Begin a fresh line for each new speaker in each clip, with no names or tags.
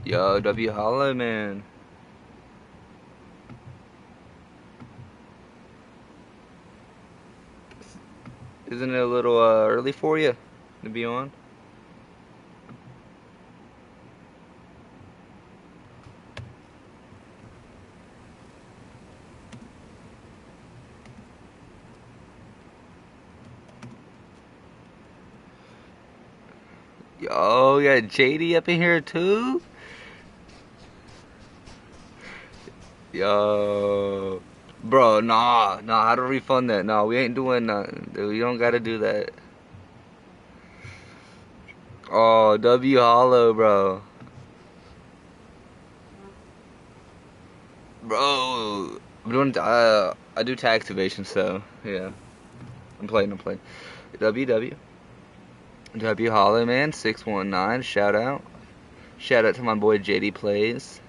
Yo, W Hollow, man. Isn't it a little early for you to be on? Yo, yeah, JD up in here too? Yo. Bro, nah, how to refund that? Nah, we ain't doing nothing, dude. We don't gotta do that. Oh, W Hollow, bro. Bro, I'm doing, I do tax evasion, so, yeah. I'm playing. W Hollow, man, 619, shout out. Shout out to my boy JD Plays.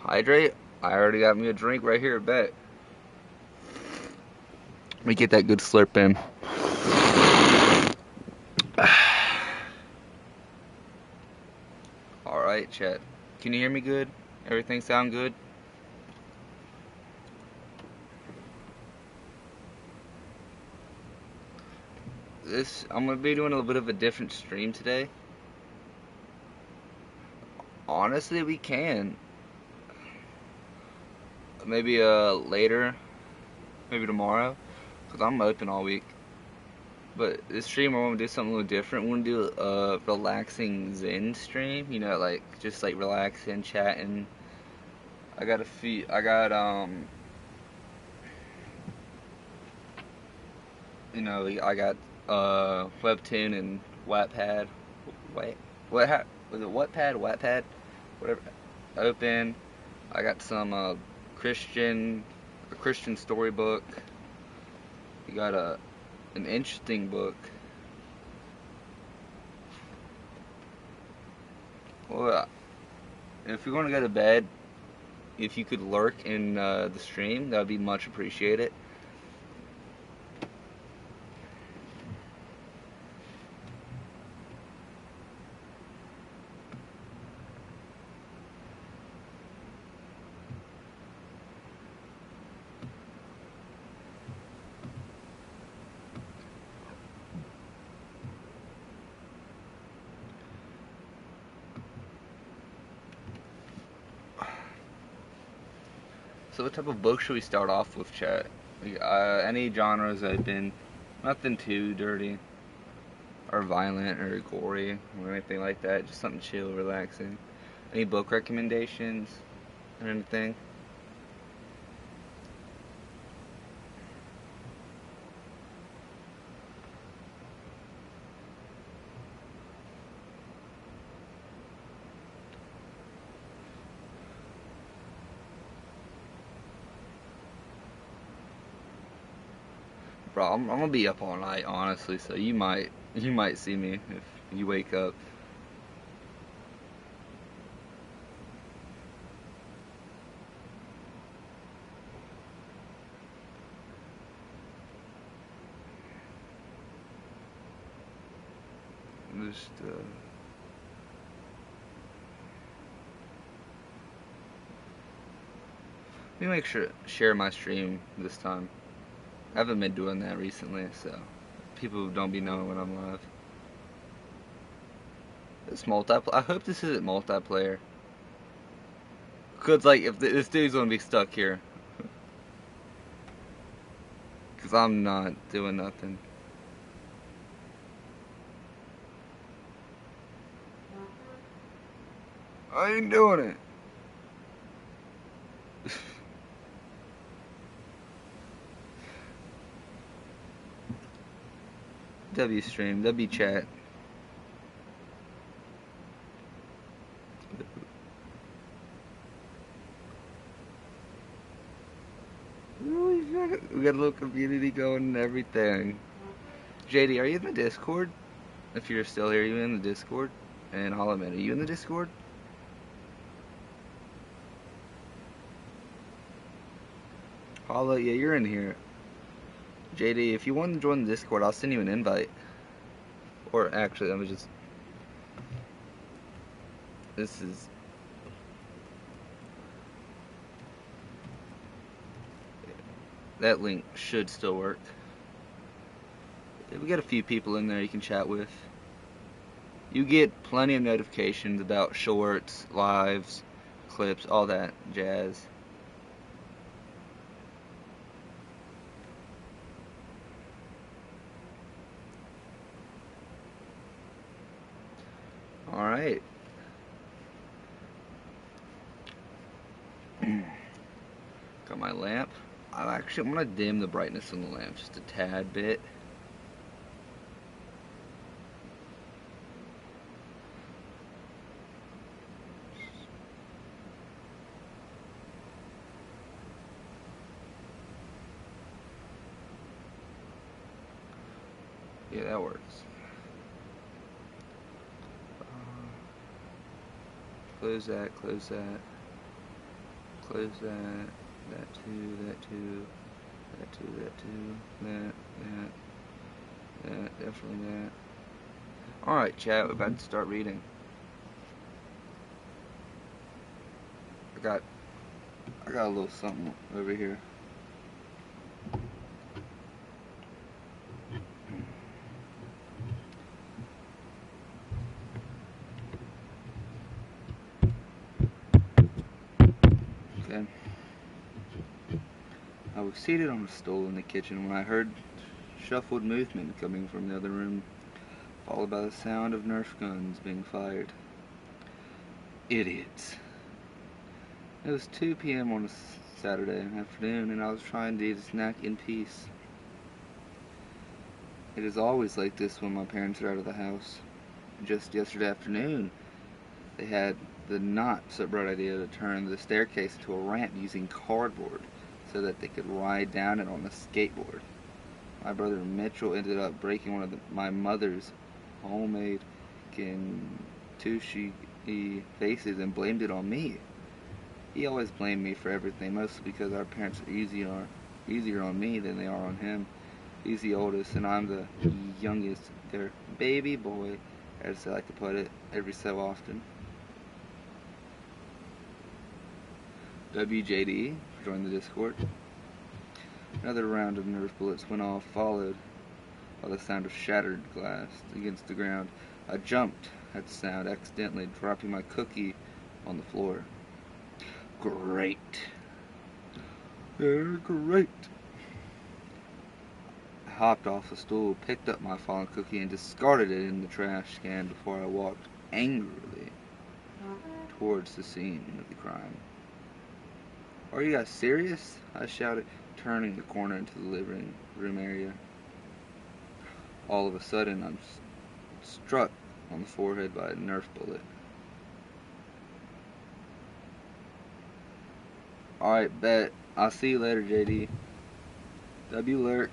Hydrate? I already got me a drink right here, bet. Let me get that good slurp in. Alright, chat. Can you hear me good? Everything sound good? I'm gonna be doing a little bit of a different stream today. Honestly, we can. Maybe later, maybe tomorrow, because I'm open all week. But this stream, we're gonna do something a little different. We're gonna do a relaxing Zen stream. You know, like just like relaxing, chatting. I got I got Webtoon and Wattpad. Wait, was it Wattpad, whatever. Open. I got some Christian storybook. You got an interesting book. Well, if you're gonna go to bed, if you could lurk in the stream, that would be much appreciated. So what type of book should we start off with, chat? Any genres open, nothing too dirty or violent or gory or anything like that. Just something chill, relaxing. Any book recommendations or anything? Bro, I'm gonna be up all night, honestly. So you might see me if you wake up. Just let me make sure to share my stream this time. I haven't been doing that recently, so people don't be knowing when I'm live. It's multiplayer. I hope this isn't multiplayer. Cause like if this dude's gonna be stuck here, cause I'm not doing nothing. I ain't doing it. W stream, W chat. Ooh, we got a little community going and everything. JD, are you in the Discord? If you're still here, are you in the Discord? And Hollow Man, are you in the Discord? Paula, yeah, you're in here. JD, if you want to join the Discord, I'll send you an invite. Or actually, let me just... This is... That link should still work. We got a few people in there you can chat with. You get plenty of notifications about shorts, lives, clips, all that jazz. Alright. Got my lamp. I'm gonna dim the brightness on the lamp just a tad bit. Yeah, that works. Close that, close that, close that, that too, that too, that too, that too, that, definitely that. Alright, chat, we're about to start reading. I got a little something over here. Okay. I was seated on a stool in the kitchen when I heard shuffled movement coming from the other room, followed by the sound of Nerf guns being fired. Idiots. It was 2 p.m. on a Saturday afternoon, and I was trying to eat a snack in peace. It is always like this when my parents are out of the house. Just yesterday afternoon, they had the not so bright idea to turn the staircase into a ramp using cardboard so that they could ride down it on a skateboard. My brother Mitchell ended up breaking one of my mother's homemade Kentucky faces and blamed it on me. He always blamed me for everything, mostly because our parents are easier on me than they are on him. He's the oldest, and I'm the youngest. Their baby boy, as I like to put it, every so often. WJD joined the Discord. Another round of Nerf bullets went off, followed by the sound of shattered glass against the ground. I jumped at the sound, accidentally dropping my cookie on the floor. Great. They're great. I hopped off the stool, picked up my fallen cookie, and discarded it in the trash can before I walked angrily towards the scene of the crime. Are you guys serious? I shouted, turning the corner into the living room area. All of a sudden, I'm struck on the forehead by a Nerf bullet. Alright, bet. I'll see you later, JD. W lurk.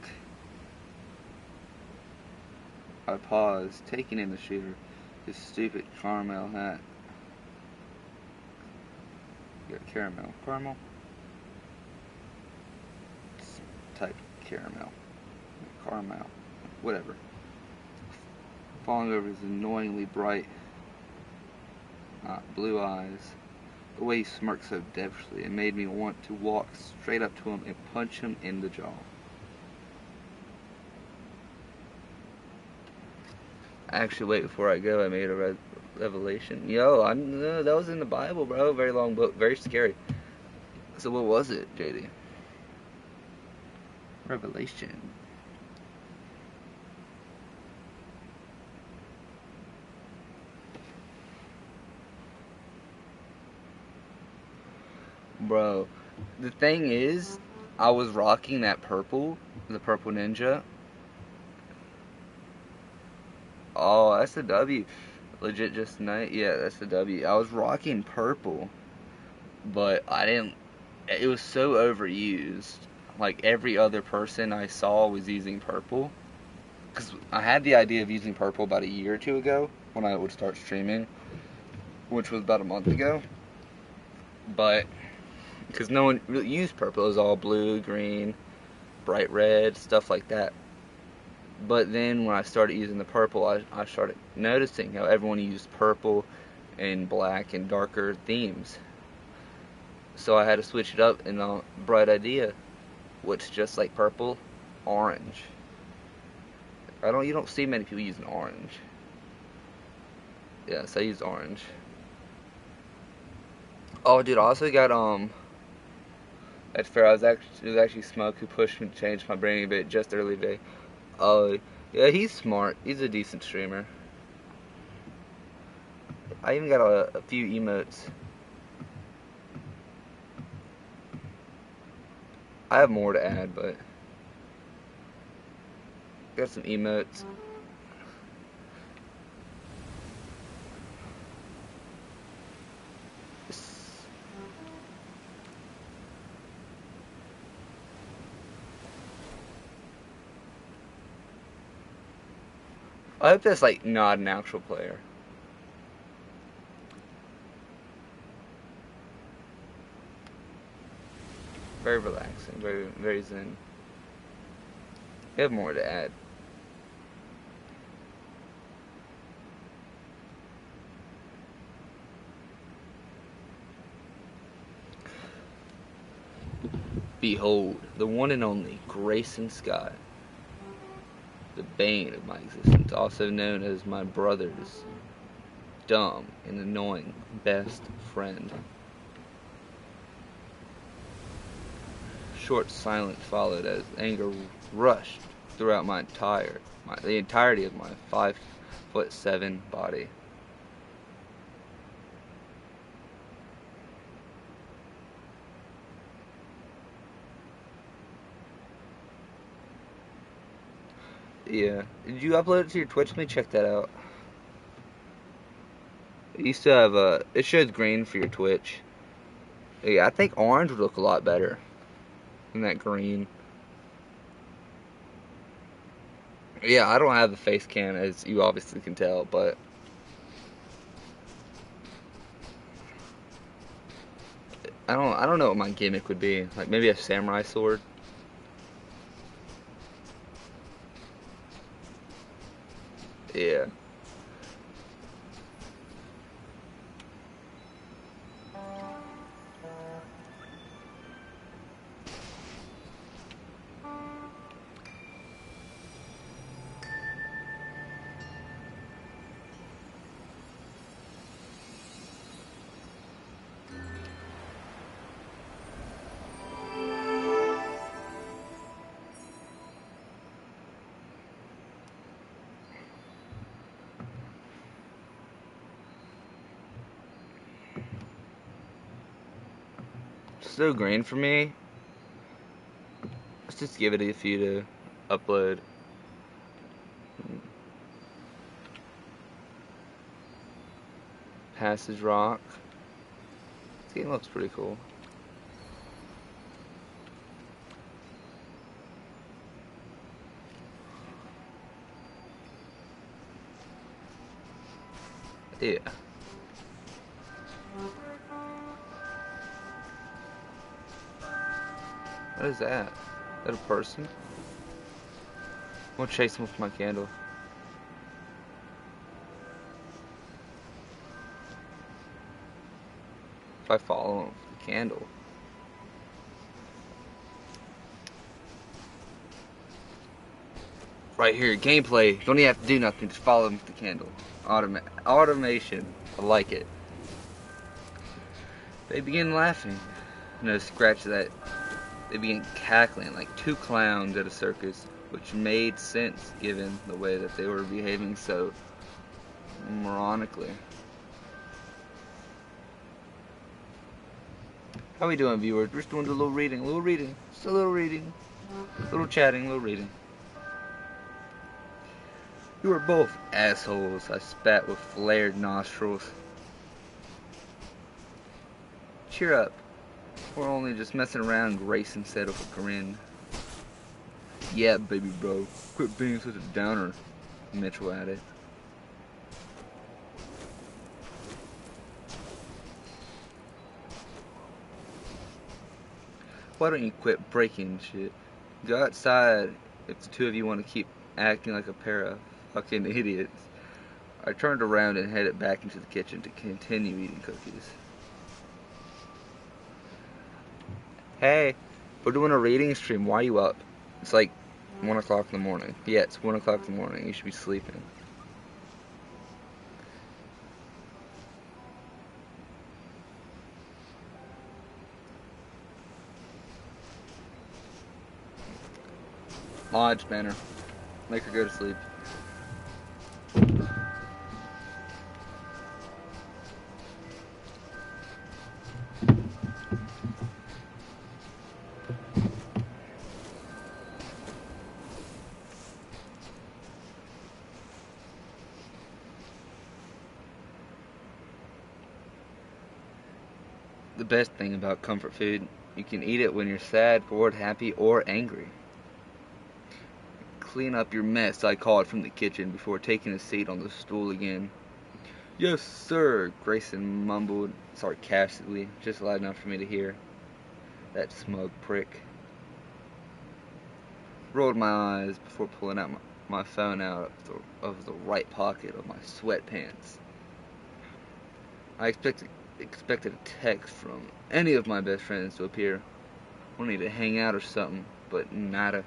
I paused, taking in the shooter, his stupid caramel hat. You got caramel. Caramel? Type caramel. Caramel. Whatever. Falling over his annoyingly bright blue eyes. The way he smirked so devilishly, it made me want to walk straight up to him and punch him in the jaw. Actually, wait, before I go, I made a revelation. Yo, that was in the Bible, bro. Very long book, very scary. So what was it, JD? Revelation. Bro, the thing is, I was rocking that purple, the purple ninja. Oh, that's a W. Legit just tonight? Yeah, that's a W. I was rocking purple, but I didn't, it was so overused. Like, every other person I saw was using purple. Because I had the idea of using purple about a year or two ago, when I would start streaming, which was about a month ago. But because no one really used purple. It was all blue, green, bright red, stuff like that. But then when I started using the purple, I started noticing how everyone used purple and black and darker themes. So I had to switch it up, and a bright idea, which just like purple, orange. You don't see many people using orange. Yes, I used orange. Oh, dude, I also got That's fair. It was actually Smoke who pushed me to change my brain a bit just early today. Oh, yeah, he's smart. He's a decent streamer. I even got a few emotes. I have more to add, but got some emotes. I hope that's like not an actual player. Very relaxing, very zen. I have more to add. Behold, the one and only Grayson Scott, the bane of my existence, also known as my brother's dumb and annoying best friend. Short silence followed as anger rushed throughout the entirety of my 5'7" body. Yeah. Did you upload it to your Twitch? Let me check that out. It used to have it shows green for your Twitch. Yeah, I think orange would look a lot better than that green. Yeah, I don't have the face cam, as you obviously can tell, but I don't know what my gimmick would be. Like maybe a samurai sword. Yeah. Still green for me. Let's just give it a few to upload. Passage Rock. This game looks pretty cool. Yeah. What is that? Is that a person? I'm gonna chase him with my candle. If I follow him with the candle. Right here, gameplay. Don't even have to do nothing, just follow him with the candle. Automation. I like it. They begin laughing. No, scratch that. They began cackling like two clowns at a circus, which made sense given the way that they were behaving so moronically. How we doing, viewers? We're just doing a little reading, just a little reading, little chatting, little reading. You are both assholes, I spat with flared nostrils. Cheer up. We're only just messing around, Grayson said with a grin. Yeah, baby bro. Quit being such a downer, Mitchell added. Why don't you quit breaking shit? Go outside if the two of you want to keep acting like a pair of fucking idiots. I turned around and headed back into the kitchen to continue eating cookies. Hey, we're doing a reading stream. Why are you up? It's like 1 o'clock in the morning. Yeah, it's 1 o'clock in the morning. You should be sleeping. Lodge, Banner. Make her go to sleep. The best thing about comfort food, you can eat it when you're sad, bored, happy, or angry. Clean up your mess, I called from the kitchen before taking a seat on the stool again. Yes, sir, Grayson mumbled sarcastically, just loud enough for me to hear. That smug prick. Rolled my eyes before pulling out my phone out of the right pocket of my sweatpants. I expected a text from any of my best friends to appear, wanting to hang out or something, but nada.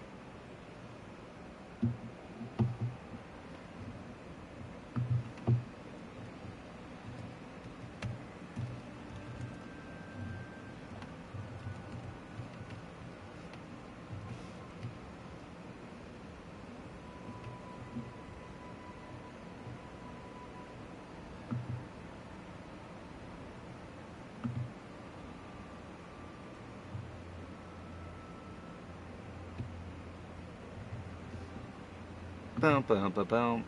Boom, boom, boom, boom.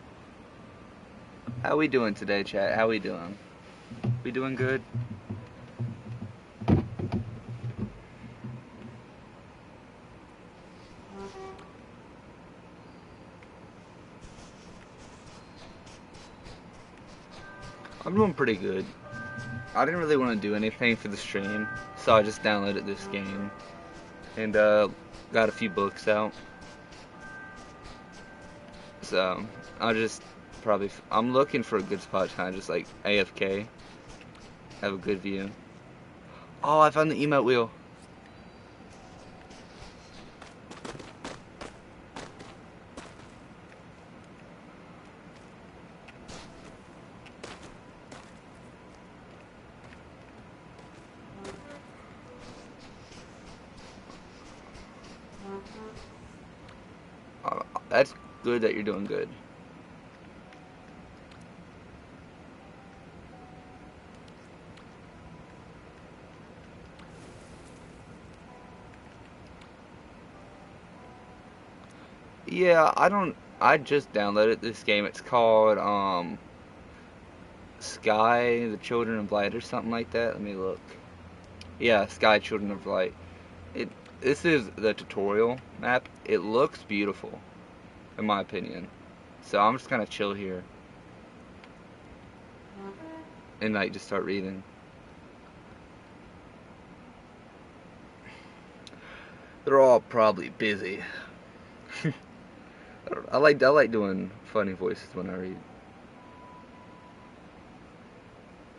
How we doing today, chat? How we doing? We doing good? I'm doing pretty good. I didn't really want to do anything for the stream, so I just downloaded this game and got a few books out. So I'll just I'm looking for a good spot to kind of just like AFK, have a good view. Oh, I found the emote wheel. That's good that you're doing good. Yeah, I just downloaded this game. It's called Sky, the Children of Light or something like that. Let me look. Yeah, Sky Children of Light. This is the tutorial map. It looks beautiful, in my opinion. So I'm just gonna chill here and like just start reading. They're all probably busy. I like doing funny voices when I read.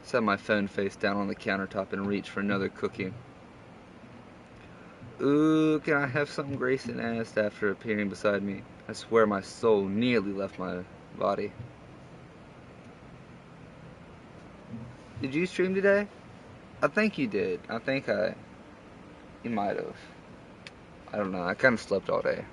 Set my phone face down on the countertop and reach for another cookie. Ooh, can I have something? Grayson asked after appearing beside me. I swear my soul nearly left my body. Did you stream today? I think you did. You might have. I don't know. I kind of slept all day.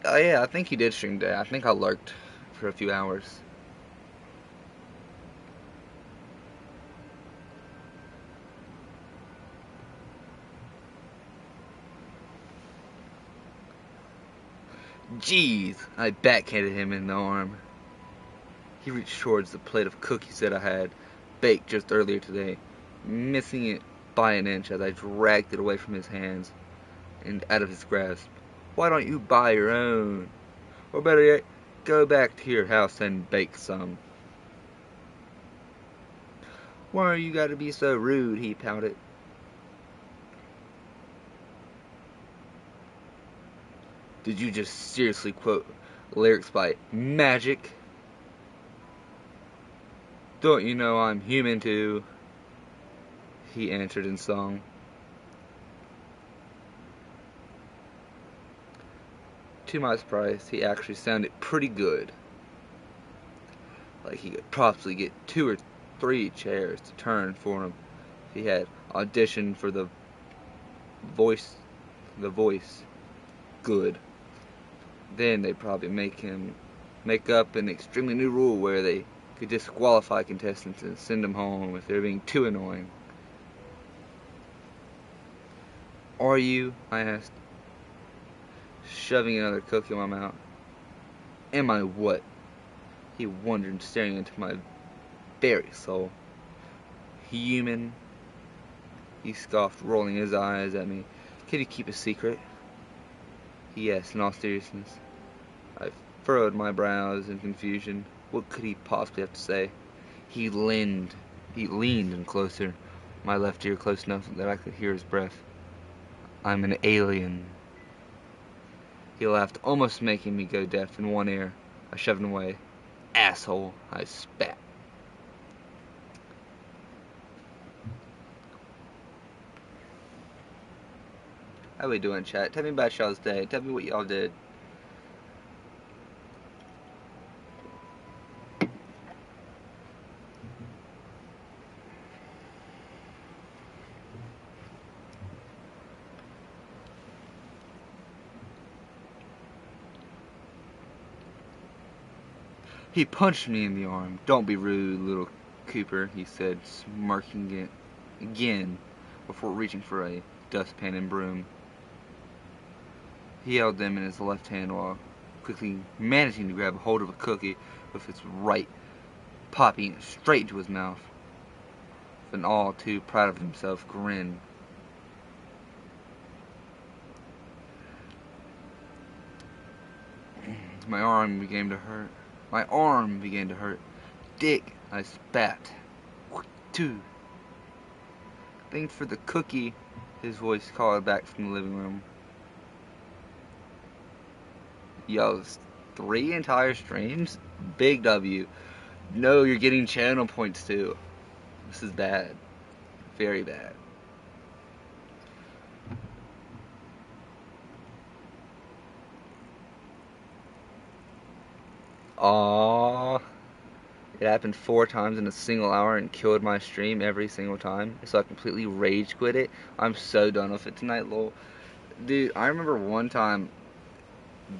Yeah, I think you did stream today. I think I lurked for a few hours. Jeez, I backhanded him in the arm. He reached towards the plate of cookies that I had baked just earlier today, missing it by an inch as I dragged it away from his hands and out of his grasp. Why don't you buy your own? Or better yet, Go back to your house and bake some. Why you gotta be so rude, he pouted. Did you just seriously quote lyrics by Magic? Don't you know I'm human too? He answered in song. To my surprise, he actually sounded pretty good. Like he could possibly get 2 or 3 chairs to turn for him if he had auditioned for the voice good. Then they'd probably make up an extremely new rule where they could disqualify contestants and send them home if they're being too annoying. Are you? I asked, shoving another cookie in my mouth. Am I what? He wondered, staring into my very soul. Human? He scoffed, rolling his eyes at me. Could you keep a secret? He asked in all seriousness. I furrowed my brows in confusion. What could he possibly have to say? He leaned in closer, my left ear close enough that I could hear his breath. I'm an alien. He laughed, almost making me go deaf in one ear. I shoved him away. Asshole, I spat. How we doing, chat? Tell me about y'all's day. Tell me what y'all did. He punched me in the arm. Don't be rude, little Cooper, he said, smirking it again before reaching for a dustpan and broom. He held them in his left hand while quickly managing to grab a hold of a cookie with his right, popping it straight into his mouth, with an all too proud of himself grin. My arm began to hurt. Dick, I spat. Too. Thanks for the cookie, his voice called back from the living room. Yo, 3 entire streams? Big W. No, you're getting channel points too. This is bad. Very bad. Aww. It happened 4 times in a single hour and killed my stream every single time. So I completely rage quit it. I'm so done with it tonight, lol. Dude, I remember one time,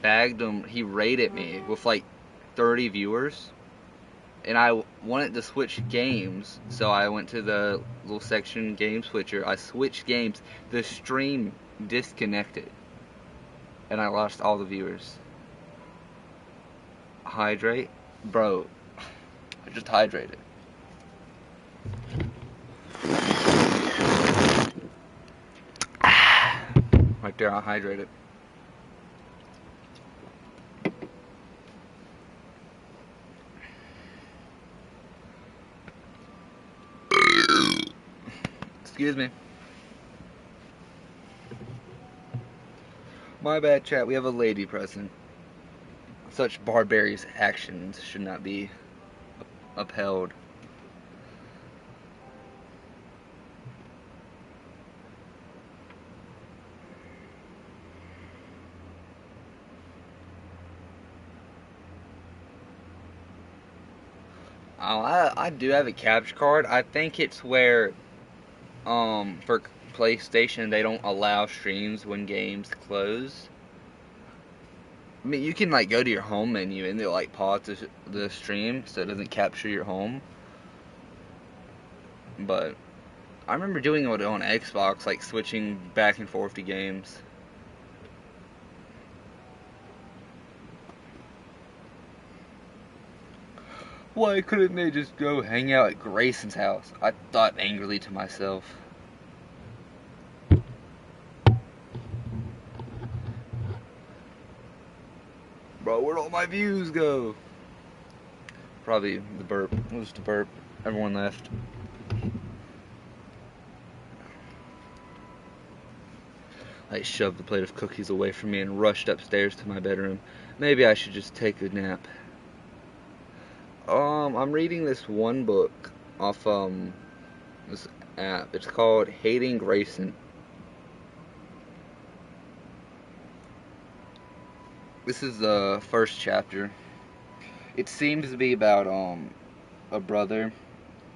Bagdom, he raided me with like 30 viewers. And I wanted to switch games. So I went to the little section, game switcher. I switched games. The stream disconnected. And I lost all the viewers. Hydrate? Bro, I just hydrated. Right there, I hydrated. Excuse me. My bad, chat. We have a lady present. Such barbarous actions should not be upheld. Oh, I do have a capture card. I think it's where, for PlayStation, they don't allow streams when games close. I mean, you can, like, go to your home menu and they'll, like, pause the stream so it doesn't capture your home. But I remember doing it on Xbox, like, switching back and forth to games. Why couldn't they just go hang out at Grayson's house? I thought angrily to myself. bro, where'd all my views go? Probably the burp. It was the burp. Everyone left. I shoved the plate of cookies away from me and rushed upstairs to my bedroom. Maybe I should just take a nap. I'm reading this one book off this app. It's called Hating Grayson. This is the first chapter. It seems to be about a brother,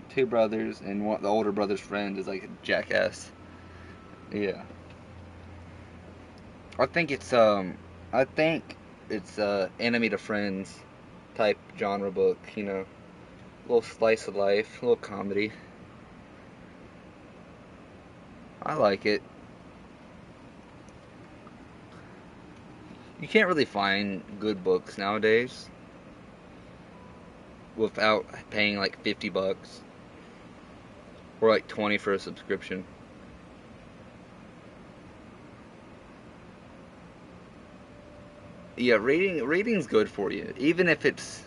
two brothers, and the older brother's friend is like a jackass. Yeah. I think it's enemy to friends type genre book, you know. A little slice of life, a little comedy. I like it. You can't really find good books nowadays without paying like $50 or like 20 for a subscription. Yeah, reading's good for you, even if it's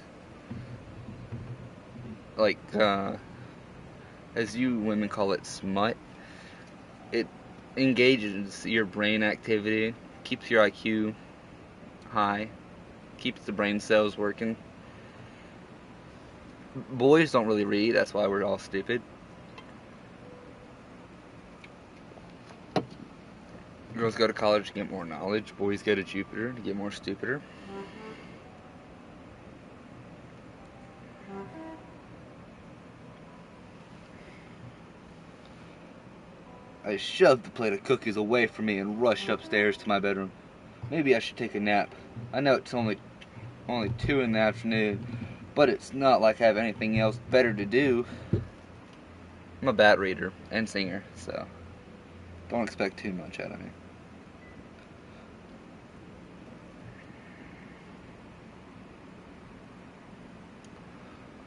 like as you women call it, smut. It engages your brain activity, keeps your IQ high, keeps the brain cells working. Boys don't really read, that's why we're all stupid. Girls go to college to get more knowledge, boys go to Jupiter to get more stupider. I shoved the plate of cookies away from me and rushed upstairs to my bedroom. Maybe I should take a nap. I know it's only 2 in the afternoon, but it's not like I have anything else better to do. I'm a bad reader and singer, so don't expect too much out of me.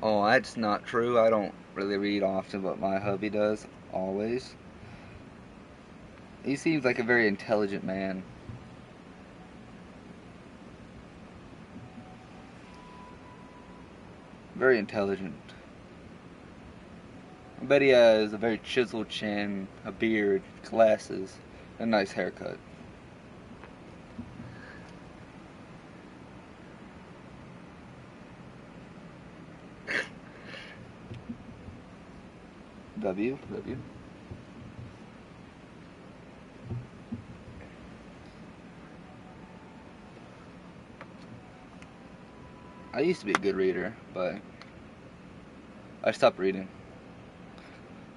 Oh, that's not true. I don't really read often, but my hubby does, always. He seems like a very intelligent man. Very intelligent. I bet he has a very chiseled chin, a beard, glasses, and a nice haircut. W. I used to be a good reader, but I stopped reading.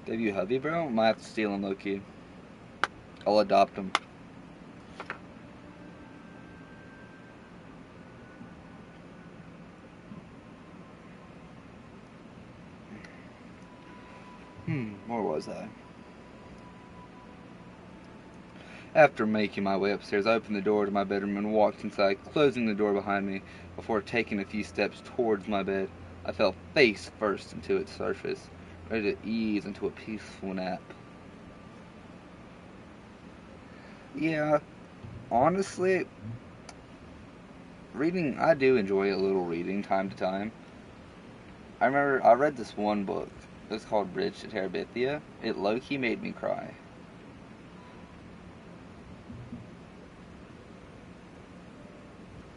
W. Hubby, bro? Might have to steal him low-key. I'll adopt him. Where was I? After making my way upstairs, I opened the door to my bedroom and walked inside, closing the door behind me before taking a few steps towards my bed. I fell face first into its surface, ready to ease into a peaceful nap. Yeah, honestly, reading, I do enjoy a little reading time to time. I remember I read this one book. It was called Bridge to Terabithia. It low-key made me cry.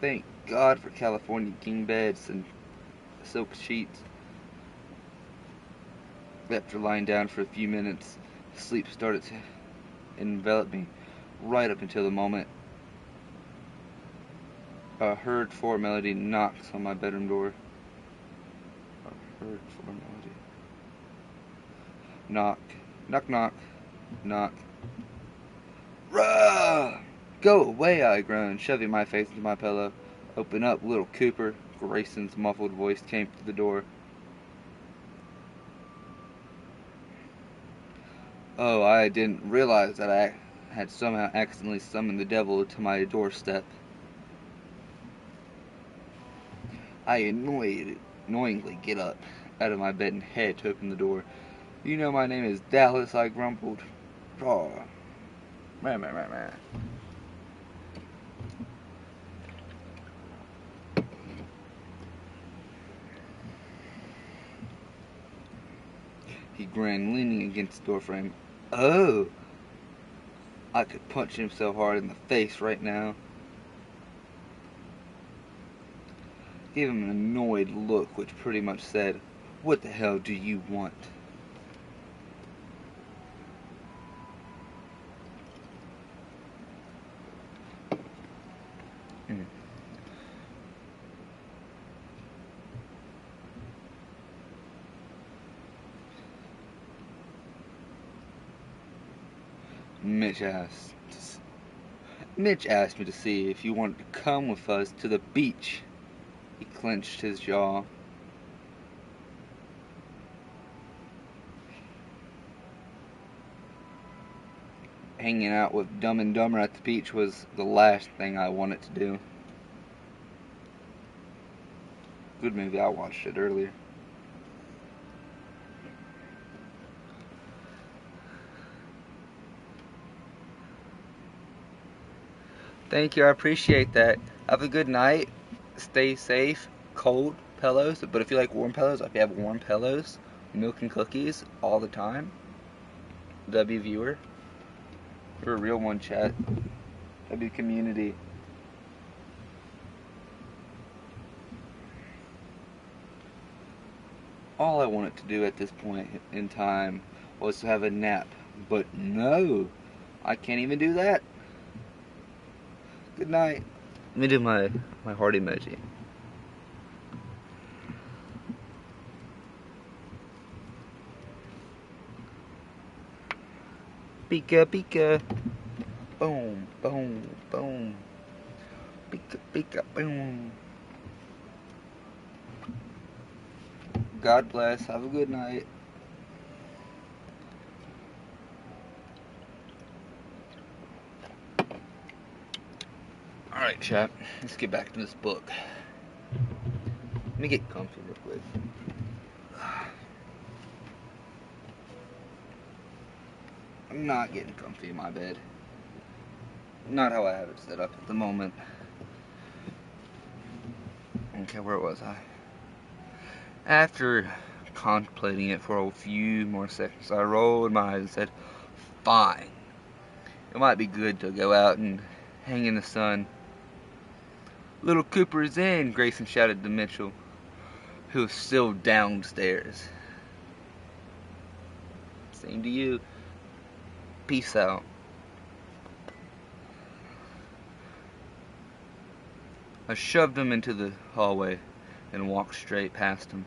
Thank God for California king beds and silk sheets. After lying down for a few minutes, sleep started to envelop me right up until the moment a heard for melody knocks on my bedroom door. A heard for melody. Knock. Knock, knock. Knock. Rah! Go away, I groaned, shoving my face into my pillow. Open up, little Cooper. Grayson's muffled voice came through the door. Oh, I didn't realize that I had somehow accidentally summoned the devil to my doorstep. I annoyingly get up out of my bed and head to open the door. You know my name is Dallas, I grumbled. Oh. Meh. He grinned, leaning against the doorframe. Oh! I could punch him so hard in the face right now. Gave him an annoyed look which pretty much said, "What the hell do you want?" Mitch asked me to see if you wanted to come with us to the beach. He clenched his jaw. Hanging out with Dumb and Dumber at the beach was the last thing I wanted to do. Good movie, I watched it earlier. Thank you, I appreciate that. Have a good night. Stay safe. Cold pillows, but if you like warm pillows, if you have warm pillows, milk and cookies all the time. W viewer. We're a real one, chat. W community. All I wanted to do at this point in time was to have a nap, but no, I can't even do that. Good night. Let me do my heart emoji. Pika pika. Boom, boom, boom. Pika pika boom. God bless. Have a good night. Alright, chat. Let's get back to this book. Let me get comfy real quick. I'm not getting comfy in my bed. Not how I have it set up at the moment. Okay, where was I? After contemplating it for a few more seconds, I rolled my eyes and said, "Fine. It might be good to go out and hang in the sun." "Little Cooper is in," Grayson shouted to Mitchell, who was still downstairs. Same to you. Peace out. I shoved him into the hallway and walked straight past him.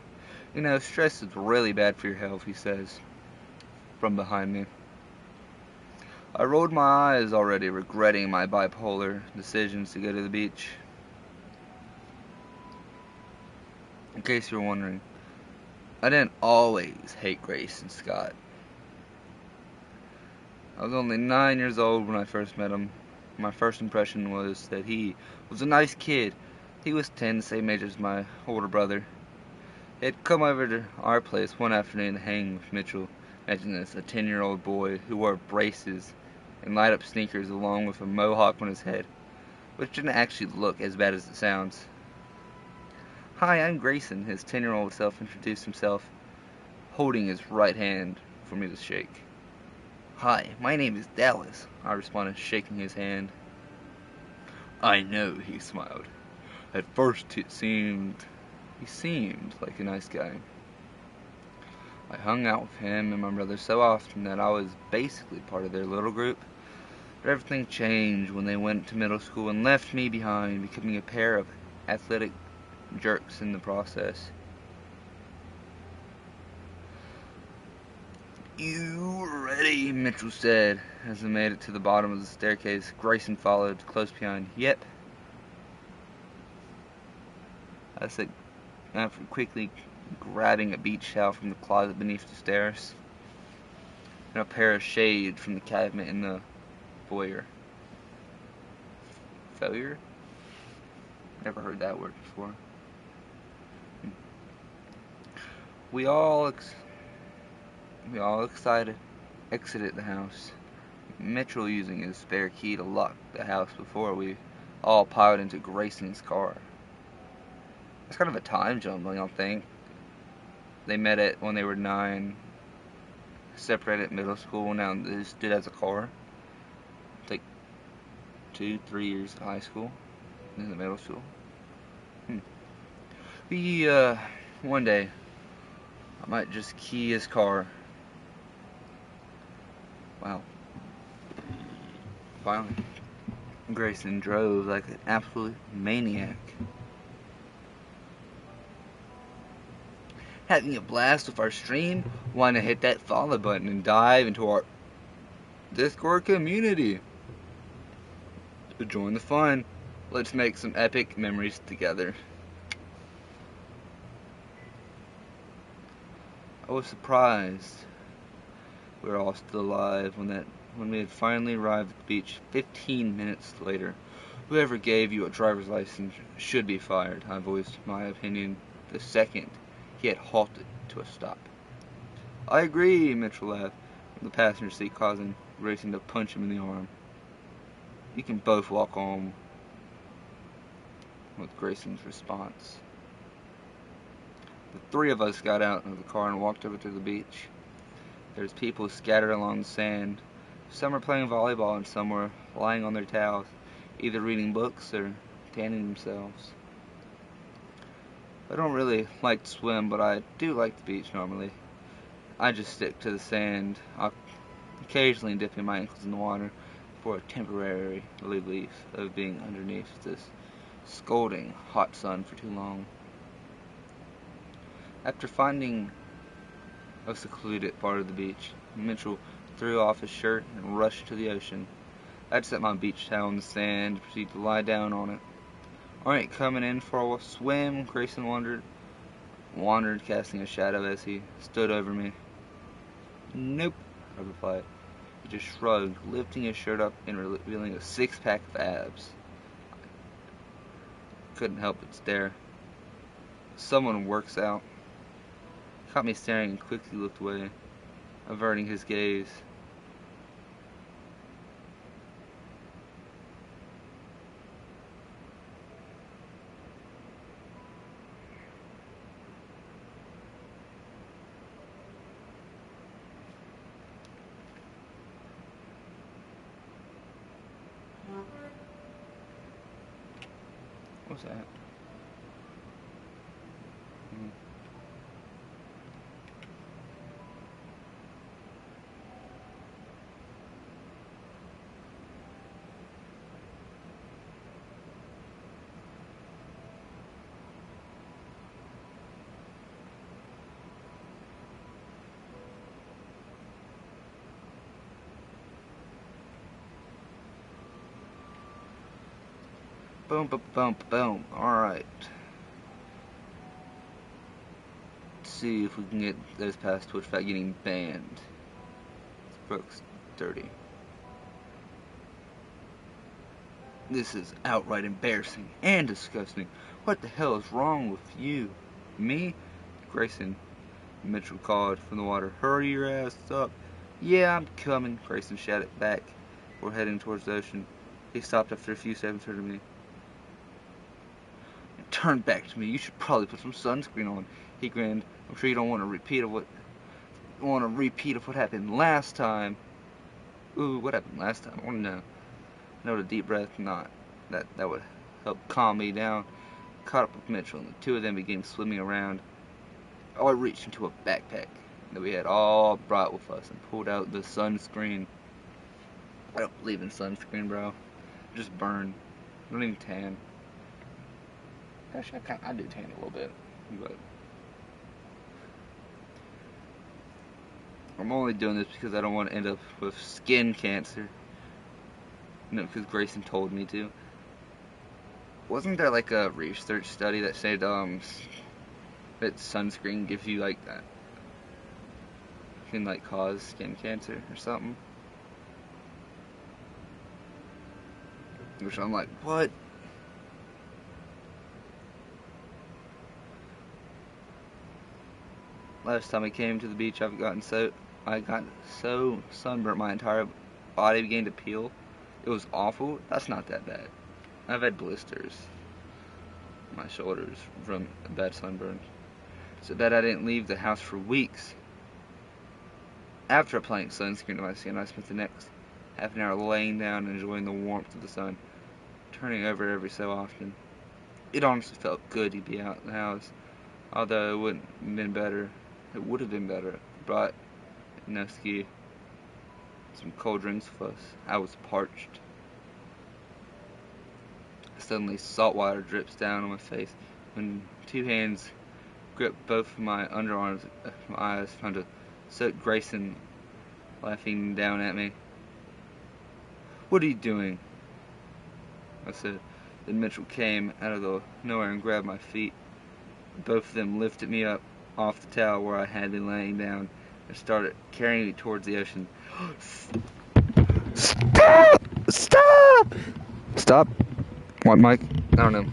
"You know, stress is really bad for your health," he says, from behind me. I rolled my eyes, already regretting my bipolar decisions to go to the beach. In case you're wondering, I didn't always hate Grayson Scott. I was only 9 years old when I first met him. My first impression was that he was a nice kid. He was 10, the same age as my older brother. He had come over to our place one afternoon to hang with Mitchell. Imagine this, a 10-year-old boy who wore braces and light-up sneakers along with a mohawk on his head, which didn't actually look as bad as it sounds. "Hi, I'm Grayson," his 10-year-old self introduced himself, holding his right hand for me to shake. "Hi, my name is Dallas," I responded, shaking his hand. "I know," he smiled. "At first he seemed like a nice guy. I hung out with him and my brother so often that I was basically part of their little group. But everything changed when they went to middle school and left me behind, becoming a pair of athletic jerks in the process." "You ready?" Mitchell said as they made it to the bottom of the staircase. Grayson followed close behind. "Yep," I said, after quickly grabbing a beach towel from the closet beneath the stairs and a pair of shades from the cabinet in the foyer. Foyer? Never heard that word before. We all excited exited the house, Mitchell using his spare key to lock the house before we all piled into Grayson's car. It's kind of a time jump, I don't think. They met it when they were 9. separated at middle school. Now this dude has a car. It's like 2-3 years of high school. In the middle school. One day, I might just key his car. Wow. Finally. Grayson drove like an absolute maniac. Having a blast with our stream, want to hit that follow button and dive into our Discord community. To join the fun, let's make some epic memories together. I was surprised we were all still alive when we had finally arrived at the beach 15 minutes later. Whoever gave you a driver's license should be fired, I voiced my opinion the second he had halted to a stop. I agree, Mitchell laughed from the passenger seat, causing Grayson to punch him in the arm. You can both walk home, was Grayson's response. The three of us got out of the car and walked over to the beach. There's people scattered along the sand. Some are playing volleyball and some were lying on their towels, either reading books or tanning themselves. I don't really like to swim, but I do like the beach normally. I just stick to the sand, occasionally dipping my ankles in the water for a temporary relief of being underneath this scalding hot sun for too long. After finding a secluded part of the beach, Mitchell threw off his shirt and rushed to the ocean. I'd set my beach towel in the sand and proceeded to lie down on it. Aren't coming in for a swim? Grayson wandered, casting a shadow as he stood over me. Nope, I replied. He just shrugged, lifting his shirt up and revealing a six-pack of abs. Couldn't help but stare. Someone works out. Caught me staring and quickly looked away, averting his gaze. What's that? Boom, boom, boom, boom. Alright. Let's see if we can get those past Twitch without getting banned. Brooks 30. This is outright embarrassing and disgusting. What the hell is wrong with you? Me? Grayson, Mitchell called from the water. Hurry your ass up. Yeah, I'm coming, Grayson shouted back. We're heading towards the ocean. He stopped after a few seconds to me. Turn back to me. You should probably put some sunscreen on. He grinned. I'm sure you don't want a repeat of what happened last time. Ooh, what happened last time? I want to know. Note a deep breath. Not that would help calm me down. Caught up with Mitchell, and the two of them began swimming around. I reached into a backpack that we had all brought with us and pulled out the sunscreen. I don't believe in sunscreen, bro. Just burn. I don't even tan. Actually, I do tan a little bit, but I'm only doing this because I don't want to end up with skin cancer. No, because Grayson told me to. Wasn't there like a research study that said that sunscreen gives you like that can like cause skin cancer or something? Which I'm like, what? Last time I came to the beach, I got so sunburnt my entire body began to peel. It was awful. That's not that bad. I've had blisters on my shoulders from a bad sunburn. So bad I didn't leave the house for weeks. After applying sunscreen to my skin, I spent the next half an hour laying down and enjoying the warmth of the sun, turning over every so often. It honestly felt good to be out in the house, although it would have been better if I brought no ski, some cold drinks with us. I was parched. Suddenly, salt water drips down on my face when two hands grip both of my underarms. My eyes trying to soak Grayson, laughing down at me. "What are you doing?" I said. Then Mitchell came out of the nowhere and grabbed my feet. Both of them lifted me up off the towel where I had been laying down and started carrying me towards the ocean. Stop! Stop! Stop? What, Mike? I don't know.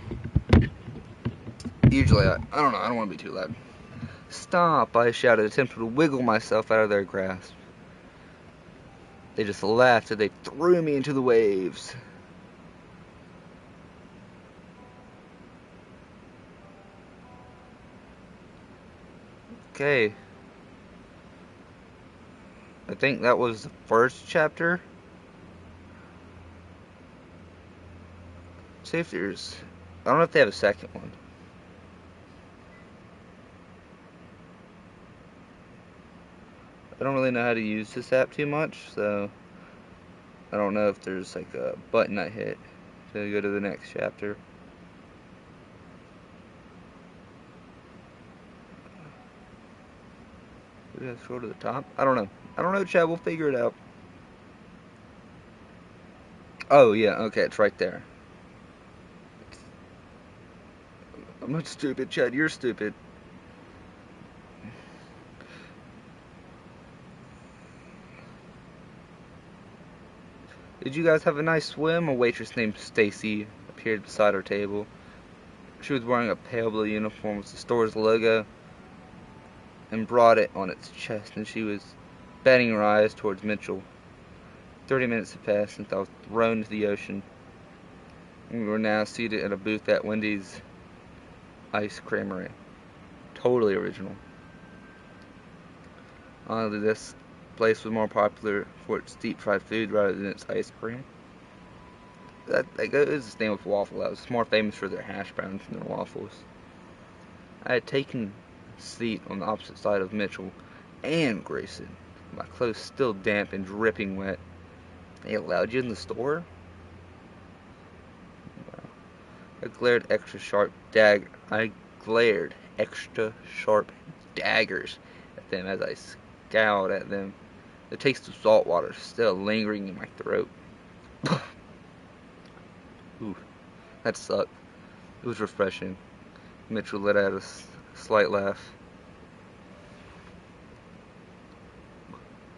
Usually, I don't know. I don't want to be too loud. "Stop!" I shouted, attempting to wiggle myself out of their grasp. They just laughed as they threw me into the waves. Okay. I think that was the first chapter. See if there's... I don't know if they have a second one. I don't really know how to use this app too much, so I don't know if there's like a button I hit to go to the next chapter. We gotta scroll to the top? I don't know, Chad. We'll figure it out. Oh, yeah, okay, it's right there. I'm not stupid, Chad. You're stupid. "Did you guys have a nice swim?" A waitress named Stacy appeared beside our table. She was wearing a pale blue uniform with the store's logo embroidered on its chest, and she was bending her eyes towards Mitchell. 30 minutes had passed since I was thrown into the ocean. We were now seated at a booth at Wendy's Ice Creamery. Totally original. Honestly, this place was more popular for its deep fried food rather than its ice cream. That goes the same with Waffle House. It's more famous for their hash browns than their waffles. I had taken a seat on the opposite side of Mitchell and Grayson, my clothes still damp and dripping wet. "They allowed you in the store?" I glared extra sharp daggers at them as I scowled at them, the taste of salt water still lingering in my throat. Ooh, that sucked. It was refreshing. Mitchell let out a slight laugh.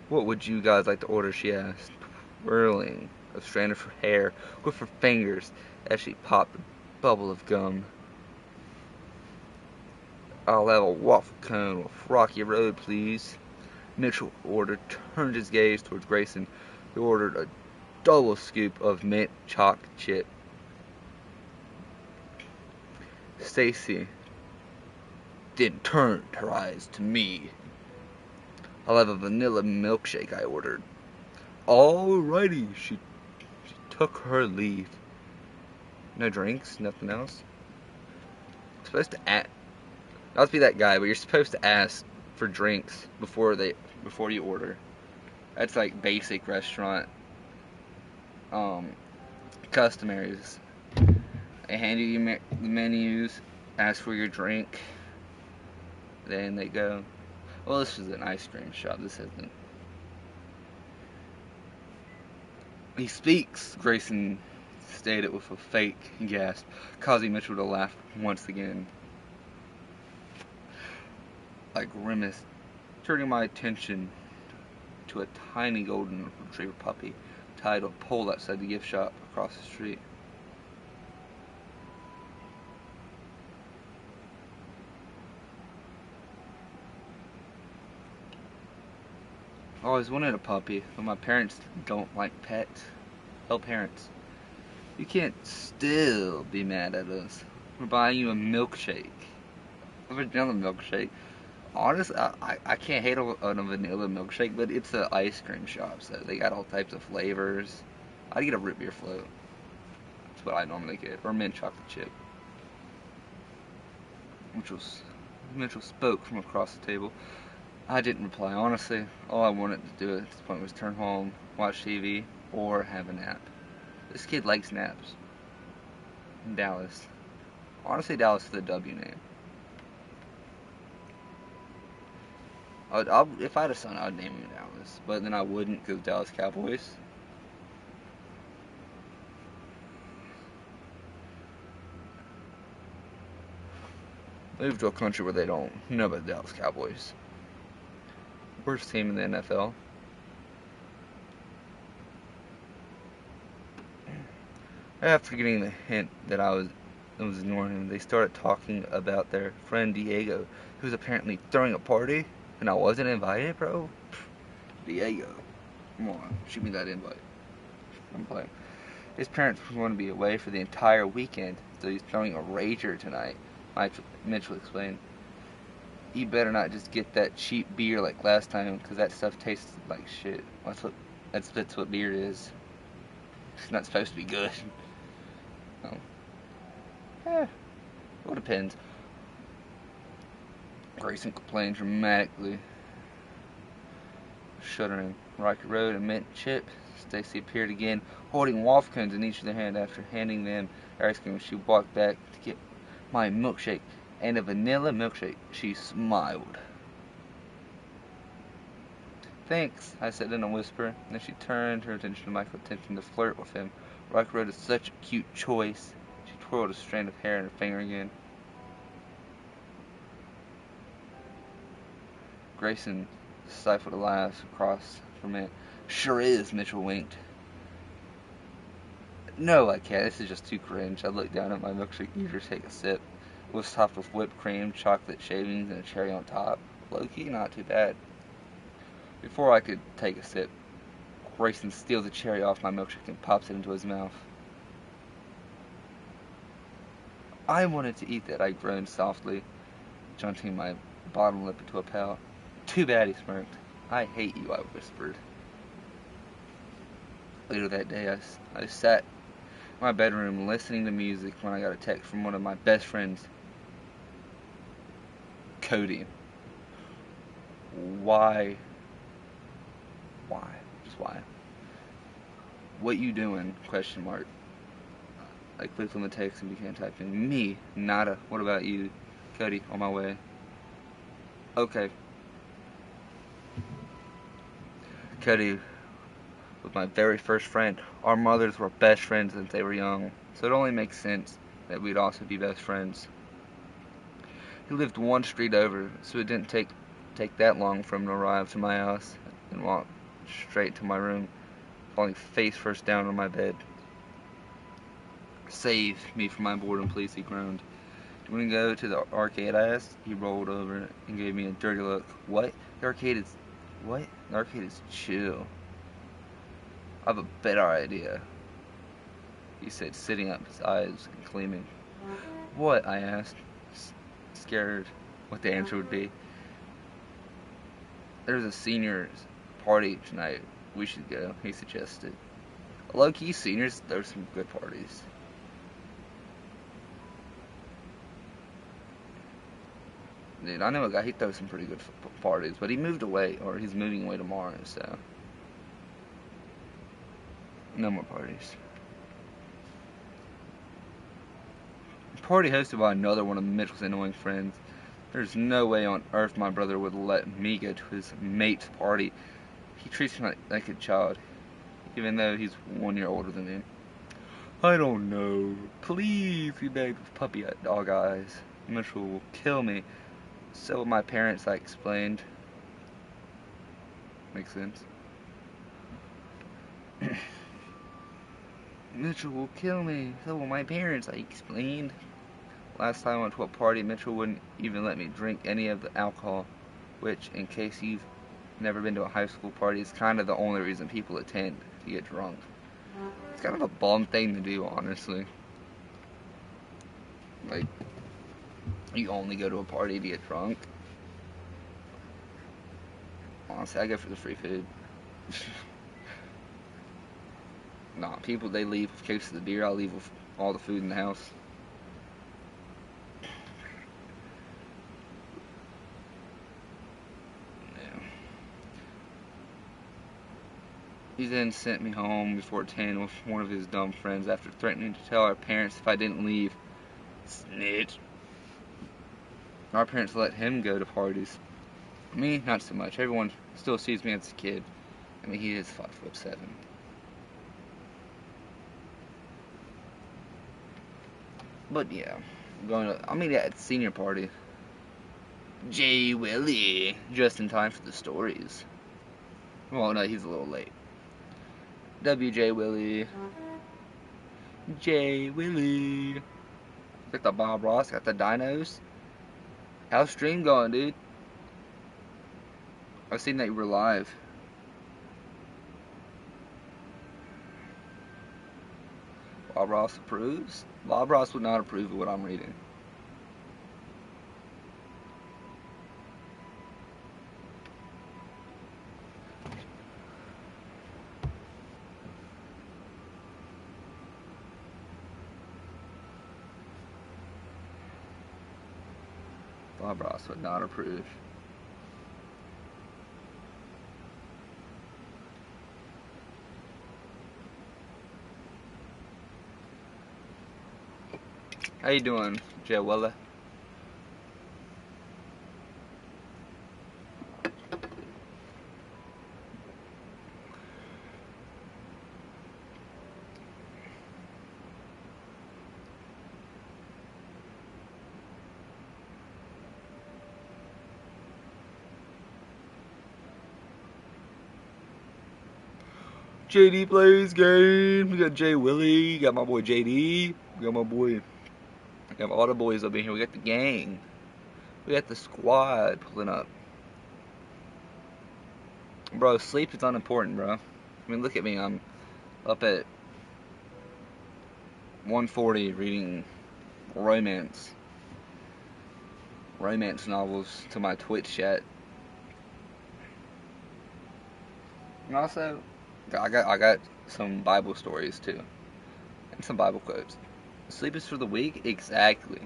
"What would you guys like to order?" she asked, twirling a strand of her hair with her fingers as she popped a bubble of gum. "I'll have a waffle cone with Rocky Road, please." Mitchell turned his gaze towards Grayson, who ordered a double scoop of mint chocolate chip. Stacy then turned her eyes to me. "I'll have a vanilla milkshake," I ordered. "Alrighty," she took her leave. No drinks, nothing else. I'm supposed to ask, not to be that guy, but you're supposed to ask for drinks before you order. That's like basic restaurant customaries. They hand you the menus, ask for your drink, then they go. Well, this is an ice cream shop. This isn't. "He speaks," Grayson stated with a fake gasp, causing Mitchell to laugh once again. I grimaced, turning my attention to a tiny golden retriever puppy tied to a pole outside the gift shop across the street. I always wanted a puppy, but my parents don't like pets. Hell, parents, you can't still be mad at us. We're buying you a milkshake. A vanilla milkshake. Honestly, I can't hate on a vanilla milkshake, but it's an ice cream shop, so they got all types of flavors. I'd get a root beer float. That's what I normally get, or mint chocolate chip. Mitchell spoke from across the table. I didn't reply. Honestly, all I wanted to do at this point was turn home, watch TV, or have a nap. This kid likes naps. Dallas. Honestly, Dallas is the W name. If I had a son, I'd name him Dallas. But then I wouldn't because Dallas Cowboys. Move to a country where they don't know about the Dallas Cowboys. Worst team in the NFL. After getting the hint that I was ignoring him, they started talking about their friend Diego, who was apparently throwing a party, and I wasn't invited, bro. Diego, come on, shoot me that invite. I'm playing. His parents want to be away for the entire weekend, so he's throwing a rager tonight. Mitchell explained. You better not just get that cheap beer like last time, because that stuff tastes like shit. That's what beer is. It's not supposed to be good. No. Well, depends. Grayson complained dramatically, shuddering. Rocky Road and Mint Chip. Stacy appeared again, holding waffle cones in each of their hand. After handing them ice cream, she walked back to get my milkshake and a vanilla milkshake. She smiled. Thanks, I said in a whisper. Then she turned her attention to Michael, attempting to flirt with him. Rocky Road is such a cute choice. She twirled a strand of hair in her finger again. Grayson stifled a laugh across from it. Sure is, Mitchell winked. No, I can't. This is just too cringe. I looked down at my milkshake eager to take a sip. It was topped with whipped cream, chocolate shavings, and a cherry on top. Low-key, not too bad. Before I could take a sip, Grayson steals a cherry off my milkshake and pops it into his mouth. I wanted to eat that, I groaned softly, jaunting my bottom lip into a pout. Too bad, he smirked. I hate you, I whispered. Later that day, I sat in my bedroom listening to music when I got a text from one of my best friends, Cody. Why? Just why? What you doing? Question mark. I clicked on the text and began typing. Me, nada. What about you? Cody, on my way. Okay. Cody was my very first friend. Our mothers were best friends since they were young, so it only makes sense that we'd also be best friends. He lived one street over, so it didn't take that long for him to arrive to my house and walk straight to my room, falling face first down on my bed. Save me from my boredom, please, he groaned. Do you want to go to the arcade? I asked. He rolled over and gave me a dirty look. What? The arcade is... What? The arcade is chill. I have a better idea, he said, sitting up, his eyes gleaming. What? I asked, scared what the answer would be. There's a seniors party tonight. We should go, he suggested. Low-key, seniors throw some good parties. Dude, I know a guy, he throws some pretty good parties, but he moved away, or he's moving away tomorrow, so... No more parties. Party hosted by another one of Mitchell's annoying friends. There's no way on earth my brother would let me go to his mate's party. He treats me like a child, even though he's 1 year older than me. I don't know. Please, he begged with puppy dog eyes. Mitchell will kill me. So will my parents, I explained. Makes sense. Mitchell will kill me. So will my parents, I explained. Last time I went to a party, Mitchell wouldn't even let me drink any of the alcohol, which, in case you've never been to a high school party, is kind of the only reason people attend, to get drunk. It's kind of a bum thing to do, honestly. Like, you only go to a party to get drunk. Honestly, I go for the free food. Nah, people, they leave with cases of beer. I leave with all the food in the house. Yeah. He then sent me home before 10 with one of his dumb friends after threatening to tell our parents if I didn't leave. Snitch. Our parents let him go to parties. Me, not so much. Everyone still sees me as a kid. I mean, he is 5'7". But yeah, I'm mean, at the senior party. Jay Willie, just in time for the stories. Well, no, he's a little late. WJ Willie. Jay Willie. Got the Bob Ross, got the dinos. How's stream going, dude? I've seen that you were live. Bob Ross approves? Bob Ross would not approve of what I'm reading. Bob Ross would not approve. How you doing, Joella? JD plays games. We got Jay Willie. Got my boy JD. We got my boy. We got all the boys up in here. We got the gang. We got the squad pulling up. Bro, sleep is unimportant, bro. I mean, look at me. I'm up at 1:40 reading romance novels to my Twitch chat. And also, I got some Bible stories too, and some Bible quotes. Sleep is for the weak, exactly.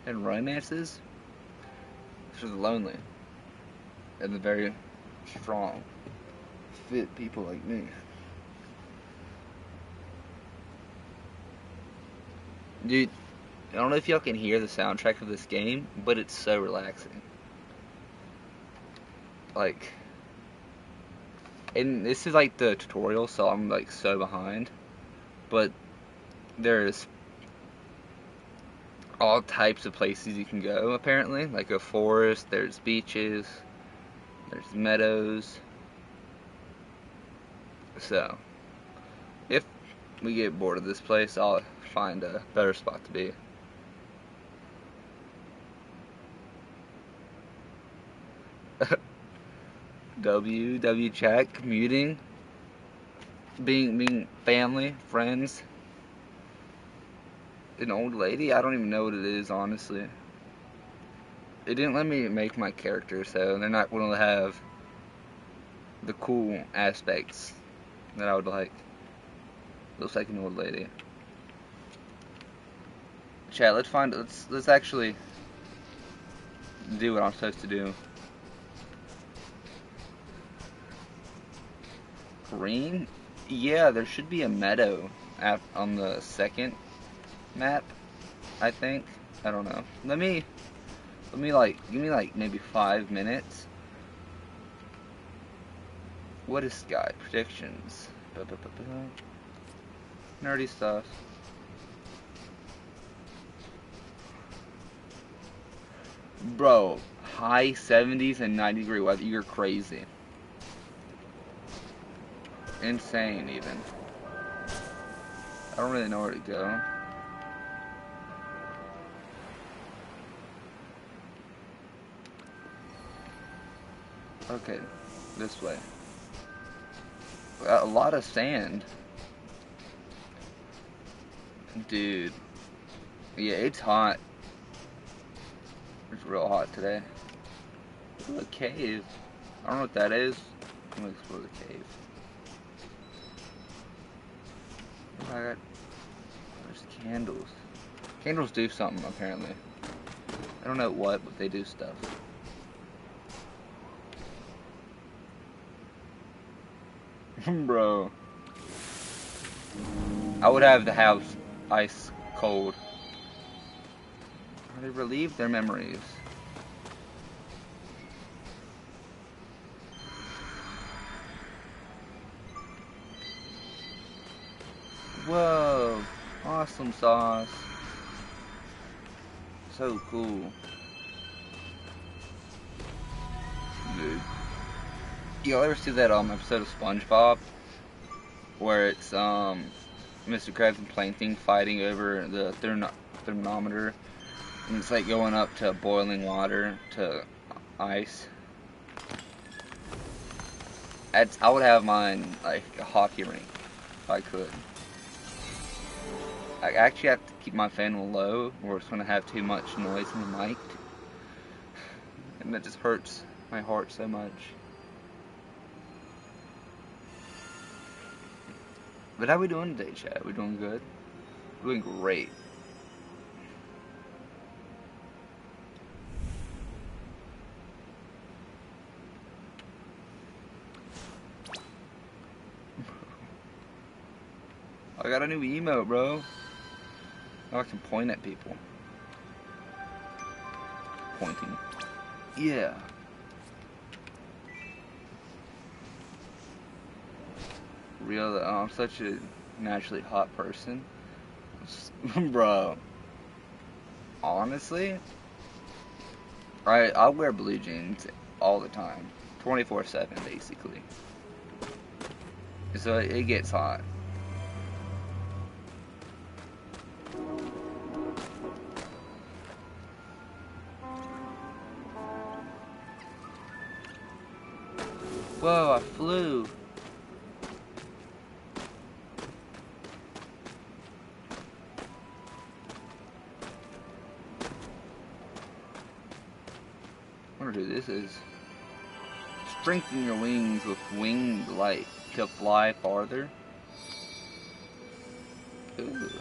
And romances is for the lonely and the very strong, fit people like me. Dude, I don't know if y'all can hear the soundtrack of this game, but it's so relaxing. Like, and this is like the tutorial, so I'm like so behind. But there's all types of places you can go, apparently. Like a forest, there's beaches, there's meadows. So, if we get bored of this place, I'll find a better spot to be. W chat, commuting, being family, friends, an old lady. I don't even know what it is, honestly. It didn't let me make my character, so they're not going to have the cool aspects that I would like. Looks like an old lady. Chat, let's actually do what I'm supposed to do. Green? Yeah, there should be a meadow on the second map, I think. I don't know. Let me give me like maybe 5 minutes. What is Sky? Predictions. Nerdy stuff. Bro, high 70s and 90-degree weather. You're crazy. Insane, even. I don't really know where to go. Okay, this way. A lot of sand. Dude. Yeah, it's hot. It's real hot today. Ooh, a cave. I don't know what that is. I'm gonna explore the cave. Oh, I got. There's candles. Candles do something apparently. I don't know what, but they do stuff. Bro. I would have the house ice cold. They relieve their memories. Whoa. Awesome sauce. So cool. Dude. Y'all ever see that episode of SpongeBob where it's Mr. Krabs and Plankton fighting over the thermometer, and it's like going up to boiling water to ice? I would have mine like a hockey rink if I could. I actually have to keep my fan low or it's gonna have too much noise in the mic, and that just hurts my heart so much. But how we doing today, chat? We doing good? We're doing great. I got a new emote, bro. Now I can point at people. Pointing. Yeah. Real, I'm such a naturally hot person. Bro. Honestly, I'll wear blue jeans all the time. 24/7, basically. So it gets hot. Whoa, I flew. I wonder who this is. Strengthen your wings with winged light to fly farther. Ooh.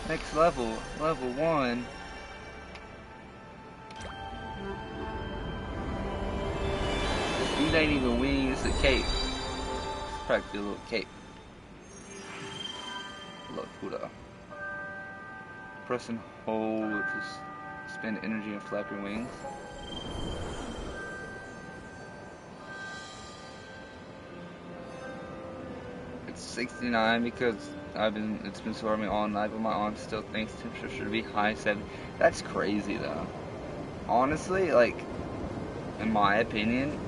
Next level, level 1. These ain't even wings, it's a cape. It's practically a little cape. Look, Huda. Press and hold to spend energy and flap your wings. It's 69 because it's been storming all night, but my aunt still thinks temperature should be high 70. That's crazy though. Honestly, like, in my opinion,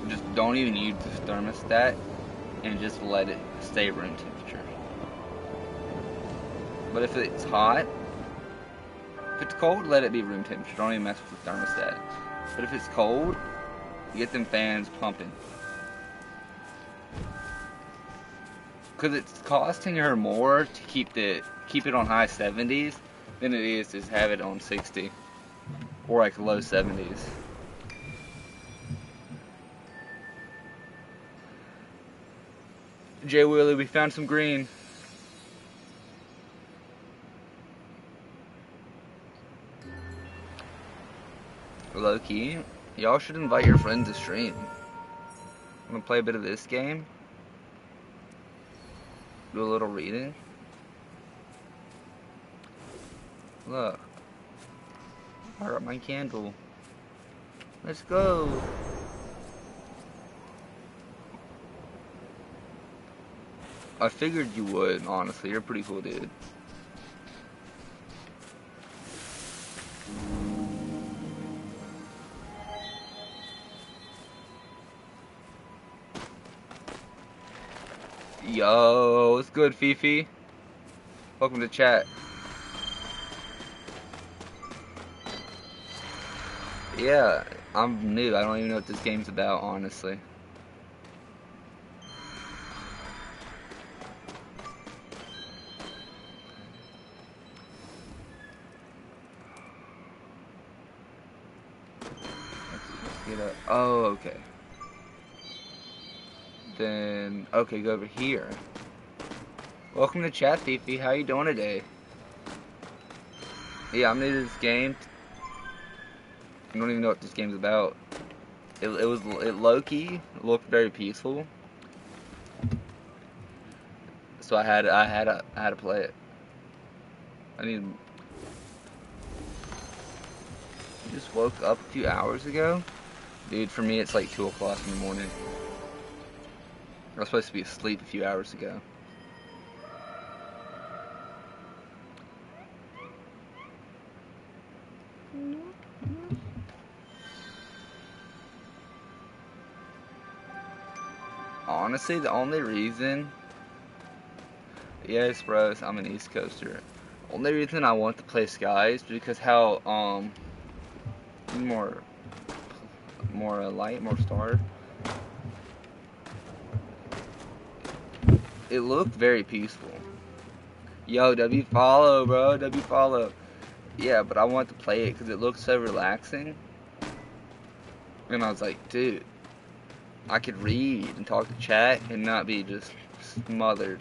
just don't even use the thermostat and just let it stay room temperature. But if it's hot, if it's cold, let it be room temperature. Don't even mess with the thermostat. But if it's cold, you get them fans pumping. Because it's costing her more to keep it on high 70s than it is to have it on 60 or like low 70s. Jay Willie, we found some green. Low key, y'all should invite your friends to stream. I'm gonna play a bit of this game. Do a little reading. Look. I got my candle. Let's go. I figured you would, honestly. You're a pretty cool dude. Yo, what's good, Fifi? Welcome to chat. Yeah, I'm new. I don't even know what this game's about, honestly. Let's get Oh, okay. Then, okay, go over here. Welcome to chat, Fifi. How you doing today? Yeah, I'm new to this game. I don't even know what this game's about. It low-key looked very peaceful, so I had to play it. I just woke up a few hours ago, dude. For me, it's like 2 o'clock in the morning. I was supposed to be asleep a few hours ago. Honestly, the only reason... Yes, bros, I'm an East Coaster. Only reason I want to play Skies is because how, more light, more stars. It looked very peaceful. Yo, W follow, bro, W follow. Yeah, but I want to play it because it looks so relaxing. And I was like, dude, I could read and talk to chat and not be just smothered.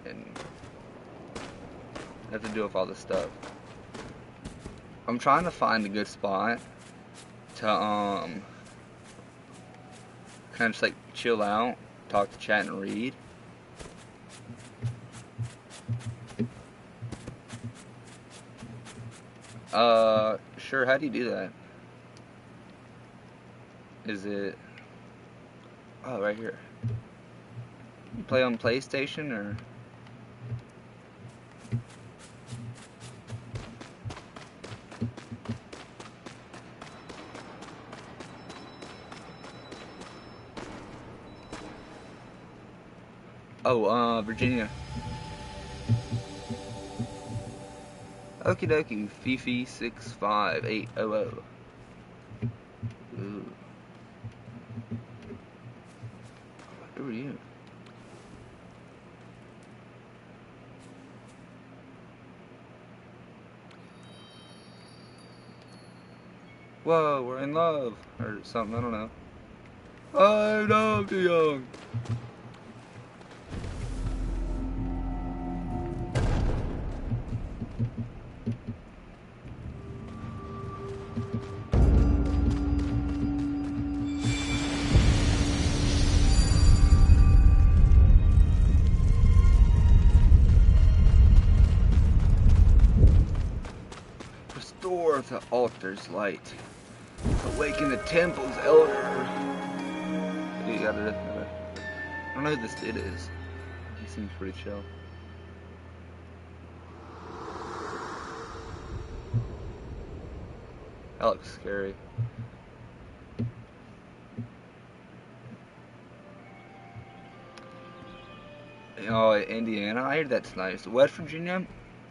And have to deal with all this stuff. I'm trying to find a good spot to kind of just like chill out, talk to chat and read. Sure, how do you do that? Is it... Oh, right here. You play on PlayStation, or... Oh, Virginia. Okie dokie, Fifi 65800. Ooh. Who are you? Whoa, we're in love. Or something, I don't know. I know I'm too young. Restore the altar's light. Awaken the temple's elder. You gotta... I don't know who this dude is. He seems pretty chill. That looks scary. Oh, Indiana, I heard that's nice. West Virginia,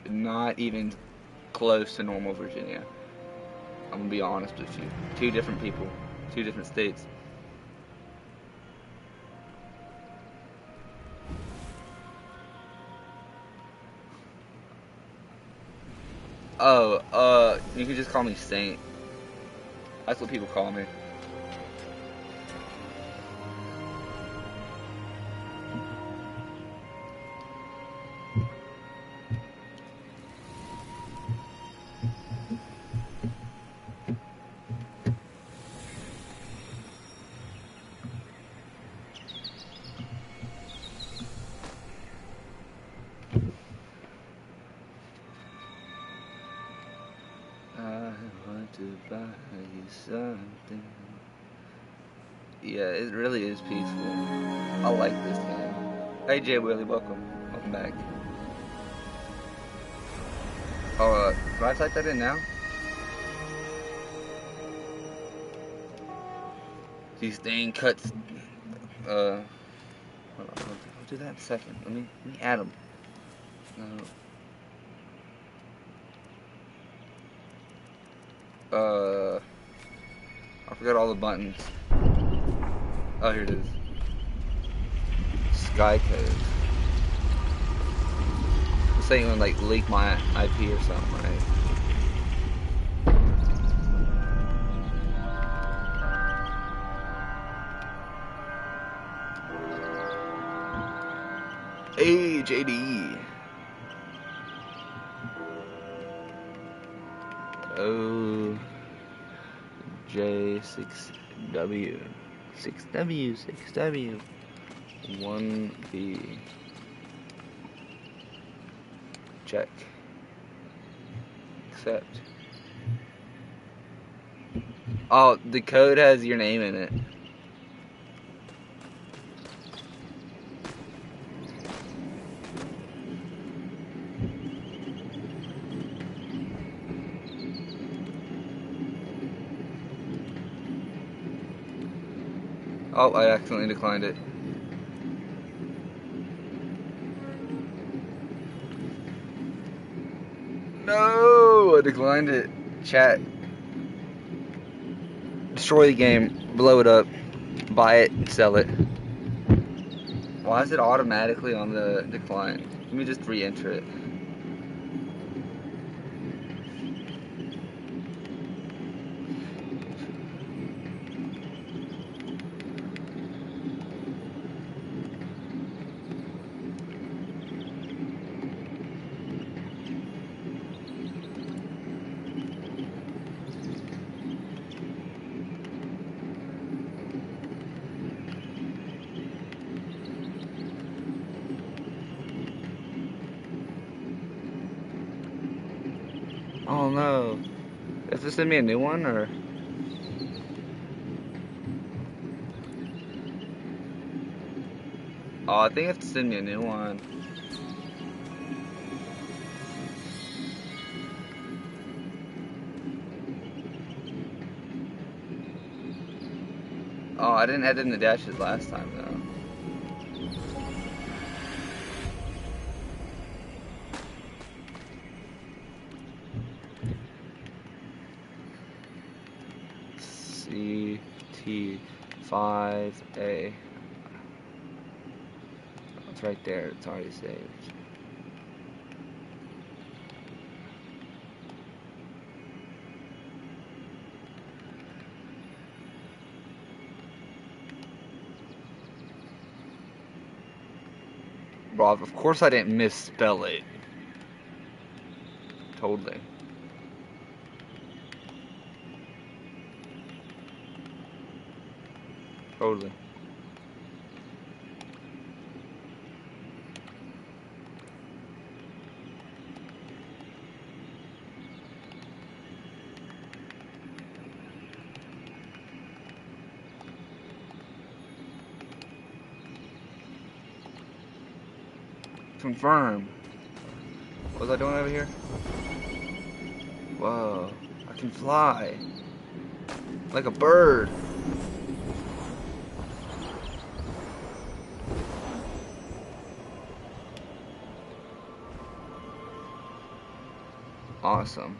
not even close to normal Virginia. I'm gonna be honest with you. 2 different people, 2 different states. Oh, you can just call me Saint. That's what people call me. To buy you something. Yeah, it really is peaceful. I like this game. Hey Jay Willie, welcome back. Oh, can I type that in now? These dang cuts. Hold on, I'll do that in a second. Let me add them. No. I forgot all the buttons. Oh, here it is. Sky code. This ain't gonna like leak my IP or something, right? Hey, JD. Oh, J6W. 6W, 6W. 1B. Check. Accept. Oh, the code has your name in it. Oh, I accidentally declined it. No, I declined it. Chat. Destroy the game. Blow it up. Buy it. Sell it. Why is it automatically on the decline? Let me just re-enter it. Oh no. Does this send me a new one or? Oh, I think you have to send me a new one. Oh, I didn't add in the dashes last time though. CT5A. It's right there. It's already saved. Bro, of course I didn't misspell it. Totally. Totally. Confirm. What was I doing over here? Whoa. I can fly. Like a bird. Awesome.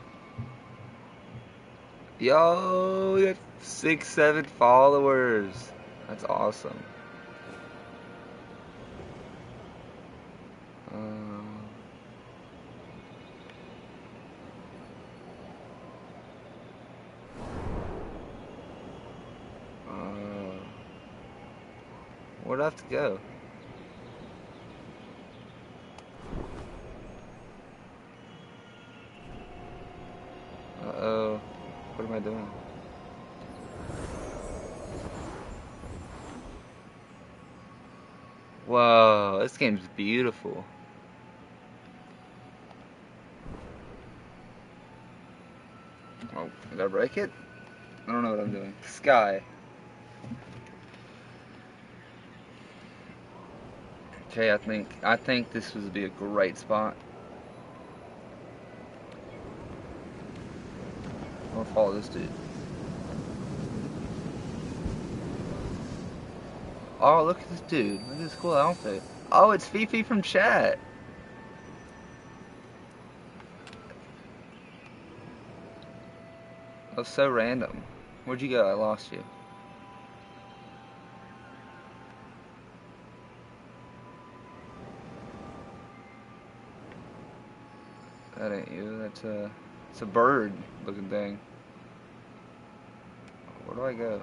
Yo, we got 6, 7 followers. That's awesome. Where'd I have to go? Uh-oh. What am I doing? Whoa, this game's beautiful. Oh, did I break it? I don't know what I'm doing. Sky. Okay, I think this would be a great spot. I'm gonna follow this dude. Oh, look at this dude. Look at this cool outfit. Oh, it's Fifi from chat. That was so random. Where'd you go? I lost you. That ain't you. It's a bird looking thing. Where do I go?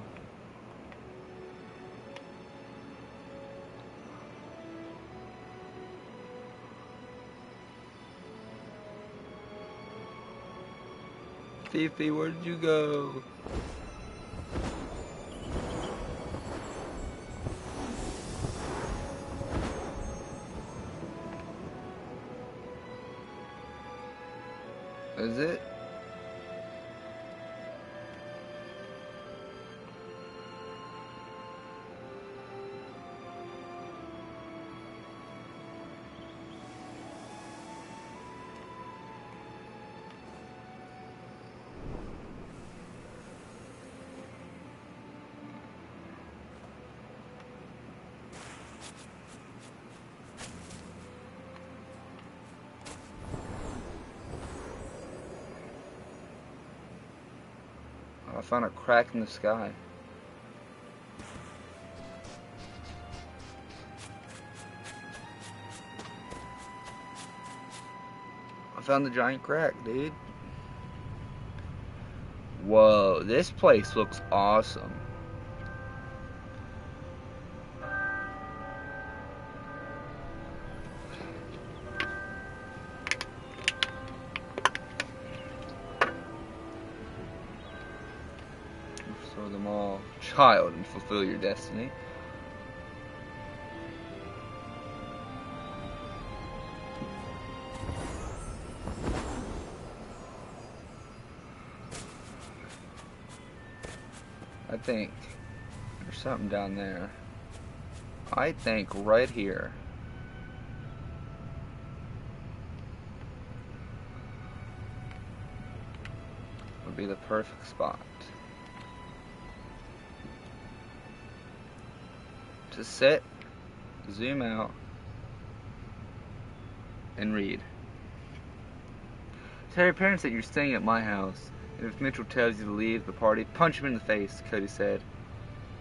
Fifi, where did you go? Is it? I found a crack in the sky. I found the giant crack, dude. Whoa, this place looks awesome. Restore them all, child, and fulfill your destiny. I think there's something down there. I think right here would be the perfect spot to sit, zoom out, and read. Tell your parents that you're staying at my house, and if Mitchell tells you to leave the party, punch him in the face, Cody said,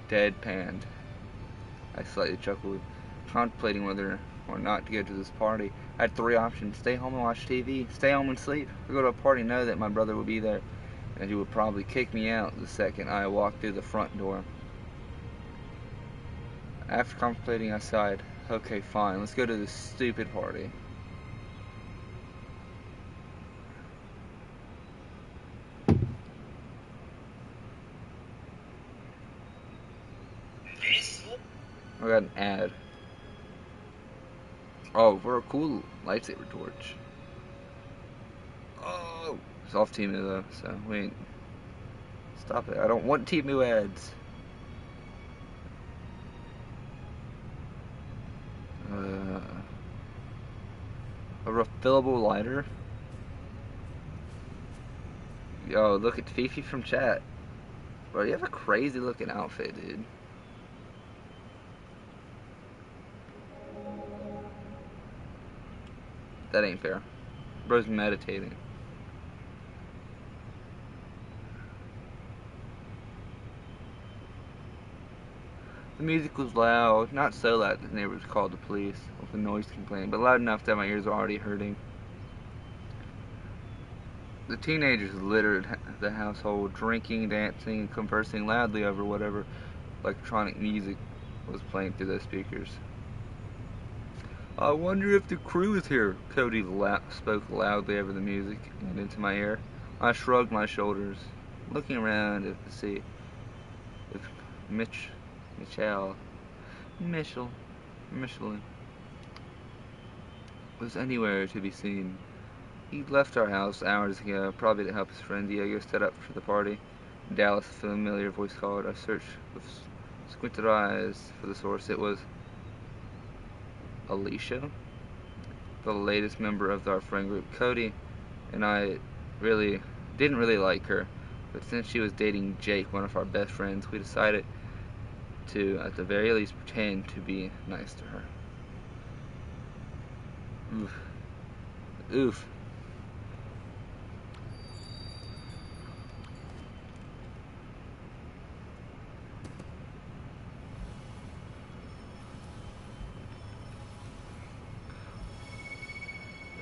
deadpanned. I slightly chuckled, contemplating whether or not to go to this party. I had three options: stay home and watch TV, stay home and sleep, or go to a party and know that my brother would be there, and he would probably kick me out the second I walked through the front door. After contemplating, I sighed. Okay, fine, let's go to this stupid party. I got an ad. Oh, for a cool lightsaber torch. Oh, it's off Temu though, so we ain't. Stop it. I don't want Temu ads. A refillable lighter. Yo, look at Fifi from chat. Bro, you have a crazy looking outfit, dude. That ain't fair. Bro's meditating. The music was loud, not so loud that the neighbors called the police with a noise complaint, but loud enough that my ears were already hurting. The teenagers littered the household, drinking, dancing, and conversing loudly over whatever electronic music was playing through those speakers. I wonder if the crew is here, Cody spoke loudly over the music and into my ear. I shrugged my shoulders, looking around to see if Michelin was anywhere to be seen. He'd left our house hours ago, probably to help his friend Diego set up for the party. Dallas, a familiar voice called. I searched with squinted eyes for the source. It was Alicia, the latest member of our friend group. Cody and I didn't really like her, but since she was dating Jake, one of our best friends, we decided to, at the very least, pretend to be nice to her. Oof. Oof.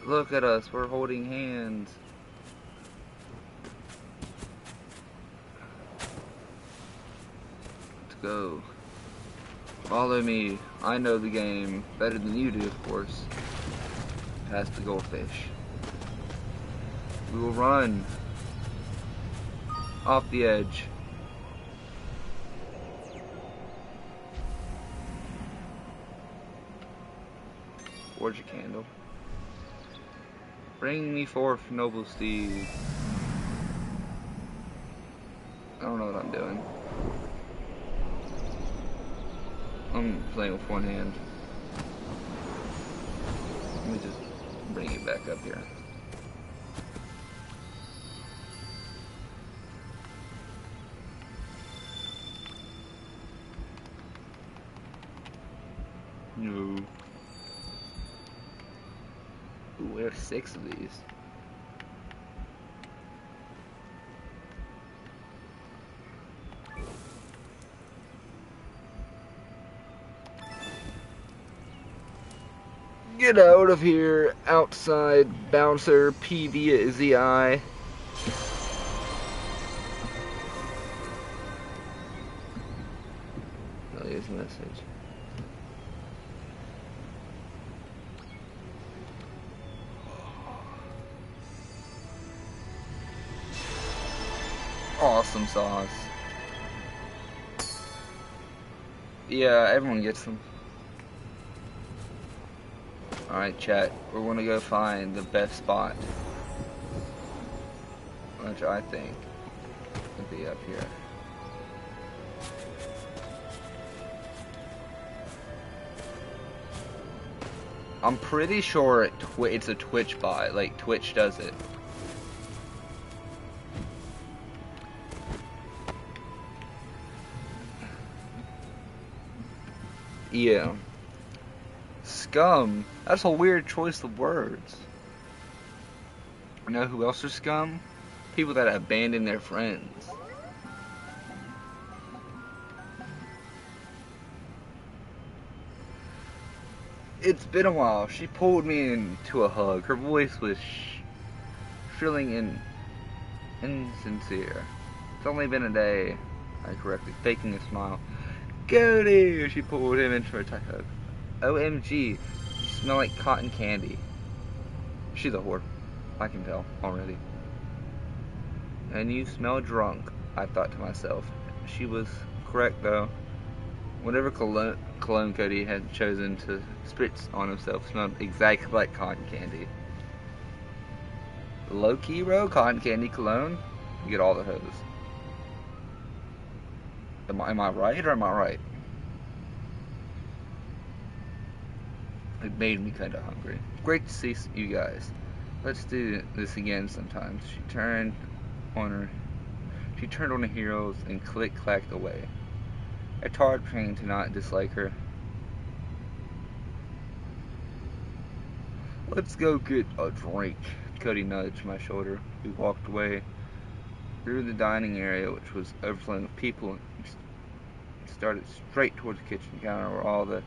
Look at us, we're holding hands. Let's go. Follow me. I know the game better than you do, of course. Past the goldfish. We will run. off the edge. Forge a candle. Bring me forth, noble steed. I don't know what I'm doing. I'm playing with one hand. Let me just bring it back up here. No. Ooh, we have 6 of these. Get out of here, outside bouncer, PVZI. I'll use message. Awesome sauce. Yeah, everyone gets them. Alright, chat. We're gonna go find the best spot. Which I think would be up here. I'm pretty sure it's a Twitch bot. Like, Twitch does it. Yeah. Scum. That's a weird choice of words. You know who else are scum? People that abandon their friends. It's been a while. She pulled me into a hug. Her voice was shrilling and insincere. It's only been a day. I corrected, faking a smile. Cody! She pulled him into a tight hug. OMG, you smell like cotton candy. She's a whore. I can tell already. And you smell drunk, I thought to myself. She was correct though. Whatever cologne Cody had chosen to spritz on himself smelled exactly like cotton candy. Low-key, bro, cotton candy cologne, you get all the hose. Am I right or am I right? It made me kind of hungry. Great to see you guys. Let's do this again sometimes. She turned on her heels and click-clacked away. It's hard trying to not dislike her. Let's go get a drink. Cody nudged my shoulder. We walked away through the dining area, which was overflowing with people, and started straight towards the kitchen counter where all the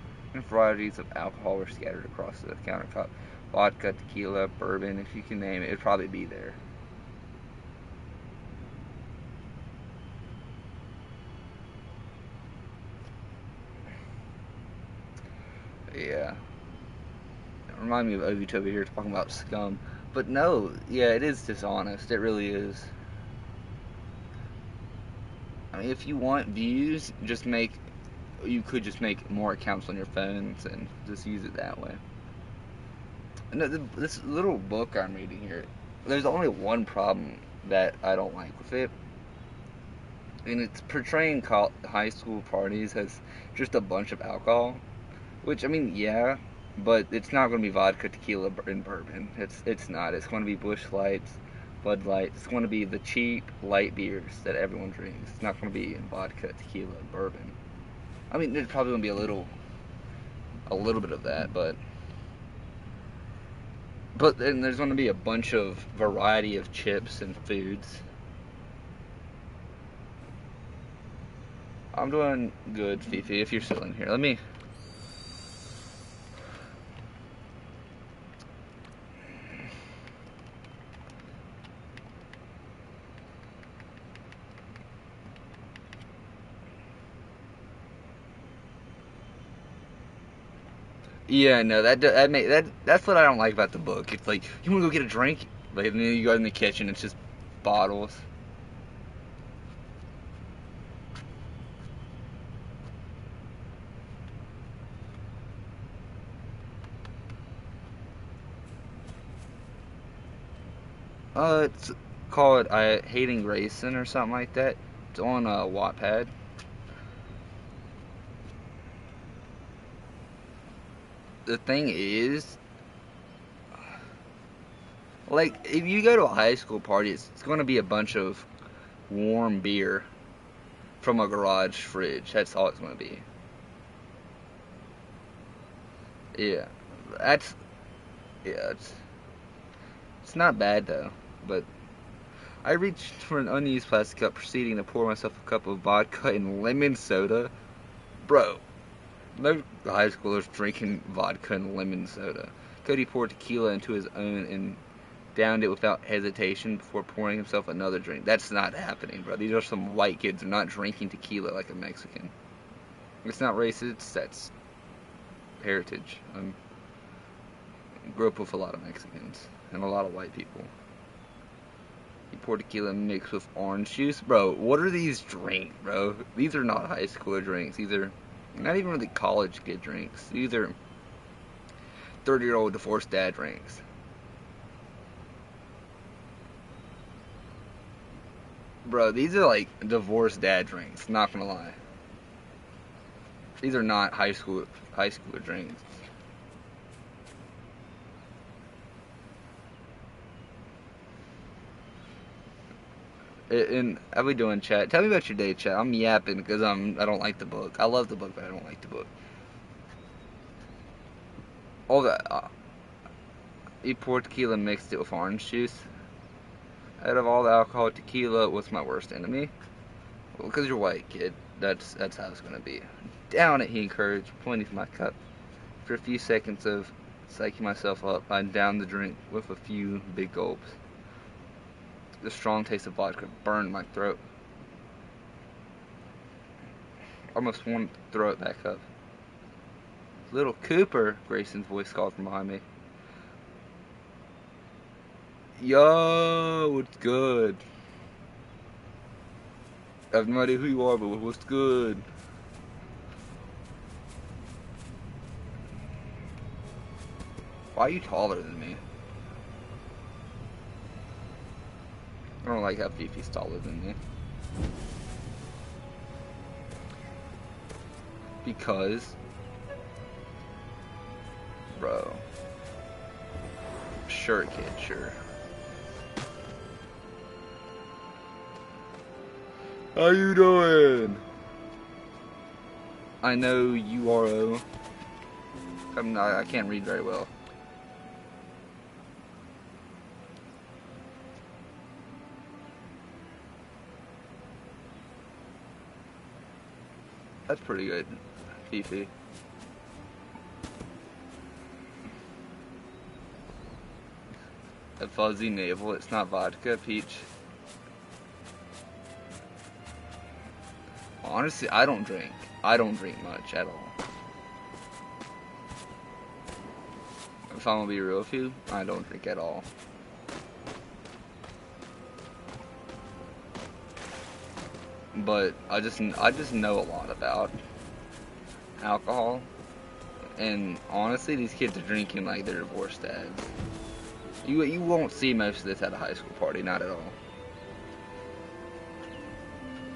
varieties of alcohol were scattered across the countertop. Vodka, tequila, bourbon, if you can name it, it'd probably be there. Yeah. It reminded me of Ovi over here talking about scum. But no, yeah, it is dishonest. It really is. I mean, if you want views, you could just make more accounts on your phones and just use it that way. No, this little book I'm reading here, there's only one problem that I don't like with it. And it's portraying high school parties as just a bunch of alcohol. Which, I mean, yeah, but it's not going to be vodka, tequila, and bourbon. It's not. It's going to be Busch Lights, Bud Light. It's going to be the cheap, light beers that everyone drinks. It's not going to be vodka, tequila, bourbon. I mean, there's probably going to be a little bit of that, but then there's going to be a bunch of variety of chips and foods. I'm doing good, Fifi, if you're still in here. Let me... Yeah, no, that's what I don't like about the book. It's like, you want to go get a drink? Like, and then you go in the kitchen, it's just bottles. It's called Hating Grayson or something like that. It's on Wattpad. The thing is, like, if you go to a high school party, it's going to be a bunch of warm beer from a garage fridge. That's all it's going to be. Yeah, that's yeah. It's not bad though. But I reached for an unused plastic cup, proceeding to pour myself a cup of vodka and lemon soda. Bro, no high schoolers drinking vodka and lemon soda. Cody poured tequila into his own and downed it without hesitation before pouring himself another drink. That's not happening, bro. These are some white kids. They're not drinking tequila like a Mexican. It's not racist. That's heritage. I grew up with a lot of Mexicans and a lot of white people. He poured tequila mixed with orange juice. Bro, what are these drinks, bro? These are not high schooler drinks. These are not even really college kid drinks. These are 30-year-old divorced dad drinks. Bro, these are like divorced dad drinks, not gonna lie. These are not high schooler drinks. And how we doing, chat? Tell me about your day, chat. I'm yapping because I don't like the book. I love the book, but I don't like the book. All that. You poured tequila and mixed it with orange juice. Out of all the alcohol, tequila was my worst enemy. Well, because you're white, kid. That's how it's gonna be. Down it, he encouraged, pointing to my cup. After a few seconds of psyching myself up, I downed the drink with a few big gulps. The strong taste of vodka burned my throat. I almost wanted to throw it back up. Little Cooper, Grayson's voice called from behind me. Yo, what's good? I have no idea who you are, but what's good? Why are you taller than me? I don't like how Fifi's taller than me. Because, bro. Sure, kid, sure. How you doing? I know URO. I can't read very well. That's pretty good, Fifi. A fuzzy navel. It's not vodka, Peach. Honestly, I don't drink. I don't drink much at all. If I'm gonna be real with you, I don't drink at all. But I just know a lot about alcohol, and honestly, these kids are drinking like they're divorced dads. You won't see most of this at a high school party, not at all.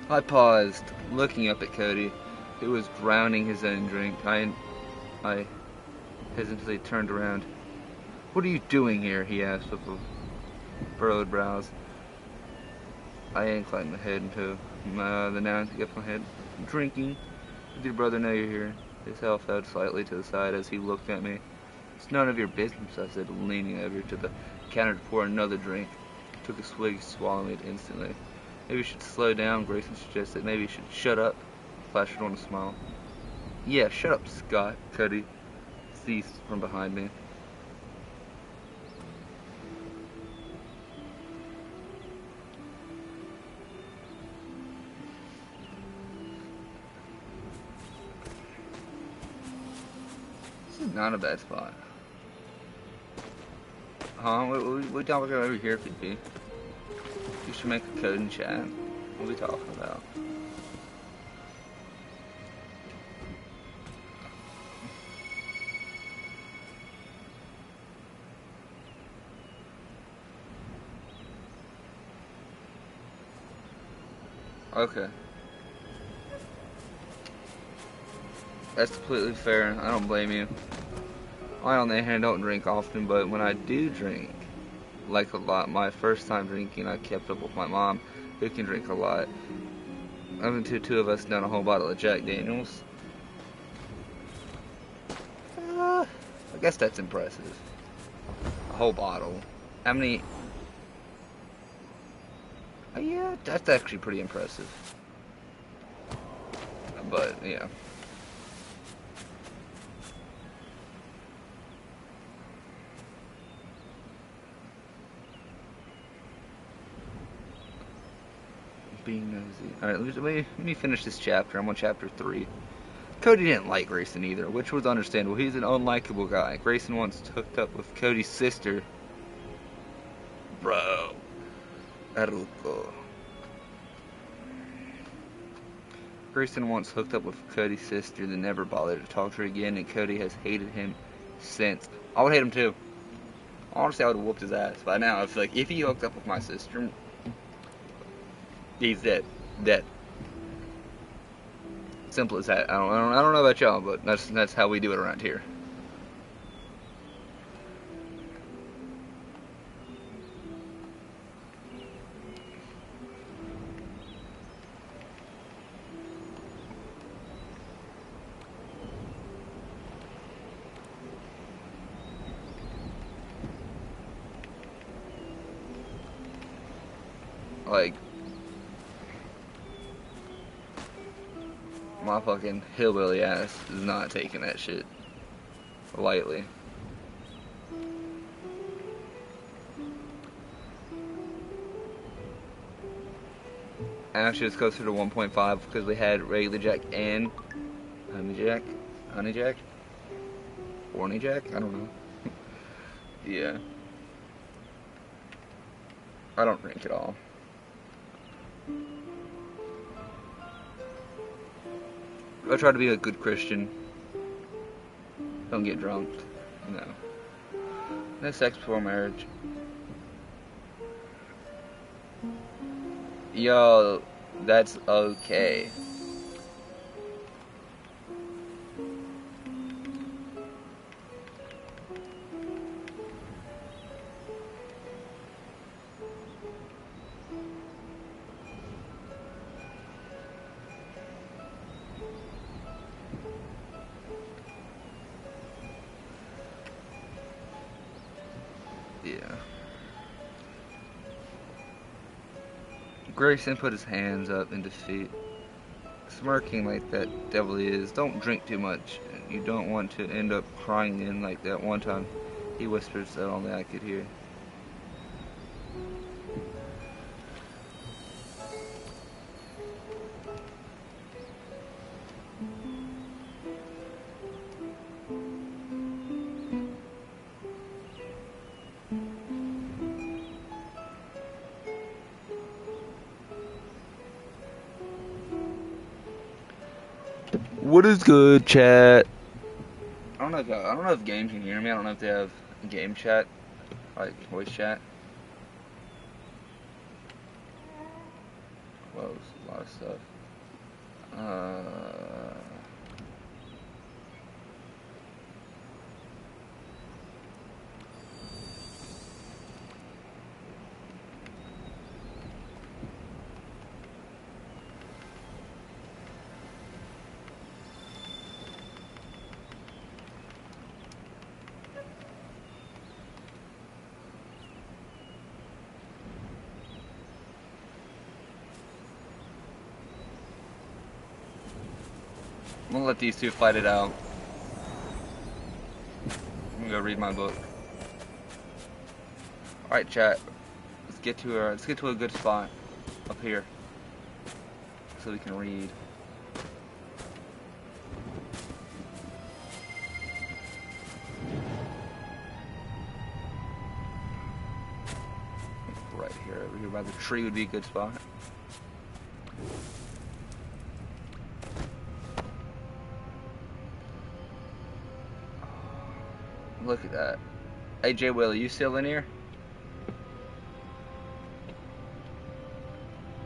I paused, looking up at Cody, who was drowning his own drink. I hesitantly turned around. "What are you doing here?" he asked with furrowed brows. I inclined my head into the noun to get my head. "Drinking. Did your brother know you're here?" His head fell slightly to the side as he looked at me. "It's none of your business," I said, leaning over to the counter to pour another drink. Took a swig, swallowing it instantly. "Maybe you should slow down," Grayson suggested. "Maybe you should shut up." Flashed on a smile. "Yeah, shut up, Scott," Cody ceased from behind me. This is not a bad spot. Huh? What talking about over here, PP? You should make a code in chat. What are we talking about? Okay. That's completely fair. I don't blame you. I, on the other hand, don't drink often, but when I do drink, like a lot, my first time drinking, I kept up with my mom, who can drink a lot. I've been to two of us down a whole bottle of Jack Daniels. I guess that's impressive. A whole bottle. How many? Yeah, that's actually pretty impressive. But, yeah. Being nosy. Alright, let me finish this chapter. I'm on chapter 3. Cody didn't like Grayson either, which was understandable. He's an unlikable guy. Grayson once hooked up with Cody's sister. Bro. Haruko. Grayson once hooked up with Cody's sister, then never bothered to talk to her again, and Cody has hated him since. I would hate him too. Honestly, I would have whooped his ass by now. I feel like if he hooked up with my sister, he's dead. Dead. Simple as that. I don't know about y'all, but that's how we do it around here. Like, my fucking hillbilly ass is not taking that shit lightly. Actually, it's closer to 1.5 because we had regular Jack and honey Jack, horny Jack. I don't know. Yeah, I don't drink at all. I try to be a good Christian. Don't get drunk. No. No sex before marriage. Yo, that's okay. Yeah. Grayson put his hands up in defeat, smirking like that devil he is. Don't drink too much. You don't want to end up crying in like that one time. He whispers that only I could hear. What is good, chat? I don't know if game can hear me. I don't know if they have game chat, like voice chat. Close, a lot of stuff. I'm gonna let these two fight it out. I'm gonna go read my book. Alright, chat. Let's get to a good spot up here so we can read. Right here, over here by the tree would be a good spot. Look at that. Hey, Jay Willie, you still in here?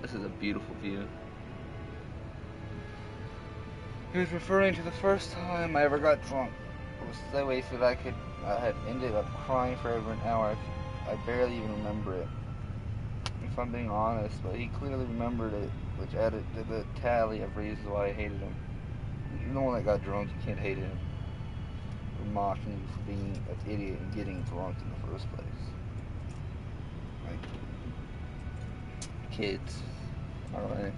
This is a beautiful view. He was referring to the first time I ever got drunk. It was so wasted I had ended up crying for over an hour. I barely even remember it, if I'm being honest, but he clearly remembered it, which added to the tally of reasons why I hated him. You're the one that got drunk, you can't hate him. We're mocking you for being an idiot and getting drunk in the first place. Like, kids. Alright.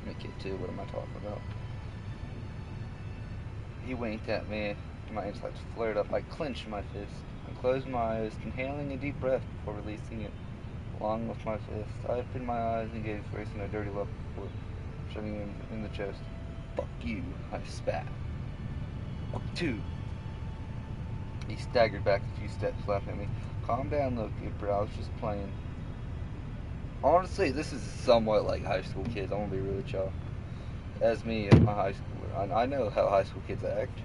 I'm a kid too, what am I talking about? He winked at me, my insides flared up. I clenched my fist and closed my eyes, inhaling a deep breath before releasing it, along with my fist. I opened my eyes and gave Grayson a dirty look before shoving him in the chest. Fuck you, I spat. Fuck you. He staggered back a few steps, laughing at me. Calm down, little Cooper, I was just playing. Honestly, this is somewhat like high school kids. I'm gonna be really chill. As me and my high schooler, I know how high school kids act.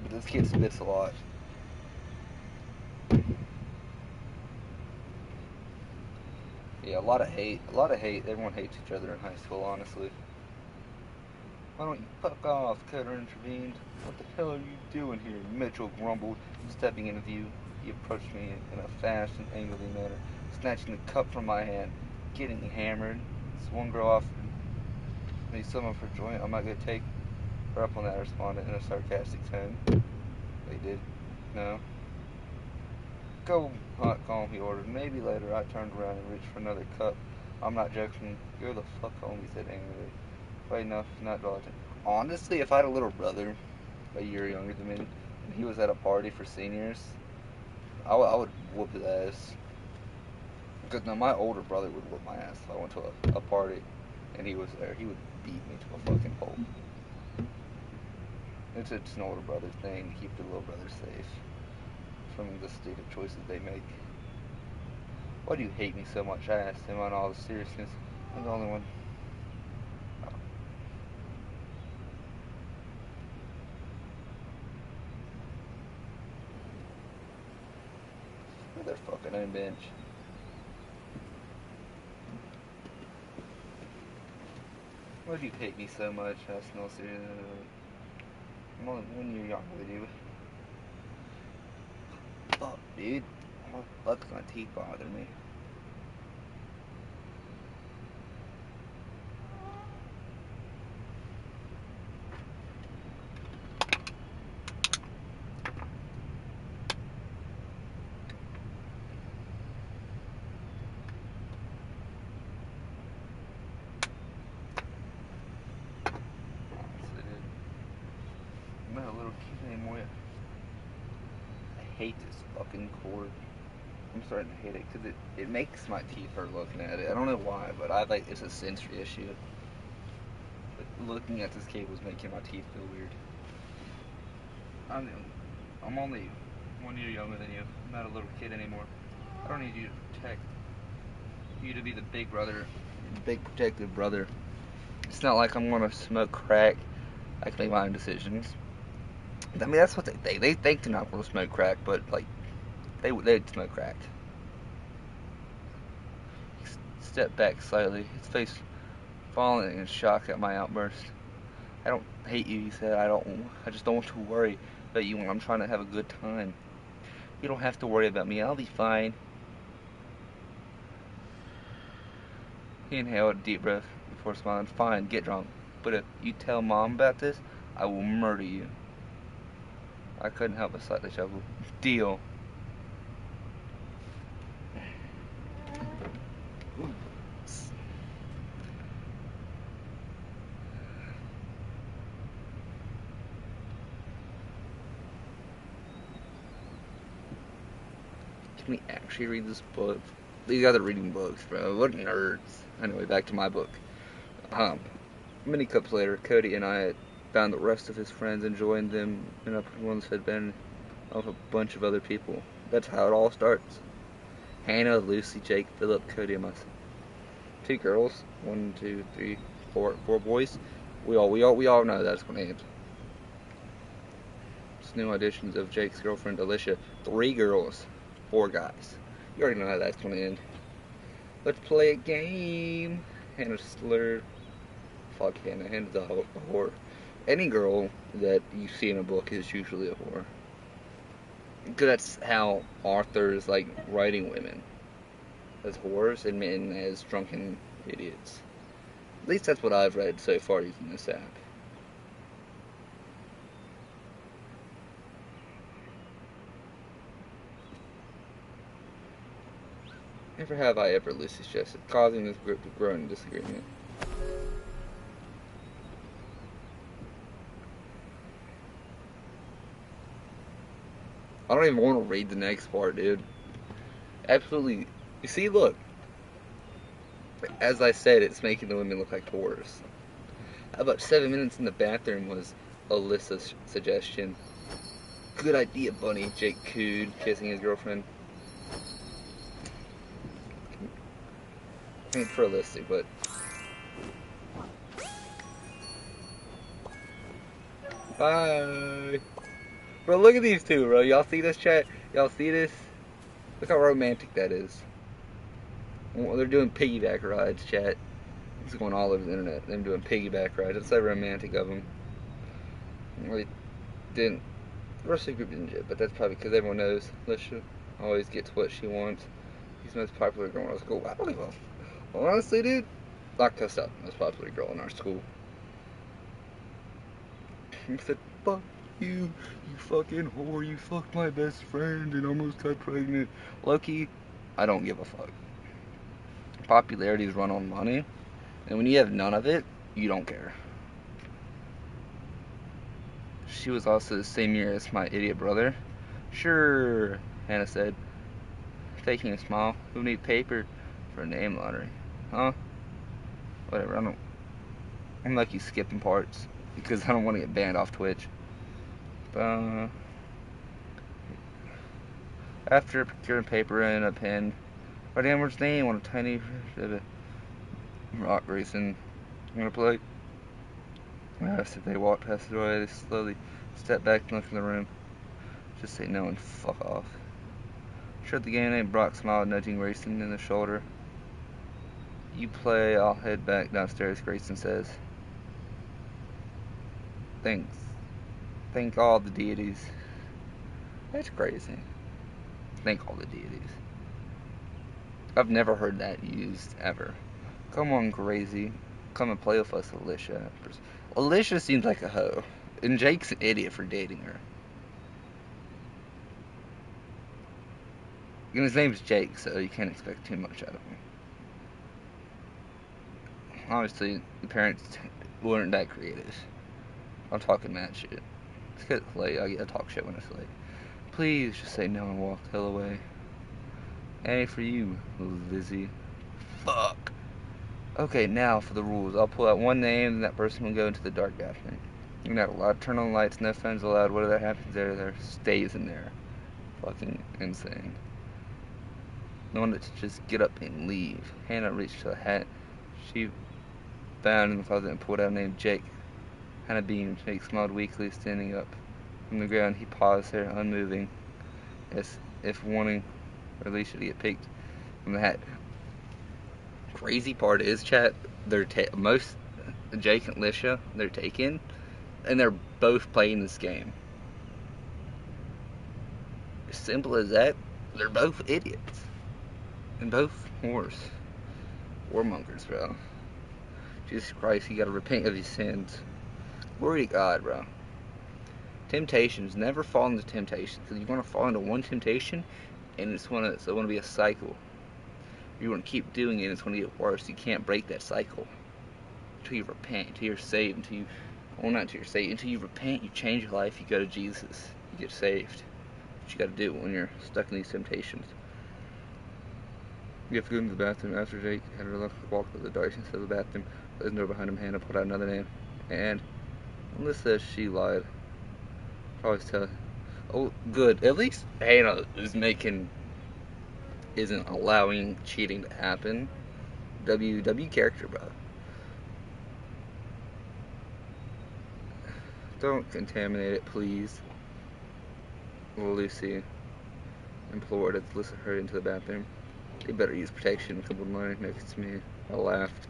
But this kid spits a lot. Yeah, a lot of hate. Everyone hates each other in high school, honestly. Why don't you fuck off? Cutter intervened. What the hell are you doing here? Mitchell grumbled, stepping into view. He approached me in a fast and angrily manner, snatching the cup from my hand, getting hammered. This one girl offered me some of her joint. I'm not gonna take her up on that, I responded in a sarcastic tone. They did. No. Go, hot calm, he ordered. Maybe later. I turned around and reached for another cup. I'm not joking. You're the fuck home, he said angrily. Wait, enough, not dodging. Honestly, if I had a little brother, a year younger than me, and he was at a party for seniors, I would whoop his ass. Because now my older brother would whoop my ass if I went to a party and he was there. He would beat me to a fucking pulp. It's an older brother thing to keep the little brother safe from the stupid choices they make. Why do you hate me so much? I asked him on all the seriousness. I'm the only one. Their fucking own bench. Why do you hate me so much? I asked no serious. I'm only 1 year younger than you. Fuck, dude. My fuck's my teeth bother me. I'm not a little kid anymore yet. I hate this fucking cord. I'm starting to hate it because it makes my teeth hurt looking at it. I don't know why, but it's a sensory issue. But looking at this cable is making my teeth feel weird. I'm only 1 year younger than you. I'm not a little kid anymore. I don't need you to protect you to be the big brother, big protective brother. It's not like I'm gonna smoke crack. I can make my own decisions. I mean, that's what they think. They think they're not gonna smoke crack, but like they'd smoke crack. He stepped back slightly, his face falling in shock at my outburst. I don't hate you, he said. I just don't want to worry about you when I'm trying to have a good time. You don't have to worry about me. I'll be fine. He inhaled a deep breath before smiling. Fine, get drunk. But if you tell Mom about this, I will murder you. I couldn't help but slightly chuckle. Deal. Can we actually read this book? These guys are reading books, bro. What nerds. Anyway, back to my book. Many cups later, Cody and I found the rest of his friends and joined them in Upper Ones had been of a bunch of other people. That's how it all starts. Hannah, Lucy, Jake, Philip, Cody, and myself. 2 girls. 1, 2, 3, 4 boys. We all know that's gonna end. It's new auditions of Jake's girlfriend Alicia. 3 girls, 4 guys. You already know how that's gonna end. Let's play a game. Hannah slurred. fuck Hannah. Hannah's a whore. Any girl that you see in a book is usually a whore. Because that's how authors like writing women as whores and men as drunken idiots. At least that's what I've read so far using this app. Never have I ever, Lucy suggested, causing this growing disagreement. I don't even want to read the next part, dude. Absolutely. You see, look. As I said, it's making the women look like whores. About 7 minutes in the bathroom was Alyssa's suggestion. Good idea, Bunny. Jake cooed, kissing his girlfriend. Ain't realistic, but... Bye! Bro, look at these two, bro. Y'all see this, chat? Y'all see this? Look how romantic that is. Well, they're doing piggyback rides, chat. It's going all over the internet. Them doing piggyback rides. It's so romantic of them. Well, they didn't. The rest of the group didn't do it, but that's probably because everyone knows Alicia always gets what she wants. He's the most popular girl in our school. I don't give a. Well, honestly, dude, locked us up. Most popular girl in our school. He said, "Fuck you, you fucking whore. You fucked my best friend and almost got pregnant." Loki, I don't give a fuck. Popularity is run on money, and when you have none of it, you don't care. She was also the same year as my idiot brother. Sure, Hannah said, faking a smile. Who need paper for a name lottery? Huh? Whatever, I'm lucky skipping parts because I don't want to get banned off Twitch. After procuring paper and a pen, write Amber's name on a tiny rock racing. You wanna play? As they walked past the doorway, they slowly stepped back and looked in the room. Just say no and fuck off. Sure, the game name. Brock smiled, nudging Grayson in the shoulder. You play, I'll head back downstairs, Grayson says. Thanks. Thank all the deities. That's crazy. Thank all the deities. I've never heard that used, ever. Come on, crazy. Come and play with us, Alicia. Alicia seems like a hoe. And Jake's an idiot for dating her. And his name's Jake, so you can't expect too much out of him. Obviously, the parents weren't that creative. I'm talking mad shit. It's 'cause it's late. I get to talk shit when it's late. Please just say no and walk the hell away. A for you, Lizzie. Fuck. Okay, now for the rules. I'll pull out one name, and that person will go into the dark bathroom. You're not allowed to turn on the lights, no phones allowed. Whatever happens there stays in there. Fucking insane. No one to just get up and leave. Hannah reached for the hat. She found in the closet and pulled out a name, Jake. Hannah beamed. Jake smiled weakly, standing up from the ground. He paused there, unmoving, as if wanting Alicia to get picked from the hat. Crazy part is, chat, they're most Jake and Alicia, they're taken, and they're both playing this game. As simple as that. They're both idiots. And both whores. Warmongers, bro. Jesus Christ, you gotta repent of your sins. Glory to God, bro. Temptations. Never fall into temptation. Because you want to fall into one temptation, and it's going to be a cycle. You want to keep doing it, and it's going to get worse. You can't break that cycle. Until you repent, until you're saved, until you... Well, not until you're saved. Until you repent, you change your life, you go to Jesus. You get saved. What you gotta do when you're stuck in these temptations. You have to go into the bathroom after Jake had her walk to the darkness of the bathroom. There's no door behind him. Hannah put out another name. And Melissa, she lied. Always tell. Oh, good. At least Hannah isn't allowing cheating to happen. W character, bro. Don't contaminate it, please. Lucy implored as Melissa hurried into the bathroom. They better use protection, a couple of mine next to me. I laughed.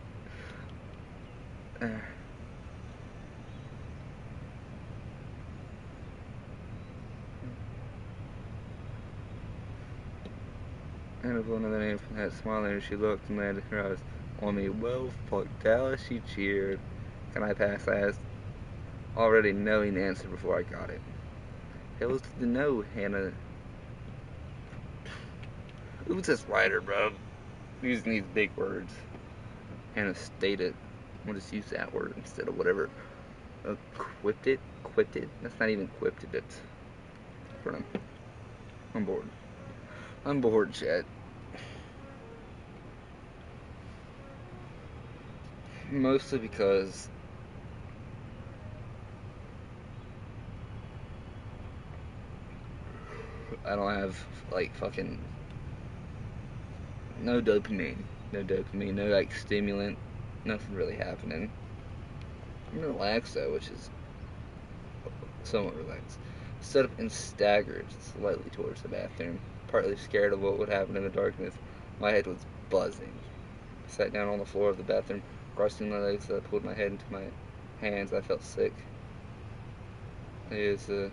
And of another name from that smiling, and she looked and landed her eyes on me. Well, fuck Dallas, she cheered. Can I pass? I asked, already knowing the answer before I got it. Hell's to the no, Hannah. Who's this writer, bro? Using these big words. Hannah stated. We'll just use that word instead of whatever. Quipped it? Quipped it? That's not even quipped it. It's from. I'm bored. I'm bored, chat. Mostly because I don't have, like, fucking no dopamine, no like stimulant, nothing really happening. I'm relaxed though, which is somewhat relaxed. Stood up and staggered slightly towards the bathroom, partly scared of what would happen in the darkness. My head was buzzing. I sat down on the floor of the bathroom, crossing my legs as I pulled my head into my hands. I felt sick. The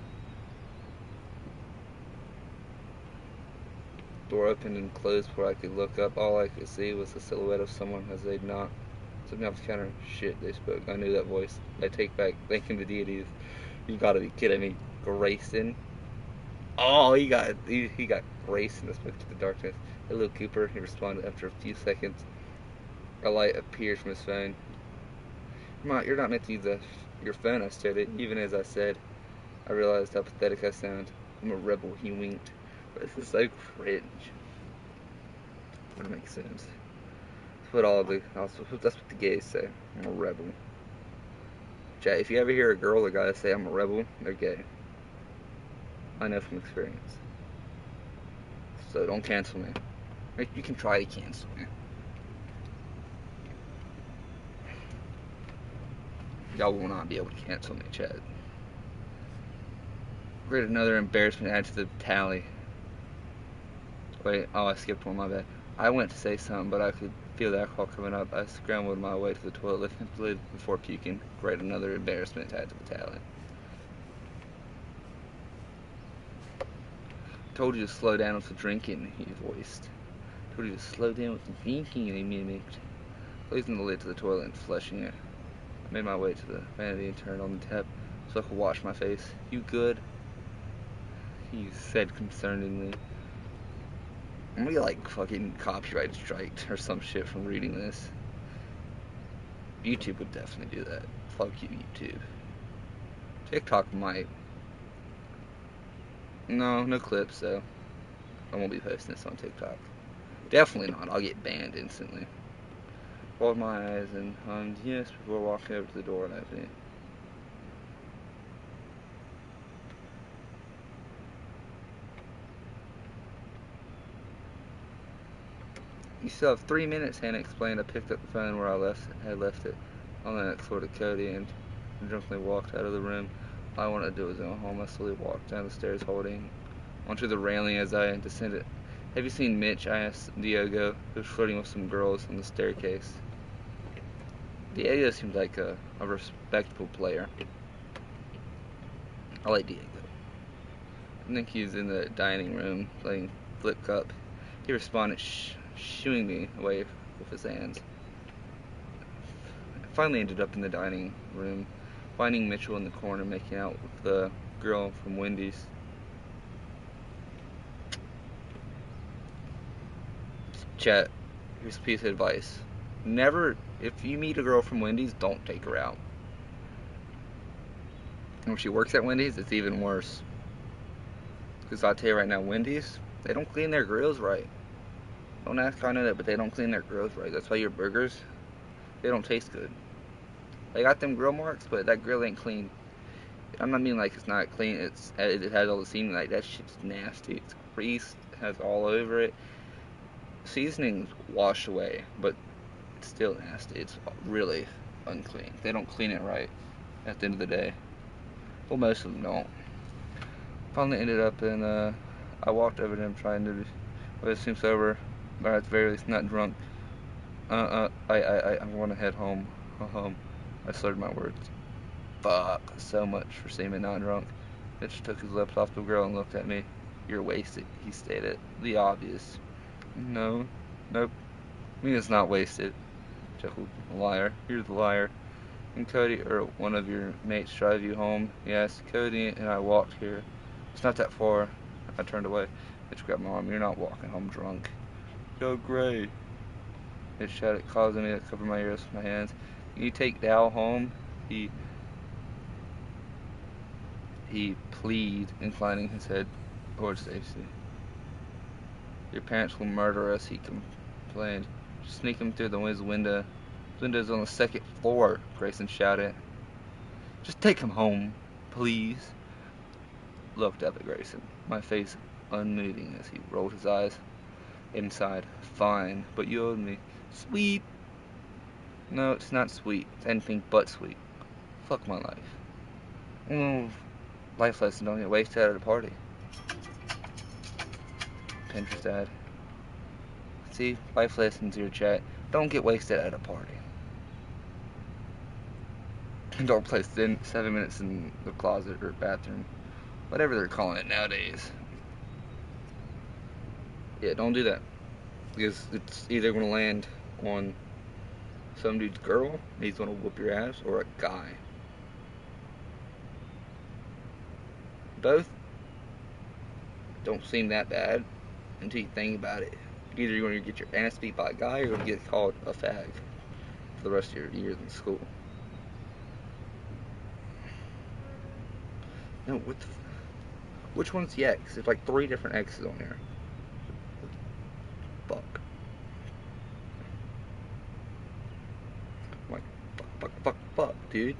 door opened and closed before I could look up. All I could see was the silhouette of someone as they'd knocked something off the counter. Shit, they spoke. I knew that voice. I take back thanking the deities. You gotta be kidding me. Grayson. Oh, he got Grayson to spoke to the darkness. Hello, Cooper. He responded after a few seconds. A light appeared from his phone. You're not meant to use your phone, I stated. Even as I said, I realized how pathetic I sound. I'm a rebel, he winked. But this is so cringe. That makes sense. That's what the gays say. I'm a rebel. Chat, if you ever hear a girl or guy say I'm a rebel, they're gay. I know from experience. So don't cancel me. You can try to cancel me. Y'all will not be able to cancel me, chat. Great, another embarrassment added to the tally. Wait, oh, I skipped one, my bad. I went to say something, but I could feel the alcohol coming up. I scrambled my way to the toilet, lifting the lid before puking. Great, another embarrassment added to the tally. Told you to slow down with the drinking, he voiced. Told you to slow down with the drinking, he mimicked. Closing the lid to the toilet and flushing it. I made my way to the vanity and turned on the tap so I could wash my face. You good? He said concernedly. I'm gonna get like fucking copyright striked or some shit from reading this. YouTube would definitely do that. Fuck you, YouTube. TikTok might. No clips though. I won't be posting this on TikTok. Definitely not. I'll get banned instantly. Rolled my eyes and hummed yes before walking over to the door and opening it. You still have 3 minutes, Hannah explained. I picked up the phone where I had left it on the next floor to Cody and drunkenly walked out of the room. All I wanted to do was go home. I slowly walked down the stairs holding onto the railing as I descended. Have you seen Mitch? I asked Diego, who was flirting with some girls on the staircase. Diego seems like a respectable player. I like Diego. I think he's in the dining room playing flip cup. He responded, shooing me away with his hands. I finally ended up in the dining room, finding Mitchell in the corner making out with the girl from Wendy's. Chat, here's a piece of advice. Never, if you meet a girl from Wendy's, don't take her out. And if she works at Wendy's, it's even worse. Because I'll tell you right now, Wendy's, they don't clean their grills right. Don't ask how I know that, but they don't clean their grills right. That's why your burgers, they don't taste good. They got them grill marks, but that grill ain't clean. I'm not mean like it's not clean. It has all the seasoning. Like that shit's nasty. It's greased. It has all over it. Seasoning's washed away, but it's still nasty. It's really unclean. They don't clean it right at the end of the day. Well, most of them don't. Finally ended up in, I walked over to him trying to, well, it seems sober, but at the very least not drunk. I want to head home. I slurred my words. Fuck, so much for seeming not drunk. Mitch took his lips off the grill and looked at me. You're wasted, he stated. The obvious. No. Nope. I mean, it's not wasted. Chuckled. Liar. You're the liar. And Cody or one of your mates drive you home? Yes, Cody and I walked here. It's not that far. I turned away. Mitch grabbed my arm. You're not walking home drunk. Go Gray. Mitch shouted, causing me to cover my ears with my hands. Can you take Dal home? He pleaded, inclining his head towards Stacy. Your parents will murder us, he complained. Just sneak him through the window. The window's on the second floor, Grayson shouted. Just take him home, please. Looked up at Grayson, my face unmoving as he rolled his eyes. Inside, fine, but you owed me. Sweet. No, it's not sweet. It's anything but sweet. Fuck my life. Life lesson, don't get wasted at a party. Pinterest dad. See, life lessons here, chat. Don't get wasted at a party. Don't play 7 minutes in the closet or bathroom. Whatever they're calling it nowadays. Yeah, don't do that. Because it's either going to land on some dude's girl, he's going to whoop your ass, or a guy. Both don't seem that bad until you think about it. Either you're going to get your ass beat by a guy, or you're going to get called a fag for the rest of your years in school. No, which one's the X? There's like 3 different X's on there. Fuck. I'm like, fuck, dude.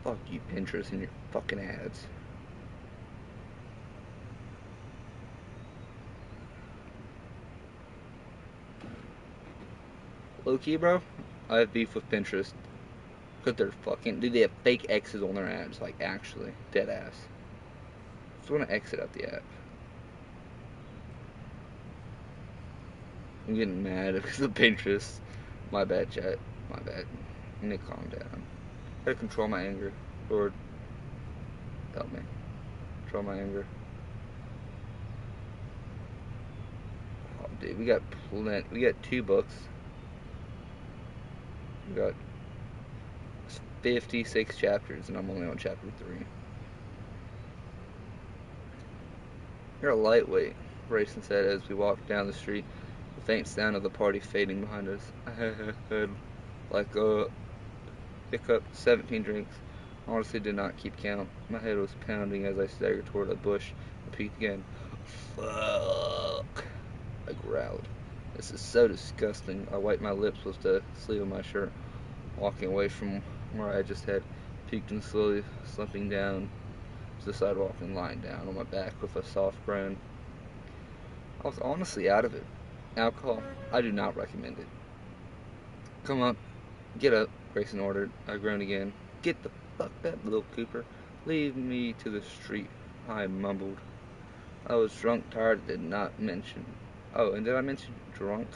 Fuck you, Pinterest, and your fucking ads. Low key, bro, I have beef with Pinterest. Because they're fucking. Dude, they have fake X's on their ads. Like, actually. Dead ass. Just want to exit out the app. I'm getting mad because of Pinterest. My bad, chat. My bad. I need to calm down. I gotta control my anger. Lord, help me. Control my anger. Oh, dude, we got plenty. We got 2 books. We got 56 chapters, and I'm only on chapter 3. You're a lightweight, Grayson said as we walked down the street, the faint sound of the party fading behind us. I had like a hiccup, 17 drinks. Honestly did not keep count. My head was pounding as I staggered toward a bush and peeked again. Fuck, I growled. This is so disgusting. I wiped my lips with the sleeve of my shirt, walking away from where I just had peeked and slowly slumping down to the sidewalk and lying down on my back with a soft groan. I was honestly out of it. Alcohol, I do not recommend it. Come on, get up, Grayson ordered. I groaned again. Get the fuck up, little Cooper. Leave me to the street, I mumbled. I was drunk, tired, did not mention. Oh, and did I mention drunk?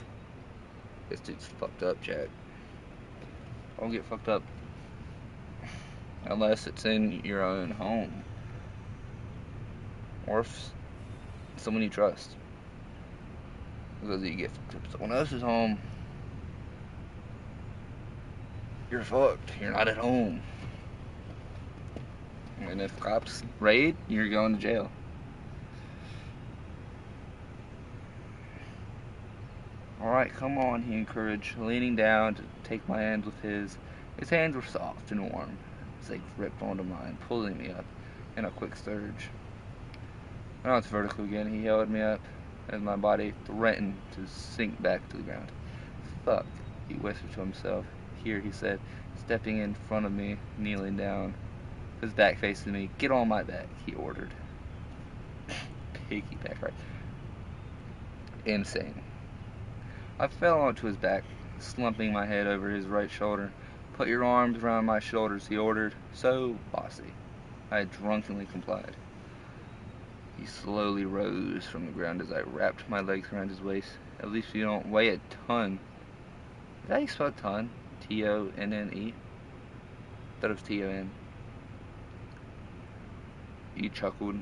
This dude's fucked up, Jack. Don't get fucked up. Unless it's in your own home. Or if someone you trust. Because you get fucked up at someone else's home, you're fucked. You're not at home. And if cops raid, you're going to jail. Alright, come on, he encouraged, leaning down to take my hands with his. His hands were soft and warm as they gripped onto mine, pulling me up in a quick surge. Now it's vertical again. He held me up as my body threatened to sink back to the ground. Fuck, he whispered to himself. Here, he said, stepping in front of me, kneeling down, his back facing me. Get on my back, he ordered. Piggyback, right? Insane. I fell onto his back, slumping my head over his right shoulder. Put your arms around my shoulders, he ordered. So bossy. I drunkenly complied. He slowly rose from the ground as I wrapped my legs around his waist. At least you don't weigh a ton. Is that how you spell ton? T-O-N-N-E? I thought it was T-O-N. He chuckled,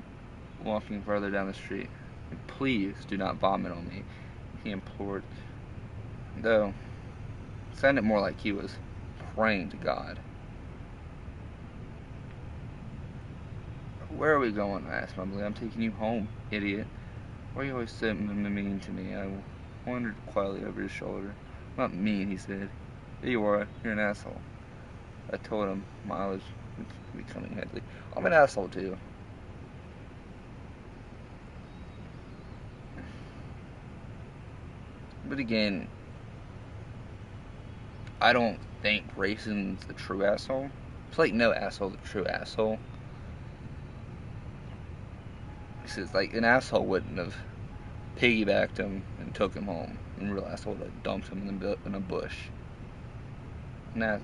walking further down the street, and Please do not vomit on me, he implored, though it sounded more like he was praying to God. Where are we going? I asked mumbly. I'm taking you home, idiot. Why are you always so mean to me? I wondered quietly over his shoulder. I'm not mean, he said. There you are. You're an asshole. I told him, my eyes becoming headly. I'm an asshole, too. But again, I don't think Grayson's the true asshole. It's like no asshole's a true asshole. Because, like, an asshole wouldn't have piggybacked him and took him home. And a real asshole would have dumped him in a bush. But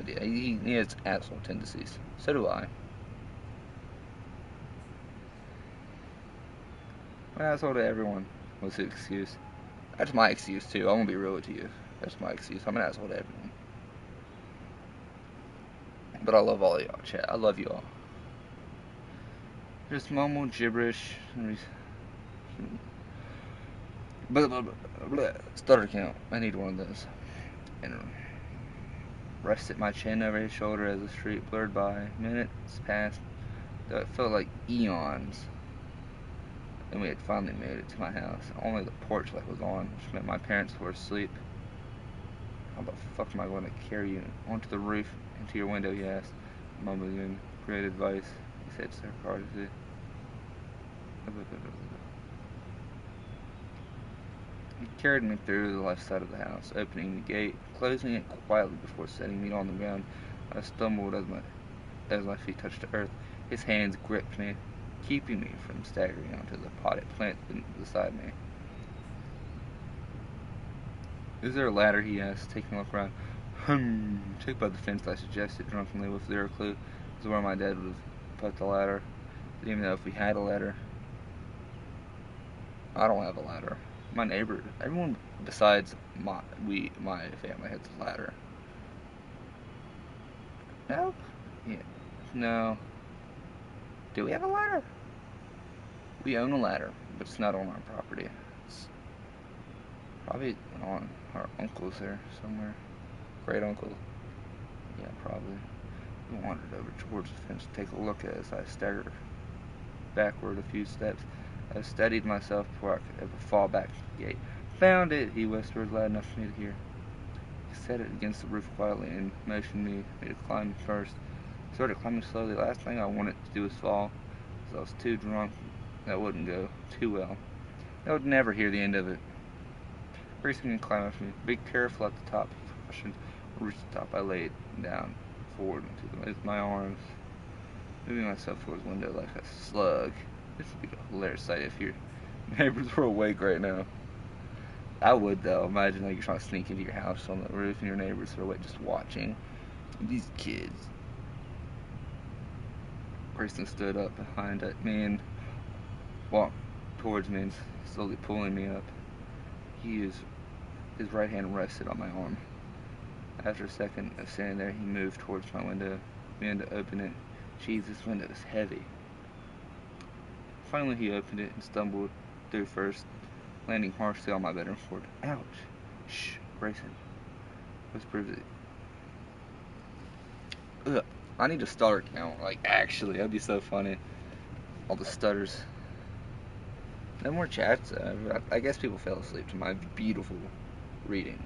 yeah, he has asshole tendencies. So do I. I'm an asshole to everyone. What's the excuse? That's my excuse too. I'm gonna be real with you. That's my excuse. I'm an asshole to everyone. But I love all of y'all, chat. I love you all. Just mumble gibberish. Blah, blah, blah, blah. Stutter count. I need one of those. And rested my chin over his shoulder as the street blurred by. Minutes passed, though it felt like eons. Then we had finally made it to my house. Only the porch light was on, which meant my parents were asleep. How the fuck am I going to carry you onto the roof, into your window, he asked, mumbling in great advice. He said sarcastically. He carried me through the left side of the house, opening the gate, closing it quietly before setting me on the ground. I stumbled as my feet touched the earth. His hands gripped me, keeping me from staggering onto the potted plant beside me. Is there a ladder? He asked, taking a look around. Check by the fence, I suggested drunkenly, with zero clue as to where my dad would have put the ladder. Didn't even know if we had a ladder. I don't have a ladder. My neighbor, everyone besides my family has a ladder. No? Yeah. No. Do we have a ladder? We own a ladder, but it's not on our property. It's probably on our uncle's there somewhere. Great uncle. Yeah, probably. We wandered over towards the fence to take a look at it as I staggered backward a few steps. I steadied myself before I could ever fall back to the gate. Found it, he whispered, loud enough for me to hear. He set it against the roof quietly and motioned me to climb first. I started climbing slowly. The last thing I wanted to do was fall, because I was too drunk. That wouldn't go too well. I would never hear the end of it. Grayson can climb after me. Be careful at the top, he cautioned. Reach the top, I laid down forward into my arms, moving myself towards the window like a slug. This would be a hilarious sight if your neighbors were awake right now. I would, though. Imagine like you're trying to sneak into your house on the roof and your neighbors are awake just watching. These kids. Grayson stood up behind me and walked towards me and slowly pulling me up. His right hand rested on my arm. After a second of standing there, he moved towards my window, began to open it. Jeez, this window is heavy. Finally, he opened it and stumbled through first, landing harshly on my bedroom floor. Ouch! Shh, Grayson whispered it. Ugh, I need a stutter count. Like, actually, that'd be so funny. All the stutters. No more chats. I guess people fell asleep to my beautiful reading.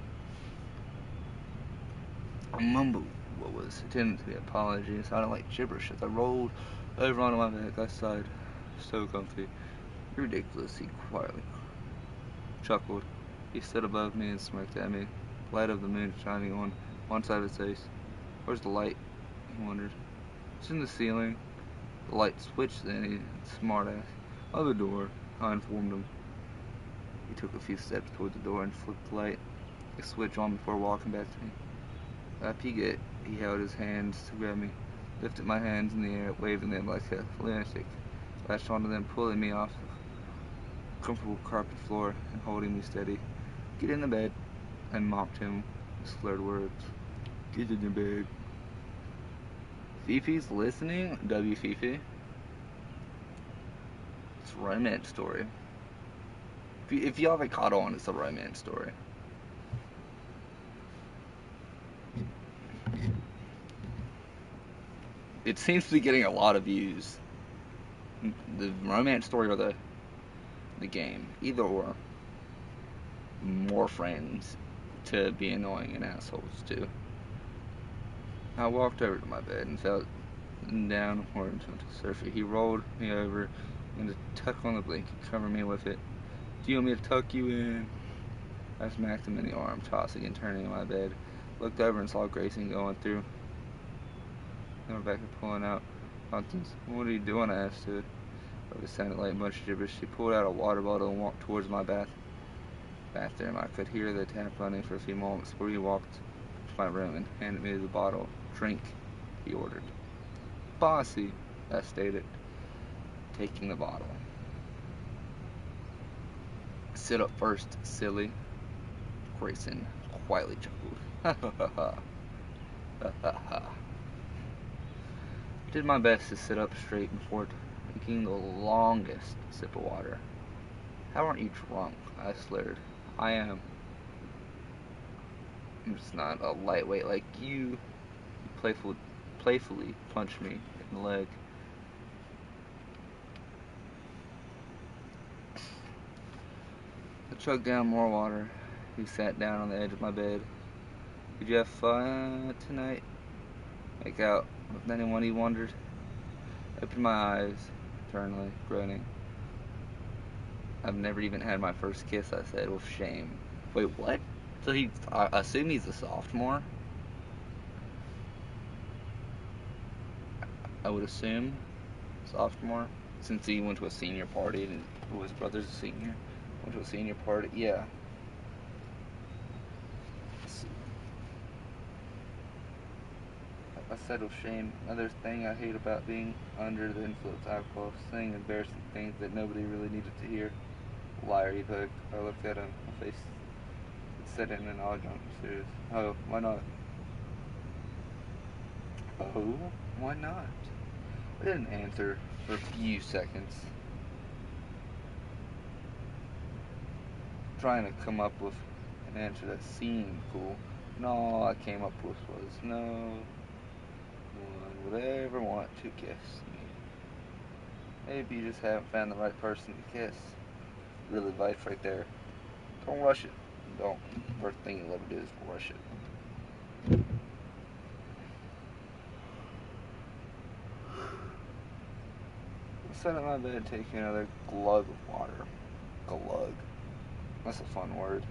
I mumbled what was intended to be an apology. It sounded like gibberish as I rolled over onto my back. I sighed. So comfy. You're ridiculous, he quietly chuckled. He stood above me and smirked at me, the light of the moon shining on one side of his face. Where's the light? He wondered. It's in the ceiling. The light switched then, he smartass. By the door, I informed him. He took a few steps toward the door and flipped the light, the switch on before walking back to me. At peek it, he held his hands to grab me, lifted my hands in the air, waving them like a lunatic, latched onto them, pulling me off the comfortable carpet floor and holding me steady. Get in the bed, I mocked him with slurred words. Get in the bed. Fifi's listening? W Fifi? It's a romance story. If you haven't caught on, it's a romance story. It seems to be getting a lot of views. The romance story or the game. Either or. More friends to be annoying and assholes too. I walked over to my bed and felt down onto the surface. He rolled me over and to tuck on the blanket, cover me with it. Do you want me to tuck you in? I smacked him in the arm, tossing and turning in my bed. Looked over and saw Grayson going through. Then went back and pulling out fountains. What are you doing? I asked her. It sounded like much gibberish. She pulled out a water bottle and walked towards my bathroom. I could hear the tap running for a few moments before he walked to my room and handed me the bottle. Drink, he ordered. Bossy, I stated, taking the bottle. Sit up first, silly. Grayson quietly chuckled. Ha ha ha ha ha. Did my best to sit up straight before taking the longest sip of water. How aren't you drunk? I slurred. I am. I'm just not a lightweight like you. Playfully punched me in the leg. I chugged down more water. He sat down on the edge of my bed. Did you have fun tonight? Make out with anyone, he wondered. I opened my eyes, eternally groaning. I've never even had my first kiss, I said, with shame. Wait, what? So I assume he's a sophomore? I would assume sophomore, since he went to a senior party and his brother's a senior. Went to a senior party, yeah. I said with shame. Another thing I hate about being under the influence of alcohol, saying embarrassing things that nobody really needed to hear. Liar, he poked. I looked at him. My face set in an odd jump. Serious. Oh, why not? Oh, why not? I didn't answer for a few seconds. Trying to come up with an answer that seemed cool. And all I came up with was, no one would ever want to kiss me. Maybe you just haven't found the right person to kiss. Really life right there. Don't rush it. Don't. First thing you'll ever do is rush it. I sat on my bed taking another glug of water. Glug. That's a fun word.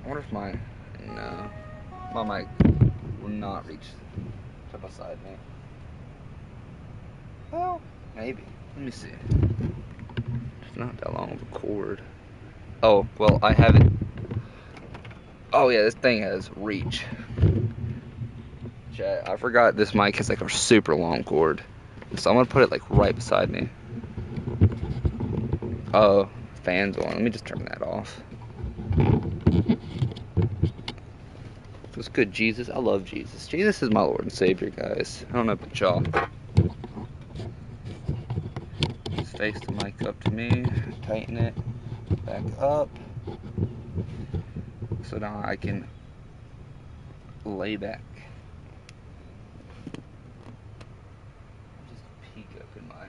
I wonder if my mic will not reach to beside me. Well, maybe. Let me see. It's not that long of a cord. Oh, well, I have it. Oh, yeah, this thing has reach. Chat, I forgot this mic has like a super long cord. So I'm gonna put it like right beside me. Oh, fan's on. Let me just turn that off. Feels good, Jesus. I love Jesus. Jesus is my Lord and Savior, guys. I don't know about y'all. Just face the mic up to me. Tighten it back up. So now I can lay back. Just peek open my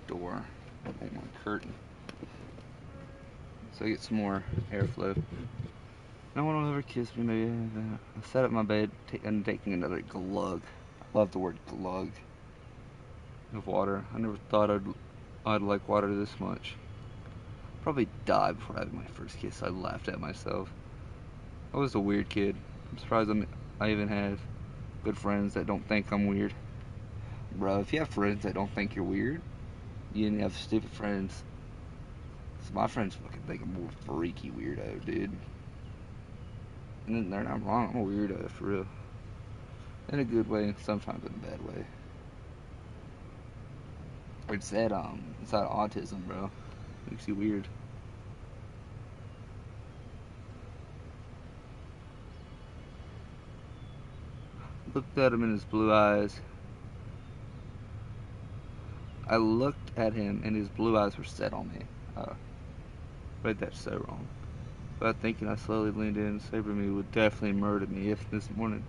door. On my curtain. So I get some more airflow. No one will ever kiss me, maybe. I sat up in my bed and taking another glug. I love the word glug of water. I never thought I'd like water this much. Probably die before having my first kiss. I laughed at myself. I was a weird kid. I'm surprised I even have good friends that don't think I'm weird. Bro, if you have friends that don't think you're weird, you have stupid friends. So my friends fucking think I'm a freaky weirdo, dude. And they're not wrong. I'm a weirdo, for real. In a good way, sometimes in a bad way. It's that autism, bro. Makes you weird. Looked at him in his blue eyes. I looked at him and his blue eyes were set on me. Read that so wrong. Without thinking, I slowly leaned in and Sabretooth would definitely murder me if this morning,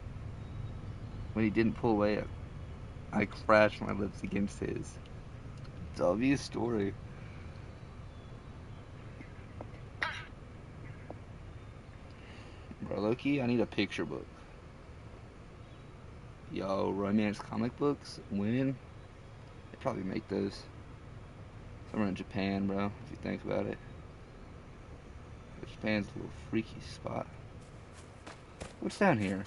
when he didn't pull away, I crashed my lips against his. It's an obvious story. Bro, Loki, I need a picture book. Yo, romance comic books? When? They probably make those somewhere in Japan, bro, if you think about it. But Japan's a little freaky spot. What's down here?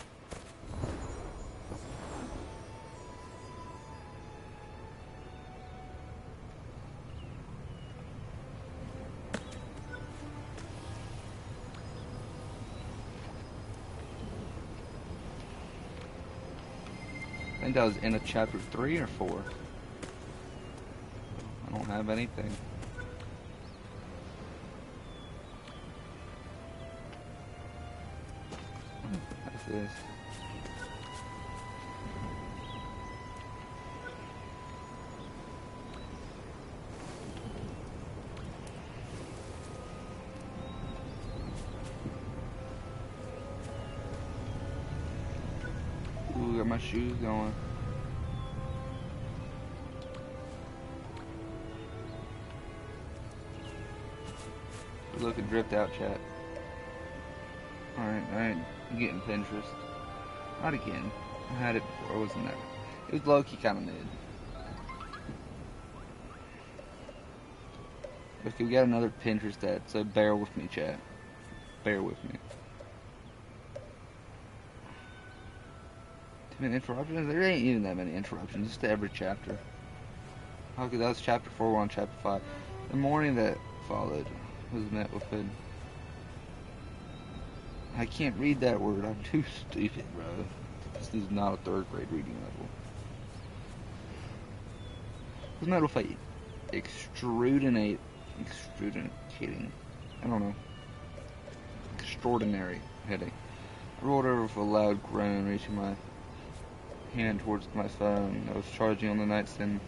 I think that was in a chapter 3 or 4. I don't have anything. What's this? Ooh, got my shoes going. Looking dripped out, chat. Alright, I'm getting Pinterest. Not again. I had it before, wasn't that? It was low-key kind of mid. Okay, we got another Pinterest ad, so bear with me, chat. Bear with me. Too many interruptions? There ain't even that many interruptions, just to every chapter. Okay, that was chapter 4, we're on chapter 5. The morning that followed was met with an... I can't read that word, I'm too stupid, bro. This is not a 3rd grade reading level. Was met with a extraordinary, I don't know, extraordinary headache. I rolled over with a loud groan, reaching my hand towards my phone. I was charging on the nightstand.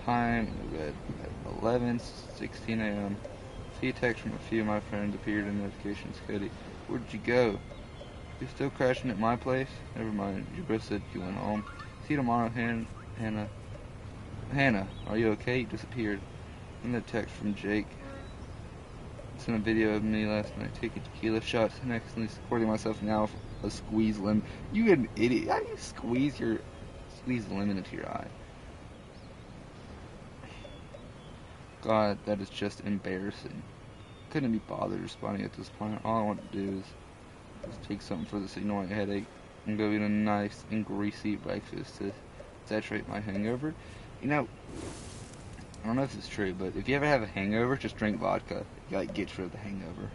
Time read at 11:16 a.m. See a text from a few of my friends appeared in notifications. Cody, where'd you go? You still crashing at my place? Never mind. You both said you went home. See you tomorrow, Hannah. Hannah, are you okay? You disappeared. And the text from Jake. Sent a video of me last night taking tequila shots and accidentally squirting myself now with a squeeze lemon. You an idiot. How do you squeeze lemon into your eye? God, that is just embarrassing. Couldn't be bothered responding at this point. All I want to do is just take something for this annoying headache and go eat a nice and greasy breakfast to saturate my hangover. You know, I don't know if it's true, but if you ever have a hangover, just drink vodka. It like gets rid of the hangover.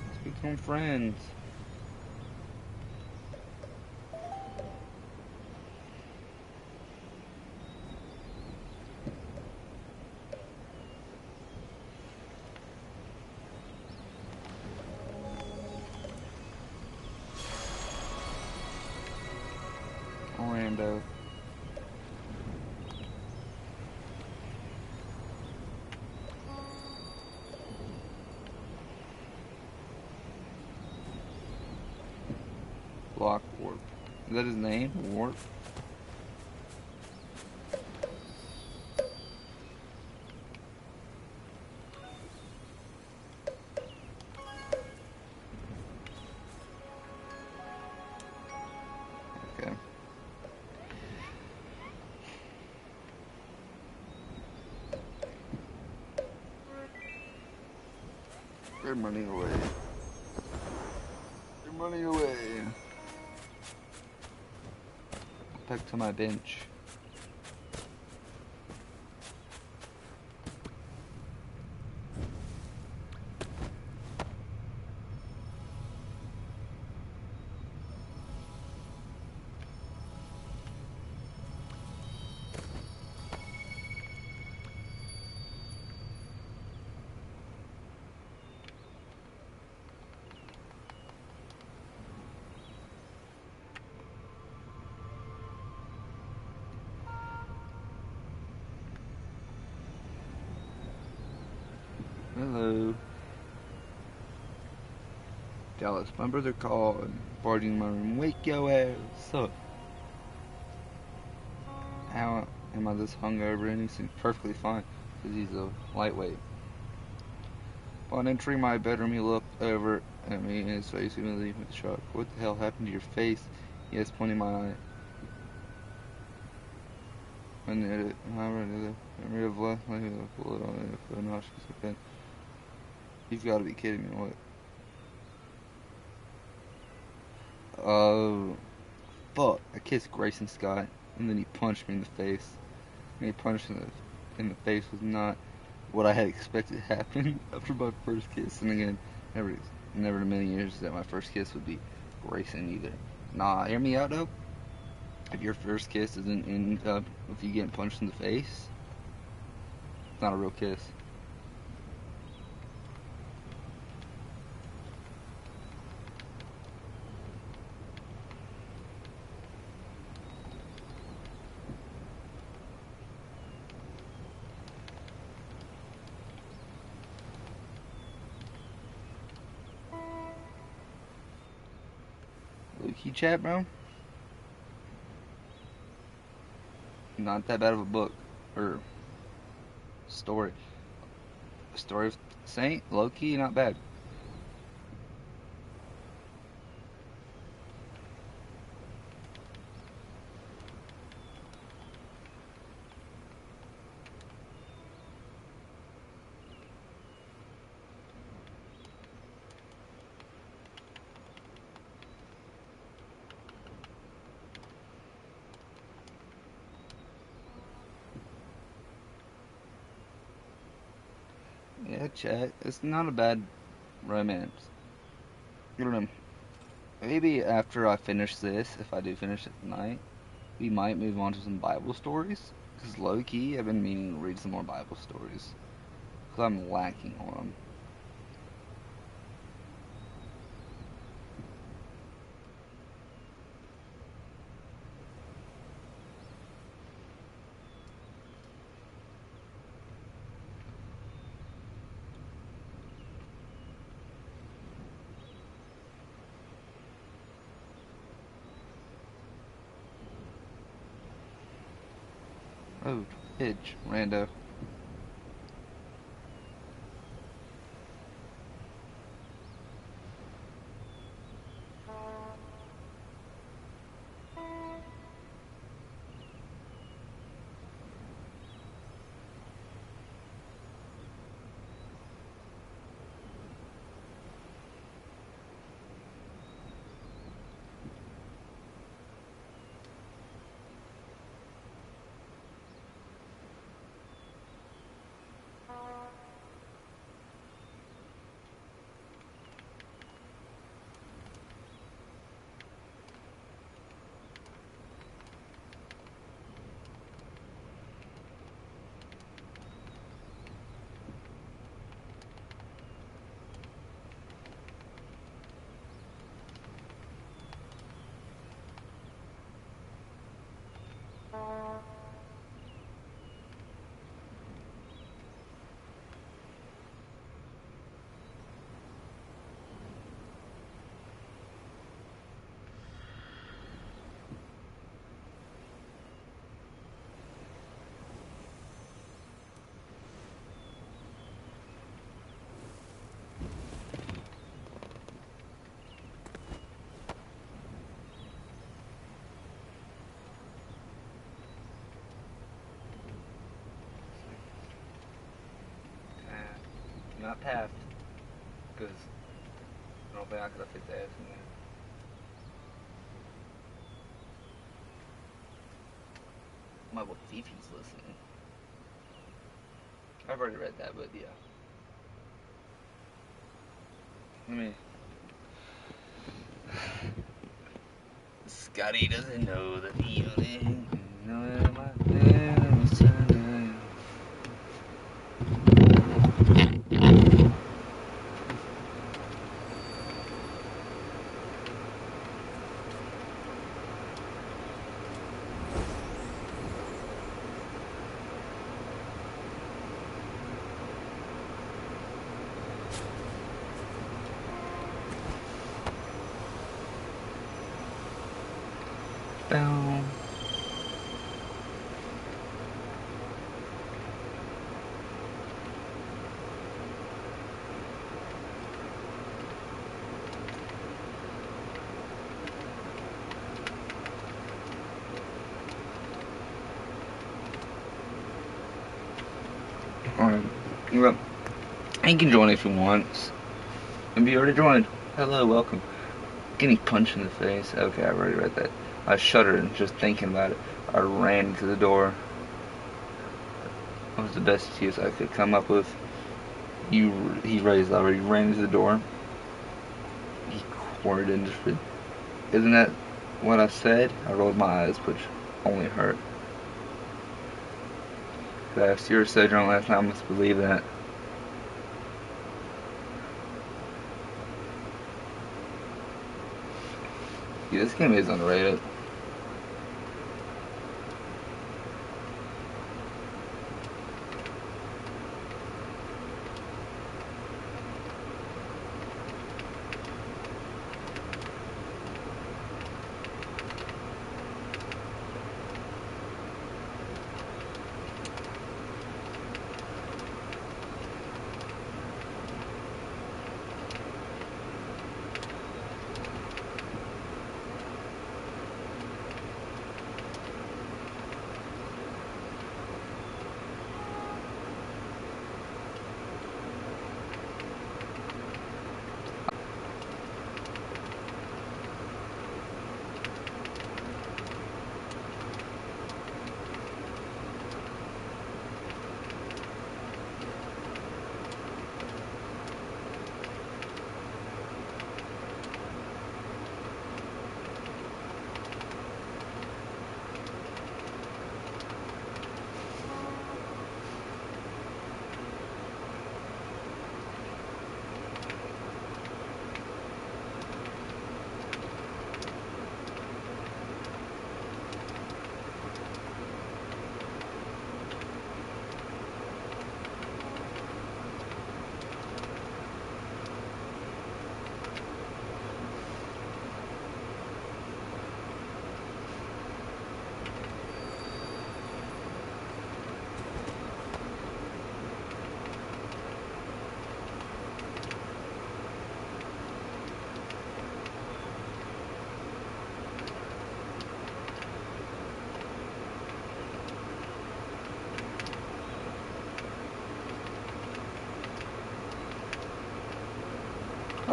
Let's become friends. Orlando. Block Warp. Is that his name? Warp? Okay. They're running away. They're running away. Back to my bench. Hello. Dallas, my brother called and barging in my room. Wake your ass up. How am I this hungover? And he seems perfectly fine because he's a lightweight. Upon entering my bedroom, he looked over at me and his face immediately with shock. What the hell happened to your face? He asked, pointing my eye. I knit it. I read it. Memory of last night. I pulled it on it. Nauseous again. You've got to be kidding me. What? Oh, fuck. I kissed Grayson Scott, and then he punched me in the face. And he punched in the face was not what I had expected to happen after my first kiss. And again, never in a million years that my first kiss would be Grayson either. Nah, hear me out though. If your first kiss doesn't end up with you getting punched in the face, it's not a real kiss. Low-key chat, bro. Not that bad of a book or story. A story of Saint, low-key, not bad. Yeah, chat. It's not a bad romance. I don't know. Maybe after I finish this, if I do finish it tonight, we might move on to some Bible stories. Because low key, I've been meaning to read some more Bible stories. Because I'm lacking on them. Oh, Hitch, rando. Not Taft, because I don't think I could have fit the ass in there. My boy Fifi's listening. I've already read that, but yeah. Let me. Scotty doesn't know the feeling. No, my feelings tonight. Bow. Alright. Well, he can join if he wants. If you already joined, hello, welcome. Getting punched in the face. Okay, I already read that. I shuddered just thinking about it. I ran to the door. That was the best excuse I could come up with. He raised already. Ran to the door. He quartered industry. Isn't that what I said? I rolled my eyes, which only hurt. If I asked you were so drunk last night, I must believe that. Yeah, this game is underrated.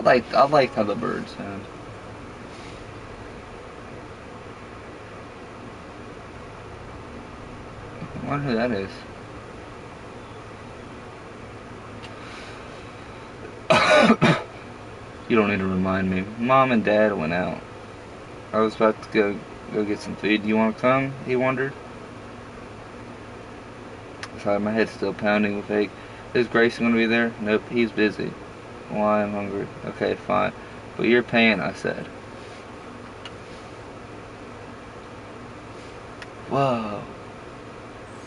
I like how the birds sound. I wonder who that is. You don't need to remind me. Mom and Dad went out. I was about to go get some food. Do you want to come? He wondered. Inside my head still pounding with ache. Is Grayson going to be there? Nope, he's busy. Well, I'm hungry. Okay, fine. But you're paying, I said. Whoa.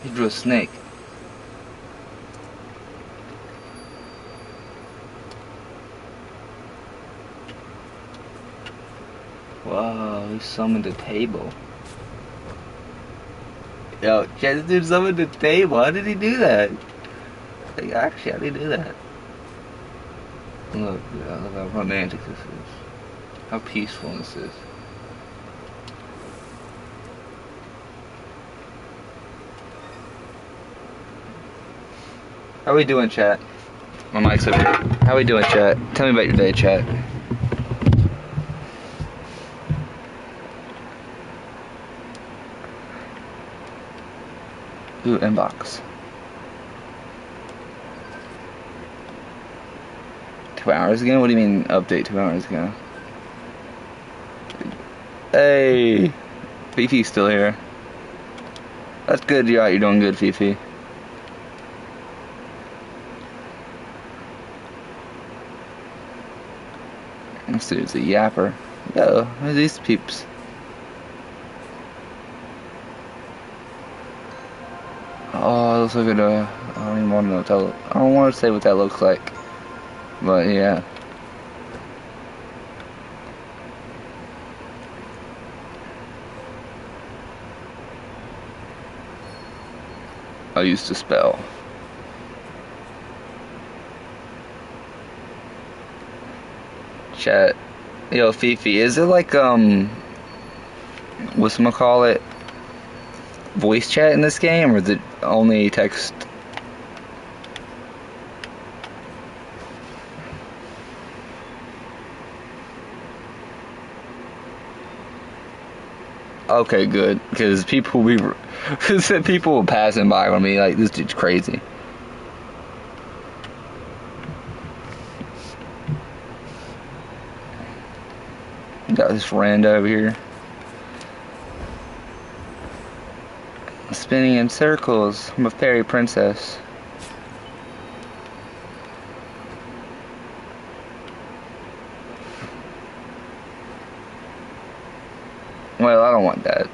He drew a snake. Whoa, he summoned a table. Yo, this dude summoned a table. How did he do that? Like, actually, how did he do that? Look how romantic this is. How peaceful this is. How we doing, chat? My mic's over here. How we doing, chat? Tell me about your day, chat. Ooh, inbox. 2 hours ago? What do you mean update 2 hours ago? Hey! Fifi's still here. That's good, you're doing good, Fifi. This dude's a yapper. Yo, who's these peeps? Oh, it looks like I don't even want to know what that I don't want to say what that looks like. But yeah. I used to spell. Chat. Yo, Fifi, is it like, whatchamacallit, voice chat in this game, or is it only text? Okay, good, because people people were passing by on me like, this dude's crazy. Got this rando over here. Spinning in circles. I'm a fairy princess. Well, I don't want that.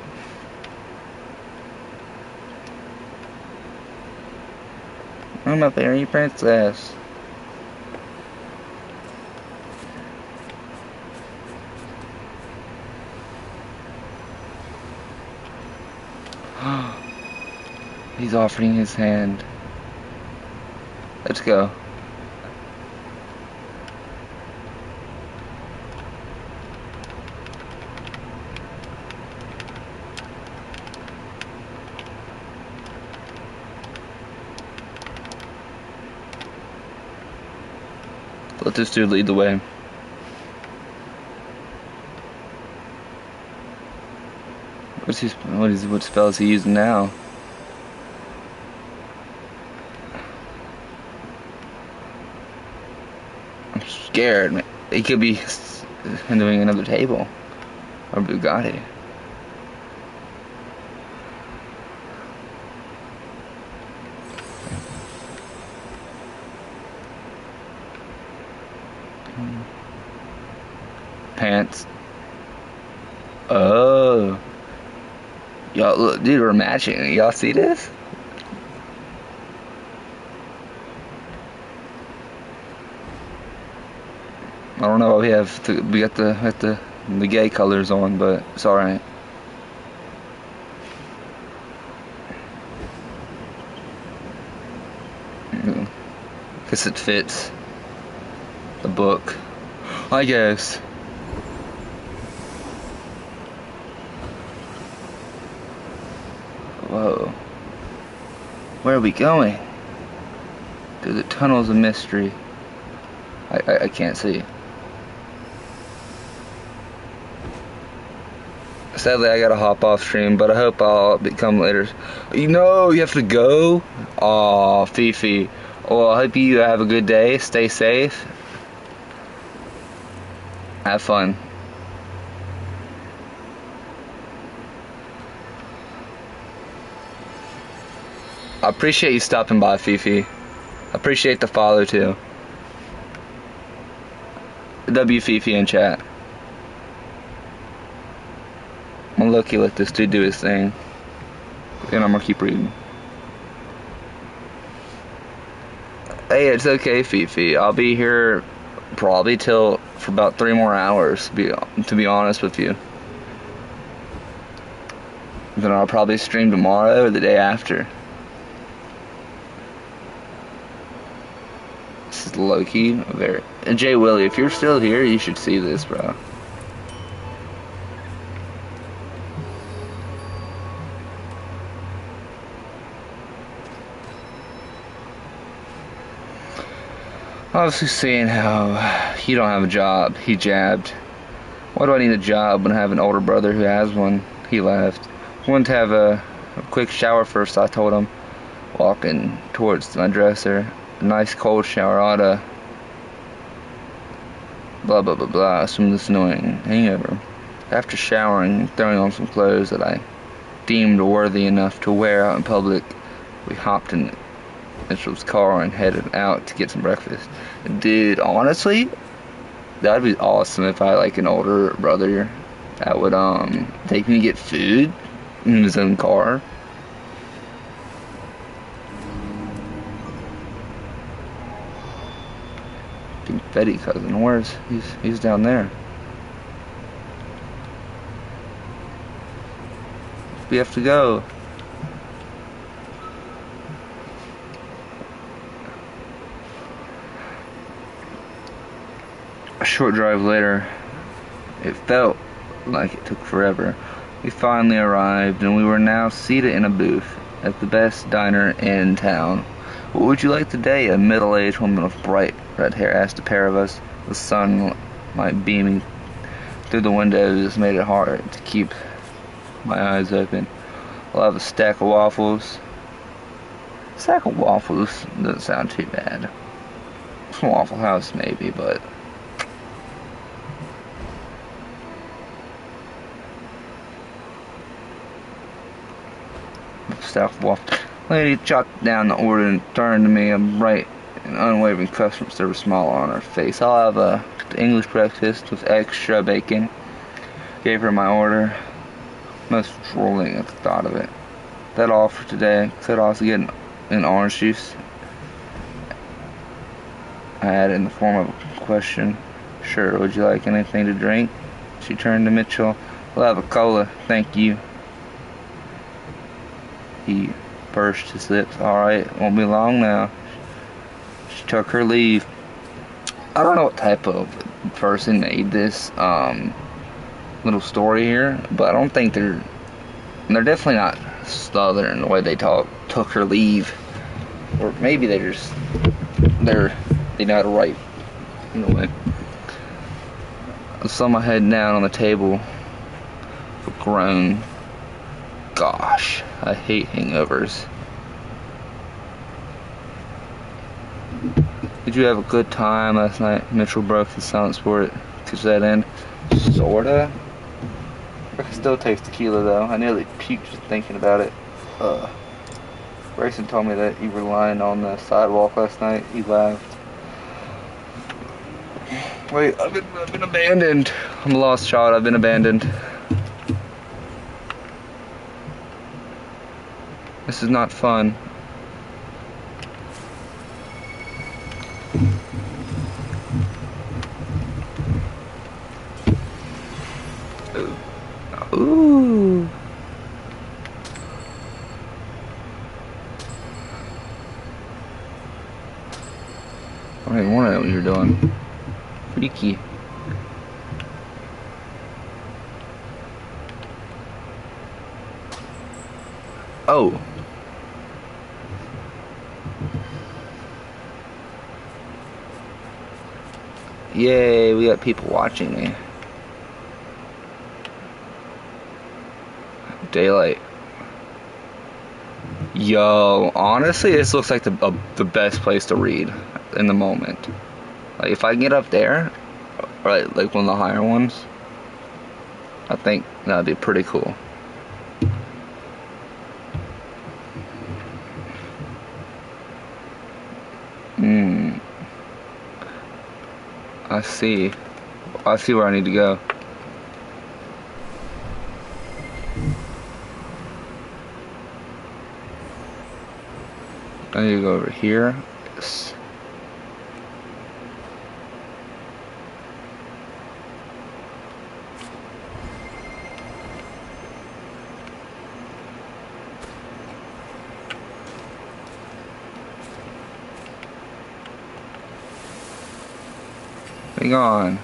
I'm a fairy princess. He's offering his hand. Let's go. Let this dude lead the way. What spell is he using now? I'm scared, man. He could be doing another table. Or Bugatti. Pants. Oh. Y'all, look, dude, we're matching. Y'all see this? I don't know. We got the gay colors on, but it's all right. Guess it fits the book, I guess. Whoa. Where are we going? Through the tunnels of mystery. I can't see. Sadly, I gotta hop off stream, but I hope I'll come later. You know, you have to go? Aw, Fifi. Well, I hope you have a good day. Stay safe. Have fun. I appreciate you stopping by, Fifi. I appreciate the follow, too. W Fifi in chat. I'm gonna low-key let this dude do his thing. And I'm gonna keep reading. Hey, it's okay, Fifi. I'll be here probably for about 3 more hours, to be honest with you. Then I'll probably stream tomorrow or the day after. This is low-key very... And Jay Willie, if you're still here, you should see this, bro. Obviously seeing how you don't have a job, he jabbed. Why do I need a job when I have an older brother who has one? He left. Wanted to have a quick shower first, I told him. Walking towards my dresser. A nice cold shower oughta... Blah blah blah blah, some of this annoying hangover. After showering and throwing on some clothes that I deemed worthy enough to wear out in public, we hopped in Mitchell's car and headed out to get some breakfast. Dude, honestly, that'd be awesome if I had like an older brother that would take me to get food in his own car. Confetti cousin, where's he's down there. We have to go. short drive later, it felt like it took forever. We finally arrived, and we were now seated in a booth at the best diner in town. "What would you like today?" a middle-aged woman with bright red hair asked a pair of us. The sunlight beaming through the windows made it hard to keep my eyes open. "I'll have a stack of waffles." A stack of waffles doesn't sound too bad. From Waffle House, maybe, but stack of waffles. Lady jotted down the order and turned to me, a bright and unwavering customer service smile on her face. "I'll have a English breakfast with extra bacon." Gave her my order, most drooling at the thought of it. "That all for today? Could also get an orange juice?" I added in the form of a question. "Sure, would you like anything to drink?" She turned to Mitchell. "We'll have a cola, thank you." He pursed his lips. "Alright, won't be long now." She took her leave. I don't know what type of person made this little story here, but I don't think they're definitely not Southern the way they talk. Took her leave, or maybe they know how to write in a way. I saw my head down on the table, a groan. Gosh, I hate hangovers. "Did you have a good time last night?" Mitchell broke the silence for it. "To that end?" "Sorta. I can still taste tequila though. I nearly puked just thinking about it." Grayson told me that you were lying on the sidewalk last night." He laughed. "Wait, I've been abandoned. I'm a lost child. I've been abandoned. This is not fun." Ooh. I don't even want to know what you're doing. Freaky. Oh. Yay, we got people watching me. Daylight. Yo, honestly, this looks like the best place to read in the moment. Like, if I can get up there, or like one of the higher ones, I think that'd be pretty cool. I see. I see where I need to go. I need to go over here. Yes. Hang on.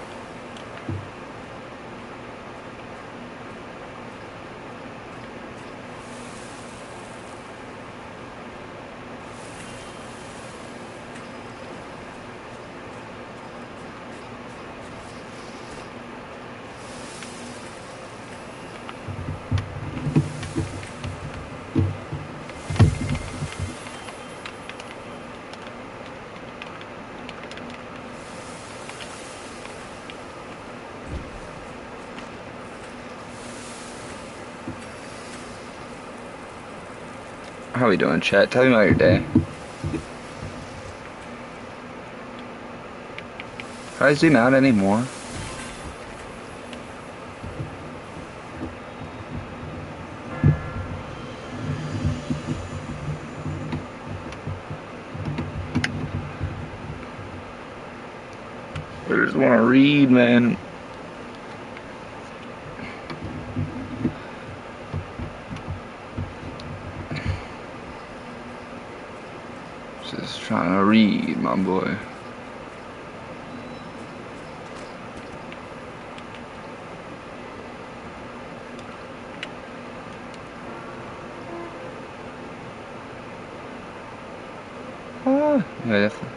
How we doing, chat? Tell me about your day. Can I zoom out anymore? I just want to read, man. Just trying to read, my boy. Yeah, definitely.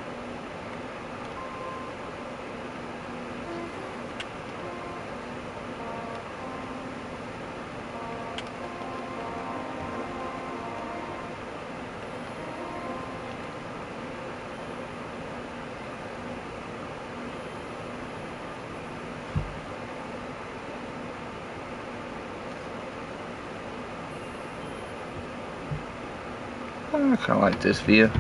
I kind of like this view.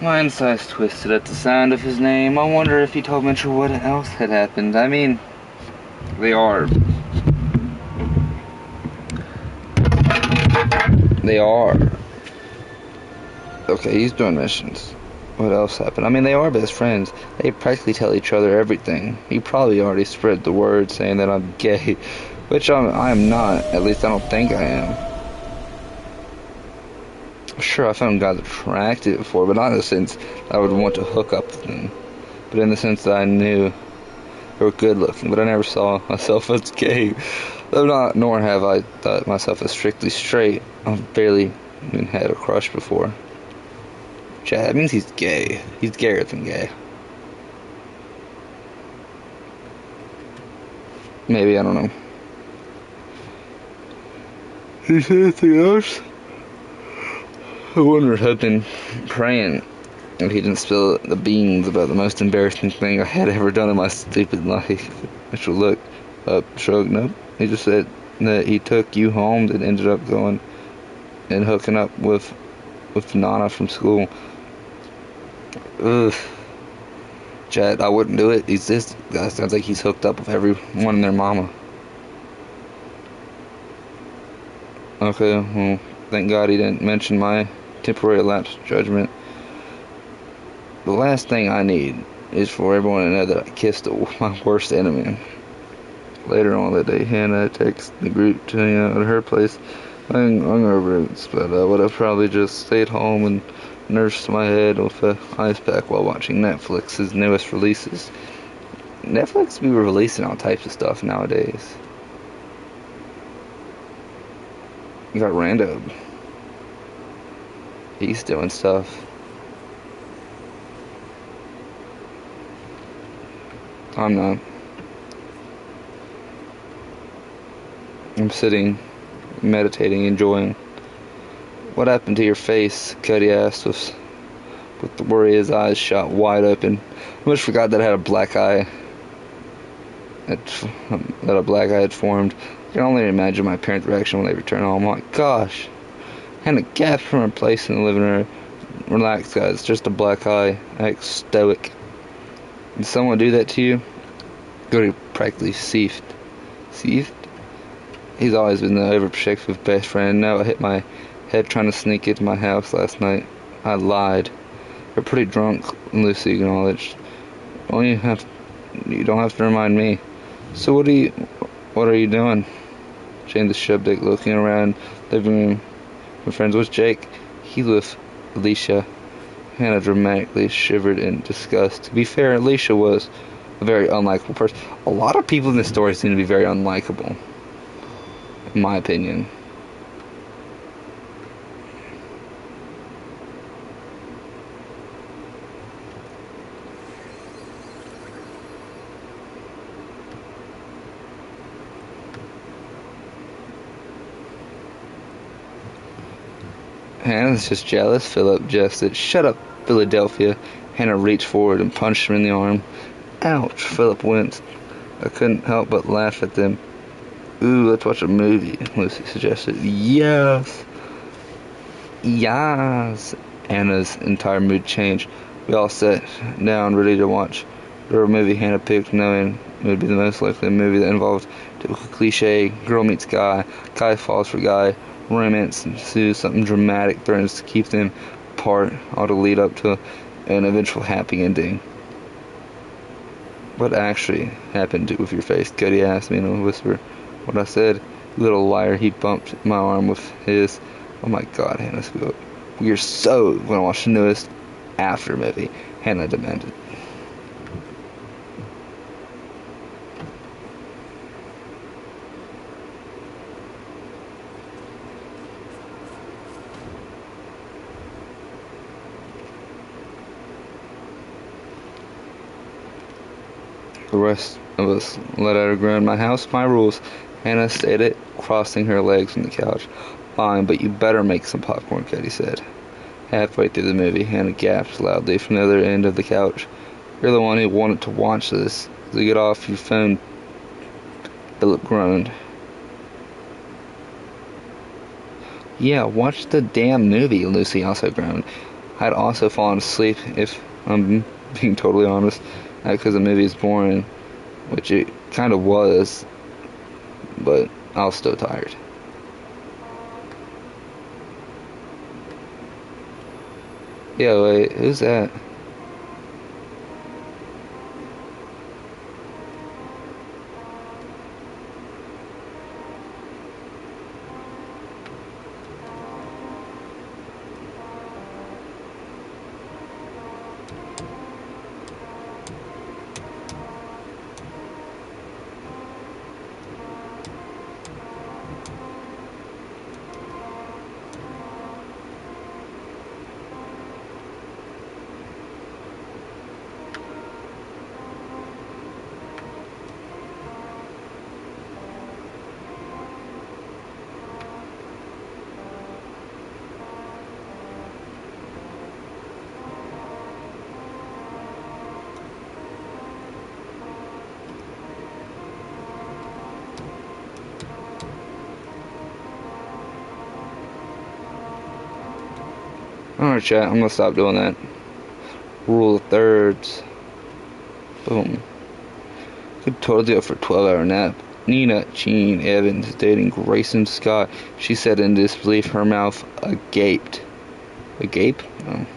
My inside's twisted at the sound of his name. I wonder if he told Mitchell what else had happened. I mean, they are. They are. Okay, he's doing missions. What else happened? I mean, they are best friends. They practically tell each other everything. He probably already spread the word saying that I'm gay, which I am not. At least I don't think I am. Sure, I found guys attractive before, but not in the sense I would want to hook up with them. But in the sense that I knew they were good looking, but I never saw myself as gay. Though not, nor have I thought myself as strictly straight. I've barely even had a crush before. Chad, that means he's gay. He's gayer than gay. Maybe, I don't know. Is there anything else? I wonder if I've been praying if he didn't spill the beans about the most embarrassing thing I had ever done in my stupid life. Mitchell looked up, shrugged. Nope. He just said that he took you home and ended up going and hooking up with Nana from school. Ugh. Chad, I wouldn't do it. This guy sounds like he's hooked up with everyone and their mama. Okay, well, thank God he didn't mention my temporary lapse of judgment. The last thing I need is for everyone to know that I kissed my worst enemy. Later on that day, Hannah texted the group to at her place. I hung over it, but I would have probably just stayed home and nursed my head with an ice pack while watching Netflix's newest releases. Netflix be releasing all types of stuff nowadays. You got Rando. He's doing stuff. I'm not. I'm sitting, meditating, enjoying. What happened to your face? Cuddy asked with the worry his eyes shot wide open. I almost forgot that I had a black eye. That a black eye had formed. I can only imagine my parents' reaction when they return home. I'm like, gosh. Hannah gasped from her place in the living room. Relax, guys. Just a black eye. Act stoic. Did someone do that to you? Goody practically seethed. Seethed? He's always been the overprotective best friend. No, I hit my head trying to sneak into my house last night. I lied. You're pretty drunk, Lucy acknowledged. Well, you don't have to remind me. So what are you doing? Jane the subject looking around living room. My friends with Jake. He's with Alicia. Hannah dramatically shivered in disgust. To be fair, Alicia was a very unlikable person. A lot of people in this story seem to be very unlikable, in my opinion. Hannah's just jealous, Philip jested. Shut up, Philadelphia. Hannah reached forward and punched him in the arm. Ouch, Philip winced. I couldn't help but laugh at them. Ooh, let's watch a movie, Lucy suggested. Yes. Yes. Hannah's entire mood changed. We all sat down, ready to watch the movie Hannah picked, knowing it would be the most likely movie that involved typical cliche, girl meets guy, guy falls for guy, romance ensues, something dramatic threatens to keep them apart, all to lead up to an eventual happy ending. What actually happened with your face? Cuddy asked me in a whisper. What I said, you little liar. He bumped my arm with his. Oh my God, Hannah spoke. We're so gonna watch the newest After movie, Hannah demanded. The rest of us let out a groan. My house, my rules, Hannah stated, crossing her legs on the couch. Fine, but you better make some popcorn, Katie said. Halfway through the movie, Hannah gasped loudly from the other end of the couch. You're the one who wanted to watch this. So get off your phone, Philip groaned. Yeah, watch the damn movie, Lucy also groaned. I'd also fallen asleep, if I'm being totally honest, not because the movie is boring, which it kind of was, but I was still tired. Yeah, wait, who's that? Alright, chat, I'm gonna stop doing that. Rule of thirds. Boom. Could totally go for a 12-hour nap. Nina Jean Evans is dating Grayson Scott, she said in disbelief, her mouth agaped. Agape? Oh.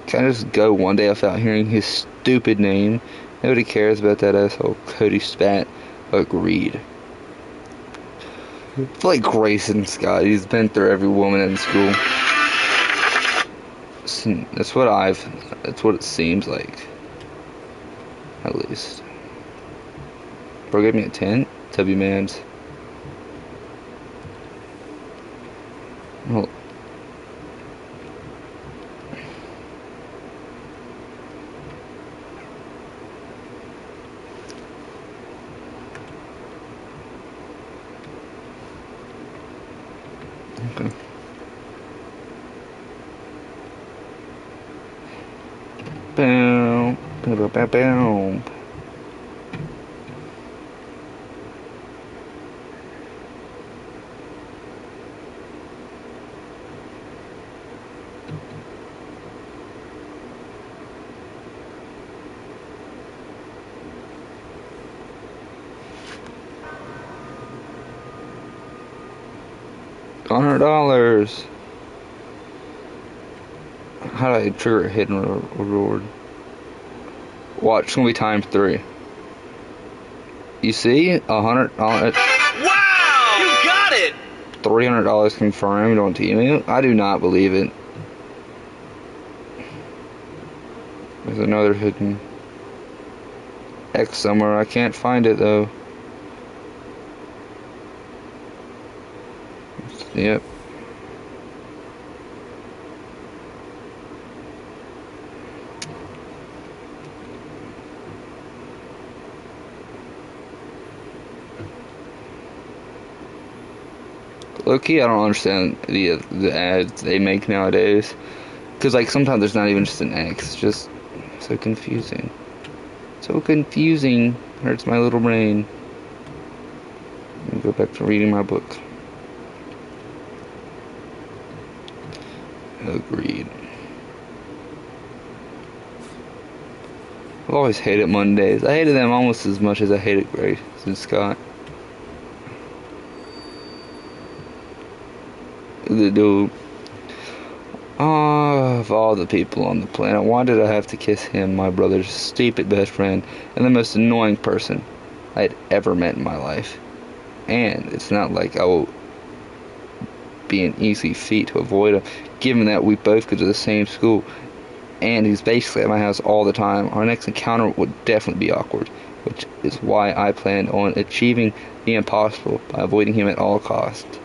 Can I just go one day without hearing his stupid name? Nobody cares about that asshole. Cody spat. Agreed. It's like Grayson Scott. He's been through every woman in school. That's what it seems like. At least. Bro, give me a 10. W Mans. Well. Okay. Boom. Boom, boom, boom, boom. $100. How do I trigger a hidden reward? Watch, it's gonna be times 3. You see? $100.
Wow! You got it!
$300 confirmed on Temu. I do not believe it. There's another hidden X somewhere. I can't find it though. Yep. Low-key, I don't understand the ads they make nowadays. Because, like, sometimes there's not even just an X. It's just so confusing. So confusing. Hurts my little brain. Let me go back to reading my book. Agreed. I've always hated Mondays. I hated them almost as much as I hated Grayson Scott. The dude. Of all the people on the planet, why did I have to kiss him, my brother's stupid best friend, and the most annoying person I'd ever met in my life? And it's not like I will be an easy feat to avoid him, given that we both go to the same school, and he's basically at my house all the time. Our next encounter would definitely be awkward, which is why I planned on achieving the impossible by avoiding him at all costs.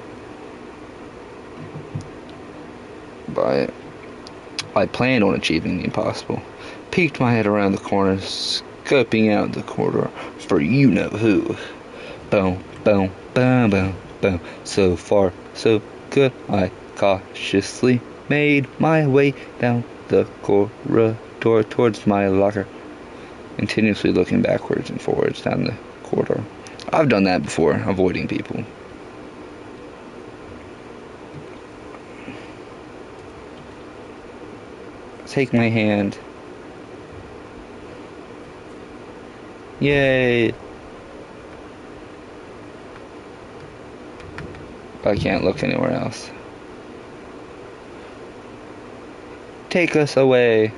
I planned on achieving the impossible. Peeked my head around the corner, scoping out the corridor for you-know-who. Boom, boom, boom, boom, boom. So far, so good. I cautiously made my way down the corridor towards my locker, continuously looking backwards and forwards down the corridor. I've done that before, avoiding people. Take my hand. Yay! I can't look anywhere else. Take us away.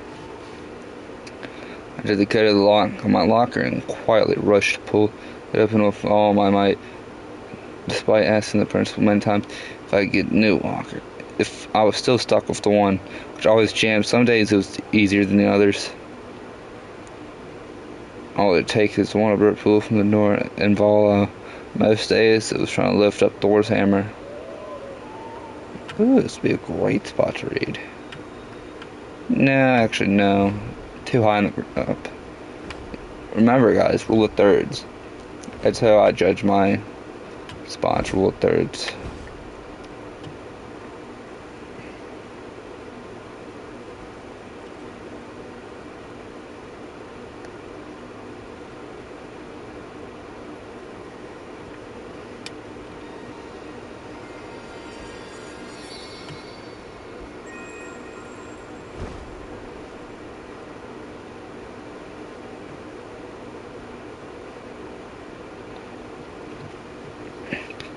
I did the cut of the lock on my locker and quietly rushed to pull it open with all my might, despite asking the principal many times if I could get a new locker. If I was still stuck with the one, which always jammed. Some days it was easier than the others. All it takes is one abrupt pull from the door, and voila. Most days it was trying to lift up Thor's hammer. Ooh, this would be a great spot to read. No, actually no. Too high up. Remember guys, rule of thirds. That's how I judge my spots, rule of thirds.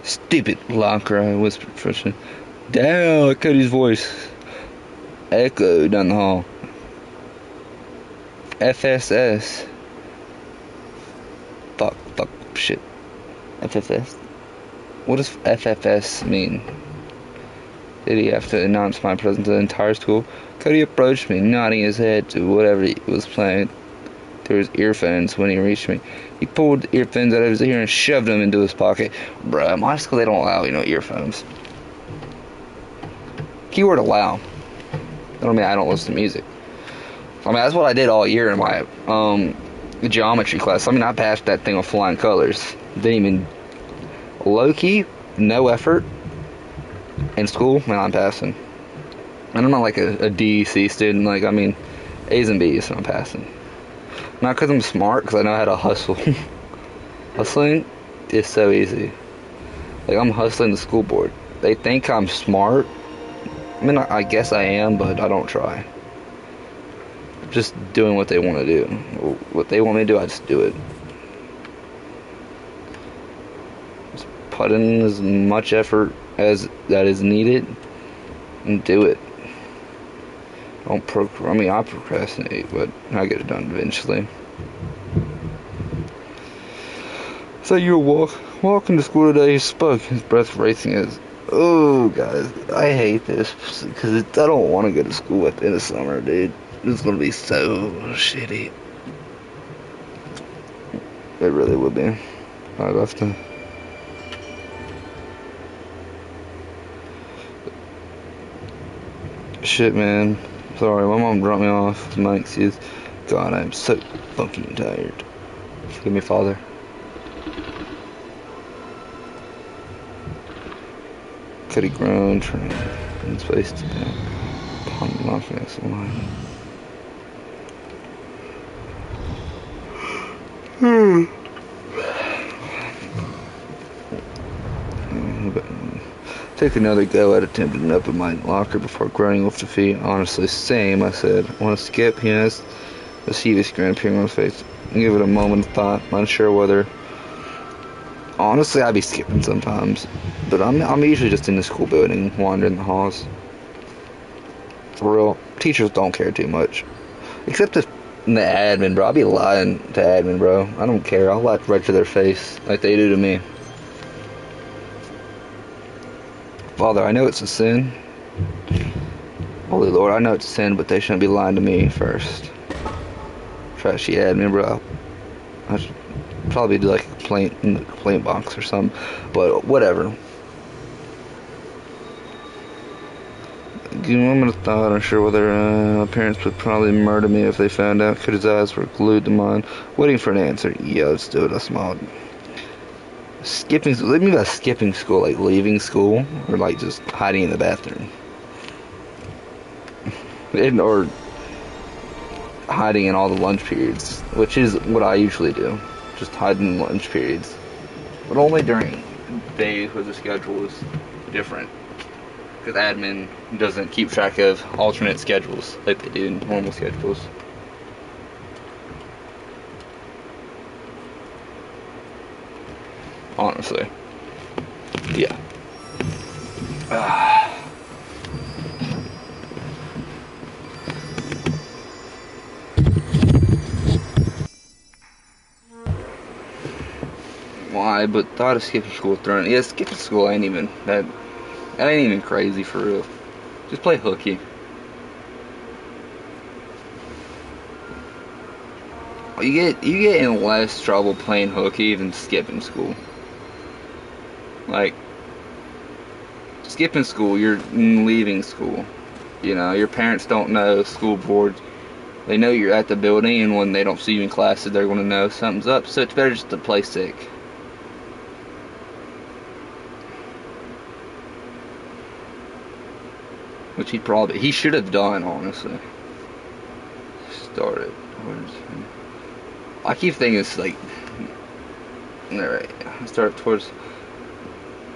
Stupid locker, I whispered frustratedly. Damn, Cody's voice echoed down the hall. FSS. Fuck, shit. FFS? What does FFS mean? Did he have to announce my presence to the entire school? Cody approached me, nodding his head to whatever he was playing through his earphones when he reached me. He pulled the earphones out of his ear and shoved them into his pocket. Bruh, my school, they don't allow, earphones. Keyword allow. That don't mean I don't listen to music. I mean, that's what I did all year in my geometry class. I mean, I passed that thing with flying colors. Didn't even... Low-key, no effort. In school, man, I'm passing. And I'm not like a D, C student. Like, I mean, A's and B's, and I'm passing. Not because I'm smart, because I know how to hustle. Hustling is so easy. Like, I'm hustling the school board. They think I'm smart. I mean, I guess I am, but I don't try. Just doing what they want to do. What they want me to do, I just do it. Just put in as much effort as that is needed and do it. I procrastinate, but I get it done eventually. So you were walking to school today, he spoke, his breath racing as, oh, guys, I hate this, because I don't want to go to school at the end of summer, dude. It's going to be so shitty. It really would be. I'd have to. Shit, man. Sorry, my mom dropped me off. My excuse. God, I'm so fucking tired. Forgive me, Father. Cody groaned, turning his face to them upon the launch next line. Take another go at attempting to open my locker before groaning with defeat. Honestly, same, I said. Want to skip? He asked, a serious grin appearing on his face. Give it a moment of thought, unsure whether. Honestly, I'd be skipping sometimes, but I'm usually just in the school building, wandering the halls. For real, teachers don't care too much, except if the admin, bro. I'll be lying to admin, bro. I don't care. I'll lie right to their face, like they do to me. Father, I know it's a sin. Holy Lord, I know it's a sin, but they shouldn't be lying to me first. Trashy admin, bro. I should probably do like a complaint in the complaint box or something, but whatever. moment of thought, unsure whether my parents would probably murder me if they found out. Cody's eyes were glued to mine, waiting for an answer. Yeah, let's do it. I smiled. Skipping, what do you mean by skipping school? Like leaving school? Or like just hiding in the bathroom? Or hiding in all the lunch periods, which is what I usually do. Just hide in lunch periods. But only during days where the schedule is different. Because admin doesn't keep track of alternate schedules like they do in normal schedules. Honestly. Yeah. Why? But thought of skipping school throwing. Yeah, skipping school ain't even that ain't even crazy for real. Just play hooky. You get in less trouble playing hooky than skipping school. Like skipping school, you're leaving school. You know, your parents don't know, school board. They know you're at the building, and when they don't see you in classes, they're going to know something's up. So it's better just to play sick. Which he should have done, honestly. Started. I keep thinking it's like, alright, start towards.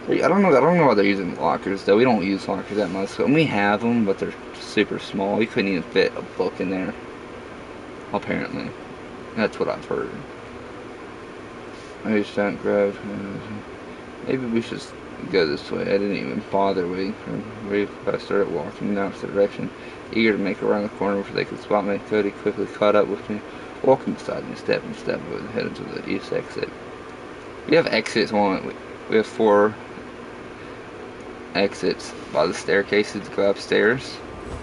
I don't know why they're using lockers though. We don't use lockers that much. And we have them, but they're super small. We couldn't even fit a book in there. Apparently, that's what I've heard. Maybe don't grab. Maybe we should go this way. I didn't even bother waiting for him. I started walking in the opposite direction, eager to make it around the corner before they could spot me. Cody quickly caught up with me, walking beside me, step and step, and headed to the east exit. We have exits on. We have 4 exits by the staircases to go upstairs.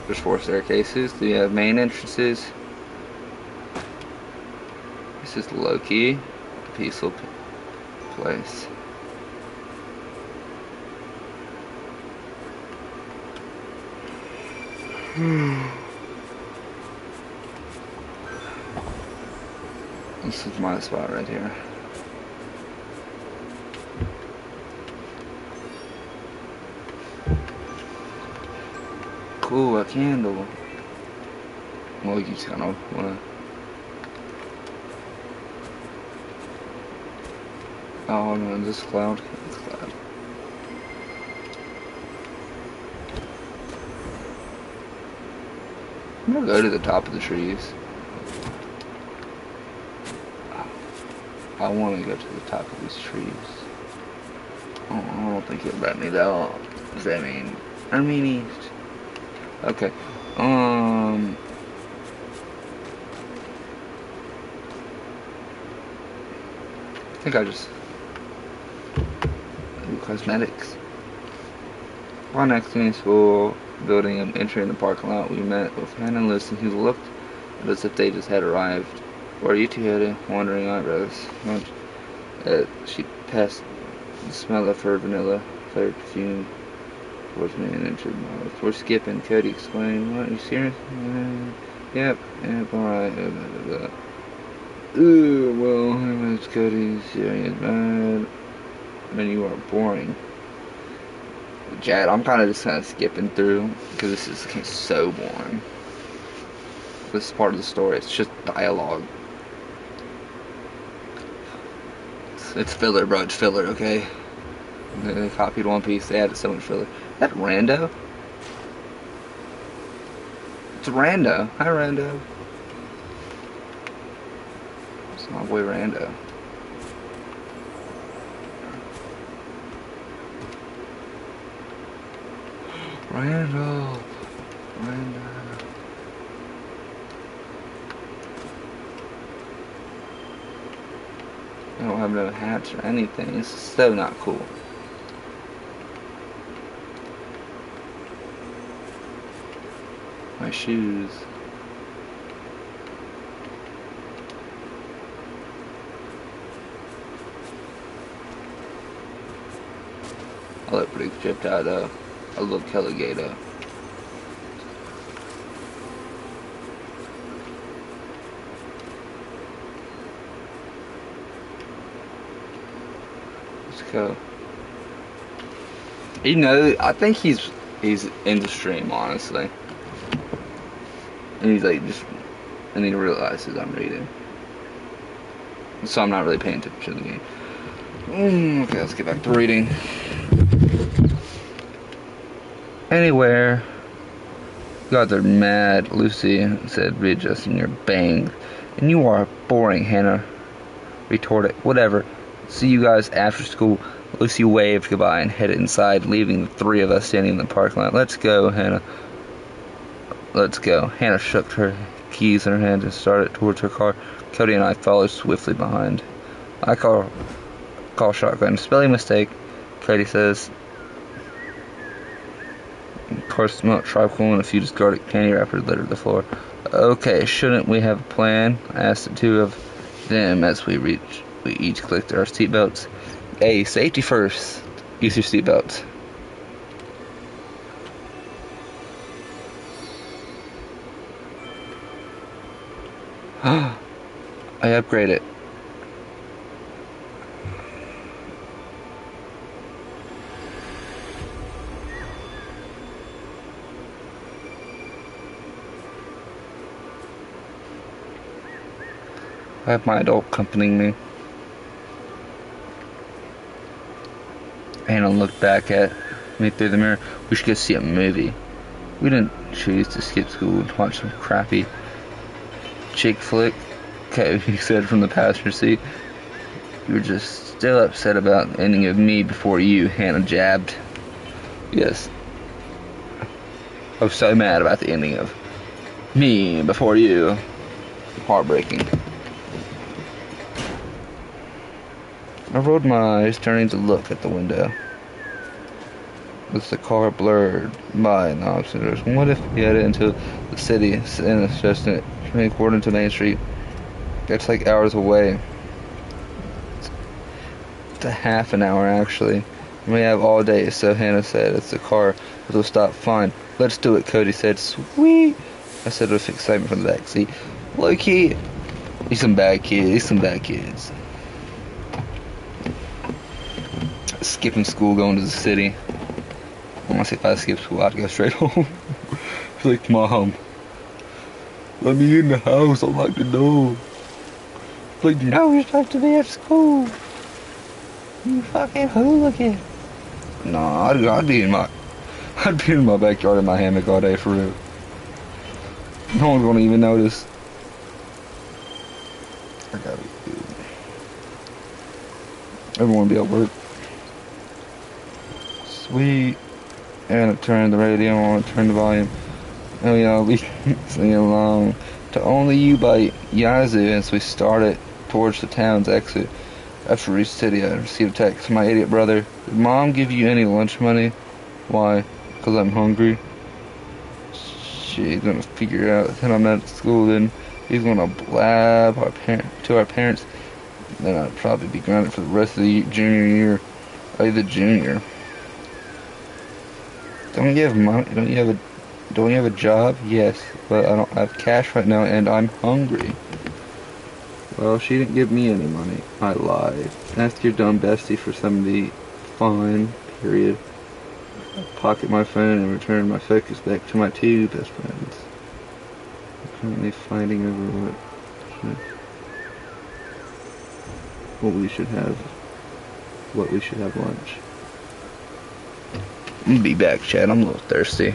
There's 4 staircases. We have main entrances. This is low-key, a peaceful place. This is my spot right here. Cool, a candle. Well, you just kind of wanna. Oh no, is this cloud? It's cloud. I'm gonna go to the top of the trees. I want to go to the top of these trees. Oh, I don't think he'll let me though. Does that mean? I mean east. Okay. I think I just do cosmetics. While next to me, school building and entering the parking lot, we met with Hannah and Listen, who looked as if they just had arrived. Where are you two headed? Wandering eyebrows. She passed the smell of her vanilla flavored perfume towards me and entered my mouth. We're skipping, Cody explained. What, are you serious? Yep, alright. Ooh, well, it's Cody's serious, man. I mean, you are boring. Jad, I'm kind of skipping through because this is so boring. This is part of the story. It's just dialogue. It's filler, bro. It's filler, okay? They copied One Piece. They added so much filler. Is that Rando? It's Rando. Hi, Rando. It's my boy Rando. Rando. I don't have no hats or anything. It's so not cool. My shoes. I look pretty chipped out though. I look Kelly Gato. Let's go. I think he's in the stream, honestly. And he's like and he realizes I'm reading. So I'm not really paying attention to the game. Okay, let's get back to reading. Anywhere. God, they're mad. Lucy said, readjusting your bangs. And you are boring, Hannah retorted. Whatever. See you guys after school. Lucy waved goodbye and headed inside, leaving the three of us standing in the parking lot. Let's go, Hannah. Let's go. Hannah shook her keys in her hand and started towards her car. Cody and I followed swiftly behind. I call shotgun. Spelling mistake, Cody says. Car smelled tropical and a few discarded candy wrappers littered the floor. Okay, shouldn't we have a plan? I asked the two of them as we each clicked our seatbelts. Hey, safety first. Use your seatbelts. I upgraded. I have my adult accompanying me. Anna looked back at me through the mirror. We should go see a movie. We didn't choose to skip school and watch some crappy chick flick, Cody said from the passenger seat. You were just still upset about the ending of Me Before You, Hannah jabbed. Yes. I was so mad about the ending of Me Before You. Heartbreaking. I rolled my eyes, turning to look at the window. With the car blurred by in the opposite direction. What if we headed into the city and it's just according to Main Street? It's like hours away. It's a half an hour actually. We have all day, so Hannah said. It's the car. It'll stop fine. Let's do it, Cody said. Sweet, I said with excitement from the back seat. Low-key, he's some bad kids. Skipping school, going to the city. Honestly, if I skip school, I'd go straight home. Like, Mom, let me in the house. I'd like to know. Like, no, you're supposed to be at school. You fucking hooligan. Nah, I'd be in my backyard in my hammock all day for real. No one's gonna even notice. I gotta be good. Everyone be at work. Sweet. And I turned the radio on, turned the volume. And we singing along to Only You by Yazoo as we started towards the town's exit. After we reached the city, I received a text from my idiot brother. Did Mom give you any lunch money? Why? Because I'm hungry. She's gonna figure out that I'm at school, then he's gonna blab to our parents. Then I'd probably be grounded for the rest of the junior year. I'll be the junior. Don't you have a job? Yes, but I don't have cash right now and I'm hungry. Well, she didn't give me any money. I lied. Ask your dumb bestie for $70. Fine. Period. I pocket my phone and return my focus back to my two best friends. I'm currently fighting over what we should have lunch. I'm gonna be back, Chad. I'm a little thirsty.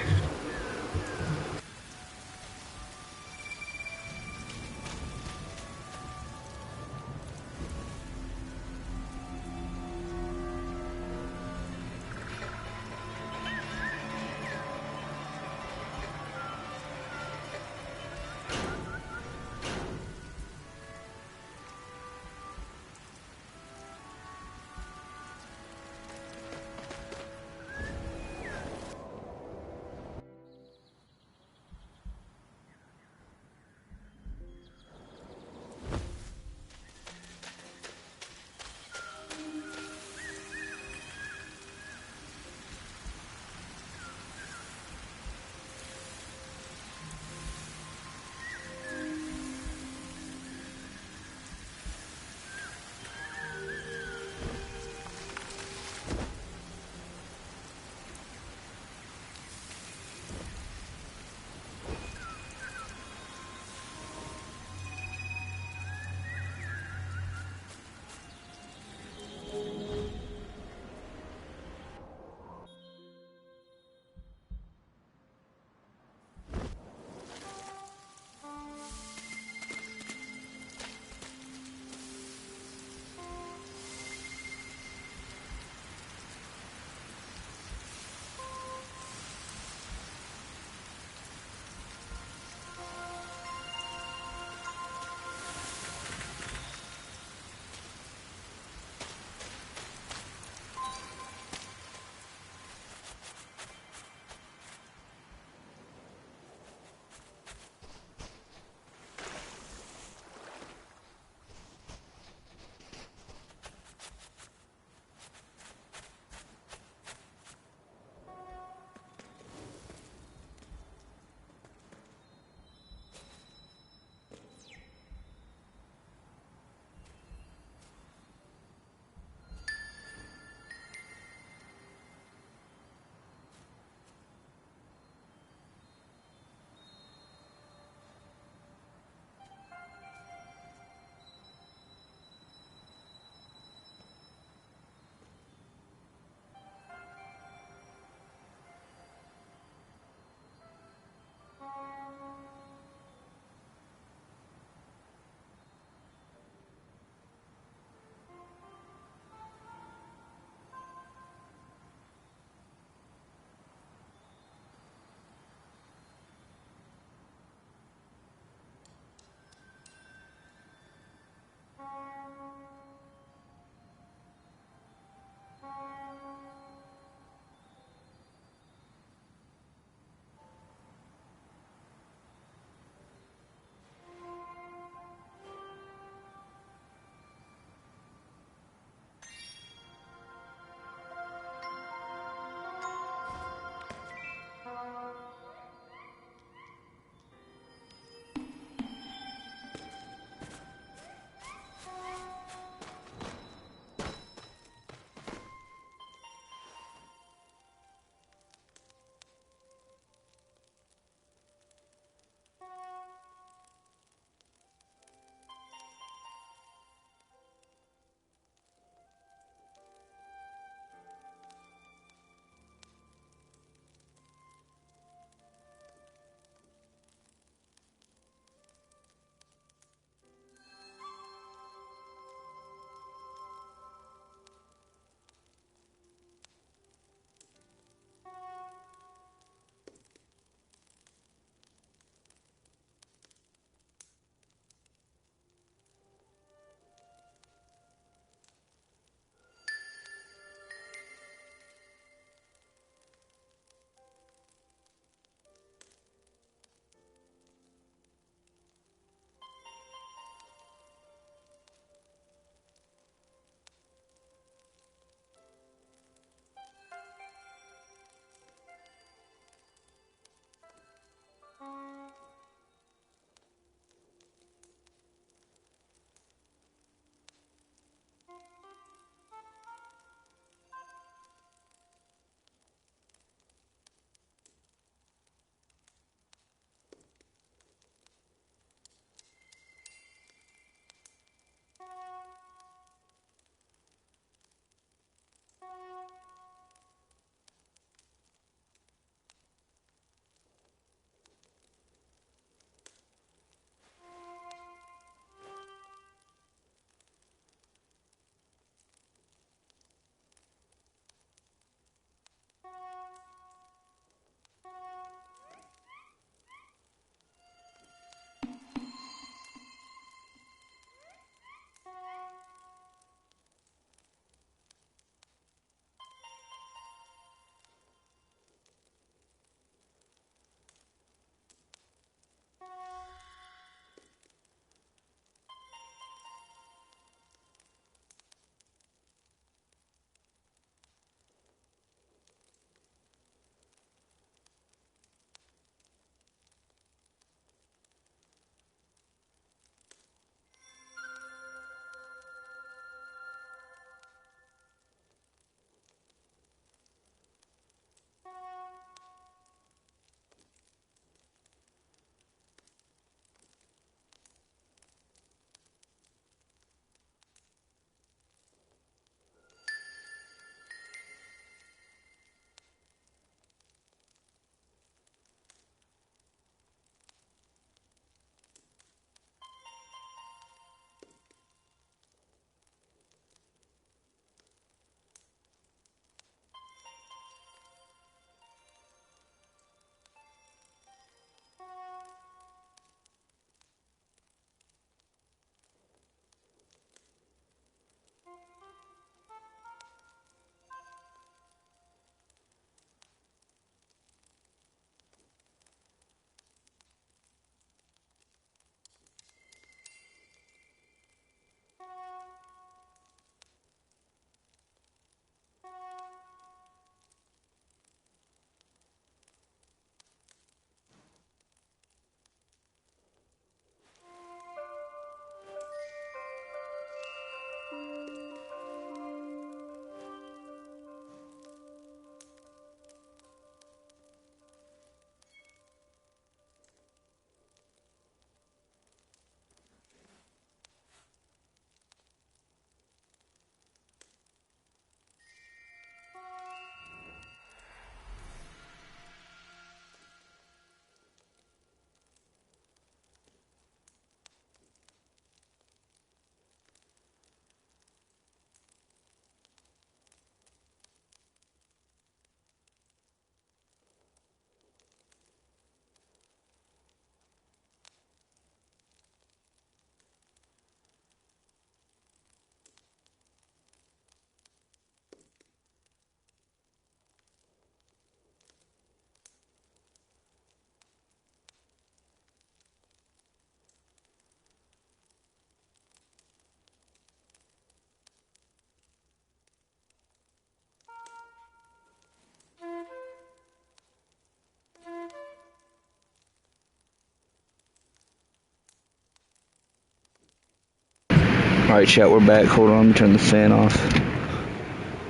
Alright, chat, we're back. Hold on, let me turn the fan off.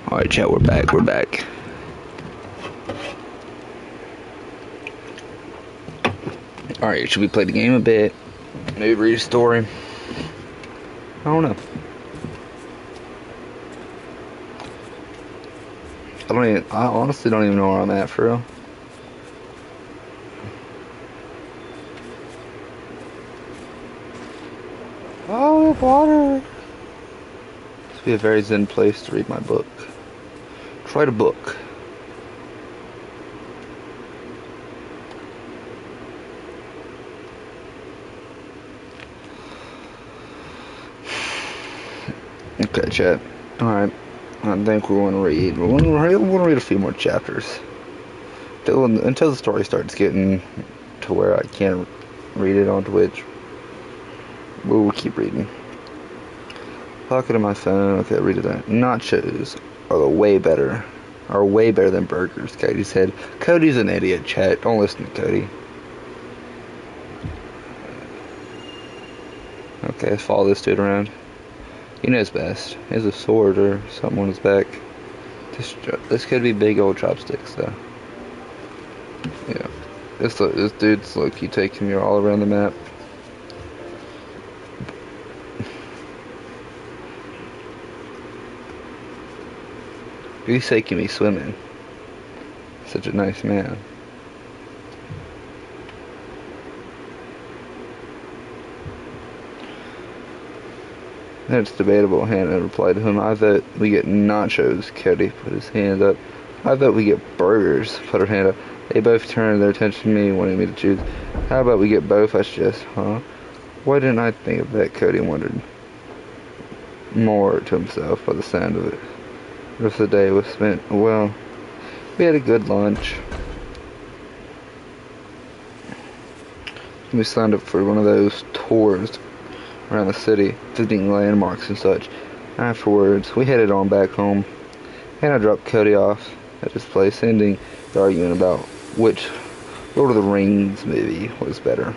Alright, chat, we're back. Alright, should we play the game a bit? Maybe read a story? I don't know. I honestly don't even know where I'm at, for real. Oh, water! This would be a very zen place to read my book. Try the book. Okay, chat. Alright. I think we want to read. We want to read a few more chapters. Until the story starts getting to where I can't read it on Twitch. We'll keep reading. Pocket of my phone. Okay, read it there. Nachos are way better than burgers, Cody said. Cody's an idiot, chat. Don't listen to Cody. Okay, let's follow this dude around. He knows best. He has a sword or something on his back. This could be big old chopsticks, though. Yeah. This dude's low-key taking me all around the map. He's taking me swimming. Such a nice man. That's debatable. Hannah replied to him. I bet we get nachos. Cody put his hand up. I bet we get burgers. Put her hand up. They both turned their attention to me, wanting me to choose. How about we get both? I suggest. Huh? Why didn't I think of that? Cody wondered. More to himself by the sound of it. The rest of the day was spent, well, we had a good lunch. We signed up for one of those tours around the city, visiting landmarks and such. Afterwards, we headed on back home, and I dropped Cody off at his place, ending the argument about which Lord of the Rings movie was better.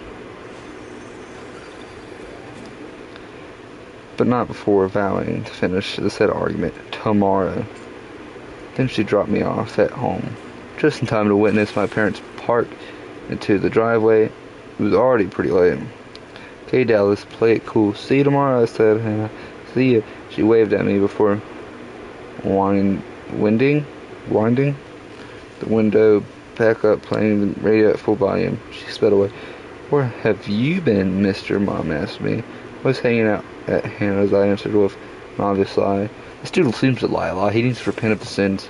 But not before vowing to finish the said argument tomorrow. Then she dropped me off at home, just in time to witness my parents park into the driveway. It was already pretty late. Okay, Dallas, play it cool. See you tomorrow, I said. Hannah. See you. She waved at me before winding the window back up, playing the radio at full volume. She sped away. Where have you been, mister? Mom asked me. I was hanging out at Hannah's, I answered with an obvious lie. This dude seems to lie a lot. He needs to repent of his sins.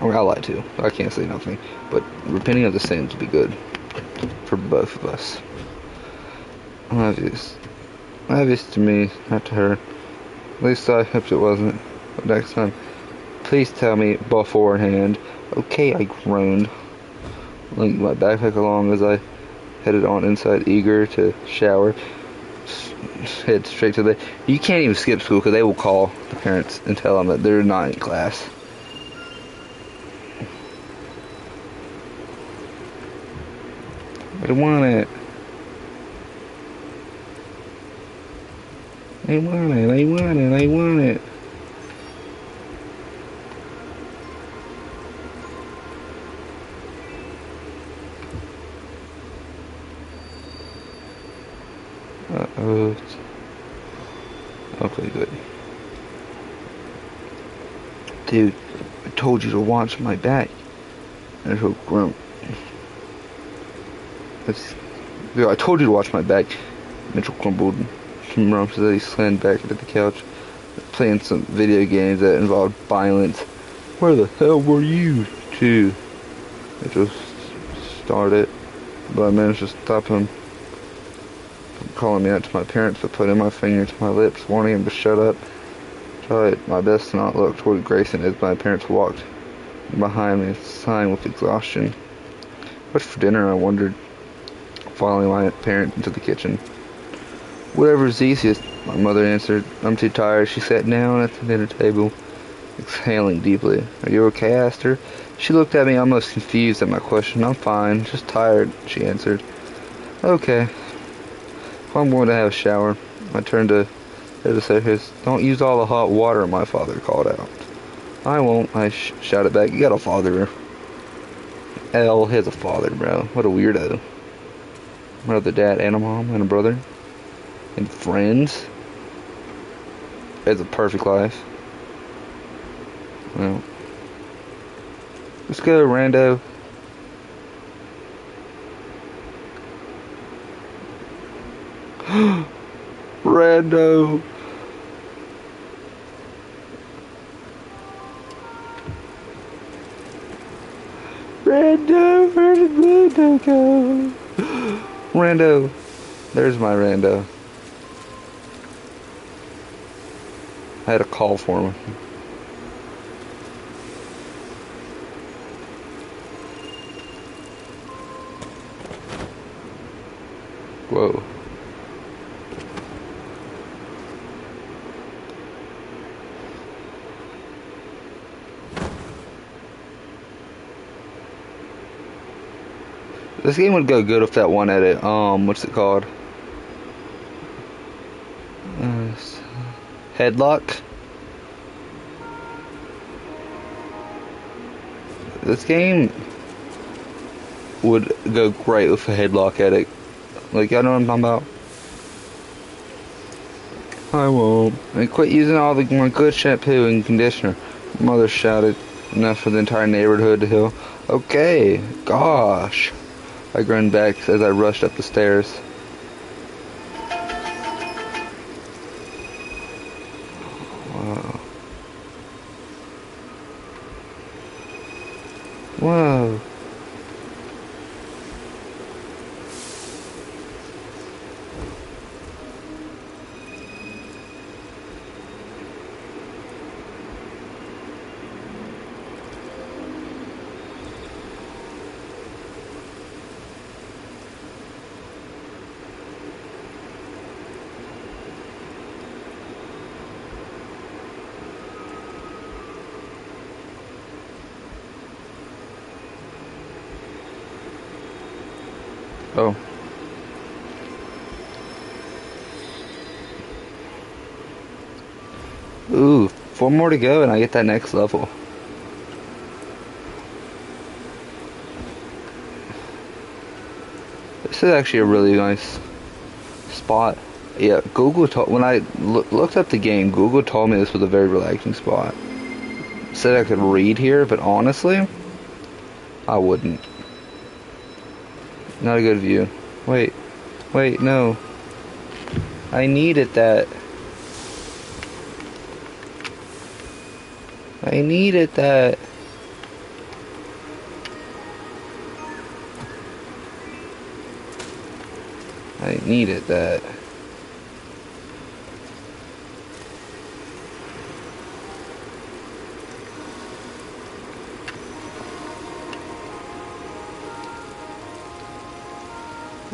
Or I lie too. I can't say nothing. But repenting of the sins would be good for both of us. Obvious to me, not to her. At least I hoped it wasn't. But next time, please tell me beforehand. Okay, I groaned, linking my backpack along as I headed on inside, eager to shower. Head straight to the... You can't even skip school because they will call the parents and tell them that they're not in class. I don't want it. I want it, I want it, I want it. Uh-oh. Okay, good. Dude, I told you to watch my back. There's a grump. Dude, I told you to watch my back. Mitchell grumbled. Some rumps as he slammed back into the couch, playing some video games that involved violence. Where the hell were you two? Mitchell started, but I managed to stop him from calling me out to my parents by putting my finger to my lips, warning him to shut up. Tried my best to not look toward Grayson as my parents walked behind me, sighing with exhaustion. What's for dinner? I wondered, following my parents into the kitchen. Whatever's easiest, my mother answered. I'm too tired. She sat down at the dinner table, exhaling deeply. Are you okay? I asked her. She looked at me almost confused at my question. I'm fine, just tired, she answered. Okay. Well, I'm going to have a shower. I turned to his. Don't use all the hot water, my father called out. I won't, I shouted back. You got a father. L has a father, bro. What a weirdo. Another dad and a mom and a brother. And friends. It's a perfect life. Well. Let's go, rando. Rando. Rando, where did Rando go? Rando. There's my rando. I had a call for him. Whoa. This game would go good with that one edit. What's it called? Headlock. This game would go great with a headlock edit. Like, y'all know what I'm talking about? I won't. And quit using all my good shampoo and conditioner. Mother shouted. Enough for the entire neighborhood to hear. Okay, gosh. I grinned back as I rushed up the stairs. Wow. Whoa. Oh. Ooh, 4 more to go and I get that next level. This is actually a really nice spot. Yeah, Google told, when I looked up the game, Google told me this was a very relaxing spot. Said I could read here, but honestly, I wouldn't. Not a good view. Wait, no. I needed that. I needed that. I needed that.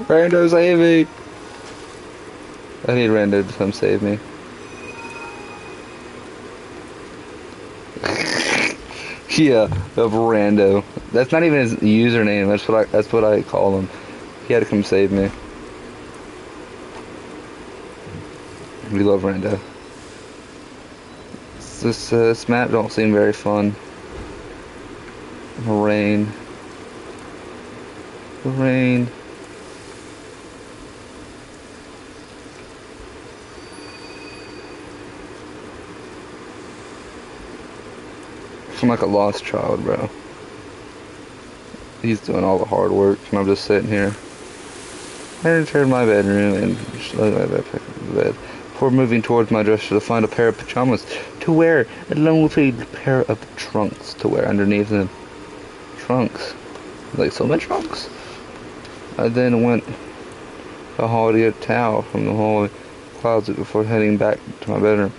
Rando, save me! I need Rando to come save me. Yeah, of Rando. That's not even his username. That's what I call him. He had to come save me. We love Rando. This map don't seem very fun. Rain. Rain. I'm like a lost child, bro. He's doing all the hard work, and I'm just sitting here. I entered my bedroom and just laid my backpack on the bed before moving towards my dresser to find a pair of pajamas to wear, along with a pair of trunks to wear underneath them. Trunks. Like so many trunks. I then went to haul to get a towel from the hallway closet before heading back to my bedroom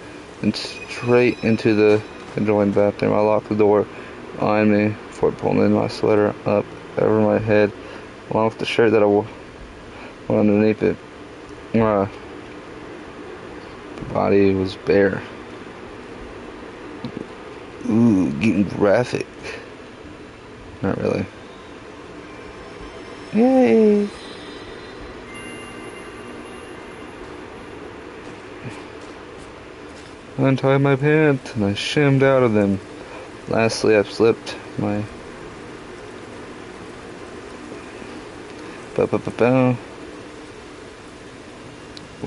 and straight into the adjoining bathroom. I locked the door behind me before pulling in my sweater up over my head along with the shirt that I wore underneath it. My body was bare. Ooh, getting graphic. Not really. Yay! I untied my pants and I shimmed out of them. Lastly, I slipped my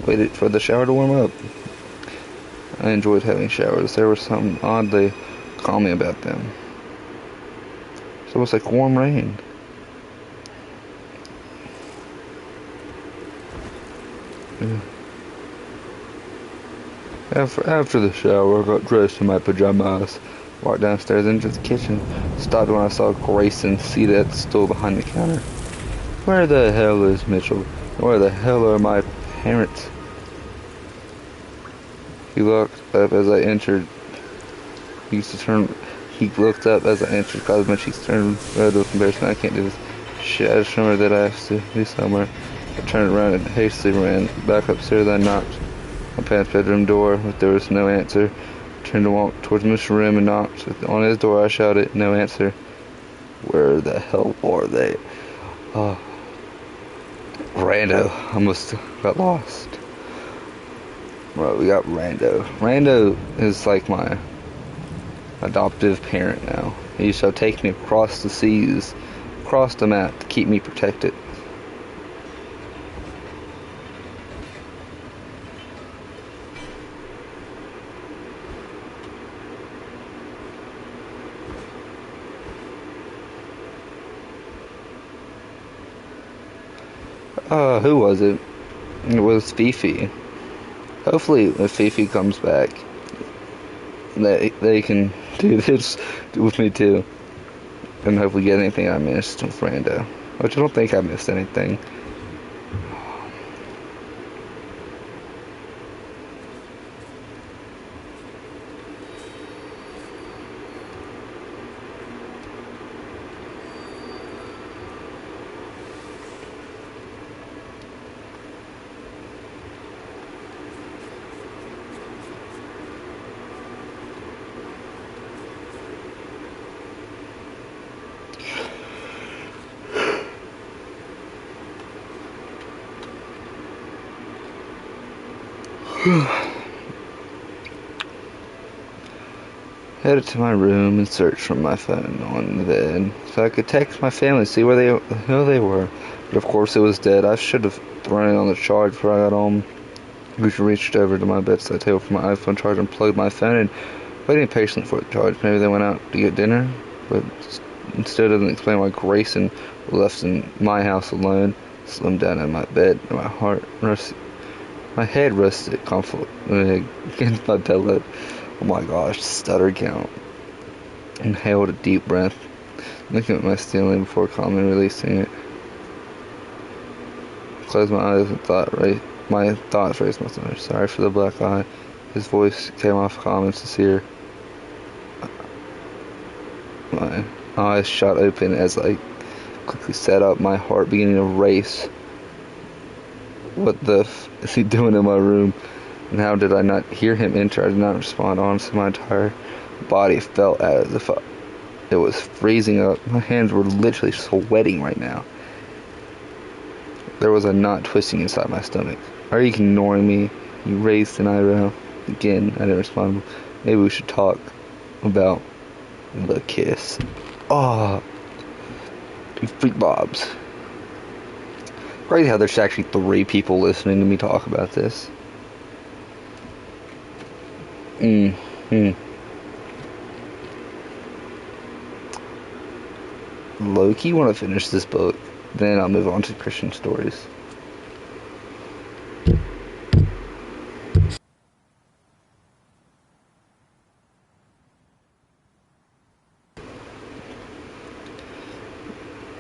waited for the shower to warm up. I enjoyed having showers. There was something oddly calming about them. It's almost like warm rain. Yeah. After the shower, I got dressed in my pajamas, walked downstairs into the kitchen, stopped when I saw Grayson seated at the stool behind the counter. Where the hell is Mitchell? Where the hell are my parents? He looked up as I entered. He looked up as I entered, causing my cheeks turned red with embarrassment. I can't do this shit. I just remembered that I have to be somewhere. I turned around and hastily ran back upstairs. I knocked on Pat's bedroom door, but there was no answer. I turned to walk towards Mr. Room and knocked on his door. I shouted, no answer. Where the hell are they? Rando. I must have got lost. Right, we got Rando. Rando is like my adoptive parent now. He shall take me across the seas, across the map to keep me protected. Who was it? It was Fifi. Hopefully, if Fifi comes back, they can do this with me too. And hopefully get anything I missed with Rando. Which I don't think I missed anything. Headed to my room and searched for my phone on the bed so I could text my family, see where the hell they were. But of course it was dead. I should have thrown it on the charge before I got home. I reached over to my bedside table for my iPhone charger and plugged my phone in, waiting patiently for it to charge. Maybe they went out to get dinner, but instead doesn't explain why Grayson was left in my house alone. Slimmed down in my bed, and my head rested confidently against my pillow. Oh my gosh, stutter count. Inhaled a deep breath, looking at my ceiling before calmly releasing it. Closed my eyes and my thoughts raced my stomach. Sorry for the black eye. His voice came off calm and sincere. My eyes shot open as I quickly sat up, my heart beginning to race. What the f is he doing in my room? And how did I not hear him enter? I did not respond. Honestly, my entire body felt as if it was freezing up. My hands were literally sweating right now. There was a knot twisting inside my stomach. Are you ignoring me? He raised an eyebrow. Again, I didn't respond. Maybe we should talk about the kiss. Oh, you freak bobs. Crazy how there's actually 3 people listening to me talk about this. Low-key want to finish this book, then I'll move on to Christian stories.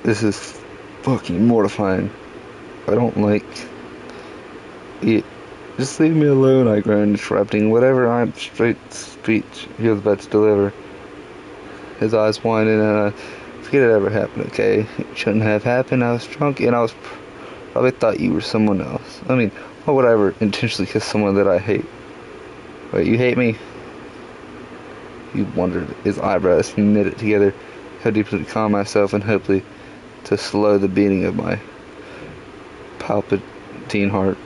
This is fucking mortifying. I don't like it. Just leave me alone, I groaned, interrupting whatever I'm straight speech he was about to deliver. His eyes widened, and I forget it ever happened, okay? It shouldn't have happened. I was drunk, and I was probably thought you were someone else. I mean, why would I ever intentionally kiss someone that I hate? Wait, you hate me? He wondered, his eyebrows knitted together. How deeply to calm myself and hopefully to slow the beating of my palpitating heart.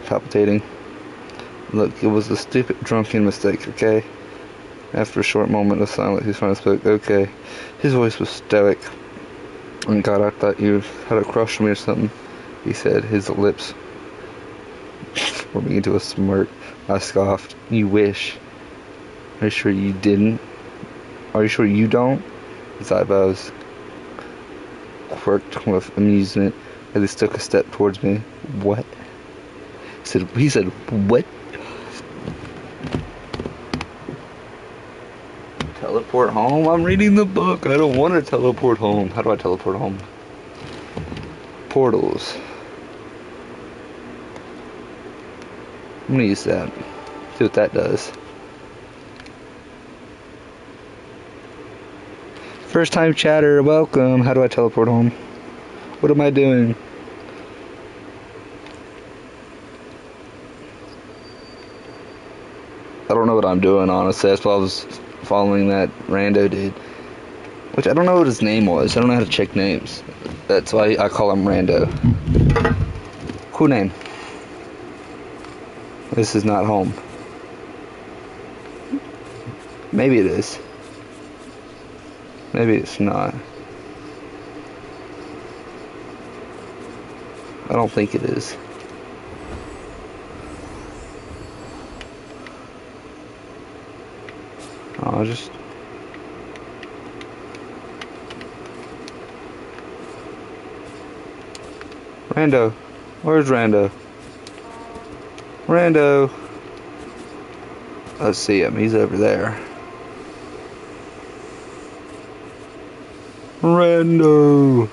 Look, it was a stupid, drunken mistake, okay? After a short moment of silence, he finally spoke. Okay. His voice was stoic. And God, I thought you had a crush on me or something, he said. His lips forming into a smirk. I scoffed. You wish. Are you sure you didn't? Are you sure you don't? His eyebrows quirked with amusement as he took a step towards me. What? He said, what? Teleport home? I'm reading the book. I don't want to teleport home. How do I teleport home? Portals. I'm gonna use that. See what that does. First time chatter, welcome. How do I teleport home? What am I doing? I don't know what I'm doing, honestly. That's why I was following that rando dude. Which I don't know what his name was. I don't know how to check names. That's why I call him Rando. Cool name. This is not home. Maybe it is. Maybe it's not. I don't think it is. I'll just... Rando. Where's Rando? Rando. Let's see him. He's over there. Rando.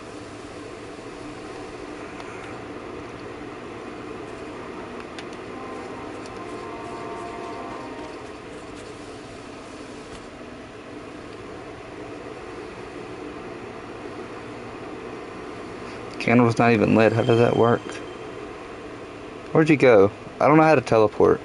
Candle's not even lit. How does that work? Where'd you go? I don't know how to teleport.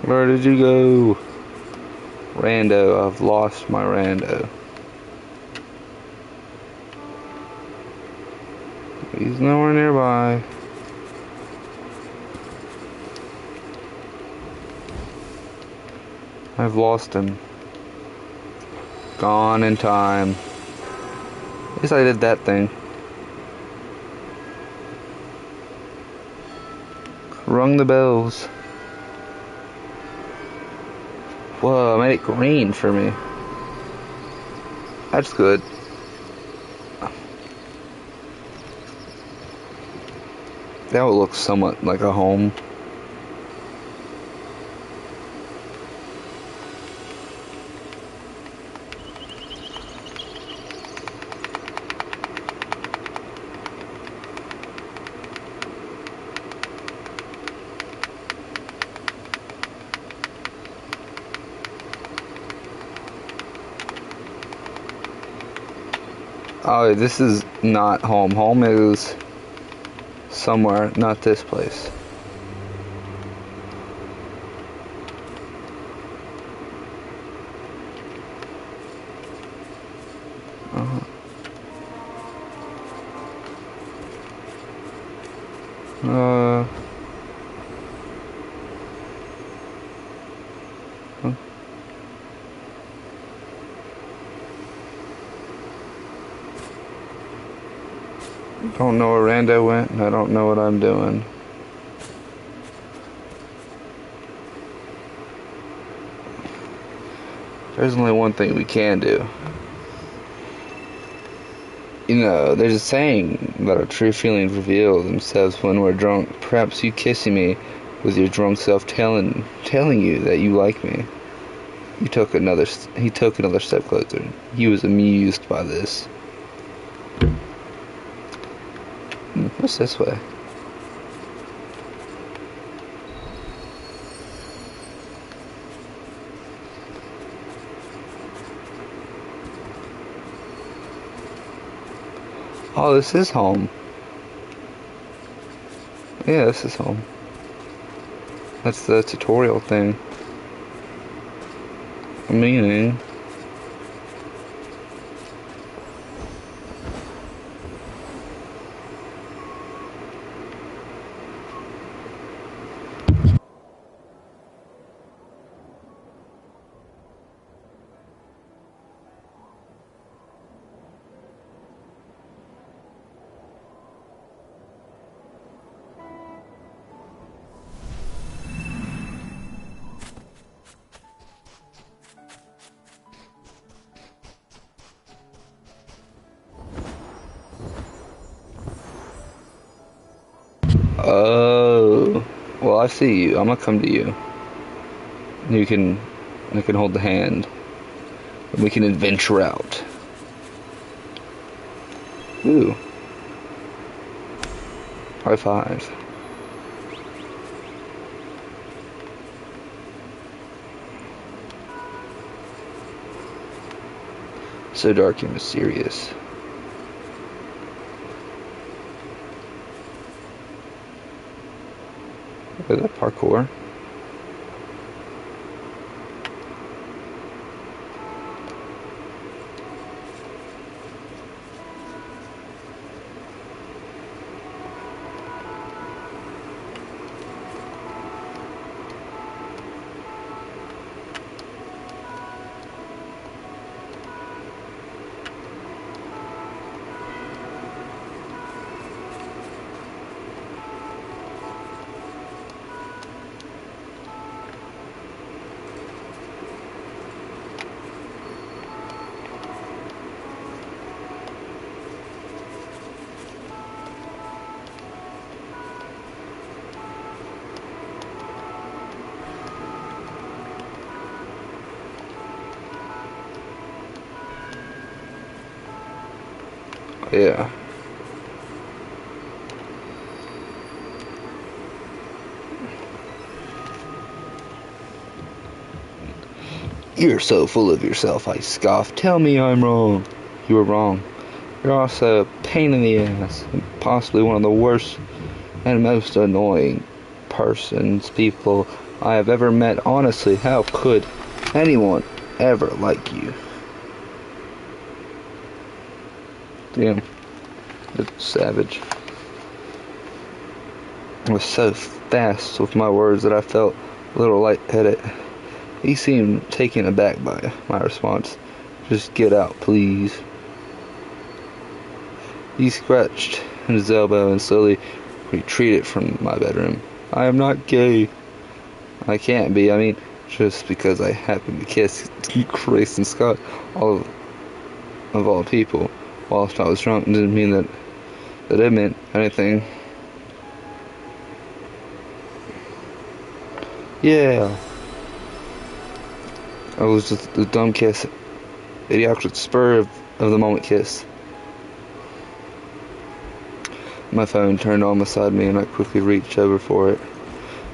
Where did you go? Rando, I've lost my Rando. He's nowhere nearby. I've lost him. Gone in time. At least I did that thing. Rung the bells. Whoa, I made it green for me. That's good. That would look somewhat like a home. Oh, this is not home. Home is somewhere, not this place. Uh-huh. Huh. Don't know where Rando went, and I don't know what I'm doing. There's only one thing we can do. You know, there's a saying that our true feelings reveal themselves when we're drunk. Perhaps you kissing me with your drunk self telling you that you like me. He took another step closer. He was amused by this. What's this way? Oh, this is home. Yeah, this is home. That's the tutorial thing. Meaning... Oh, well, I see you. I'm gonna come to you. I can hold the hand, and we can adventure out. Ooh, high five. So dark and mysterious. Look at that parkour. Yeah. You're so full of yourself, I scoffed. Tell me I'm wrong. You were wrong. You're also a pain in the ass, and possibly one of the worst and most annoying people I have ever met. Honestly, how could anyone ever like you? Damn. It's savage. I was so fast with my words that I felt a little lightheaded. He seemed taken aback by my response. Just get out, please. He scratched his elbow and slowly retreated from my bedroom. I am not gay. I can't be. I mean, just because I happen to kiss Grayson Scott, of all people, whilst I was drunk, didn't mean that it meant anything. Yeah. I was just a dumb kiss. Idiotic spur of the moment kiss. My phone turned on beside me and I quickly reached over for it.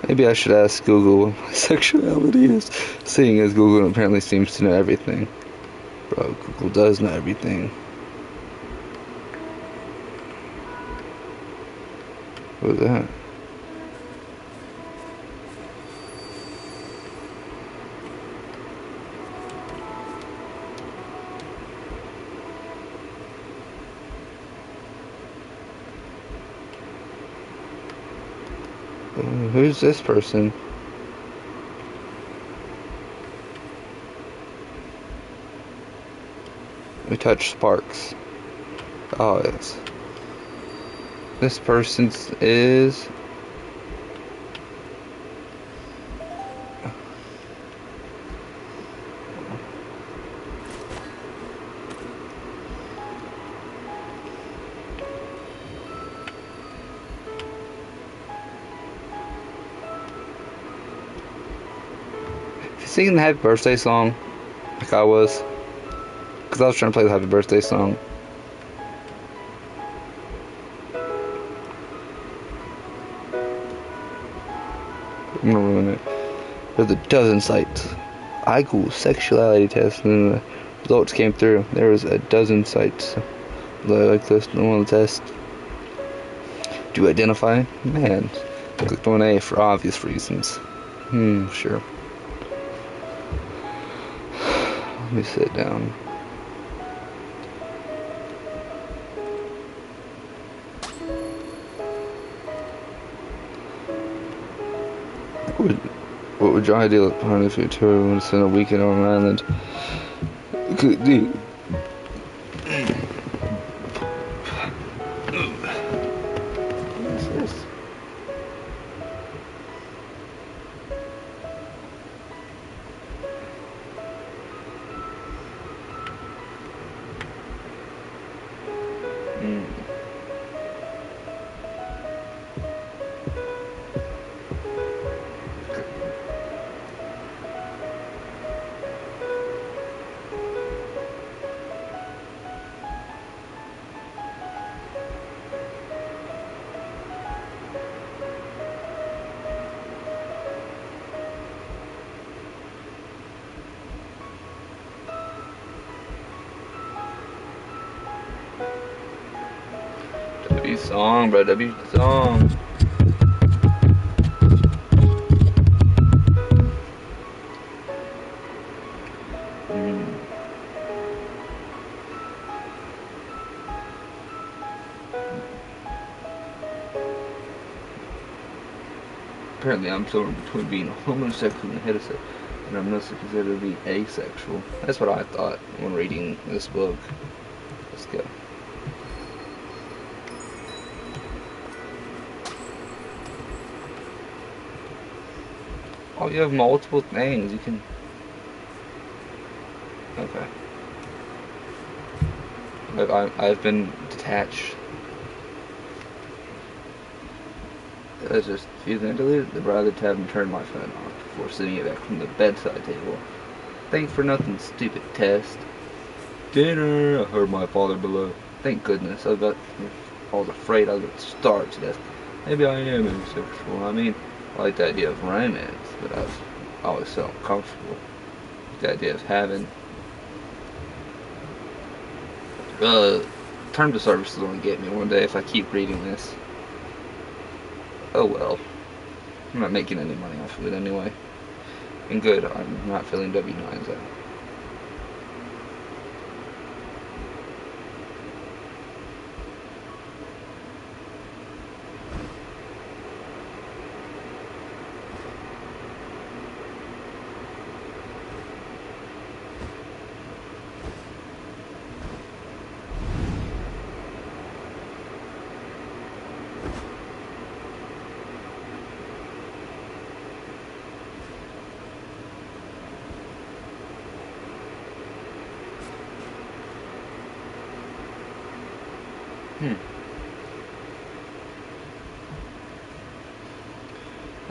Maybe I should ask Google what my sexuality is, seeing as Google apparently seems to know everything. Bro, Google does know everything. What was that? Who's this person? We touch sparks. Oh, yes. This person's is... Singing the happy birthday song like I was, because I was trying to play the happy birthday song. I'm gonna ruin it. There's a dozen sites. I Googled sexuality test and the results came through. There was a dozen sites like this on one of the tests. Do you identify? Man, I clicked on A for obvious reasons. Sure. Let me sit down. What would your ideal plan if you tour to spend a weekend on an island? Could do. What's this? W song, bro. W song. Apparently, I'm torn between being homosexual and heterosexual, and I'm mostly considered to be asexual. That's what I thought when reading this book. Let's go. Oh, you have multiple things. You can. Okay. I've been detached. That's just using it deleted the browser tab and turned my phone off before sitting it back from the bedside table. Thanks for nothing, stupid test. Dinner, I heard my father below. Thank goodness. I was afraid I was going to starve to death. Maybe I am asexual. I mean, I like the idea of romance, but I was always so uncomfortable with the idea of having. Terms of service is going to get me one day if I keep reading this. Oh well. I'm not making any money off of it anyway. And good, I'm not filling W9s out.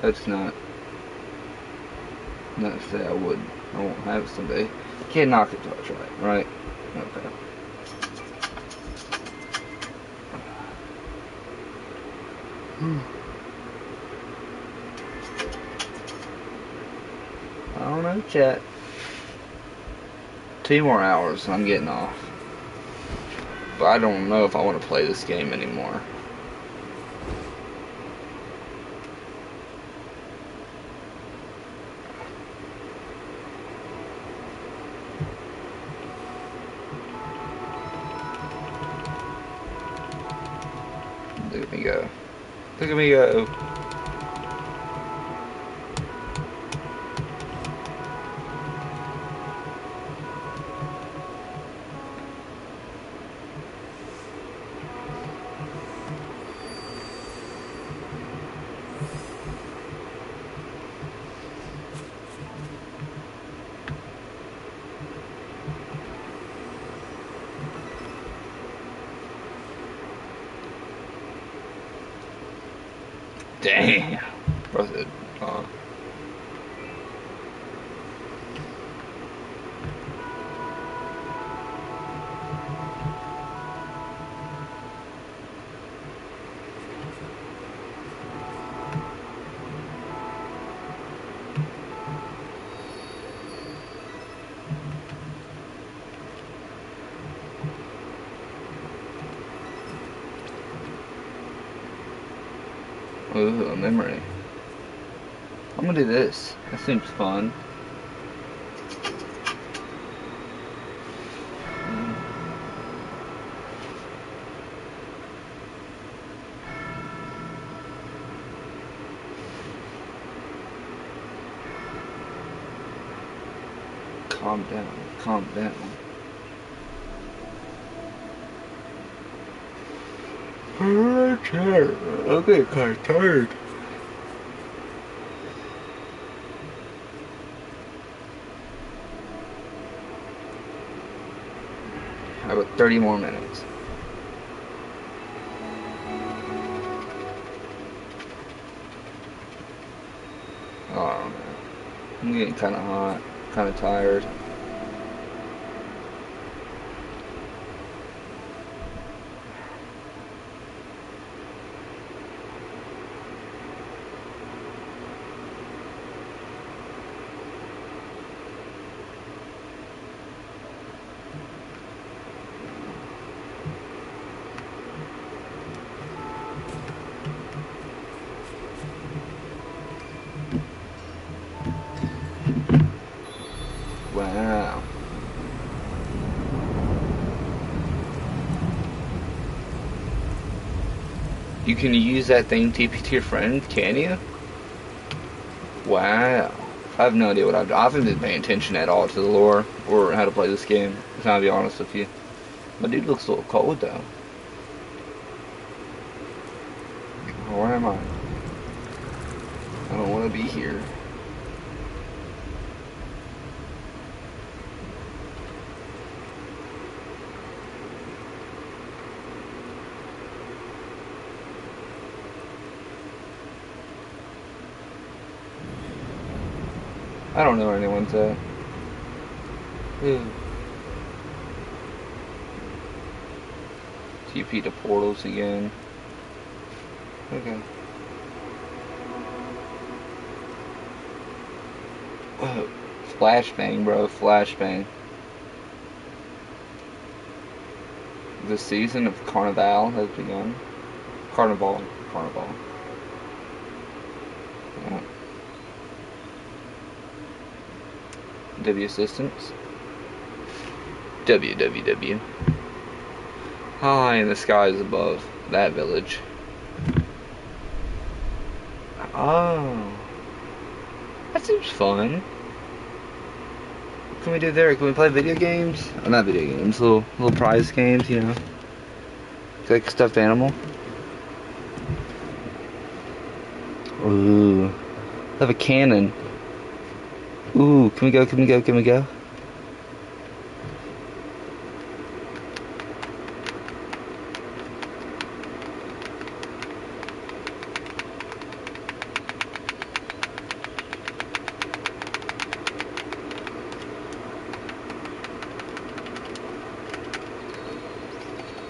That's not to say I wouldn't. I won't have it someday. Can't knock it till I try it, right? Okay. I don't know, chat. 2 more hours and I'm getting off. But I don't know if I want to play this game anymore. Look at me go. Look at me go. Damn. Bro said, ooh, a memory. I'm gonna do this. That seems fun. Calm down. Calm down. I'm tired. I'm getting kind of tired. How about 30 more minutes? Oh man, I'm getting kind of hot, kind of tired. Wow. You can use that thing TP to your friend, can you? Wow. I have no idea what I've done. I haven't been paying attention at all to the lore or how to play this game, if I'll be honest with you. My dude looks a little cold though. Where am I? I don't want to be here. I don't know where anyone's at. Ew. TP to portals again. Okay. Whoa. Flashbang, bro. Flashbang. The season of Carnival has begun. Carnival. Carnival. Yeah. W assistance. WWW. High in the skies above that village. Oh. That seems fun. What can we do there? Can we play video games? Oh, not video games, little prize games, you know. Like stuffed animal. Ooh. I have a cannon. Ooh, can we go, can we go, can we go?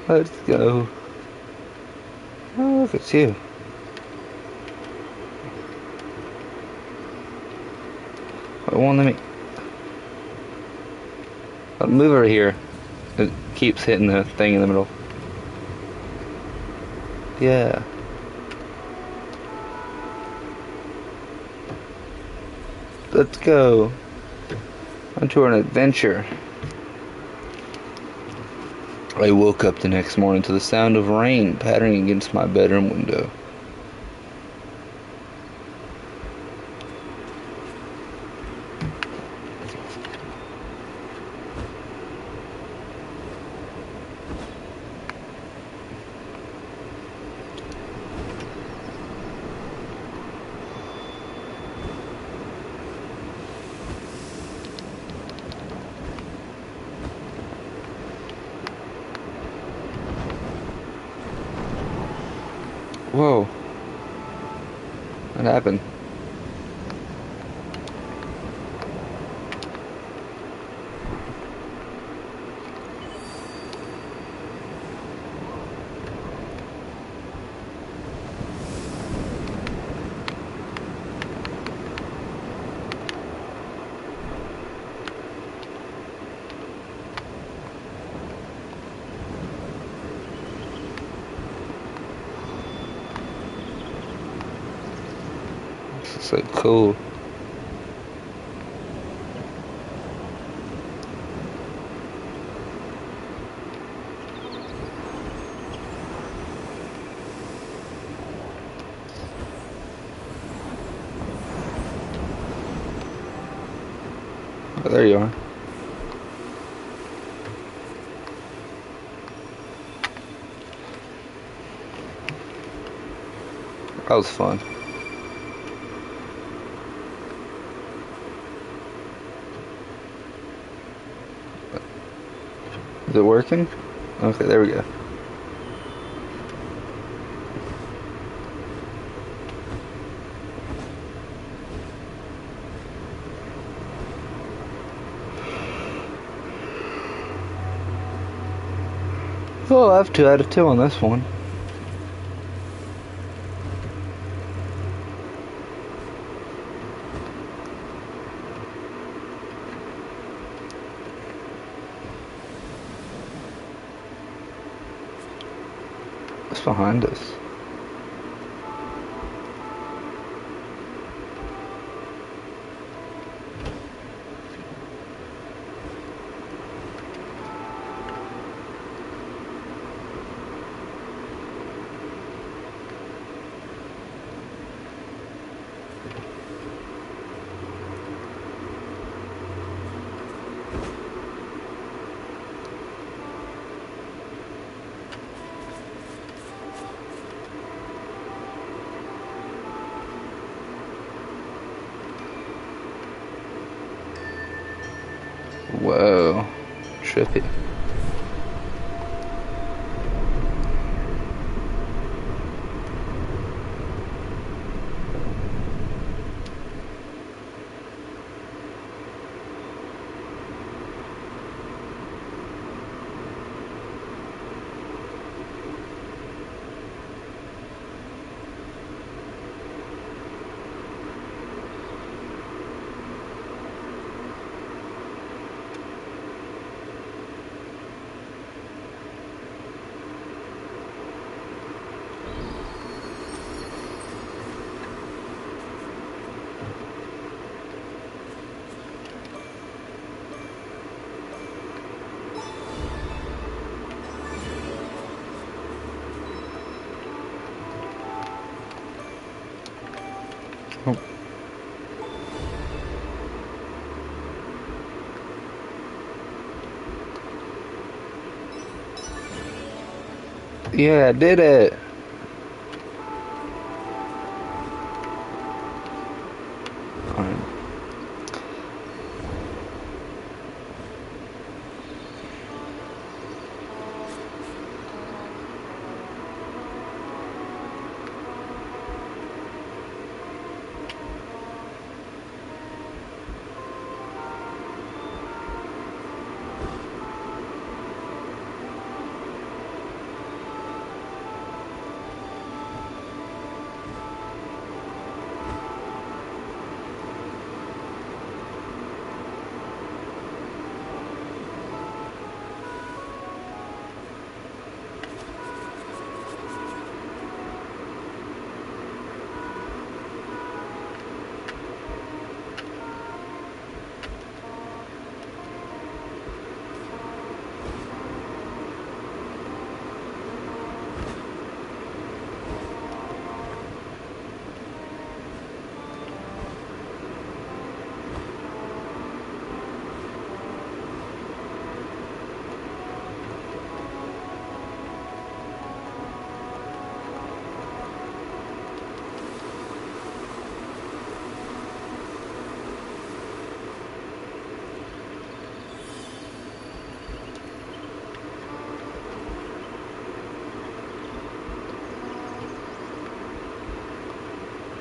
Let's go. Oh, look, it's you. It won't let me. I'll move over here. It keeps hitting the thing in the middle. Yeah. Let's go. Onto an adventure. I woke up the next morning to the sound of rain pattering against my bedroom window. Whoa. What happened? This is so cool. Oh, there you are. That was fun. Is it working? Okay, there we go. Oh, I have 2 out of 2 on this one. What's behind us? Whoa. Trippy. Oh. Yeah, I did it. Alright.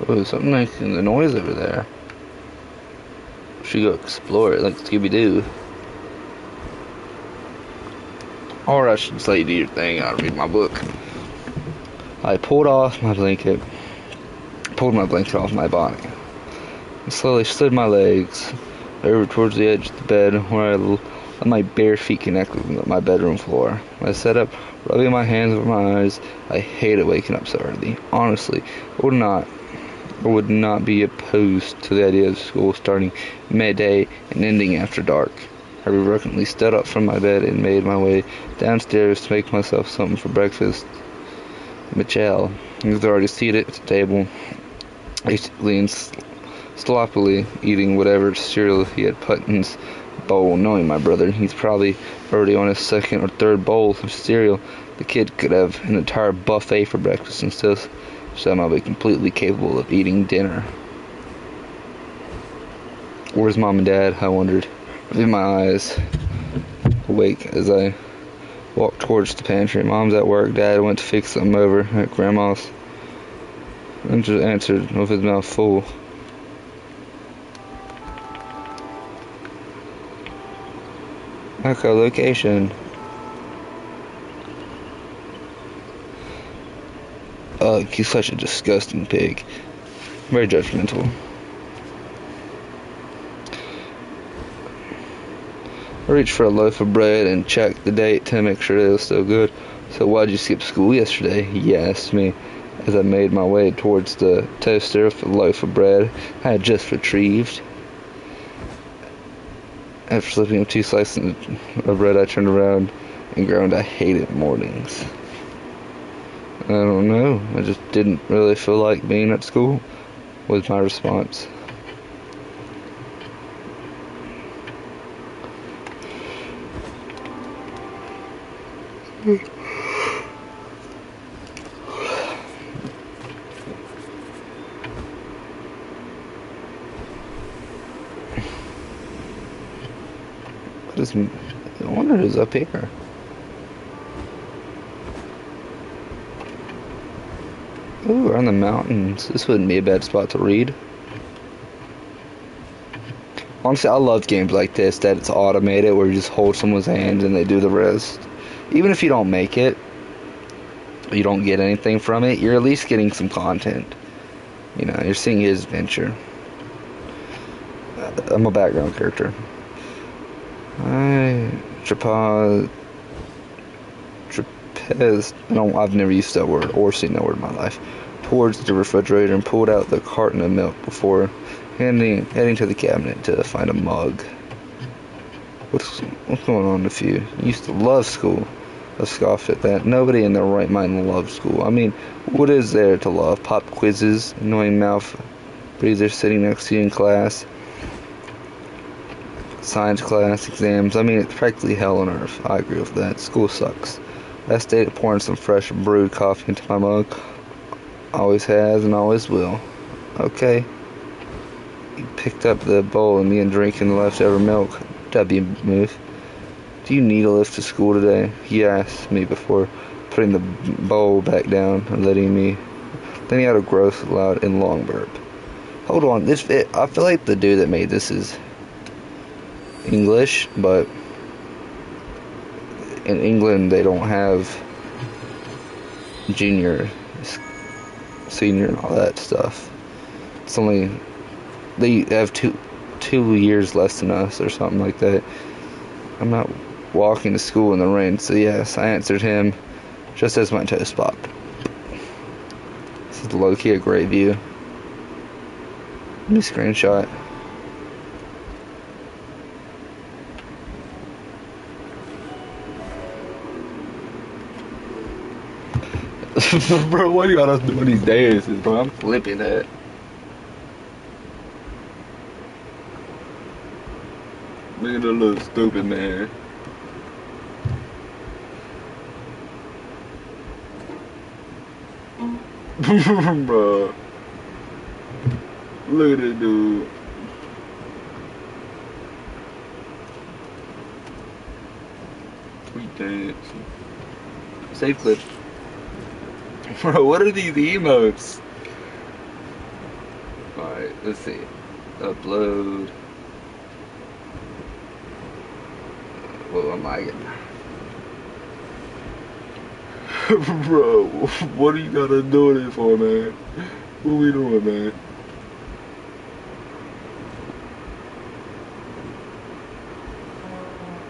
Oh, something making the noise over there. Should go explore it like Scooby-Doo. Or I should just let you do your thing. I'll read my book. I pulled my blanket off my body. I slowly slid my legs over towards the edge of the bed where I let my bare feet connect with my bedroom floor. I sat up, rubbing my hands over my eyes. I hated waking up so early. Honestly, I would not be opposed to the idea of school starting midday and ending after dark. I reluctantly stood up from my bed and made my way downstairs to make myself something for breakfast. Michelle was already seated at the table, basically and sloppily eating whatever cereal he had put in his bowl. Knowing my brother, he's probably already on his second or third bowl of cereal. The kid could have an entire buffet for breakfast and still somehow be completely capable of eating dinner. Where's Mom and Dad? I wondered, rubbing my eyes awake as I walked towards the pantry. Mom's at work. Dad went to fix something over at Grandma's. And just answered with his mouth full. Echolocation. Ugh, he's such a disgusting pig. Very judgmental. I reached for a loaf of bread and checked the date to make sure it was still good. So why'd you skip school yesterday? He asked me as I made my way towards the toaster with a loaf of bread I had just retrieved. After slipping up 2 slices of bread, I turned around and groaned. I hated mornings. I don't know. I just didn't really feel like being at school, was my response. I wonder who's up here. Ooh, we're on the mountains. This wouldn't be a bad spot to read. Honestly, I love games like this that it's automated, where you just hold someone's hand and they do the rest. Even if you don't make it, you don't get anything from it, you're at least getting some content. You know, you're seeing his adventure. I'm a background character. Trapez. I've never used that word or seen that word in my life. Towards the refrigerator and pulled out the carton of milk before heading to the cabinet to find a mug. What's going on with you? You used to love school. I scoffed at that. Nobody in their right mind loves school. I mean, what is there to love? Pop quizzes, annoying mouth breathers sitting next to you in class, science class, exams. I mean, it's practically hell on earth. I agree with that. School sucks. I stayed pouring some fresh brewed coffee into my mug. Always has and always will. Okay. He picked up the bowl and began drinking the leftover milk. W move. Do you need a lift to school today? He asked me before putting the bowl back down and letting me. Then he had a gross, loud, and long burp. Hold on, I feel like the dude that made this is English, but in England they don't have junior, senior, and all that stuff. It's only they have two years less than us or something like that. I'm not walking to school in the rain, so yes, I answered him just as my toast popped. This is low-key a great view. Let me screenshot. Bro, what do you got us doing these days, bro? I'm flipping that. Look at the little stupid man. Bro. Look at this dude. Sweet dance. Safe clip. Bro, what are these emotes? Alright, let's see. Upload. What am I getting? Bro, what are you gotta do it for, man? What are we doing, man?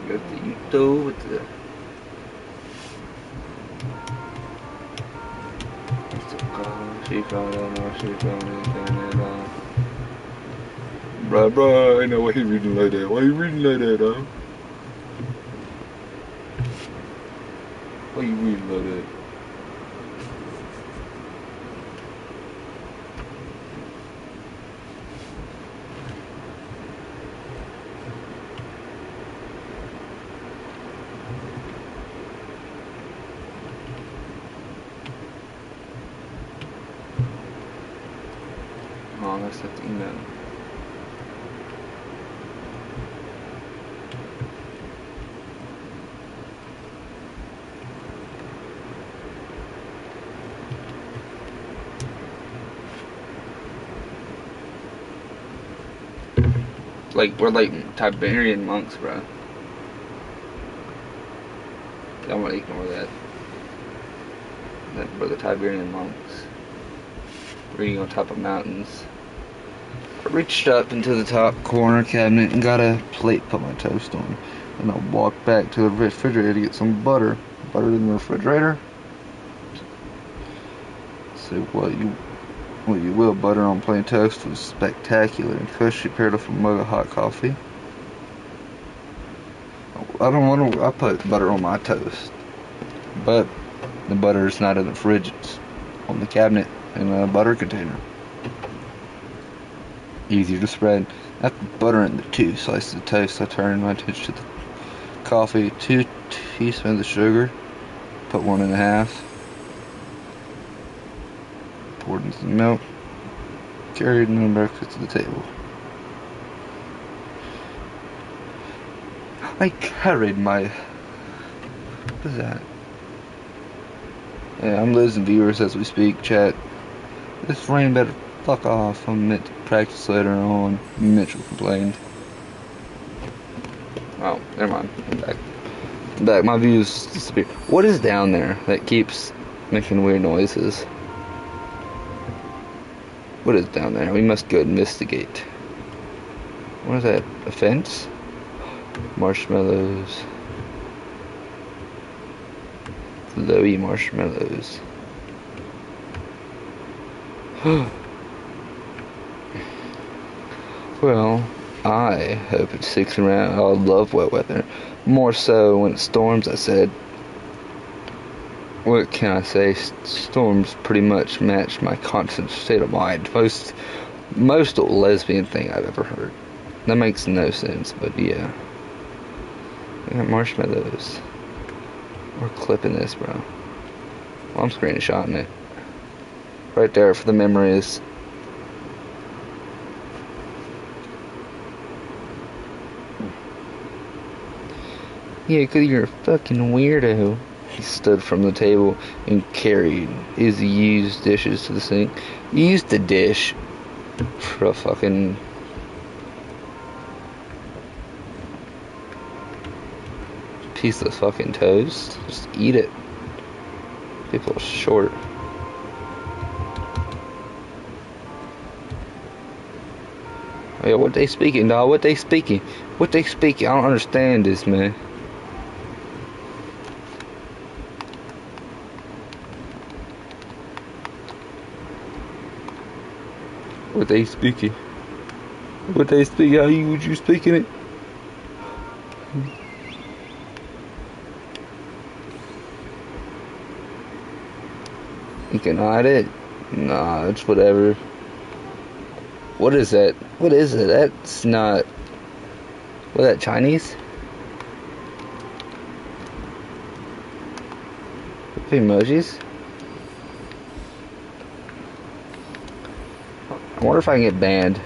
Got the YouTube with the... She found out, she found it, Bruh, I know why he reading like that. Why you reading like that, huh? Why you reading like that? Oh, that's the email. Like, we're like Tiberian monks, bro. I'm gonna ignore that. We're the Tiberian monks. Reading on top of mountains. I reached up into the top corner cabinet and got a plate to put my toast on. And I walked back to the refrigerator to get some butter. Butter in the refrigerator. So what you will, butter on plain toast was spectacular and freshly paired with a mug of hot coffee. I put butter on my toast, but the butter is not in the fridge, it's on the cabinet in a butter container. Easier to spread. After buttering the 2 slices of toast, I turned my attention to the coffee, 2 teaspoons of sugar, put 1.5, poured in some milk, carried my breakfast to the table. I carried my... What is that? Yeah, I'm losing viewers as we speak, chat. This rain better fuck off. I'm meant to practice later on. Mitchell complained. Oh, never mind. I'm back. Back. My views disappeared. What is down there that keeps making weird noises? What is down there? We must go investigate. What is that? A fence? Marshmallows. Glowy marshmallows. Well, I hope it sticks around. I love wet weather. More so when it storms, I said. What can I say? Storms pretty much match my constant state of mind. Most lesbian thing I've ever heard. That makes no sense, but yeah. I got marshmallows. We're clipping this, bro. Well, I'm screenshotting it. Right there for the memories. Yeah, 'cause you're a fucking weirdo. He stood from the table and carried his used dishes to the sink. He used the dish for a fucking... piece of fucking toast. Just eat it. People are short. Oh yeah, what they speaking, dawg? What they speaking? What they speaking? I don't understand this, man. What they speaking? What they speaking? How would you speaking it? You can hide it? Nah, it's whatever. What is that? What is it? That's not... What is that, Chinese? Emojis? I wonder if I can get banned.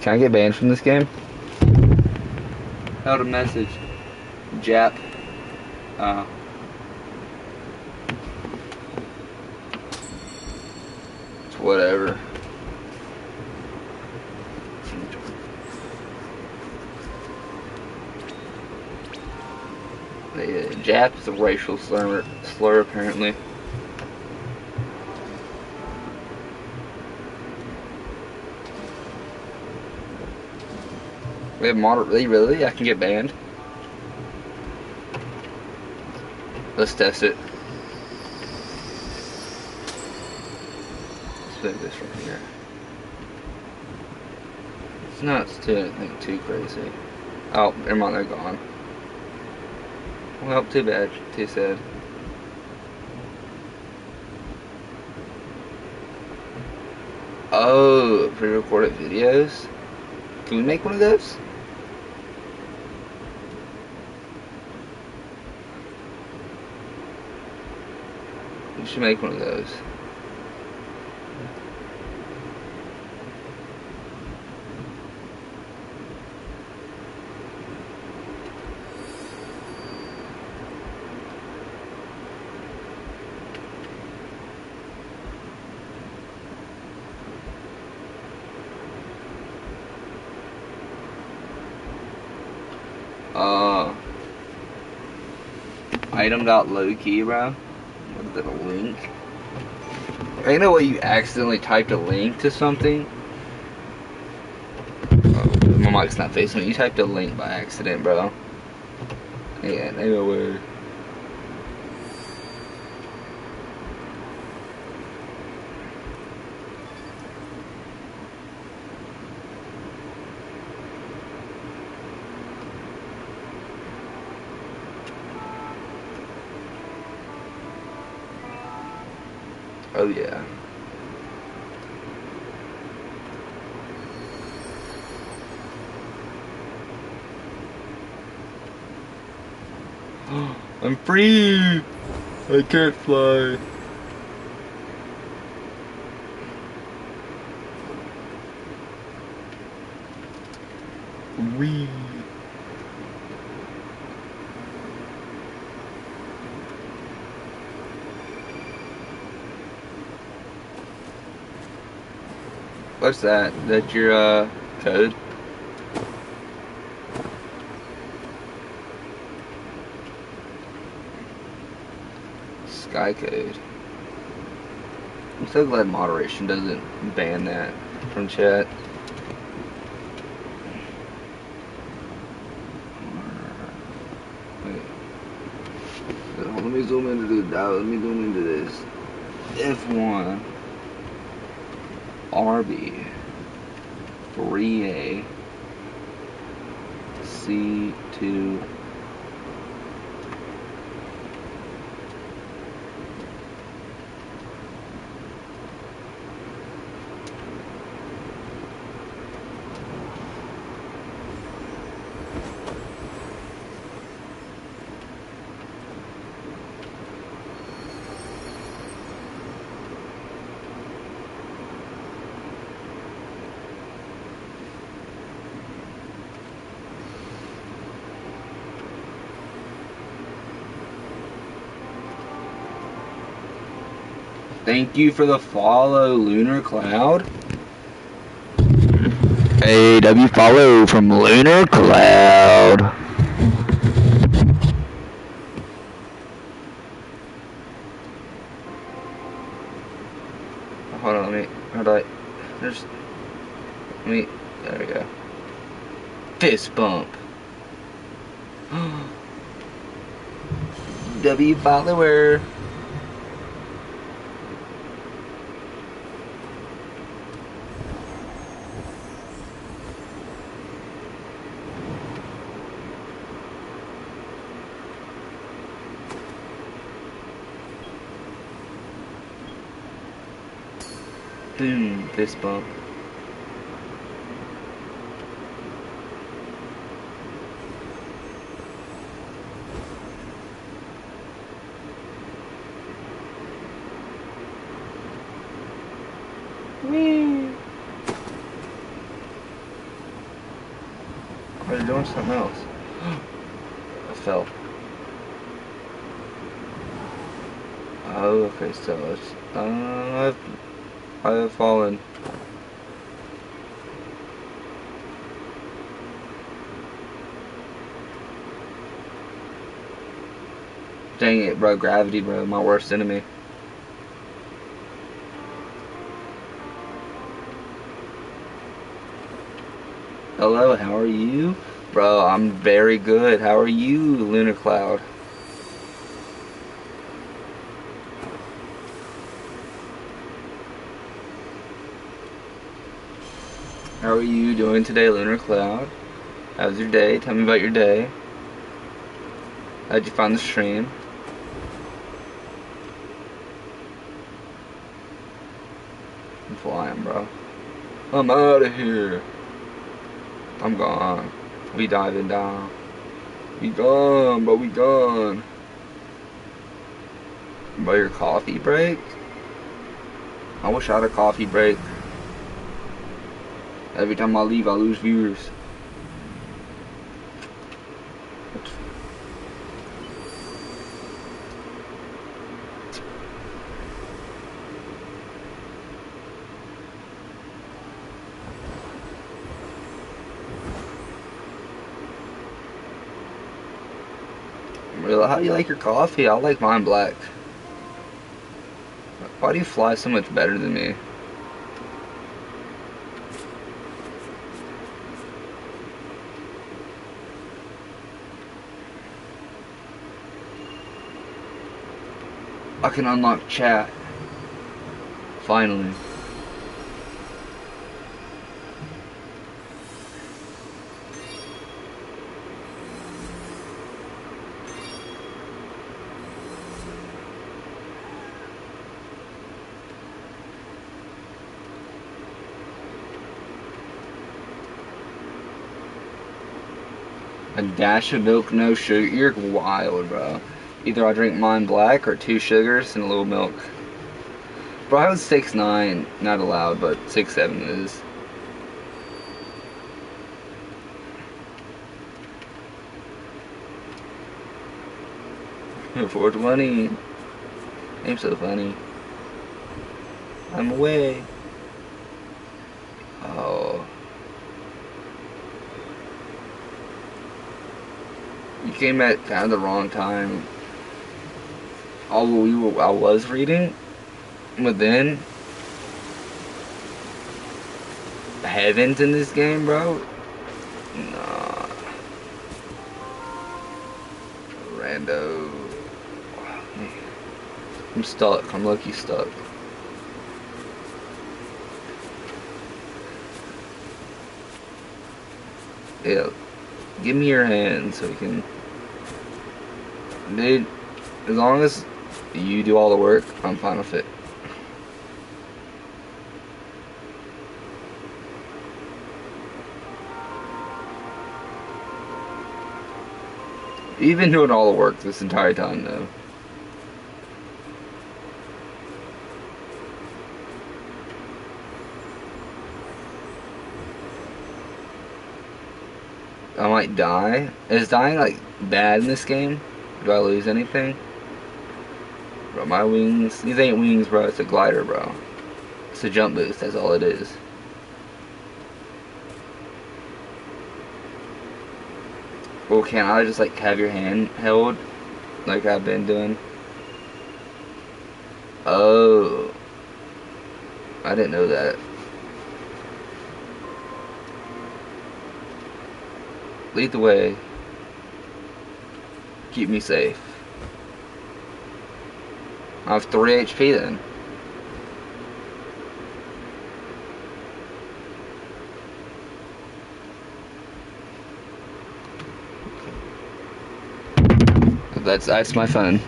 Can I get banned from this game? Held a message. Jap. Whatever. The Jap is a racial slur apparently. We have really? I can get banned? Let's test it. Let's put this right here. It's not doing anything too crazy. Oh, never mind, they're gone. Well, too bad. Too sad. Oh, pre-recorded videos? Can we make one of those? We should make one of those. Item.lowkey, bro. What is it, a link? I know what you accidentally typed a link to something. Oh, my mic's not facing me. You typed a link by accident, bro. Yeah, no way. Oh yeah. I'm free! I can't fly. Wee. What's that? That's your code? Sky code. I'm so glad moderation doesn't ban that from chat. Wait. Let me zoom into this. Let me zoom into this. F1 RB 3A C2 Thank you for the follow, Lunar Cloud. Hey, W follow from Lunar Cloud. Hold on, let me, there we go. Fist bump. W follower. Boom, fist bump. Whee! Oh, you're doing something else. I fell. Oh, okay, so it's, I have fallen. Dang it, bro. Gravity, bro. My worst enemy. Hello, how are you? Bro, I'm very good. How are you, Lunar Cloud? How are you doing today, Lunar Cloud? How's your day? Tell me about your day. How'd you find the stream? I'm flying, bro. I'm out of here. I'm gone. We diving down. We gone, bro. We gone. Bro, your coffee break? I wish I had a coffee break. Every time I leave, I lose viewers. Really, how do you like your coffee? I like mine black. Why do you fly so much better than me? I can unlock chat. Finally. A dash of milk, no sugar. You're wild, bro. Either I drink mine black or 2 sugars and a little milk. Bro, I was 6'9", not allowed, but 6'7" is. $420. I'm so funny. I'm away. Oh. You came at kind of the wrong time. I was reading, but then heavens in this game, bro. Nah. Rando. I'm stuck. I'm lucky stuck. Yeah. Give me your hand so we can. Dude, as long as you do all the work, I'm fine with it. You've been doing all the work this entire time, though. I might die. Is dying, like, bad in this game? Do I lose anything? Bro, my wings... These ain't wings, bro. It's a glider, bro. It's a jump boost. That's all it is. Well, can't I just, like, have your hand held? Like I've been doing? Oh. I didn't know that. Lead the way. Keep me safe. I have 3 HP then. That's my phone.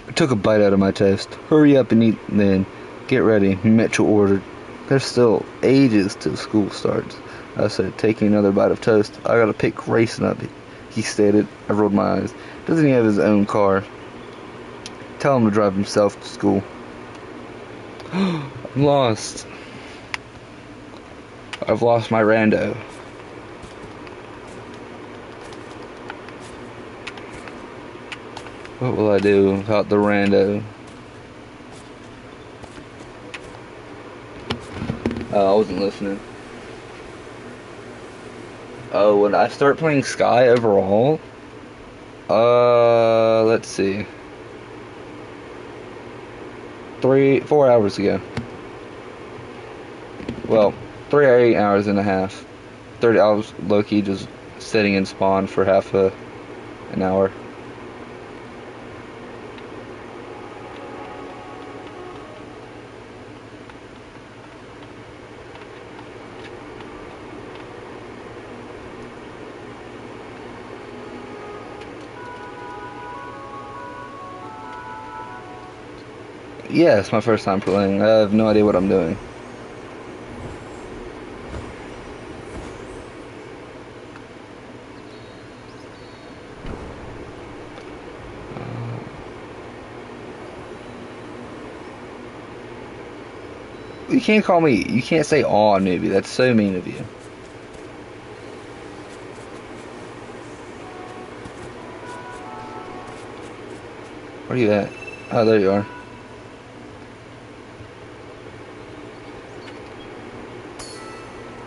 I took a bite out of my toast. Hurry up and eat then. Get ready. Mitchell ordered. There's still ages till school starts. I said, taking another bite of toast. I gotta pick Grayson up, he stated. I rolled my eyes. Doesn't he have his own car? Tell him to drive himself to school. I'm lost. I've lost my rando. What will I do without the rando? Oh, I wasn't listening. Oh, when I start playing Sky overall, let's see. 4 hours ago. Well, 3 hours and a half. 30 hours low-key just sitting in spawn for an hour. Yeah, it's my first time playing. I have no idea what I'm doing. You can't call me, you can't say aw newbie. That's so mean of you. Where are you at? Oh, there you are.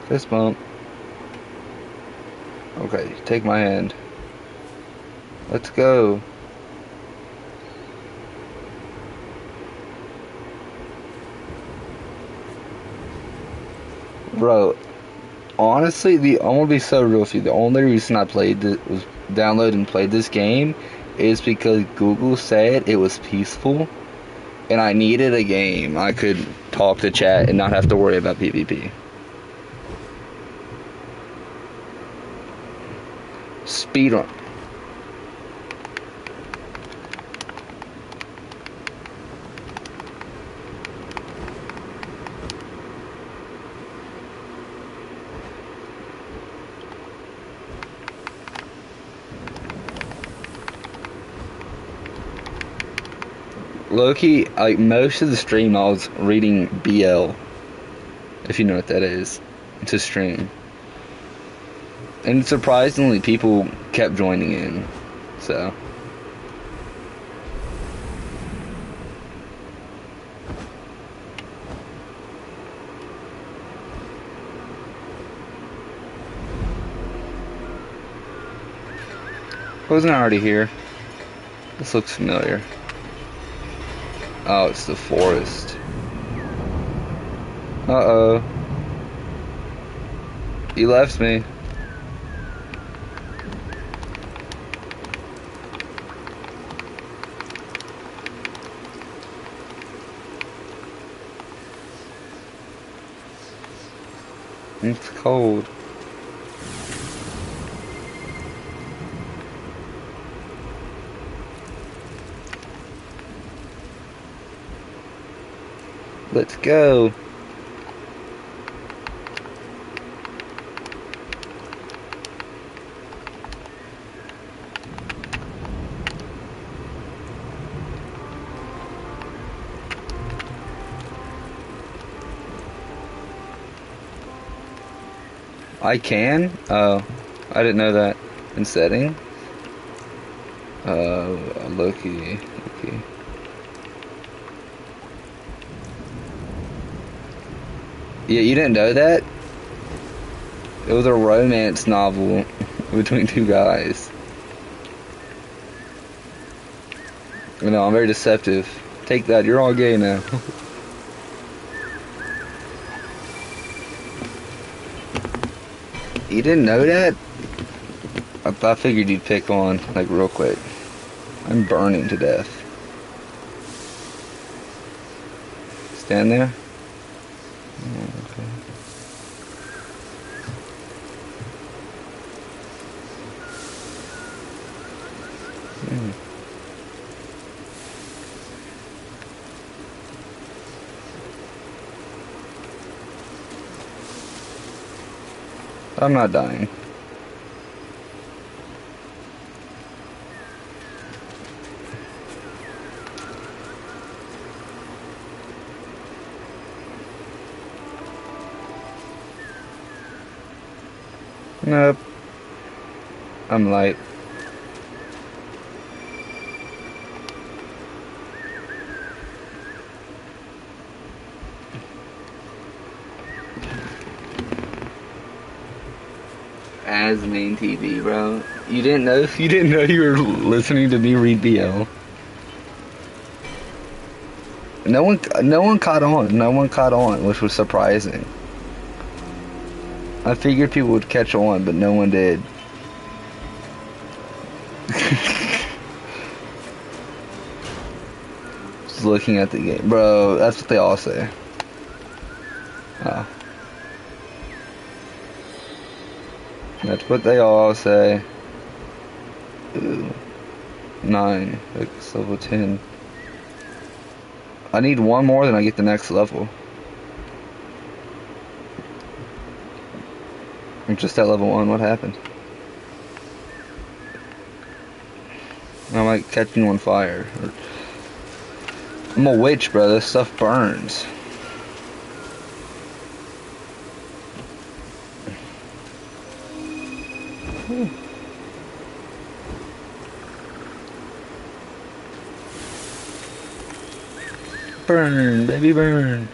Fist bump. Okay, take my hand. Let's go. Bro, honestly, I'm gonna be so real with you. The only reason I was downloaded and played this game is because Google said it was peaceful, and I needed a game I could talk to chat and not have to worry about PvP. Speedrun. Low-key, like most of the stream I was reading BL, if you know what that is, to stream. And surprisingly, people kept joining in, so. Wasn't I already here? This looks familiar. Oh, it's the forest. Uh-oh. He left me. It's cold. Let's go. I can? Oh, I didn't know that. In setting? Loki. Yeah, you didn't know that? It was a romance novel between two guys. You know, I'm very deceptive. Take that, you're all gay now. You didn't know that? I figured you'd pick on, like, real quick. I'm burning to death. Stand there? Oh, okay. I'm not dying. Nope. I'm light. as main TV, bro. You didn't know? You didn't know you were listening to me read BL? No one caught on. No one caught on, which was surprising. I figured people would catch on, but no one did. Just looking at the game. Bro, that's what they all say. Oh. That's what they all say. Ooh. 9. X level 10. I need one more, then I get the next level. I'm just at level 1. What happened? I'm like catching on fire. I'm a witch, bro. This stuff burns. Burn, baby, burn.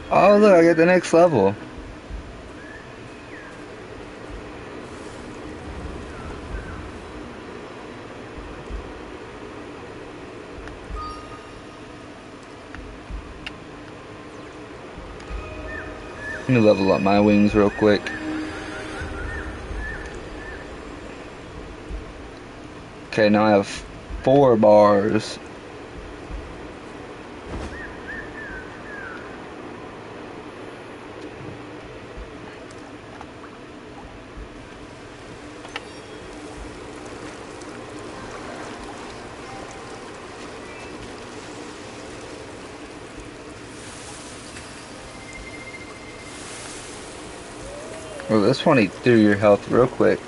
Oh, look, I get the next level. Let me level up my wings real quick. Okay, now I have 4 bars. Well, this one eats through your health real quick.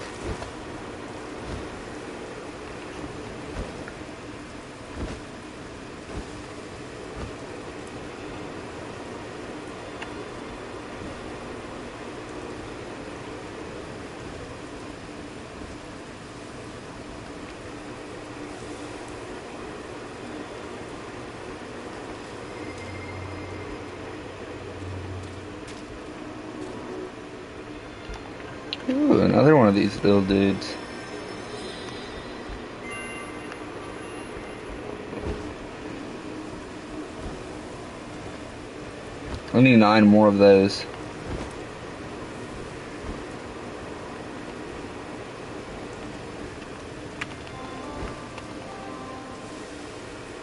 Ooh, another one of these little dudes. I need 9 more of those.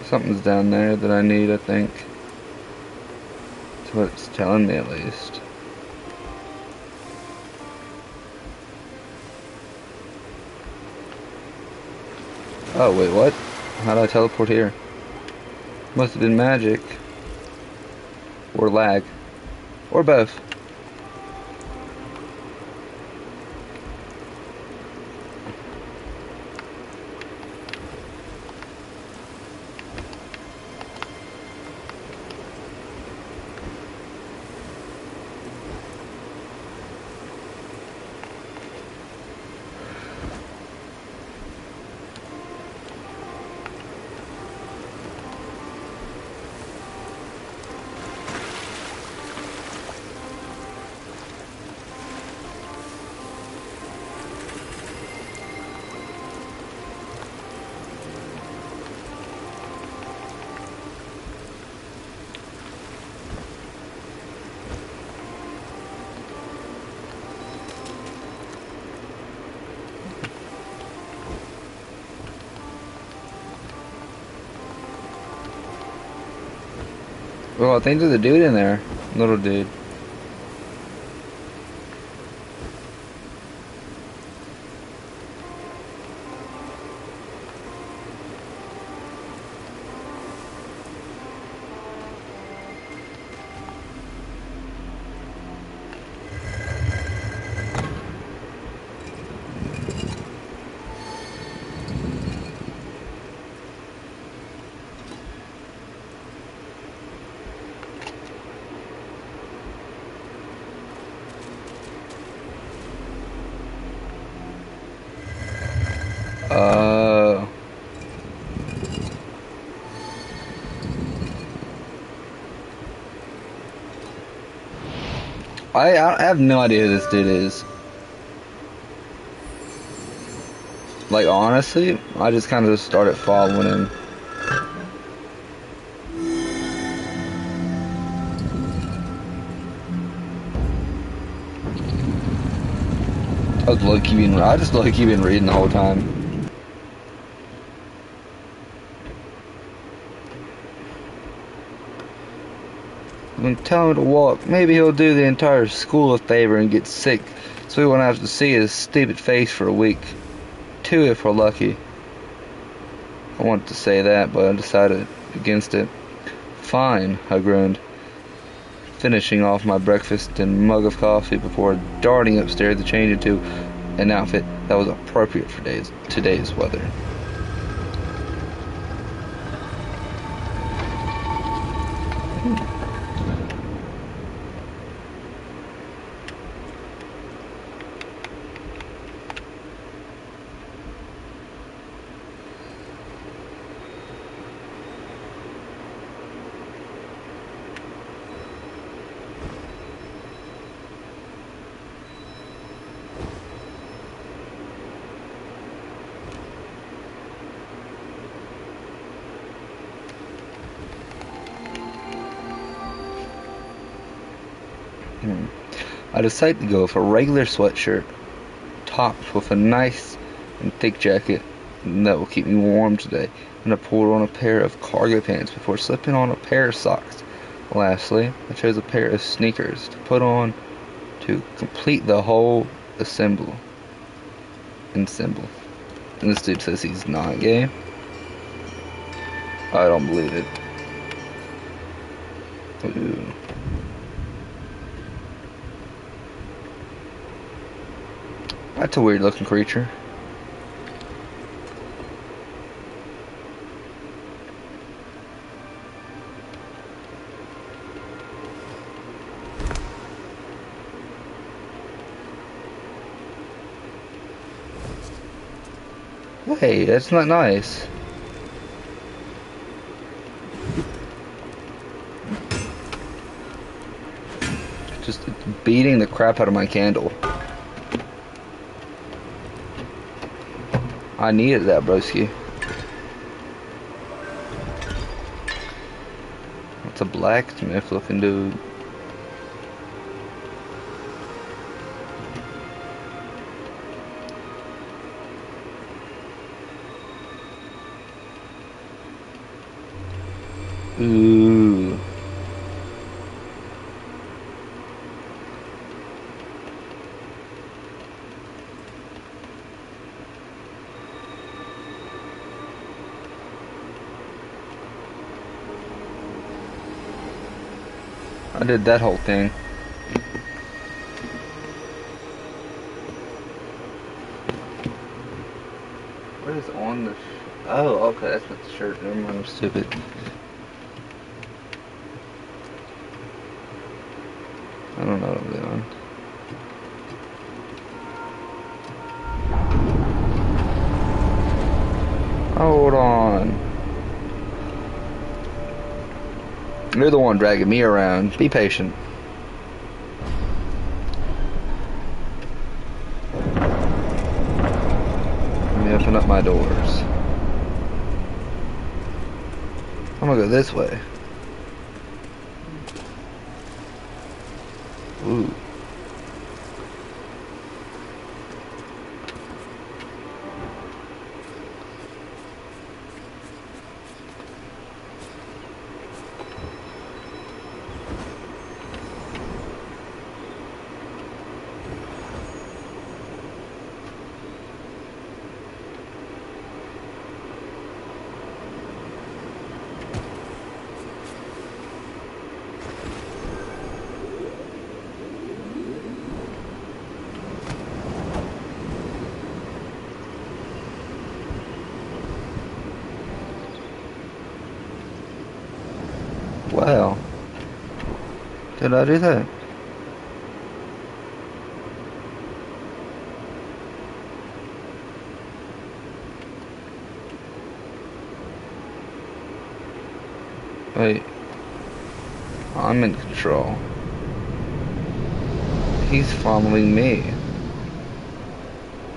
Something's down there that I need, I think. That's what it's telling me, at least. Oh, wait, what? How did I teleport here? Must have been magic. Or lag. Or both. Well, I think there's a dude in there. Little dude. Uh, I have no idea who this dude is. Like, honestly, I just kind of just started following him. I just low-key been reading the whole time. When tell him to walk, maybe he'll do the entire school a favor and get sick, so we won't have to see his stupid face for a week. 2 if we're lucky. I wanted to say that, but I decided against it. Fine, I groaned, finishing off my breakfast and mug of coffee before darting upstairs to change into an outfit that was appropriate for today's weather. I decided to go with a regular sweatshirt, topped with a nice and thick jacket that will keep me warm today, and I pulled on a pair of cargo pants before slipping on a pair of socks. Lastly, I chose a pair of sneakers to put on to complete the whole ensemble. And this dude says he's not gay. I don't believe it. Ooh. That's a weird looking creature. Hey, that's not nice. Just beating the crap out of my candle. I needed that, broski. It's a blacksmith looking dude. Ooh. I did that whole thing. What is on the oh, okay, that's not the shirt. Never mind, I'm stupid. I don't know what I'm doing. Hold on. You're the one dragging me around. Be patient. Let me open up my doors. I'm gonna go this way. Ooh. Wow. Did I do that? Wait. I'm in control. He's following me.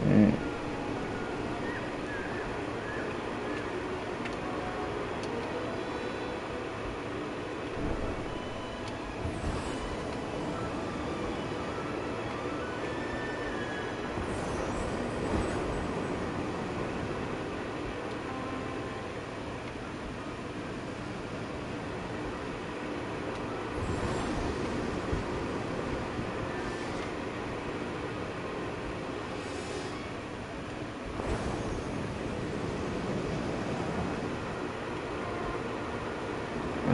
Mm.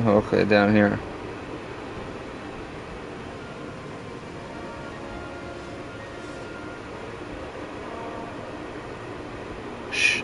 Okay, down here. Shh.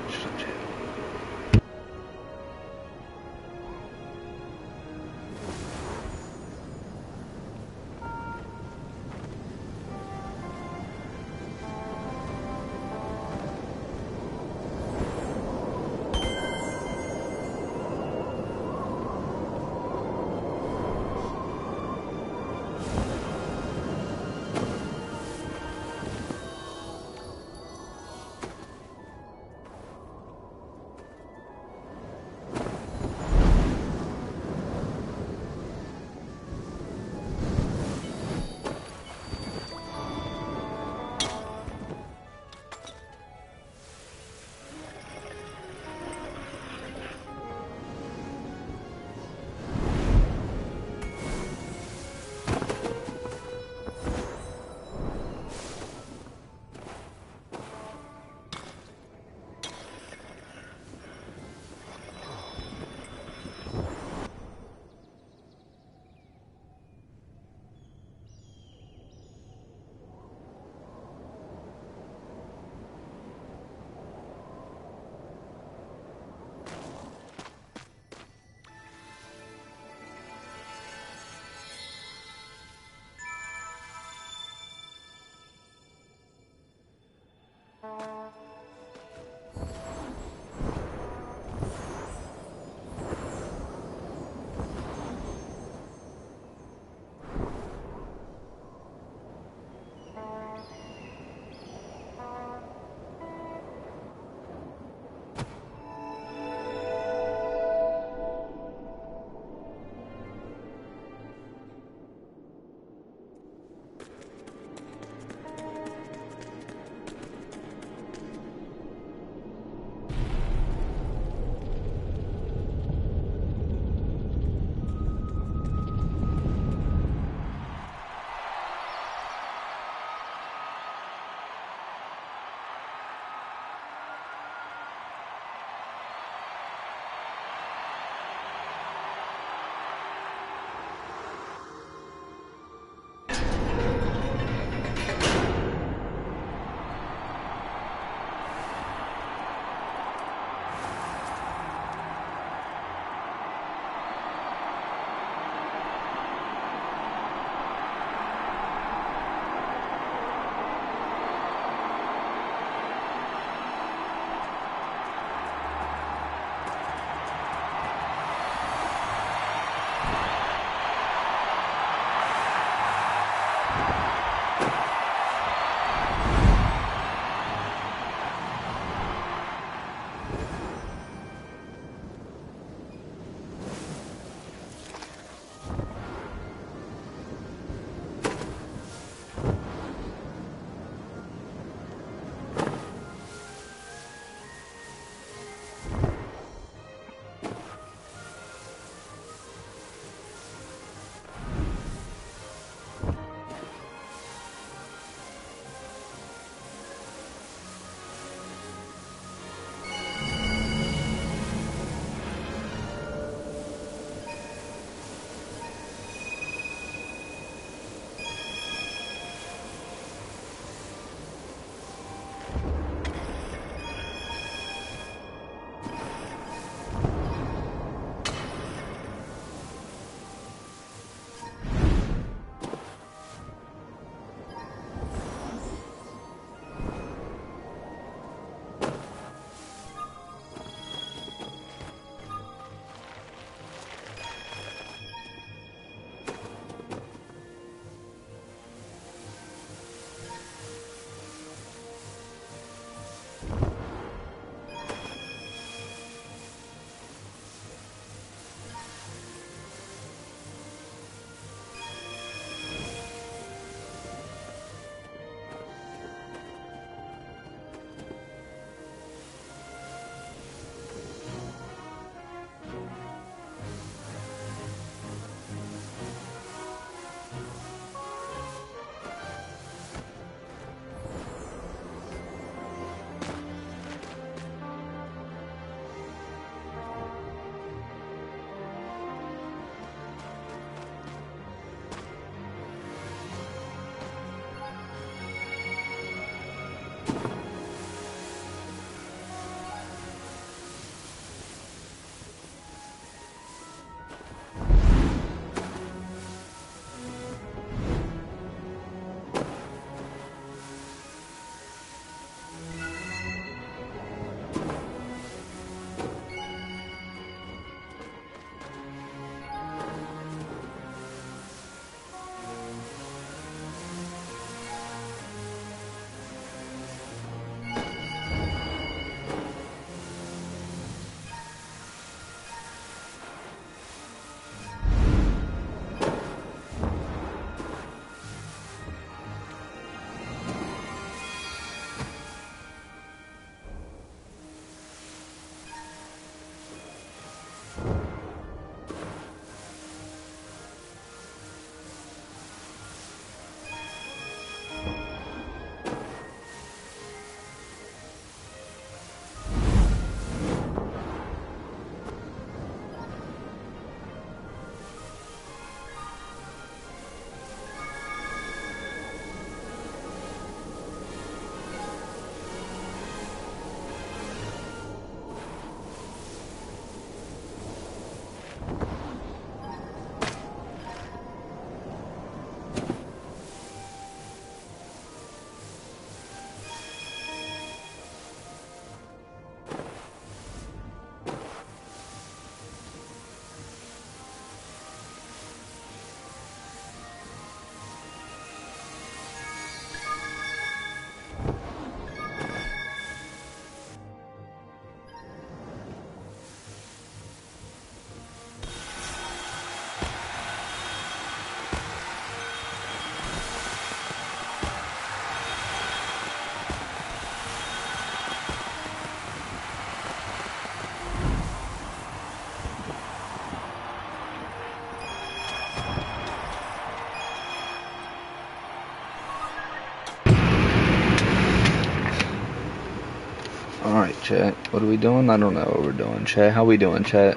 Chat, what are we doing? I don't know what we're doing. Chat, how we doing, chat?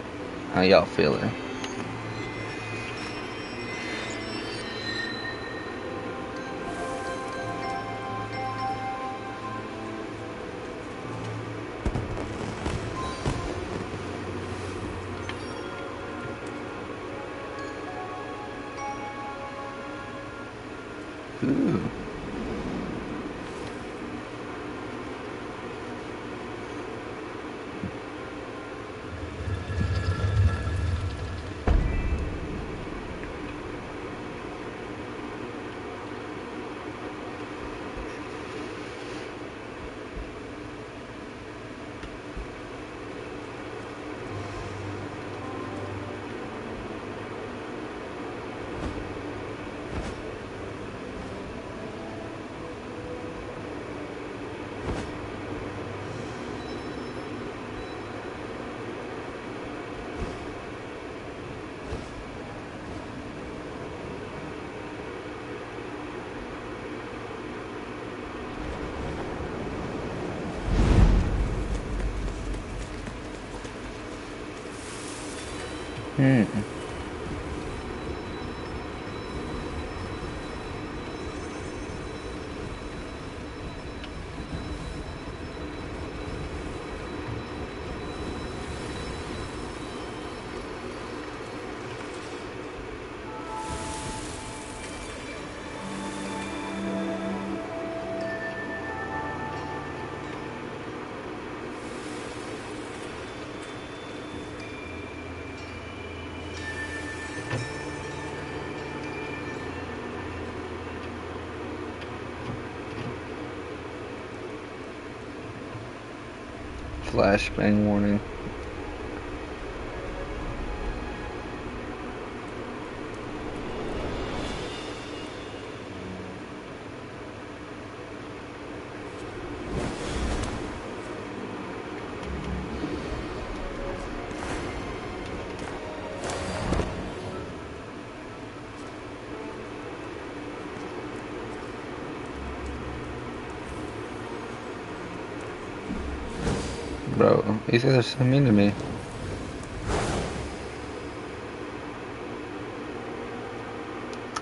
How y'all feeling? Ooh. Hmm. Flashbang warning. Bro, these guys are so mean to me.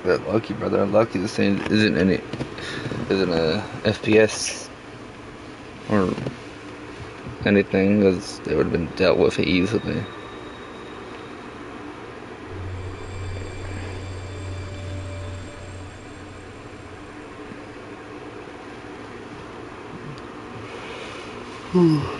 They're lucky, bro. They're lucky this thing isn't a FPS or anything, because they would have been dealt with easily. Whoa.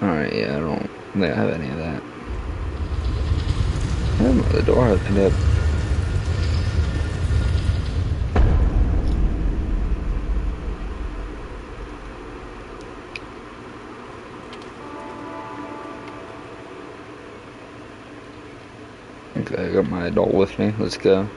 Alright, yeah, I don't think I have any of that. The door opened up. Okay, I got my adult with me. Let's go.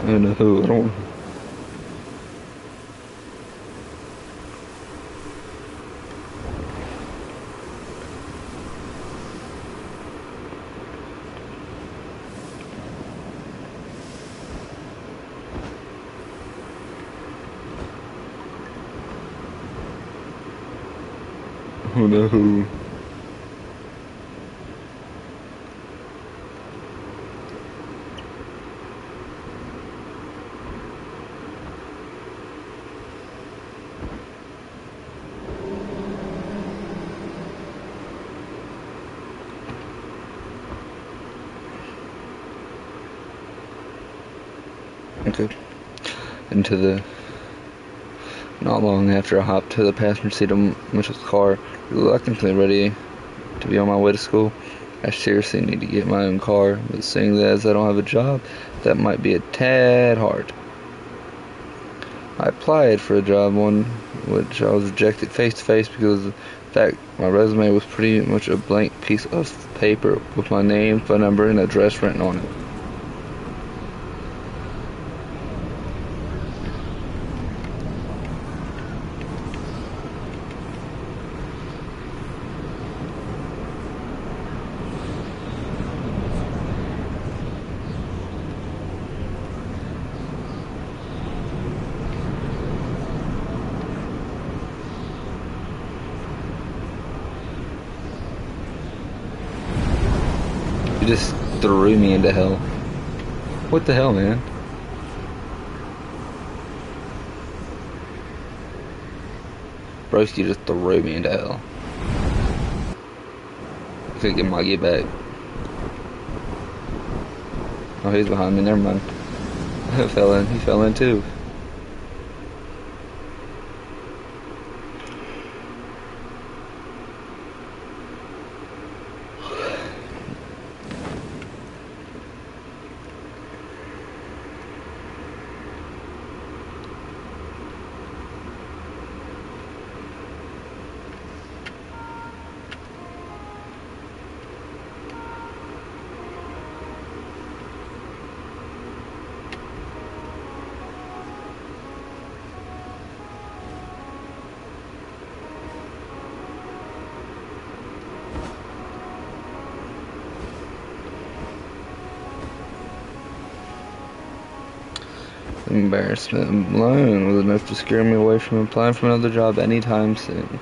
I don't know who. I don't. Who know who? Okay. Into the. Not long after I hopped to the passenger seat of Mitchell's car, reluctantly ready to be on my way to school. I seriously need to get my own car, but seeing that as I don't have a job, that might be a tad hard. I applied for a job one, which I was rejected face to face because, in fact, my resume was pretty much a blank piece of paper with my name, phone number, and address written on it. You just threw me into hell. What the hell, man? Broski just threw me into hell. I couldn't get my get back. Oh, he's behind me. Never mind. He fell in too. Embarrassment alone was enough to scare me away from applying for another job anytime soon.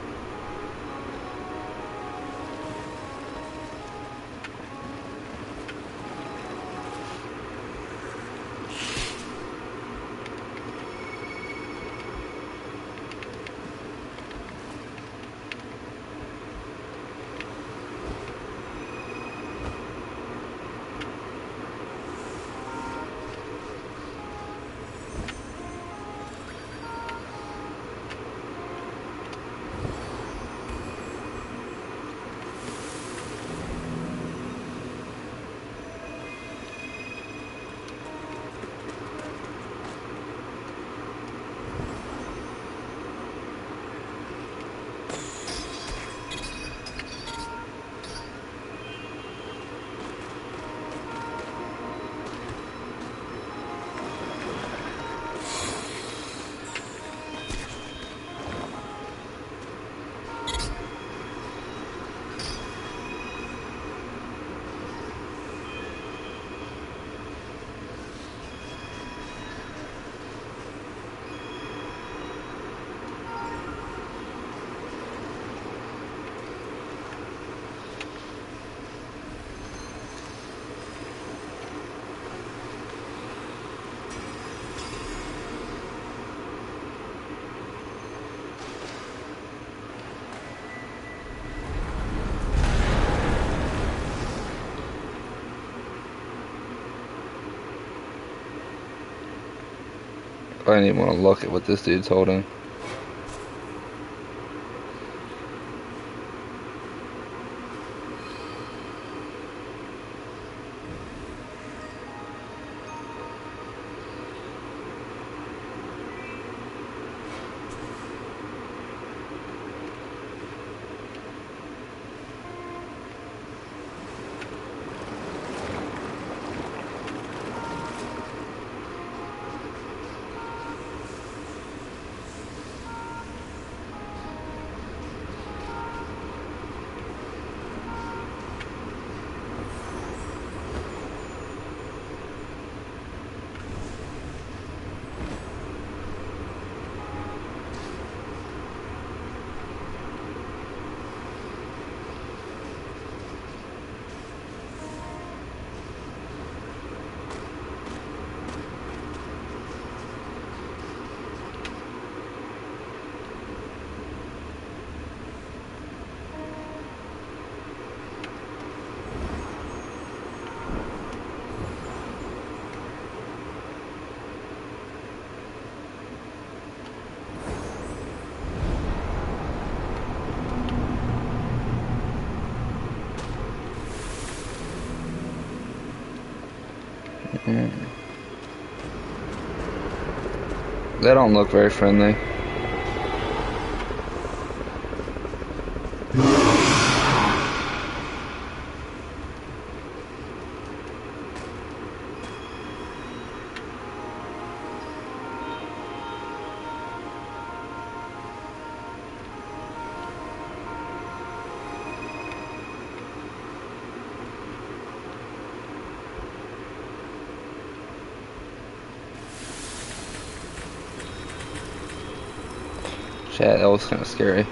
I didn't even want to look at what this dude's holding. They don't look very friendly. Chat, that was kind of scary.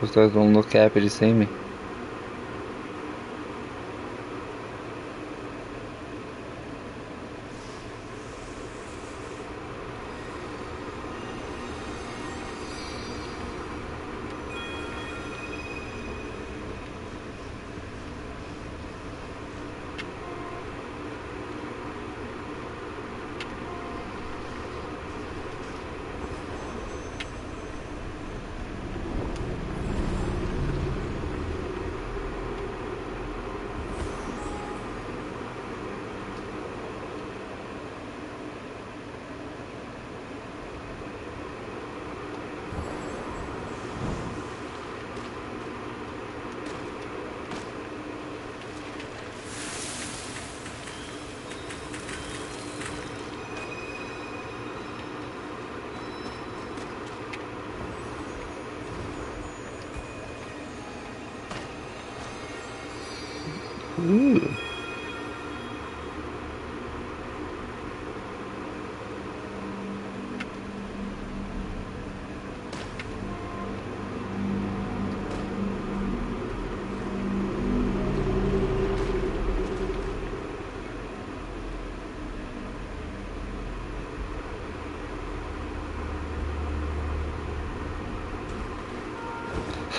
Those guys don't look happy to see me. Ooh.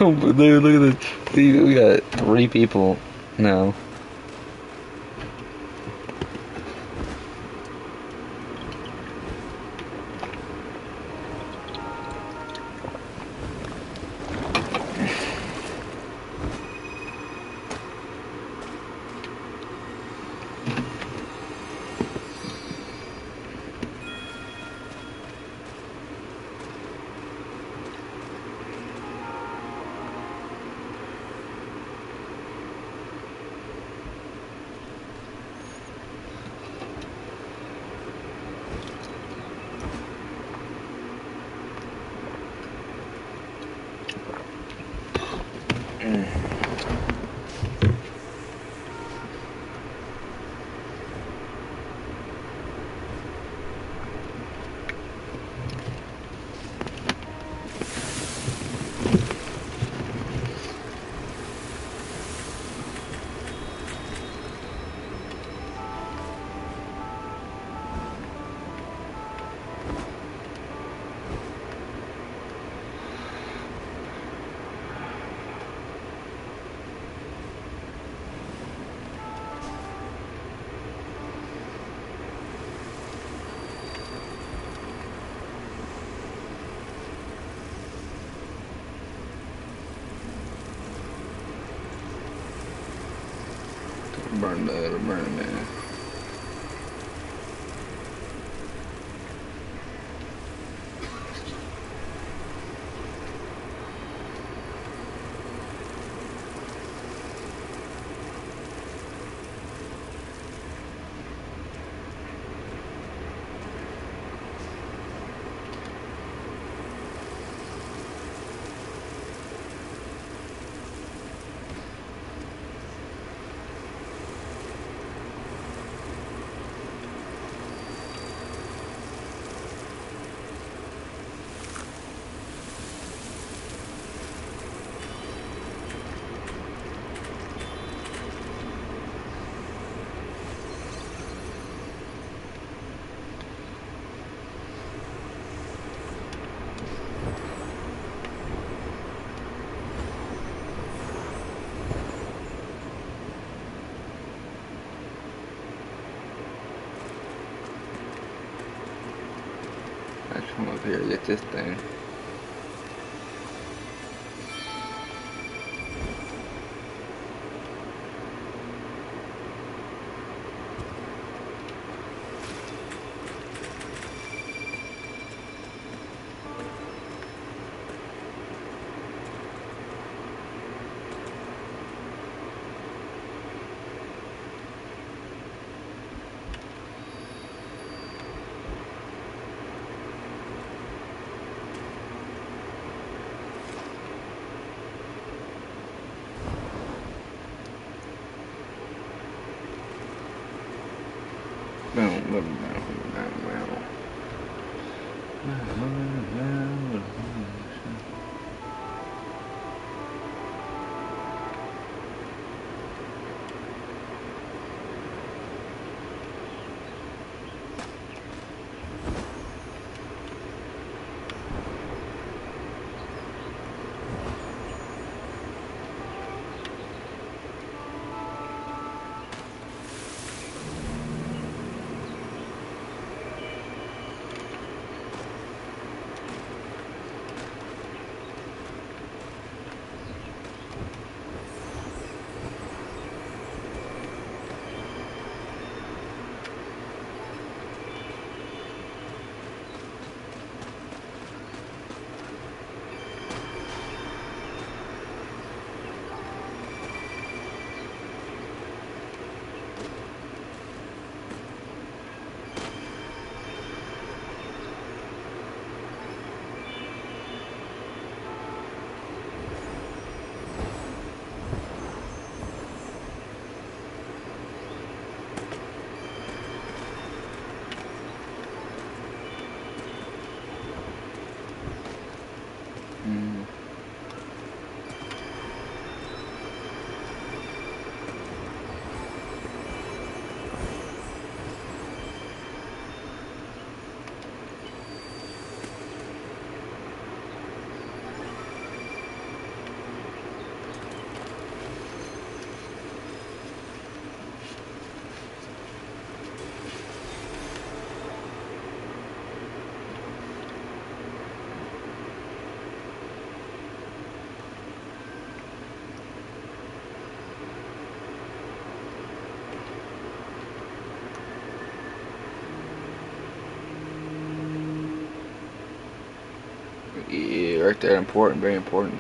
Oh, but dude, look at this. We got 3 people now. burn that, it'll burn that. Let's come up here to get this thing. Yeah, right there, important, very important.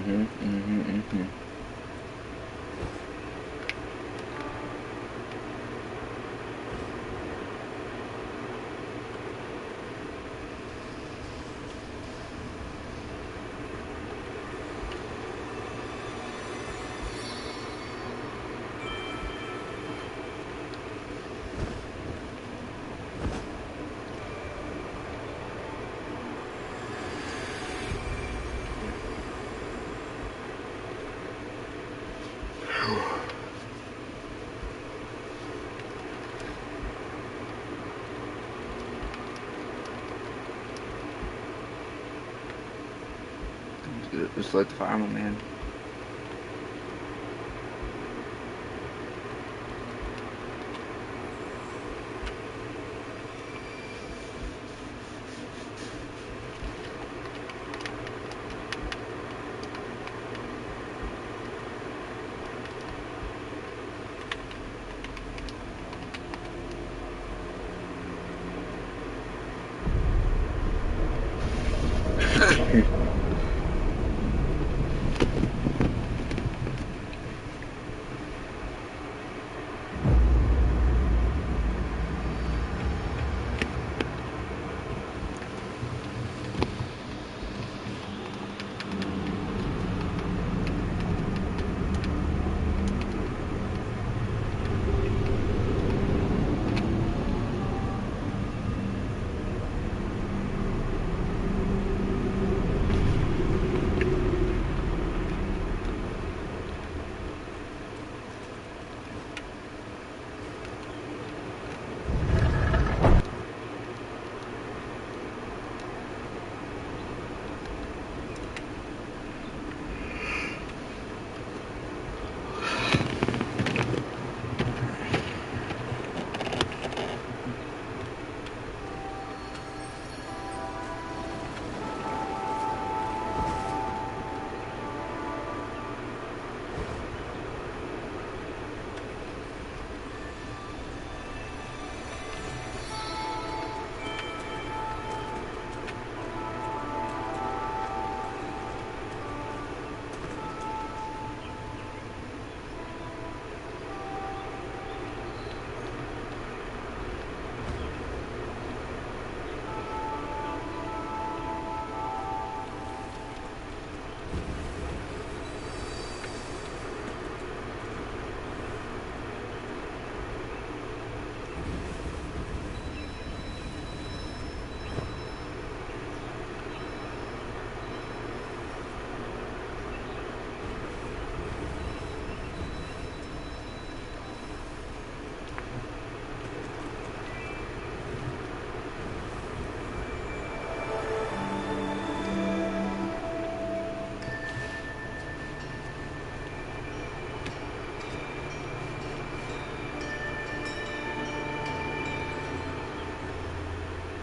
Mm-hmm, mm-hmm, mm-hmm. Just like the fireman, man.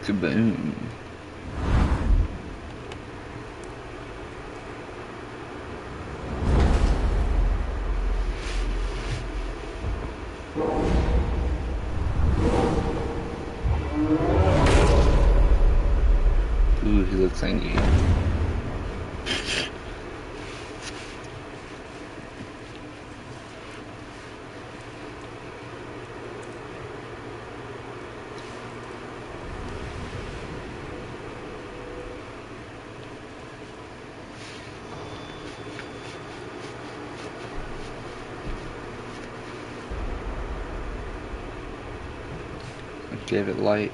Kaboom. Ooh, he looks angry. Give it light.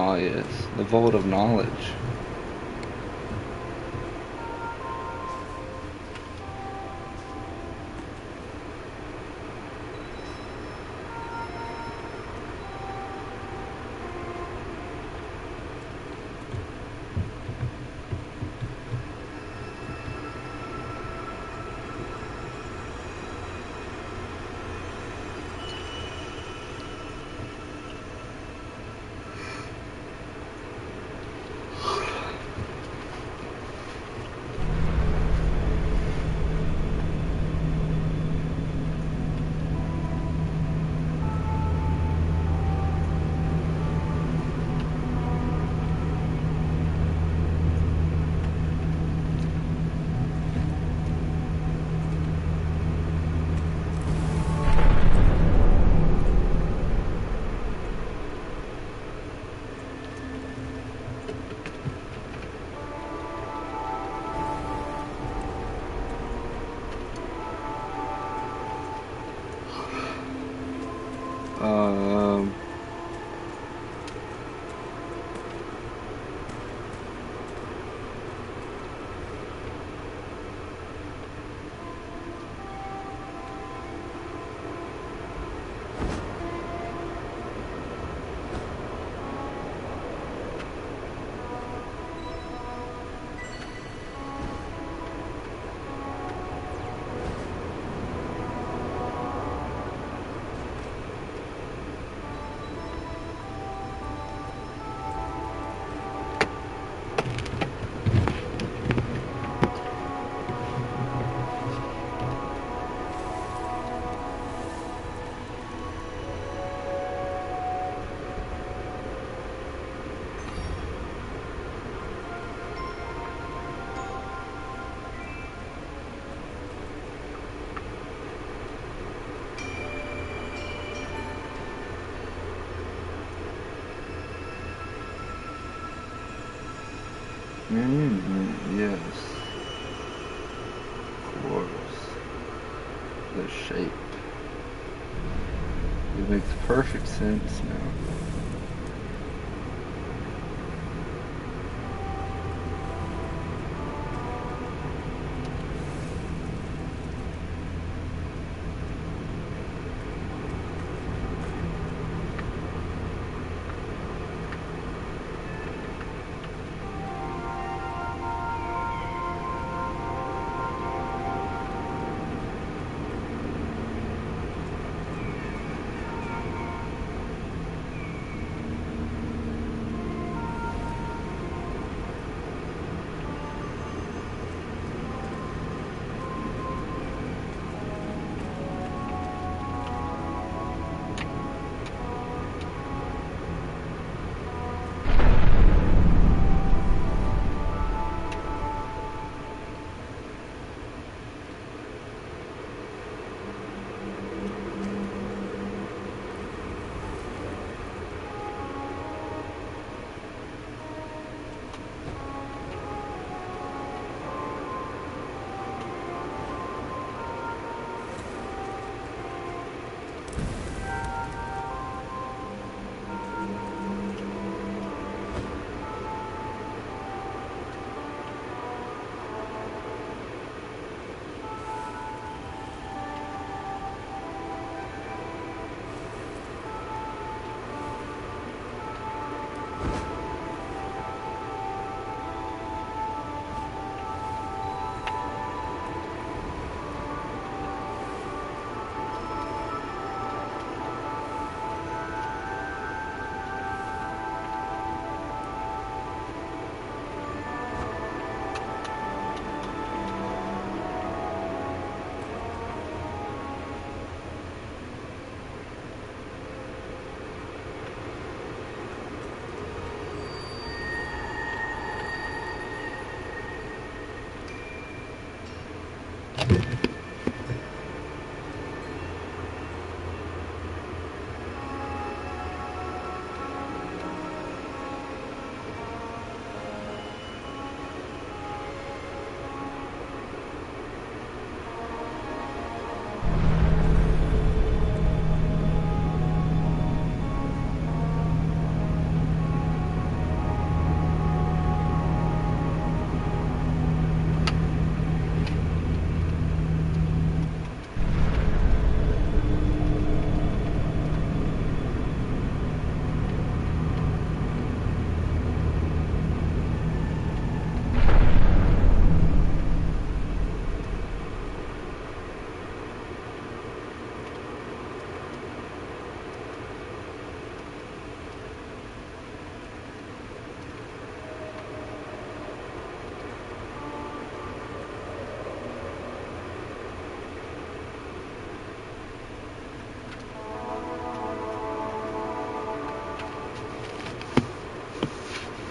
Ah, yes, the vault of knowledge. Um, yes, of course. The shape. It makes perfect sense now.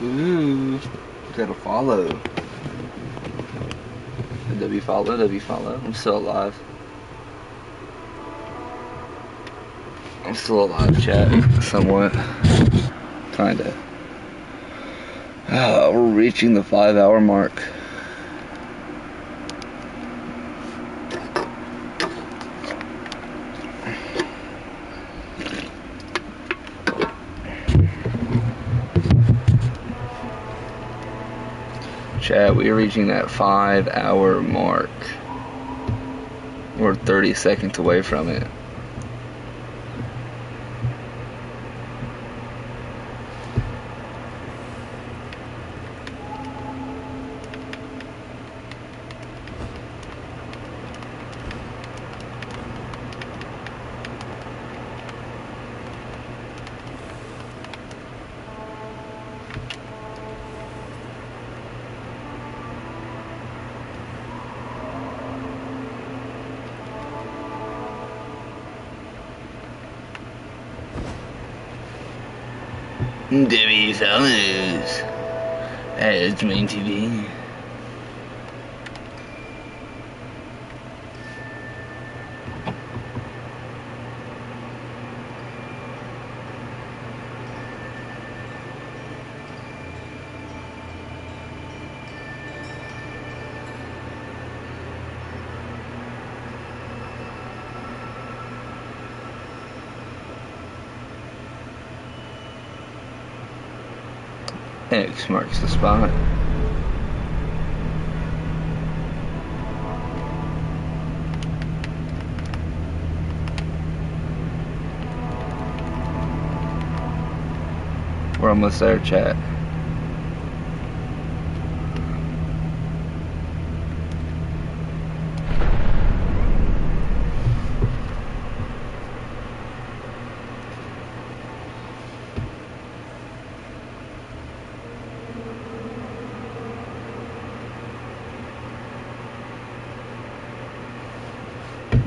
Ooh, gotta follow. W follow, W follow. I'm still alive. I'm still alive, chat. Somewhat. Kinda. We're reaching the 5-hour mark. Chat, we are reaching that 5-hour mark. We're 30 seconds away from it. W follows. It's main TV. X marks the spot. We're almost there, chat.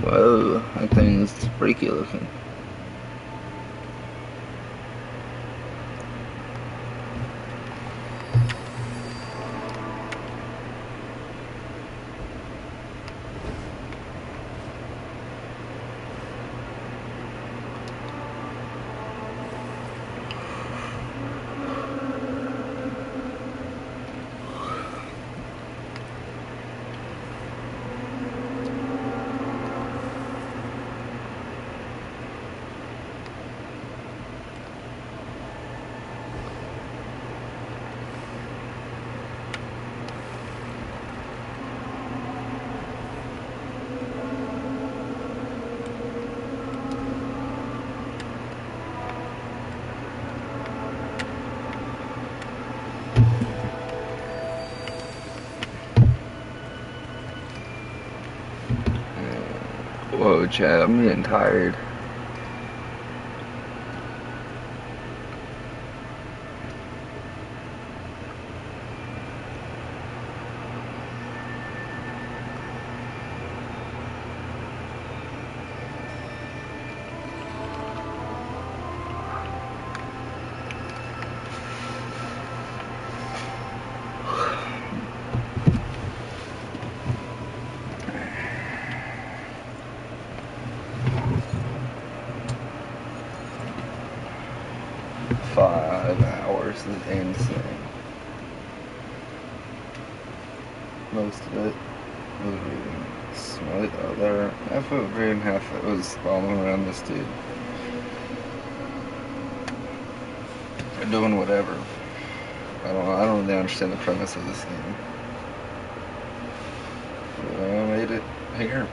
Whoa, that thing's freaky looking. Whoa, Chad, I'm getting tired. $5 is insane. Most of it was reading Smite. Other half of it reading, half of it was following around this dude. They're doing whatever. I don't really understand the premise of this game. But I made it here.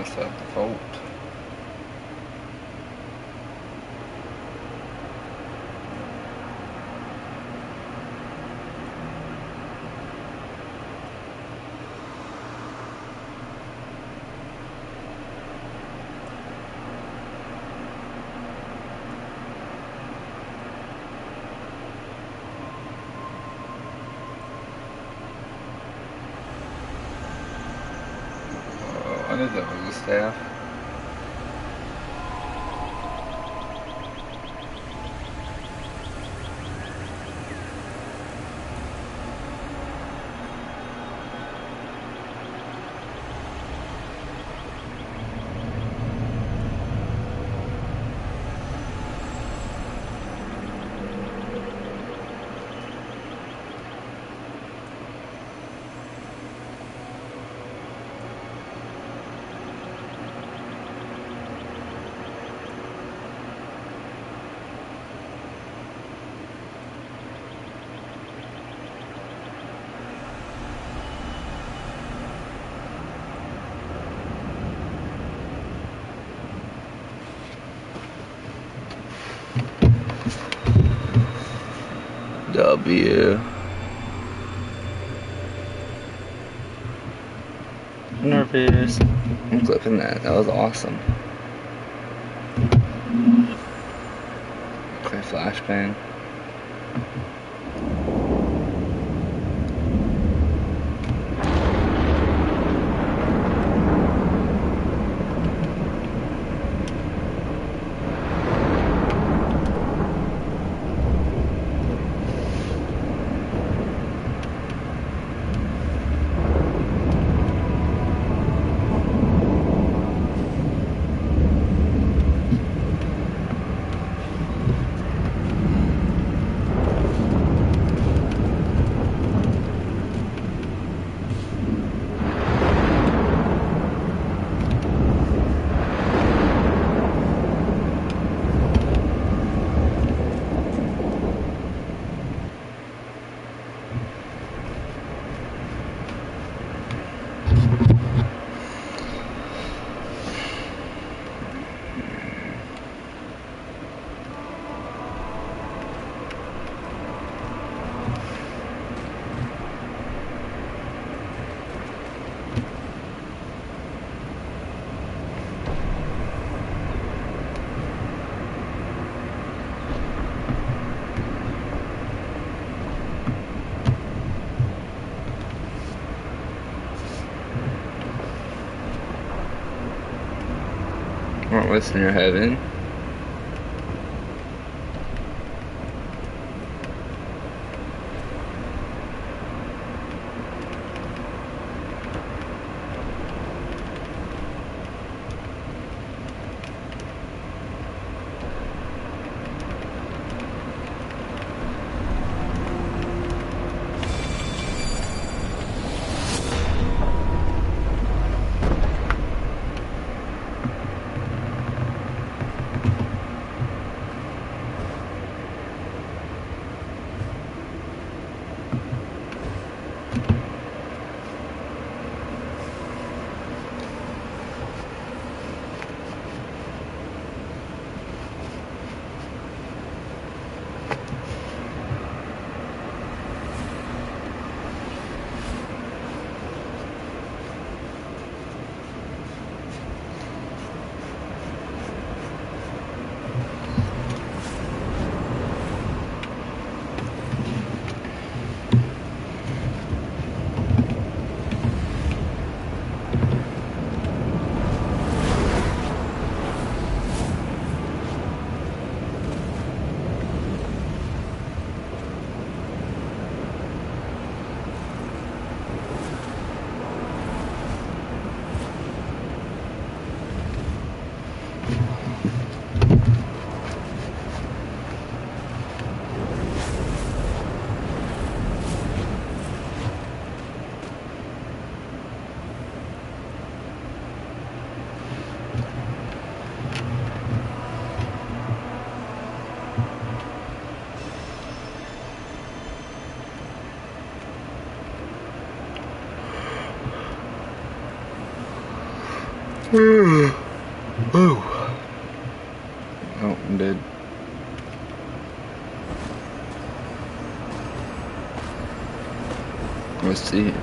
messed up the fault. I knew that was a staff. W.
Nervous.
I'm clipping that. That was awesome. Okay, flashbang. Aren't listening to heaven. Oh, I'm dead. Let's see.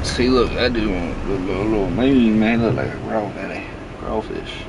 See, look, I do want a little mean, man. Look like a crawfish.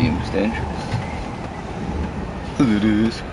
seems dangerous. It is.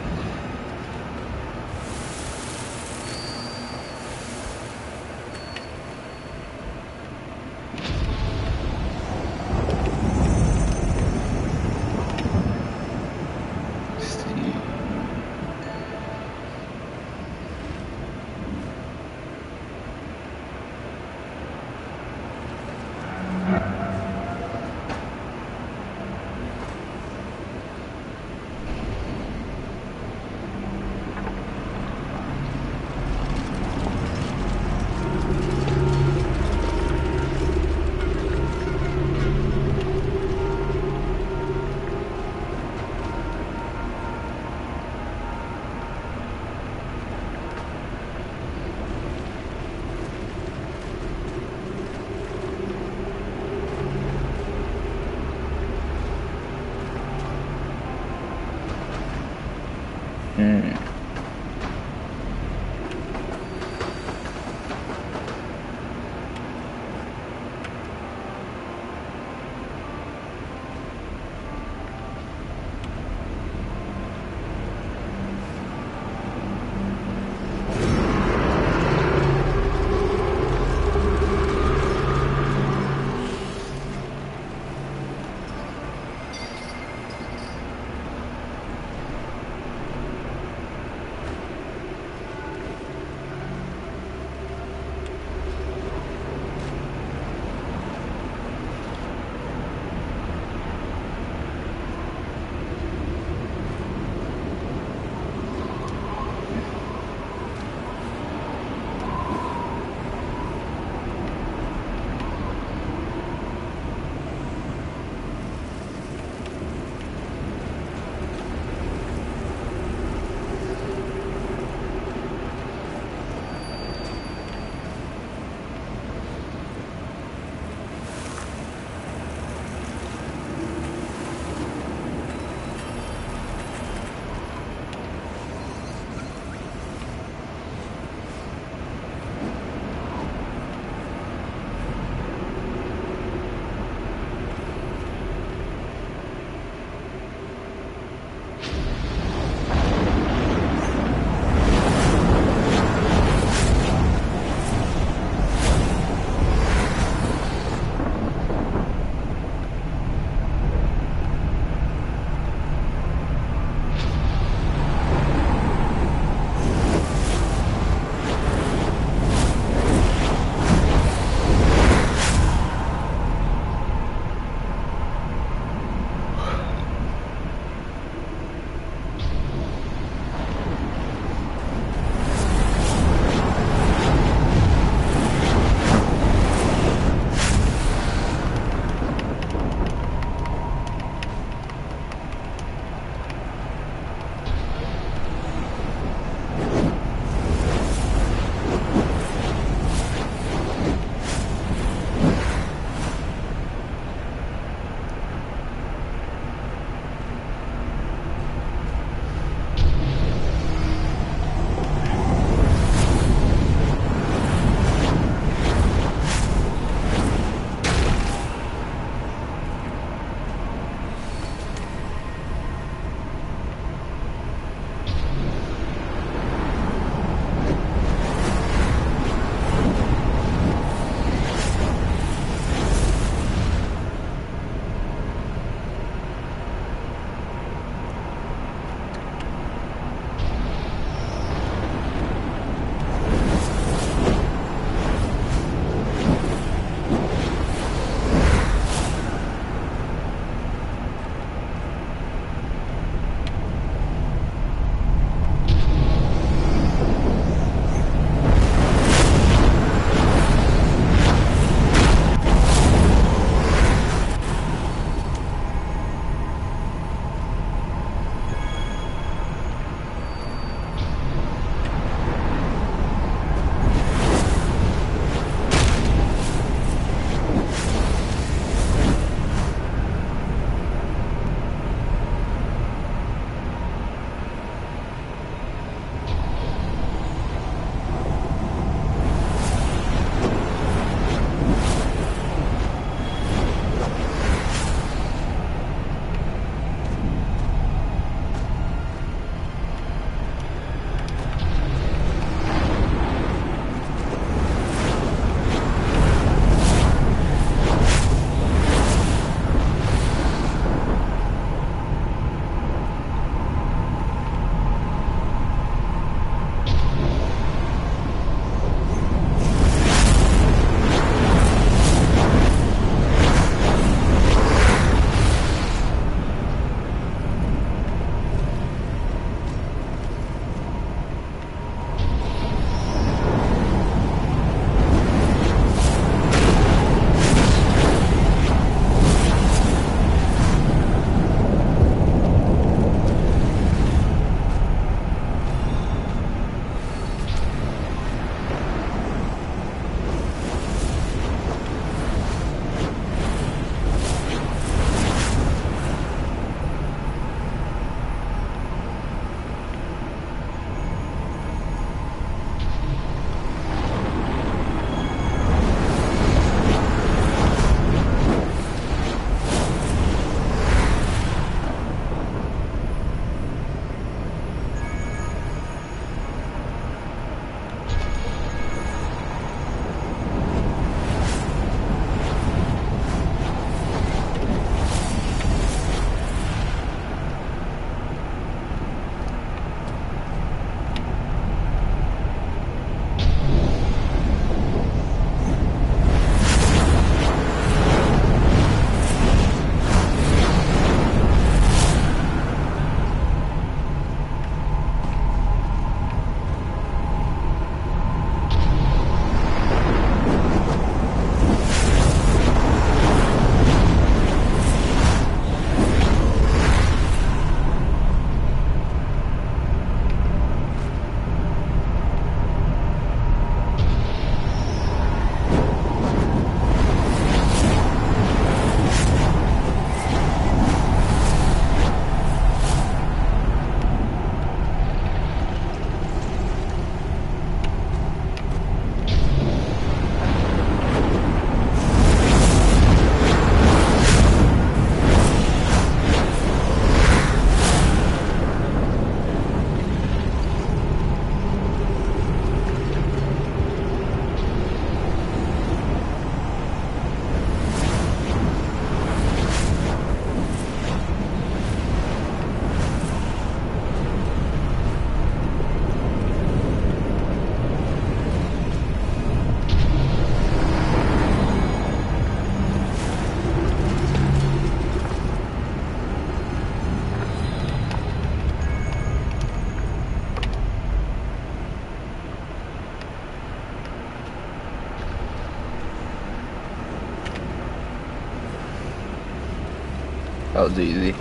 That was easy.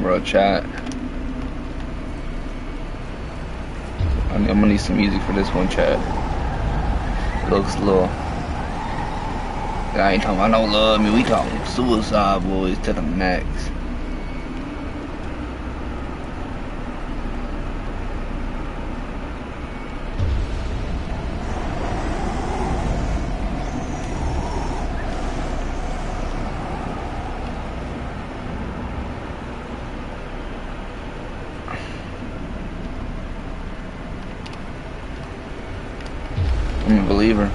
Bro, chat. I'm gonna need some music for this one, chat. It looks low. I ain't talking about no love. I mean, we talking Suicide Boys to the max. I'm a believer.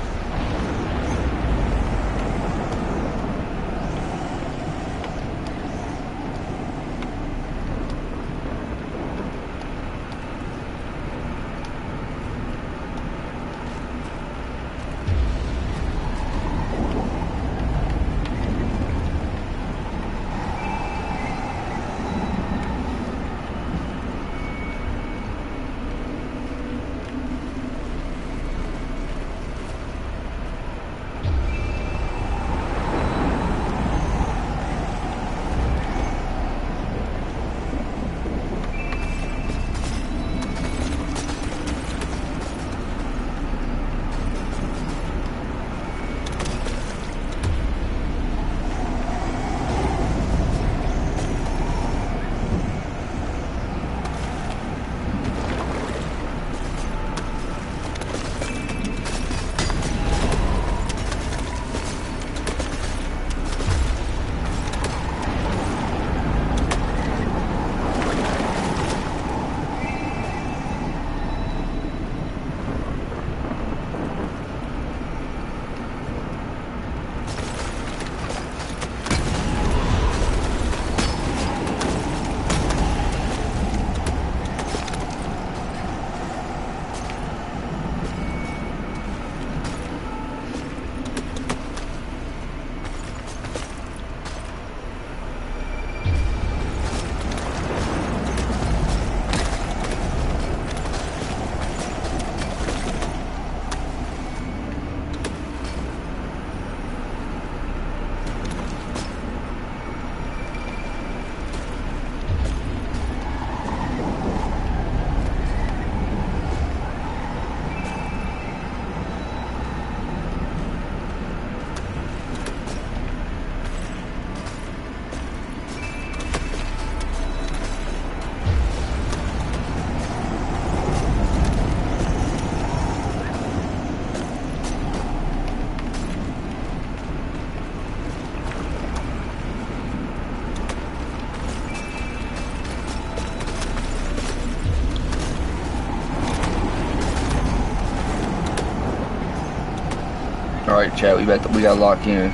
Alright, chat, we gotta lock in.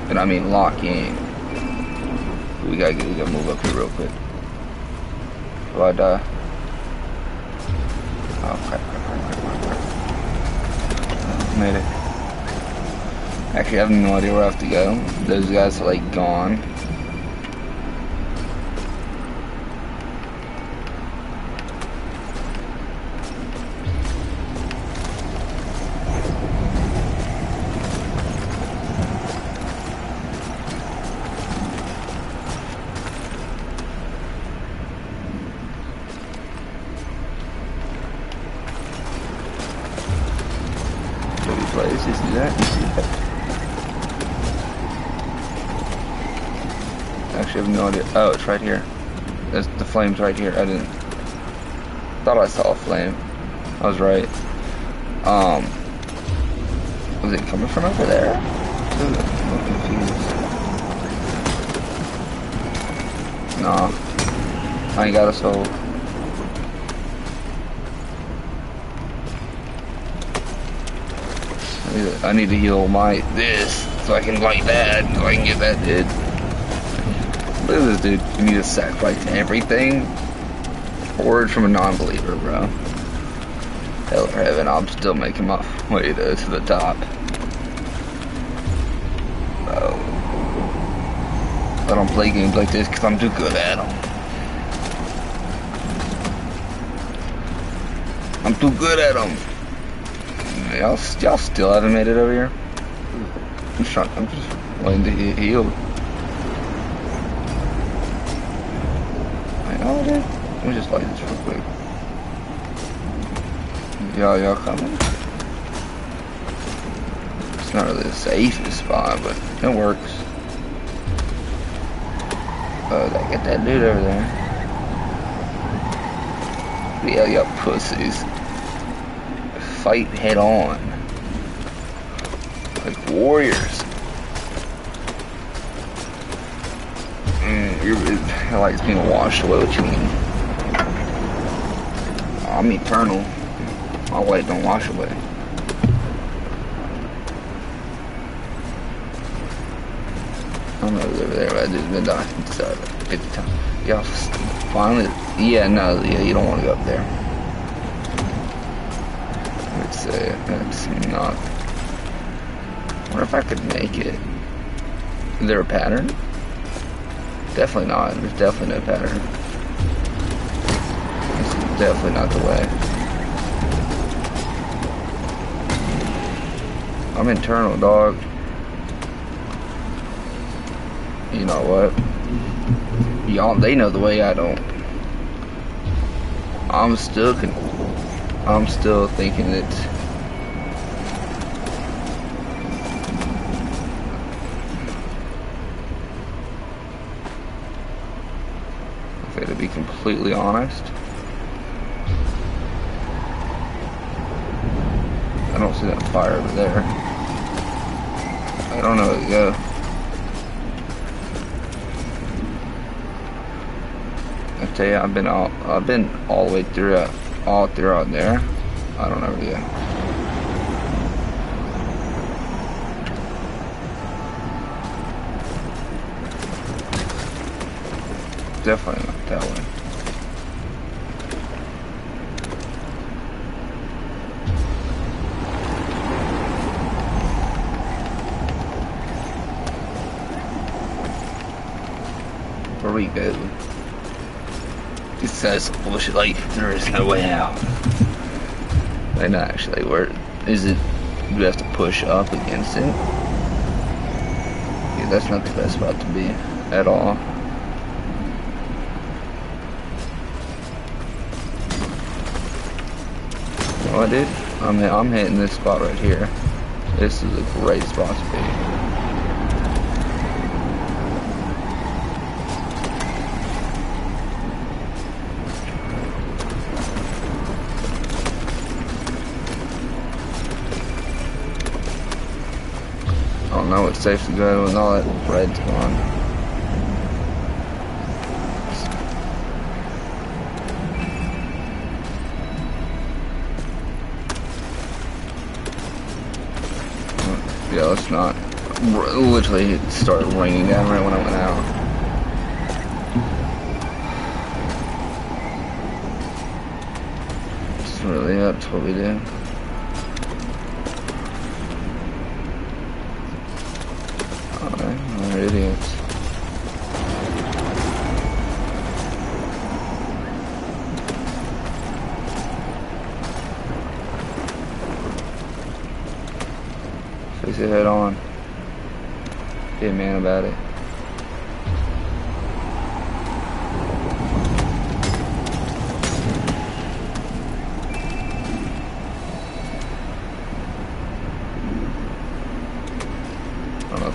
And I mean lock in. We gotta move up here real quick. Do I die? Oh crap. Made it. Actually, I have no idea where I have to go. Those guys are like gone. Place, you see that? You see that? Actually, I have no idea. Oh, it's right here. There's the flame's right here. I didn't. Thought I saw a flame. I was right. Was it coming from over there? I'm confused. Nah. I ain't got a soul. I need to heal this so I can light that, so I can get that dude. Look at this dude. You need to sacrifice everything. Word from a non-believer, bro. Hell or heaven, I'm still making my way to the top. Bro. I don't play games like this because I'm too good at them. I'm too good at them. Y'all still haven't made it over here? I'm just waiting to heal. Oh, dude. Let me just light this real quick. Y'all coming? It's not really the safest spot, but it works. Oh, did I get that dude over there? Yeah, y'all pussies. Fight head on. Like warriors. Your light's being washed away. What you mean? I'm eternal. My light don't wash away. I don't know who's over there, but I just been dying 50 times. Y'all finally, yeah, no, yeah, you don't want to go up there. Let's say that's not. I wonder if I could make it. Is there a pattern? Definitely not. There's definitely no pattern. This is definitely not the way. I'm internal, dog. You know what? Y'all, they know the way. I don't. I'm still thinking it's. Okay, to be completely honest, I don't see that fire over there. I don't know where to go. I tell you, I've been all the way through, all throughout there. I don't know where to go. Definitely not that way. Where we go? It says bullshit like there is no way out. And actually, where is it? You have to push up against it. Yeah, that's not the best spot to be at all. Oh, dude, I'm hitting this spot right here. This is a great spot to be. I don't know it's safe to go when all that red's gone. Yeah, let's not. Literally, it started raining down right when I went out. It's really, that's what we do. Alright, they're idiots. Face it head on. Be a man about it.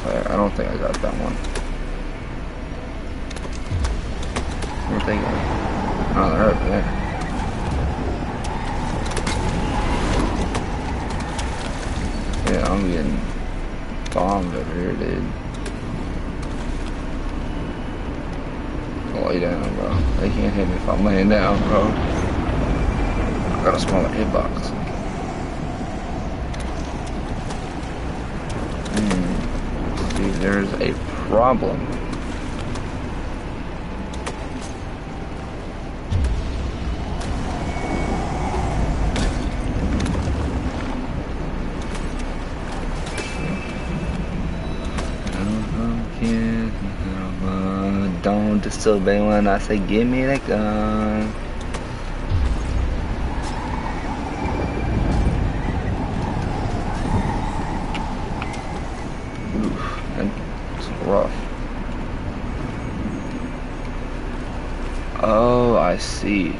I don't think I got that one. I don't think oh, they're over there. Yeah, I'm getting bombed over here, dude. I'll lay down, bro. They can't hit me if I'm laying down, bro. I got a smaller hitbox. There's a problem. Don't disobey when I say give me the gun. Rough. Oh, I see.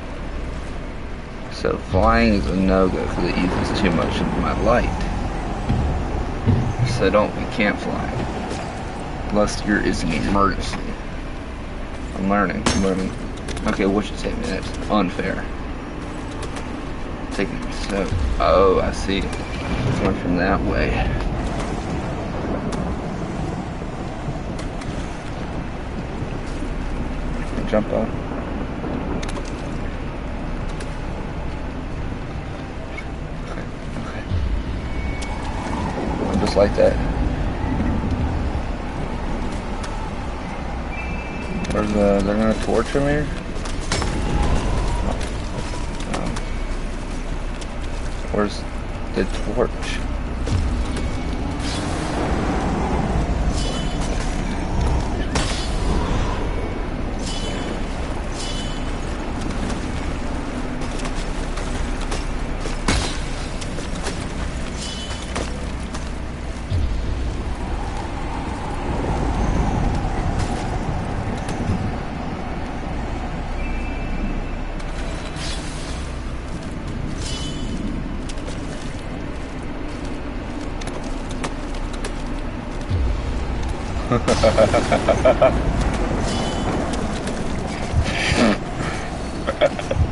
So flying is a no-go because it uses too much of my light. So we can't fly. Unless there is an emergency. I'm learning. Okay, what you say, man? That's unfair. Oh, I see. It's going from that way. Jump up. Okay. Just like that. Where's they're gonna torture me? Where's the torch?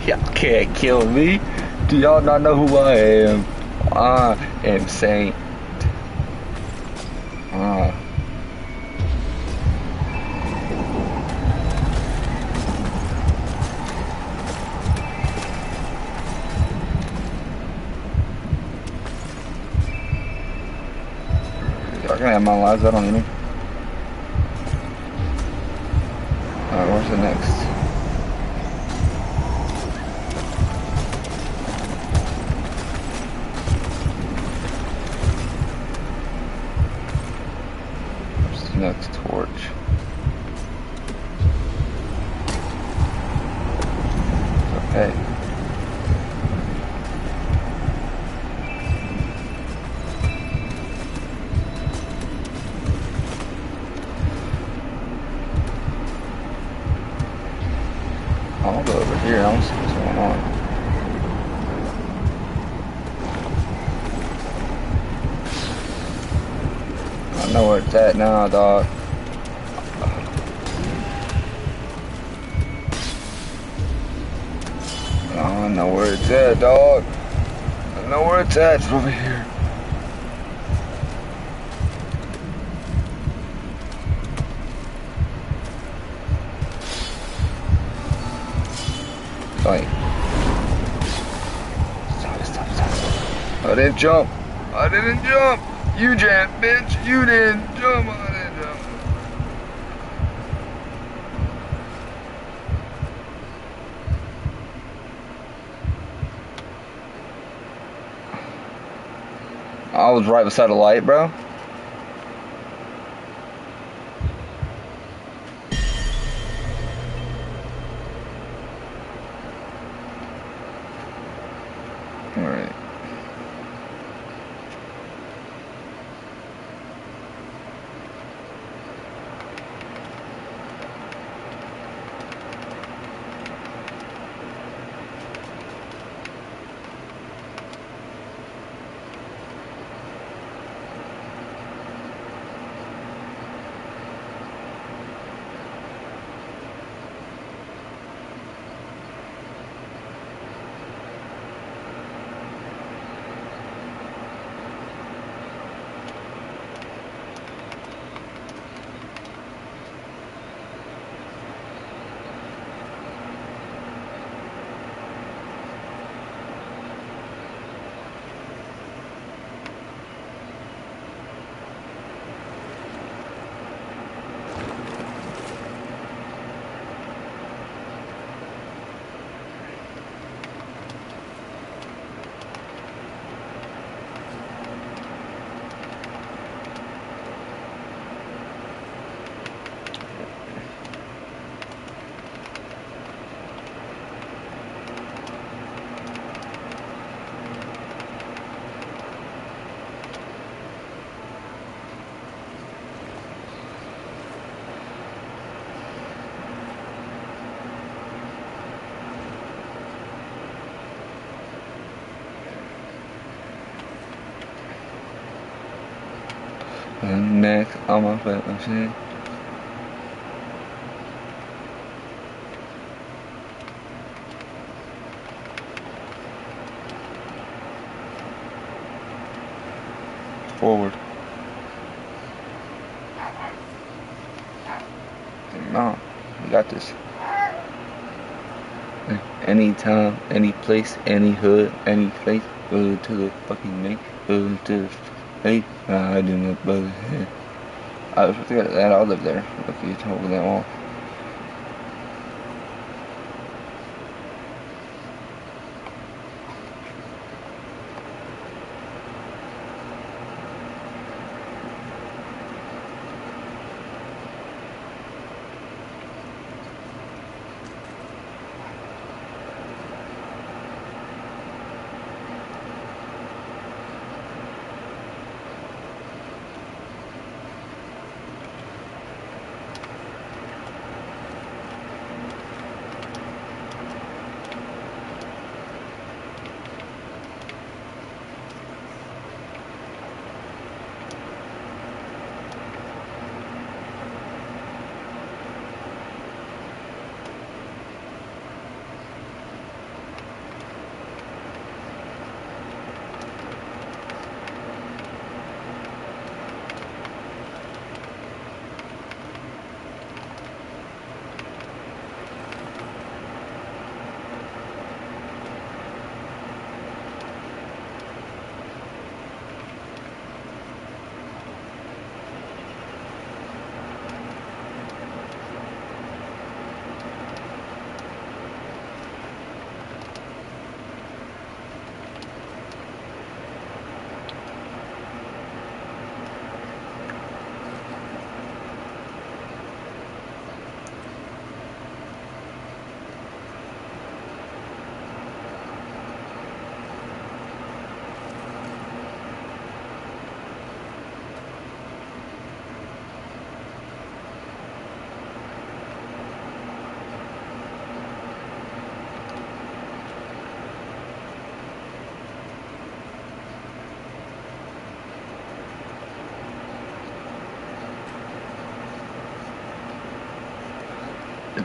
Y'all can't kill me. Do y'all not know who I am? I am Saint. Y'all can have my lives. I don't need them. Alright, where's the next? Where's the next torch? Okay. I'll go over here. I don't see what's going on. I know where it's at now, dog. I know where it's at, dog. I know where it's at. It's over here. Like, stop. I didn't jump. You jumped, bitch. You didn't jump. I didn't jump. I was right beside the light, bro. neck on my foot machine. Forward. No, you got this. Anytime, any place, any hood, any face, go to the fucking make, go to the hey, I do not bother. I was supposed to get that. I'll live there. Look, you told that wall.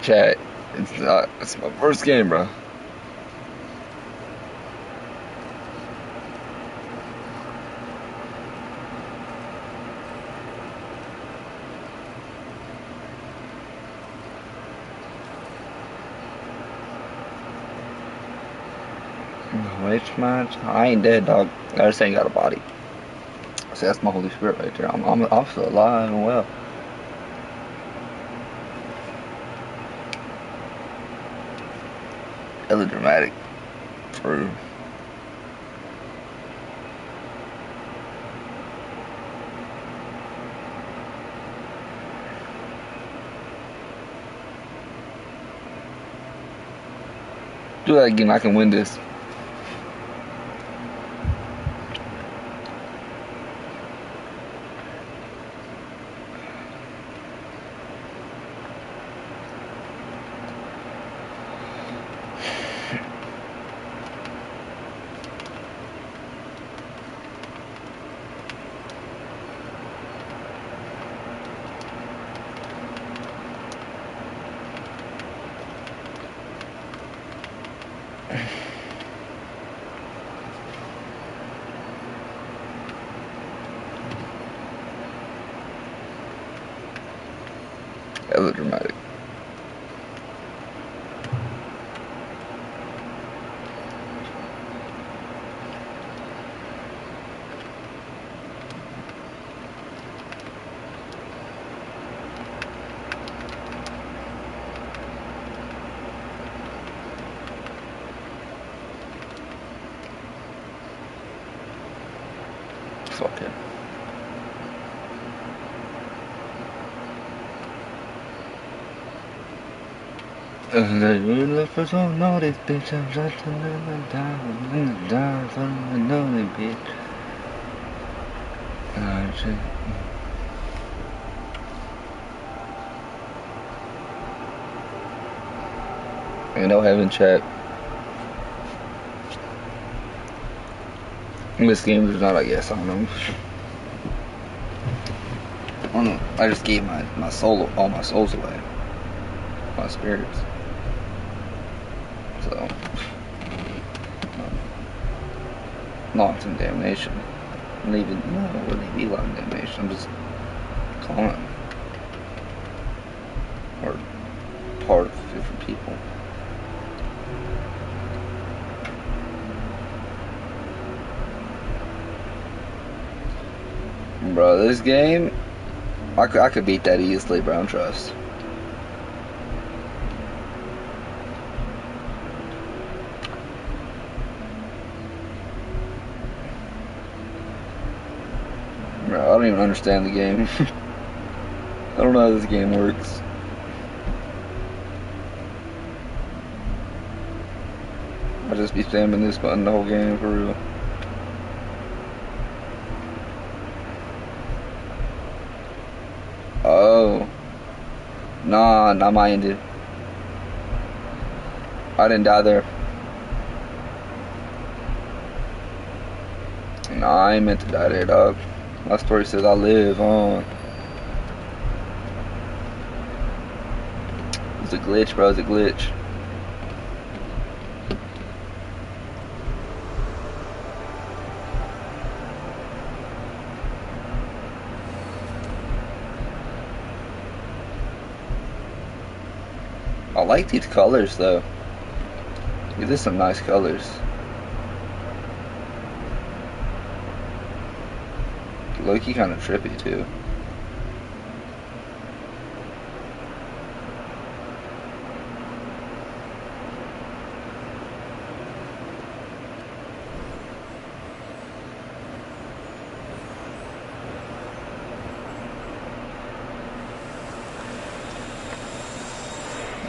Chat, it's my first game, bro. Which match? I ain't dead, dog. I just ain't got a body. See, that's my Holy Spirit right there. I'm still alive and well. Hella dramatic. For real. Do that again, I can win this. Hella dramatic. Fuck it. We look for some naughty bitch. I'm just in the down, from the naughty bitch. Shit. Ain't no heaven chat. This game is not a yes, I don't know. I just gave my soul, all my souls away. My spirits. So, locked in damnation. And even, no, it wouldn't even be locked in damnation. I'm just calling. Or part of different people. Bro, this game, I could beat that easily, bro, I'm trust. Bro, I don't even understand the game. I don't know how this game works. I'll just be spamming this button the whole game, for real. Oh. Nah, not mine, dude. I didn't die there. Nah, I ain't meant to die there, dog. My story says I live on. It's a glitch, bro. It's a glitch. I like these colors, though. These are some nice colors. Low-key kind of trippy, too.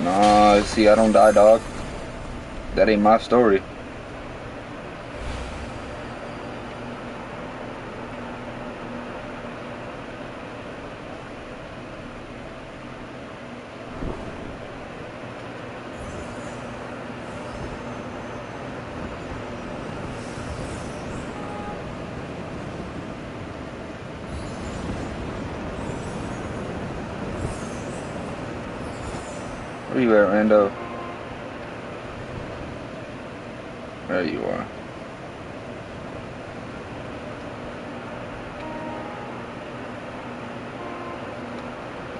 Nah, see, I don't die, dog. That ain't my story. Where you at, Rando? There you are.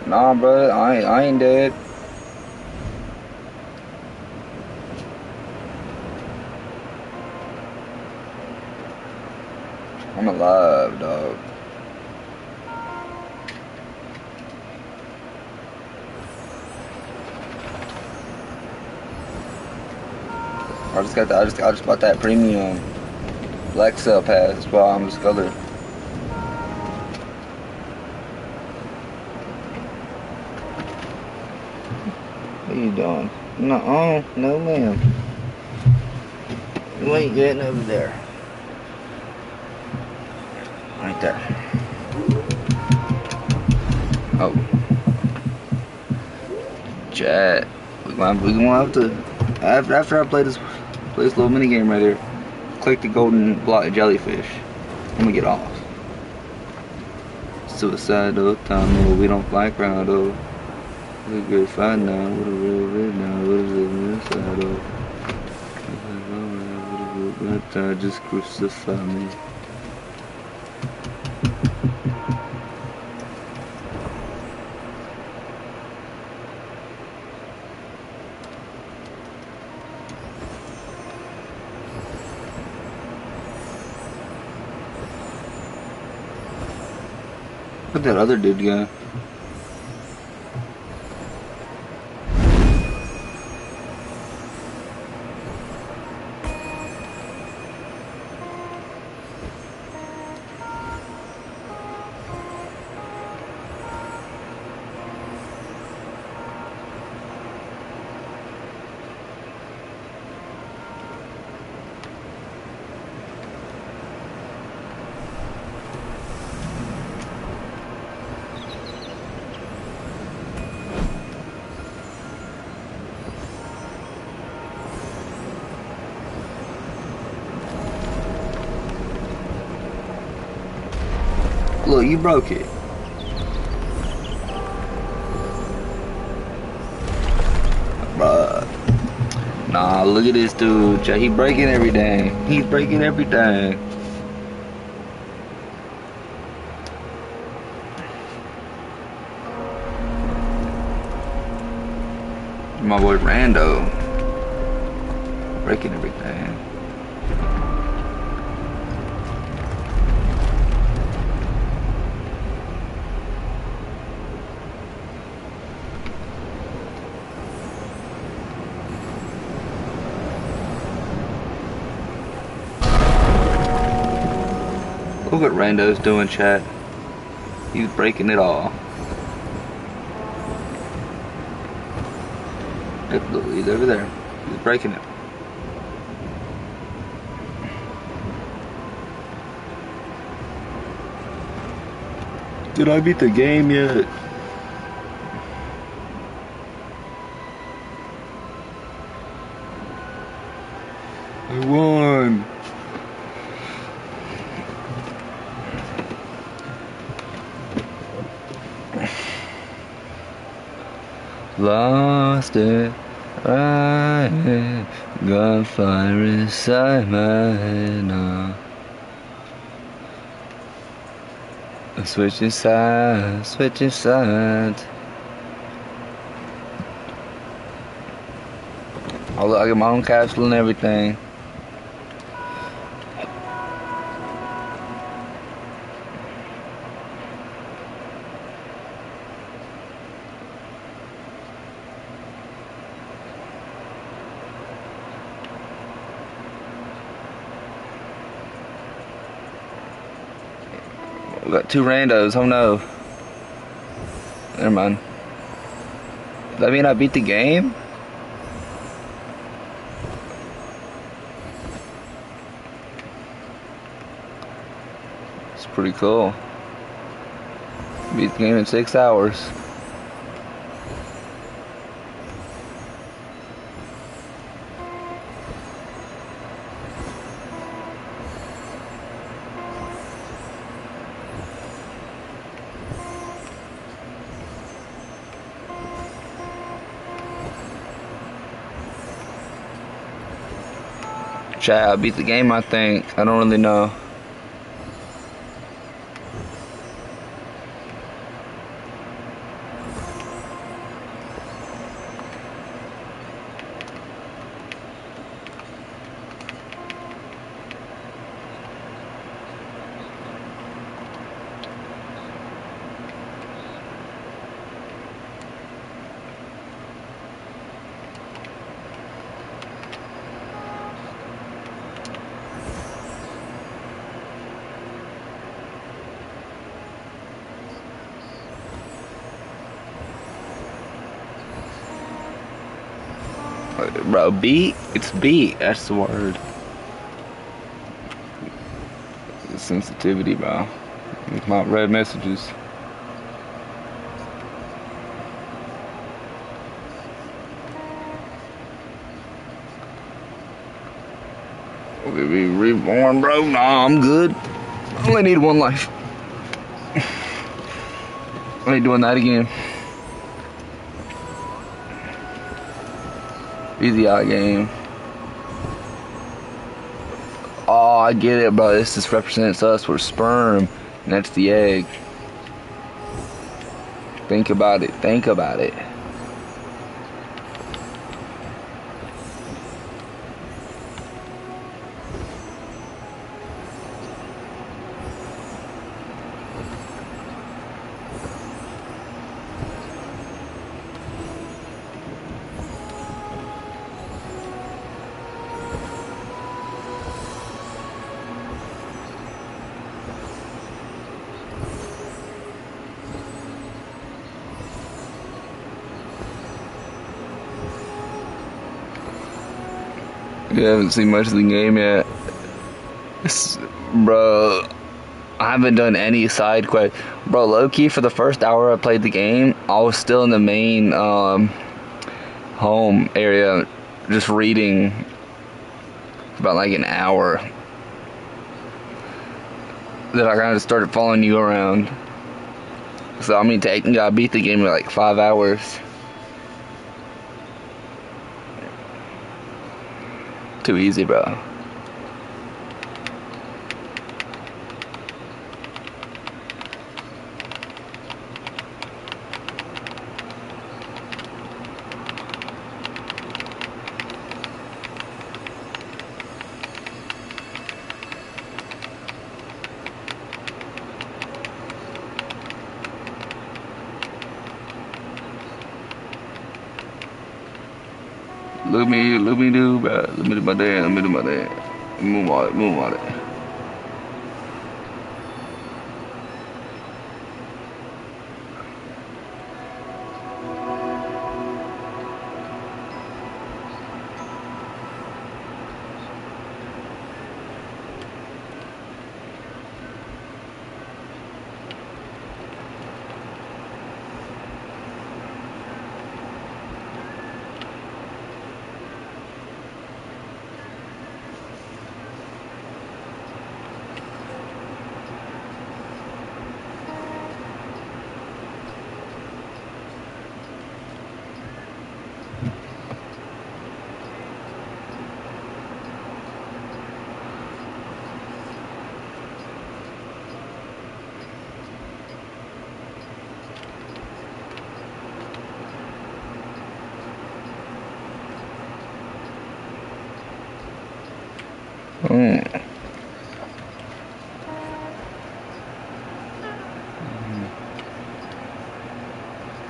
Nah, bro, I ain't dead. I'm alive, dog. I just bought that premium Black Cell pass. That's why I'm this color. What are you doing? No, no, ma'am. You ain't getting over there. Right there. Oh. Chat. We're gonna have to, after I play this little mini game right here, click the golden block jellyfish. I'm gonna get off. Suicidal, Tommy, we don't like Rondo. We're good fight now, what a real red now, what is it, suicidal? But just crucify me. Where'd that other dude go? Look, you broke it. Nah, look at this dude, Jay. He breaking everything. He's breaking everything. My boy Rando. Breaking everything. Look what Rando's doing, chat. He's breaking it all. Yep, look, he's over there. He's breaking it. Did I beat the game yet? I won. Lost it, right? Gunfire inside my head now. Switching sides, switching sides. Oh look, I got my own castle and everything. We got two randos, oh no. Never mind. Does that mean I beat the game? It's pretty cool. Beat the game in 6 hours. Chat, I beat the game, I think. I don't really know. Bro, beat? It's beat. That's the word. The sensitivity, bro. With my red messages. Okay, be reborn, bro. Nah, I'm good. I only need one life. I ain't doing that again. Easy out game. Oh, I get it, bro. This just represents us. We're sperm, and that's the egg. Think about it. Think about it. You haven't seen much of the game yet. Bro, I haven't done any side quest. Bro, low-key, for the first hour I played the game, I was still in the main home area, just reading for about like an hour. Then I kind of started following you around. So, I mean, technically, I beat the game in like 5 hours. Too easy, bro. Look me do, bro. Let me do my dance, let me do my dance. Move on it, move on it.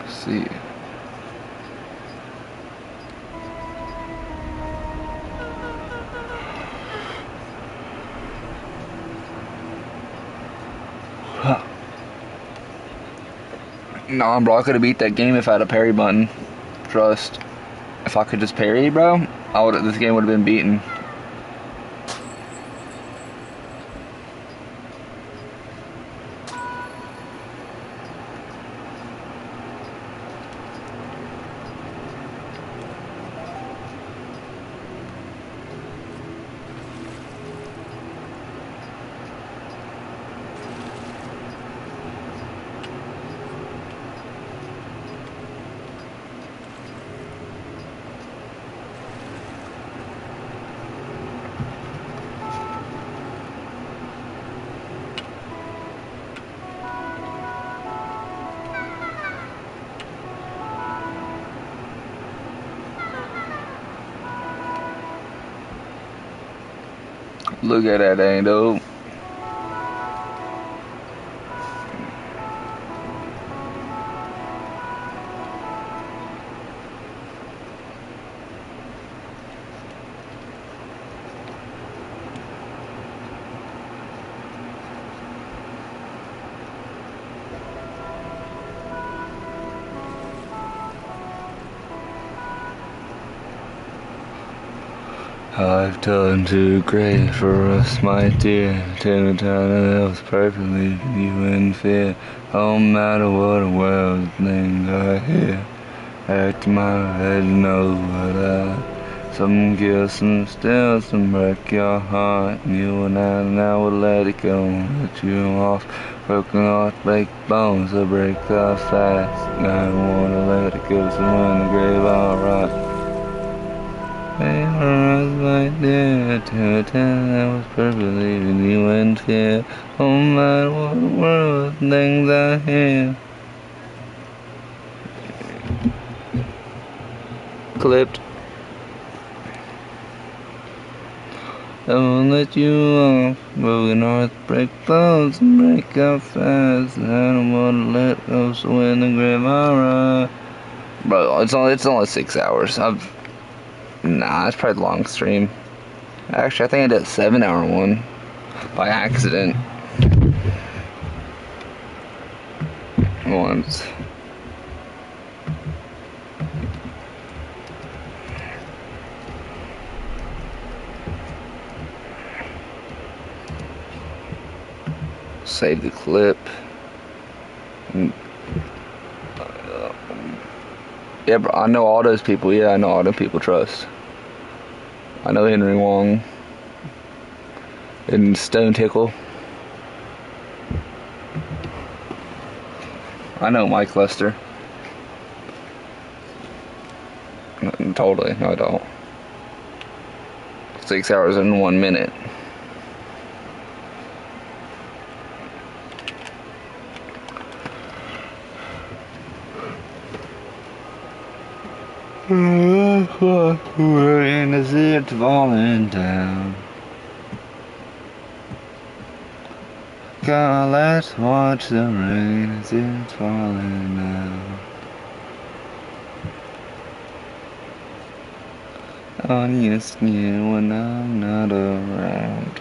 See. Nah, bro, I could have beat that game if I had a parry button. Trust. If I could just parry, bro, this game would have been beaten. Look at that thing, dude. I've turned too great for us, my dear. Till the time that was perfectly you in fear. No matter what the world thinks I hear. Back to my head, you know what some kill, some steal, some break your heart. You and I now will let it go, let you off. Broken heart, break bones, so break off fast. I don't wanna let it go, so in the grave I'll rot. Hey, right there, till the time I was perfectly leaving you in fear. No matter what the world thinks I hear. Clipped. I won't let you off. Broken hearts break bones and break up fast. I don't wanna let go, so in the grave I'll ride. Bro, it's only 6 hours. Nah, it's probably the long stream. Actually, I think I did a 7-hour one by accident once. Save the clip. Yeah, bro, I know all those people. Yeah, I know all those people. Trust. I know Henry Wong and Stone Tickle. I know Mike Lester. Totally, no, I don't. 6 hours and 1 minute. Rain as it's falling down. God, let's watch the rain as it's falling down. On your skin when I'm not around.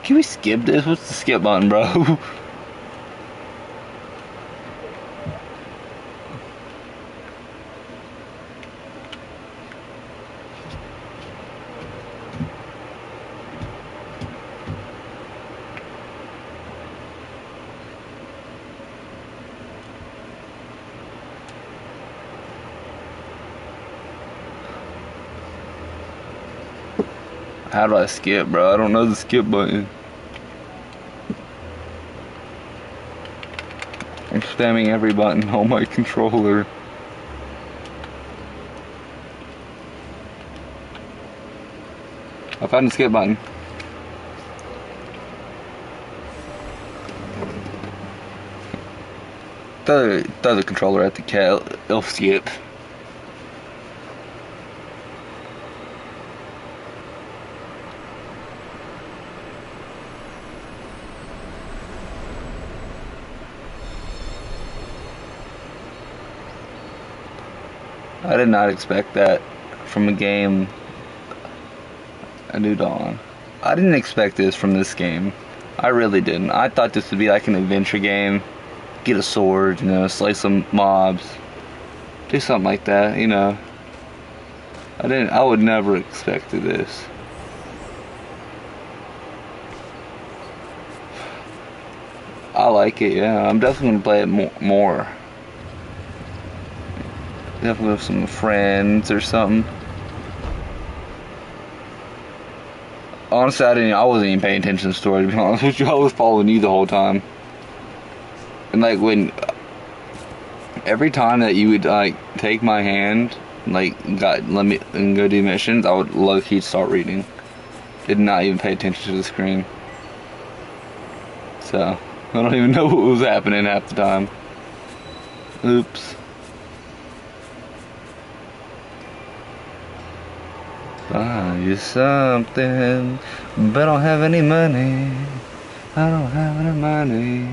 Can we skip this? What's the skip button, bro? How do I skip, bro? I don't know the skip button. I'm spamming every button on my controller. I found the skip button. Throw the controller at the cat. It'll skip. I did not expect that from a game, A New Dawn. I didn't expect this from this game. I really didn't. I thought this would be like an adventure game. Get a sword, you know, slay some mobs. Do something like that, you know. I would never expected this. I like it, yeah. I'm definitely gonna play it more. Definitely with some friends or something. Honestly, I wasn't even paying attention to the story, to be honest with you. I was following you the whole time. And like every time that you would like take my hand, like let me and go do missions, I would low key start reading. Did not even pay attention to the screen. So I don't even know what was happening half the time. Oops. Buy you something, but I don't have any money. I don't have any money.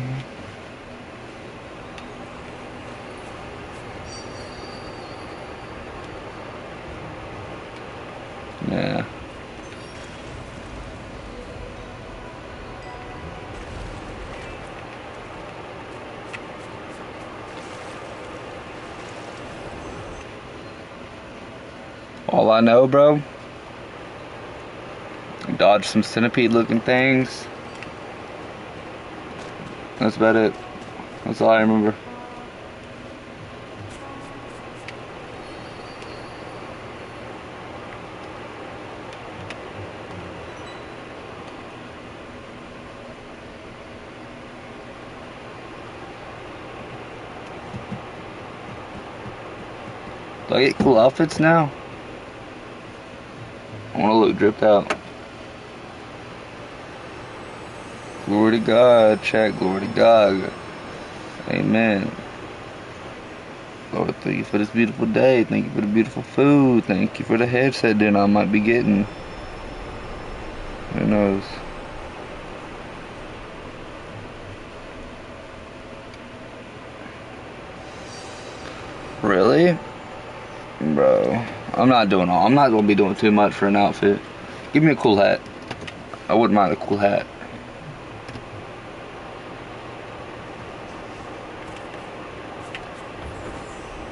Yeah. All I know, bro, dodge some centipede looking things. That's about it. That's all I remember. Do I get cool outfits now? I want to look dripped out. Glory to God, chat. Glory to God. Amen. Lord, thank you for this beautiful day. Thank you for the beautiful food. Thank you for the headset dinner I might be getting. Who knows? Really? Bro, I'm not gonna be doing too much for an outfit. Give me a cool hat. I wouldn't mind a cool hat.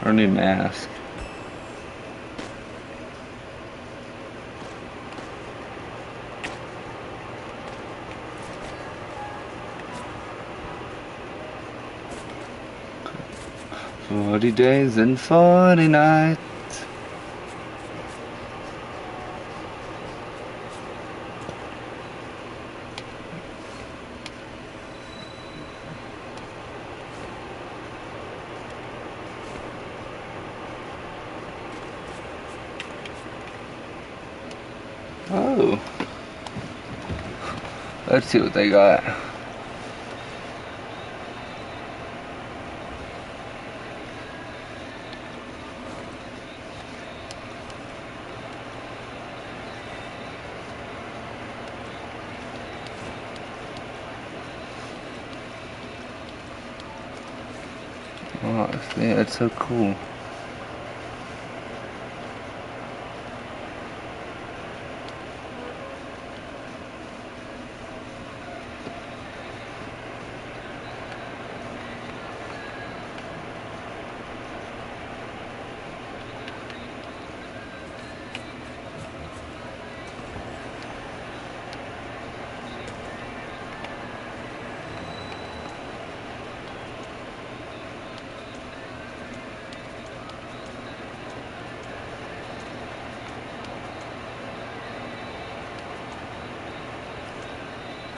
Or a new mask. 40 days and 40 nights. Oh. Let's see what they got. Oh, see, that's so cool.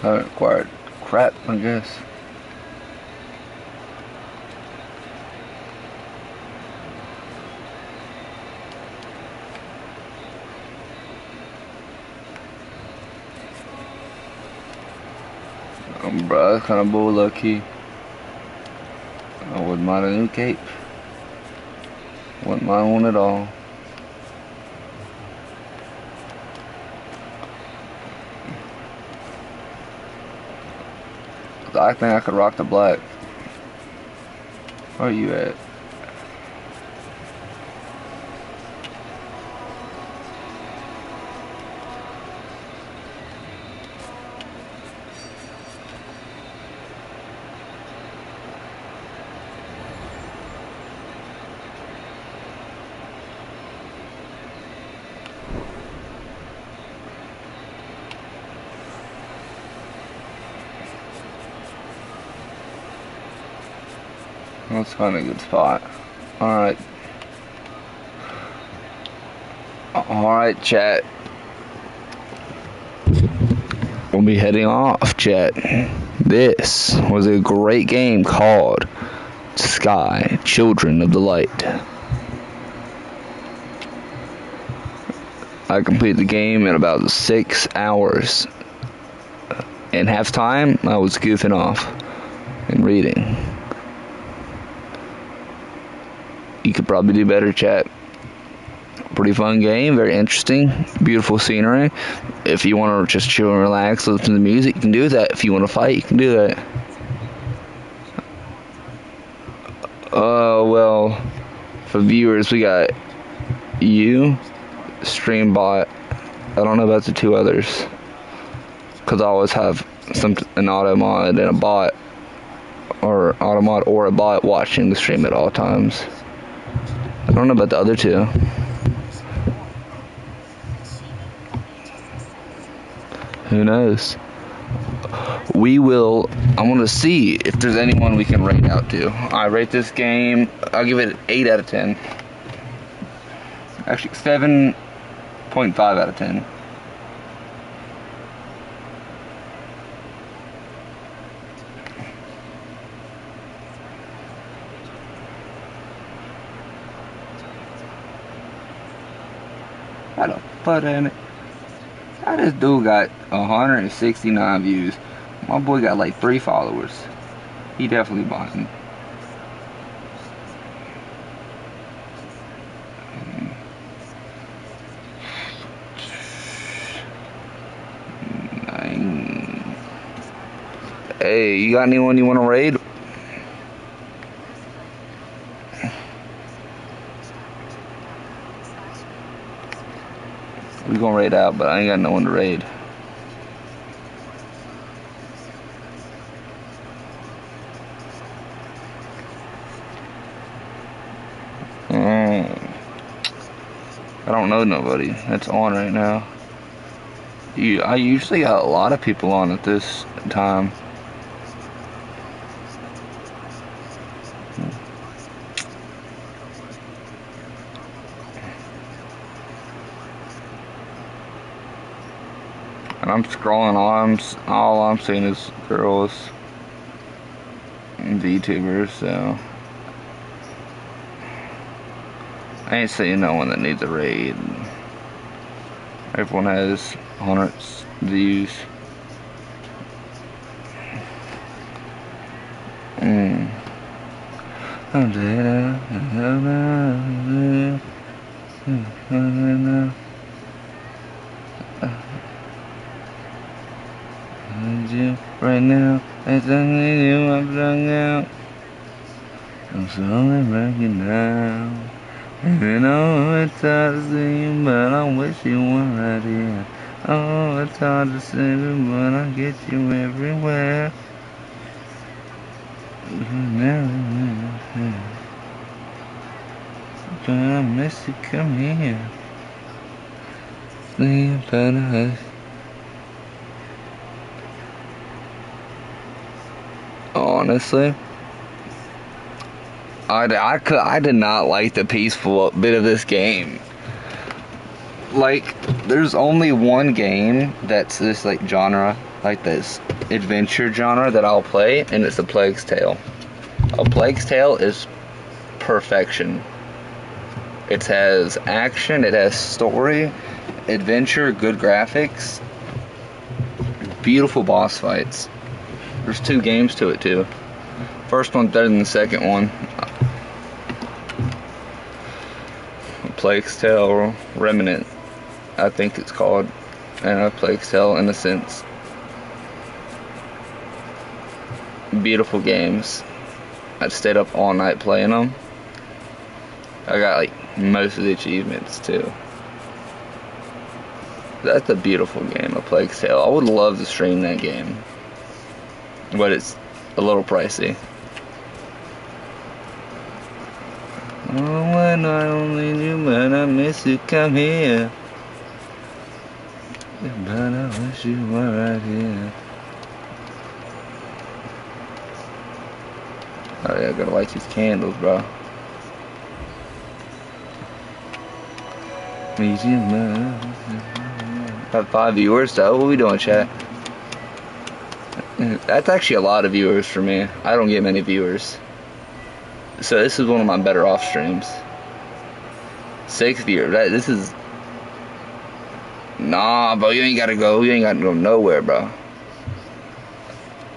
Haven't acquired crap, I guess. Bruh, that's kind of bull lucky. I wouldn't mind a new cape. Wouldn't mind one at all. I think I could rock the black. Where are you at? Let's find a good spot. Alright. Alright, chat. We'll be heading off, chat. This was a great game called Sky Children of the Light. I completed the game in about 6 hours. In halftime, I was goofing off and reading. You could probably do better, chat. Pretty fun game, very interesting, beautiful scenery. If you want to just chill and relax, listen to the music, you can do that. If you want to fight, you can do that. Well, for viewers, we got you, Streambot. I don't know about the two others, because I always have an automod and a bot, or automod or a bot watching the stream at all times. I don't know about the other two. Who knows? We will. I want to see if there's anyone we can rate out to. I rate this game. I'll give it an 8 out of 10. Actually, 7.5 out of 10. Got a butt in it. How this dude got 169 views? My boy got like 3 followers. He definitely botting. Hey, you got anyone you want to raid? We gonna raid out, but I ain't got no one to raid. I don't know nobody that's on right now. I usually got a lot of people on at this time. And I'm scrolling all I'm seeing is girls and VTubers, so I ain't seeing no one that needs a raid. Everyone has hundreds views. Right now, it's something new I'm flung out. I'm slowly breaking down. Even though it's hard to see you, but I wish you were right here. Oh, it's hard to see you, but I get you everywhere. But I miss you, come here. Sleep better. Honestly, I did not like the peaceful bit of this game. Like, there's only one game that's this like genre, like this adventure genre that I'll play, and it's A Plague's Tale. A Plague's Tale is perfection. It has action, it has story, adventure, good graphics, beautiful boss fights. There's 2 games to it too. First one's better than the second one. Plague's Tale Remnant, I think it's called, and Plague's Tale Innocence. Beautiful games. I stayed up all night playing them. I got like most of the achievements too. That's a beautiful game, A Plague's Tale. I would love to stream that game, but it's a little pricey. Oh, when I only knew, but I miss you, come here. But I wish you were right here. Oh yeah, I gotta light these candles, bro. Have 5 viewers though. What are we doing, chat? That's actually a lot of viewers for me. I don't get many viewers. So this is one of my better off streams. 6 viewers. This is... Nah, bro, you ain't gotta go. You ain't gotta go nowhere, bro.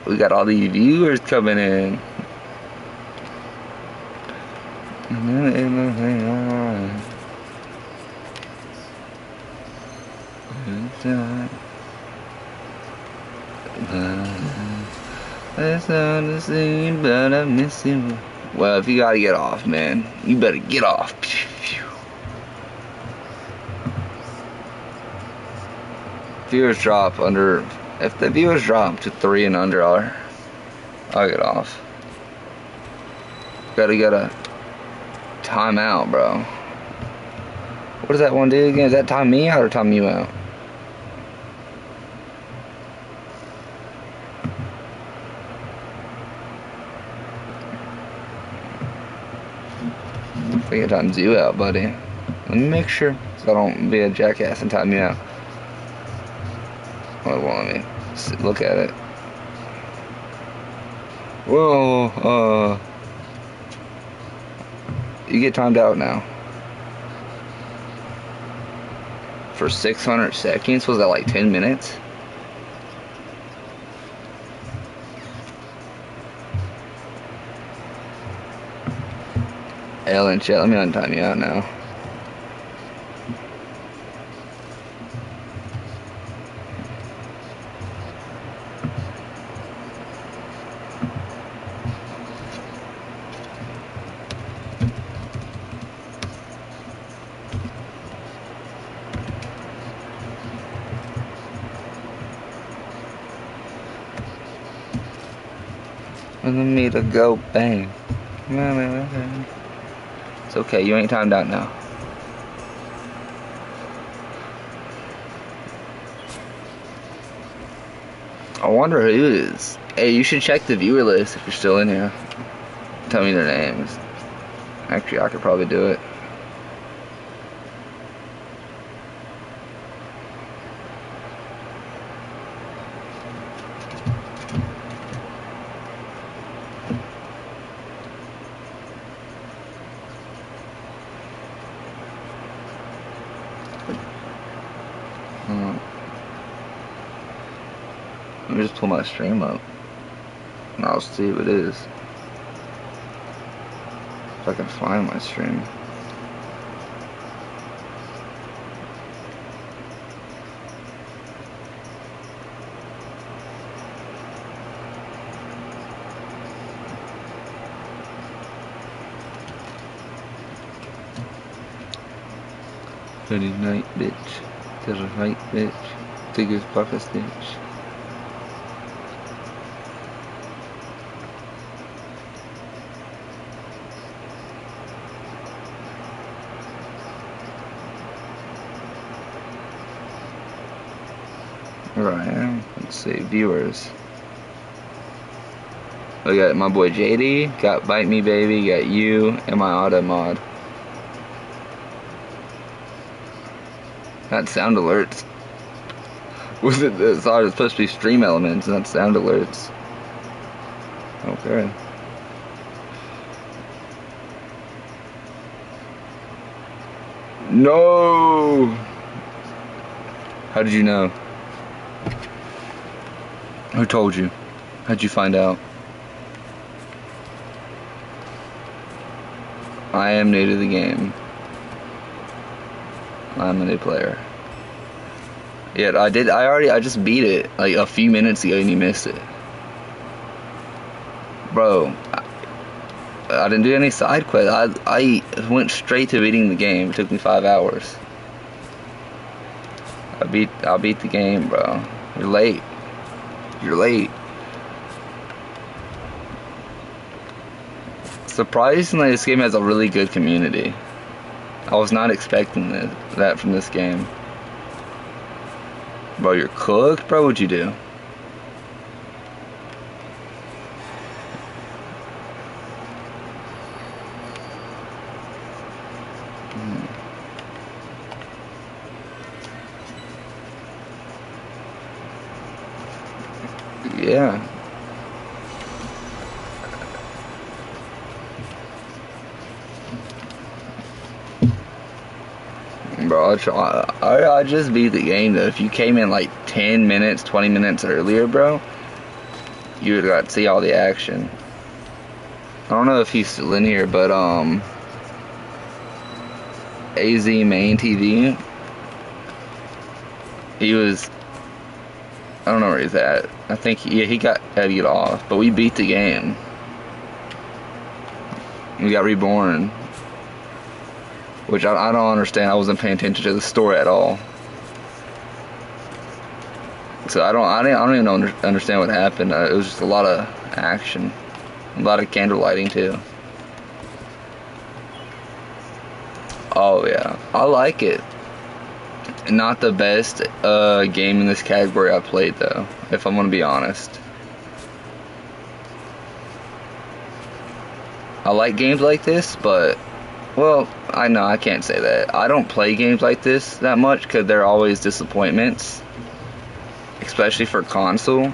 We got all these viewers coming in. It's hard to see, but I miss you. Well, if you gotta get off, man, you better get off. Viewers drop under. If the viewers drop to 3 and under, I'll get off. Gotta get a timeout, bro. What does that one do again? Does that time me out or time you out? I think it times you out, buddy. Let me make sure so I don't be a jackass and time you out. Well, let me look at it. Whoa, you get timed out now. For 600 seconds? Was that like 10 minutes? Ellen, chat, let me untime you out now. Let me to go bang. It's okay, you ain't timed out now. I wonder who it is. Hey, you should check the viewer list if you're still in here. Tell me their names. Actually, I could probably do it. Let me just pull my stream up. And I'll see what it is. If I can find my stream. Friday night, bitch. There's a fight, bitch. Tigger's pocket stitch. Here I am. Let's see, viewers. We got my boy JD, got Bite Me Baby, got you, and my auto mod. Got sound alerts. Was it this? Thought it was supposed to be stream elements, not sound alerts. Okay. No! How did you know? Who told you? How'd you find out? I am new to the game. I'm a new player. Yeah, I just beat it like a few minutes ago and you missed it. Bro, I didn't do any side quests. I went straight to beating the game. It took me 5 hours. I beat the game, bro. You're late. You're late. Surprisingly, this game has a really good community. I was not expecting that from this game. Bro, you're cooked, bro. What'd you do? Yeah. Bro, I just beat the game though. If you came in like 10 minutes, 20 minutes earlier, bro, you would have got to see all the action. I don't know if he's still in here, but AZ Main TV, he was, I don't know where he's at. I think he had to get off, but we beat the game. We got reborn. Which I don't understand. I wasn't paying attention to the story at all. So I don't even understand what happened. It was just a lot of action, a lot of candle lighting too. Oh yeah, I like it. Not the best game in this category I played though, if I'm gonna be honest. I like games like this, but well, I know I can't say that. I don't play games like this that much because they're always disappointments, especially for console,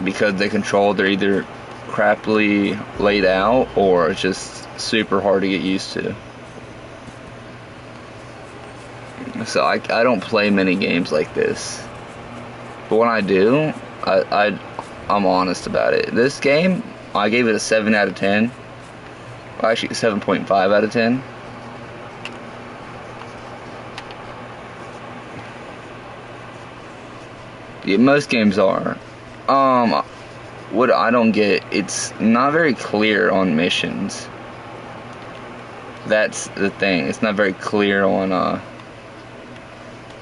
because the controls are either crappily laid out or it's just super hard to get used to. So I don't play many games like this, but when I do, I'm honest about it. This game, I gave it a 7 out of 10. Well, actually 7.5 out of 10. Yeah, most games are. What I don't get, it's not very clear on missions. That's the thing. It's not very clear on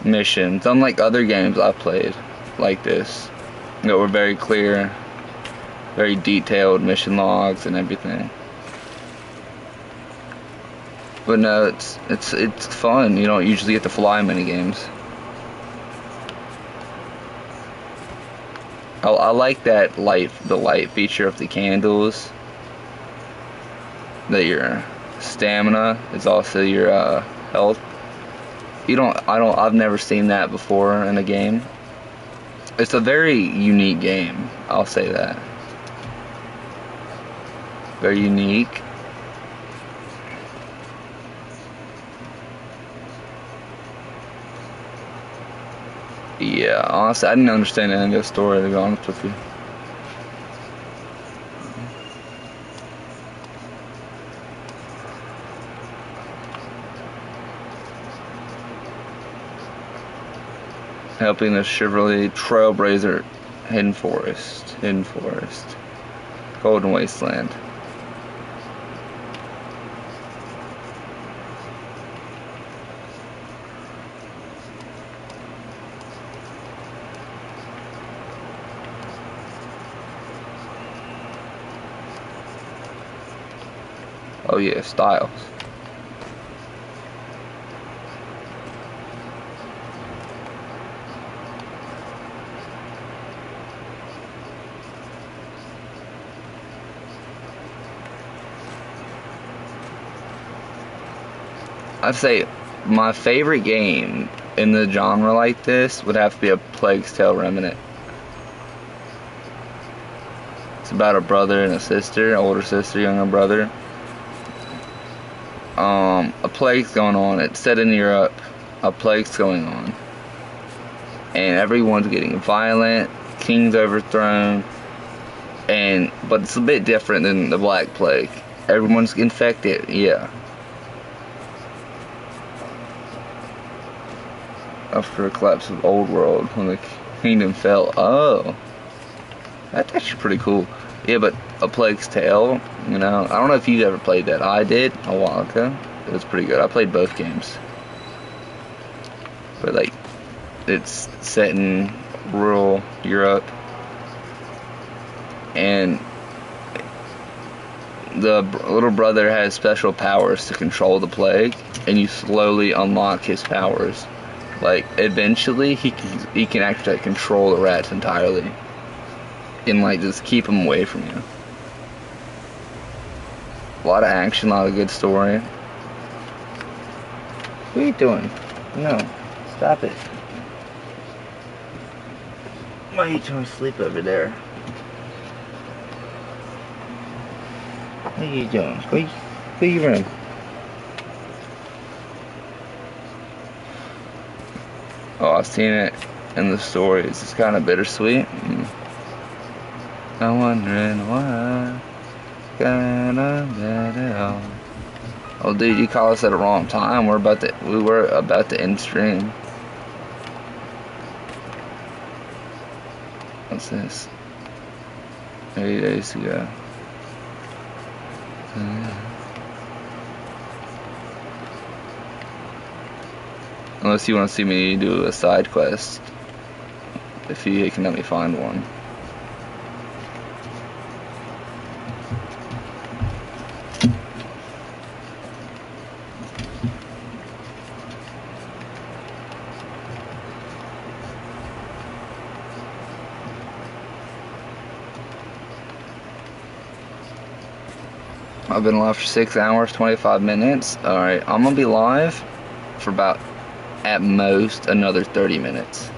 missions. Unlike other games I've played like this, that were very clear, very detailed mission logs and everything. But no, it's fun. You don't usually get to fly many games. I like that the light feature of the candles. That your stamina is also your health. I've never seen that before in a game. It's a very unique game, I'll say that. Very unique. Yeah, honestly, I didn't understand the end of the story, to be honest with you. Helping the Chevrolet Trailblazer, Hidden Forest, Golden Wasteland. Oh yeah, Styles. I'd say my favorite game in the genre like this would have to be a Plague's Tale Remnant. It's about a brother and a sister, older sister, younger brother. A plague's going on. It's set in Europe. A plague's going on, and everyone's getting violent. King's overthrown, but it's a bit different than the Black Plague. Everyone's infected. Yeah. After the collapse of Old World, when the kingdom fell. Oh, that's actually pretty cool. Yeah, but A Plague's Tale, I don't know if you've ever played that. I did a while ago. It was pretty good. I played both games. But, like, it's set in rural Europe. And the little brother has special powers to control the plague. And you slowly unlock his powers. Like, eventually, he can actually control the rats entirely. And, like, just keep them away from you. A lot of action, a lot of good story. What are you doing? No. Stop it. Why are you trying to sleep over there? What are you doing? Go your room. Oh, I've seen it in the stories. It's kind of bittersweet. I'm wondering why. Oh, dude, you called us at the wrong time. We were about to end stream. What's this? 80 days ago. Unless you want to see me do a side quest. If you can let me find one. I've been live for 6 hours, 25 minutes. Alright, I'm gonna be live for about, at most, another 30 minutes.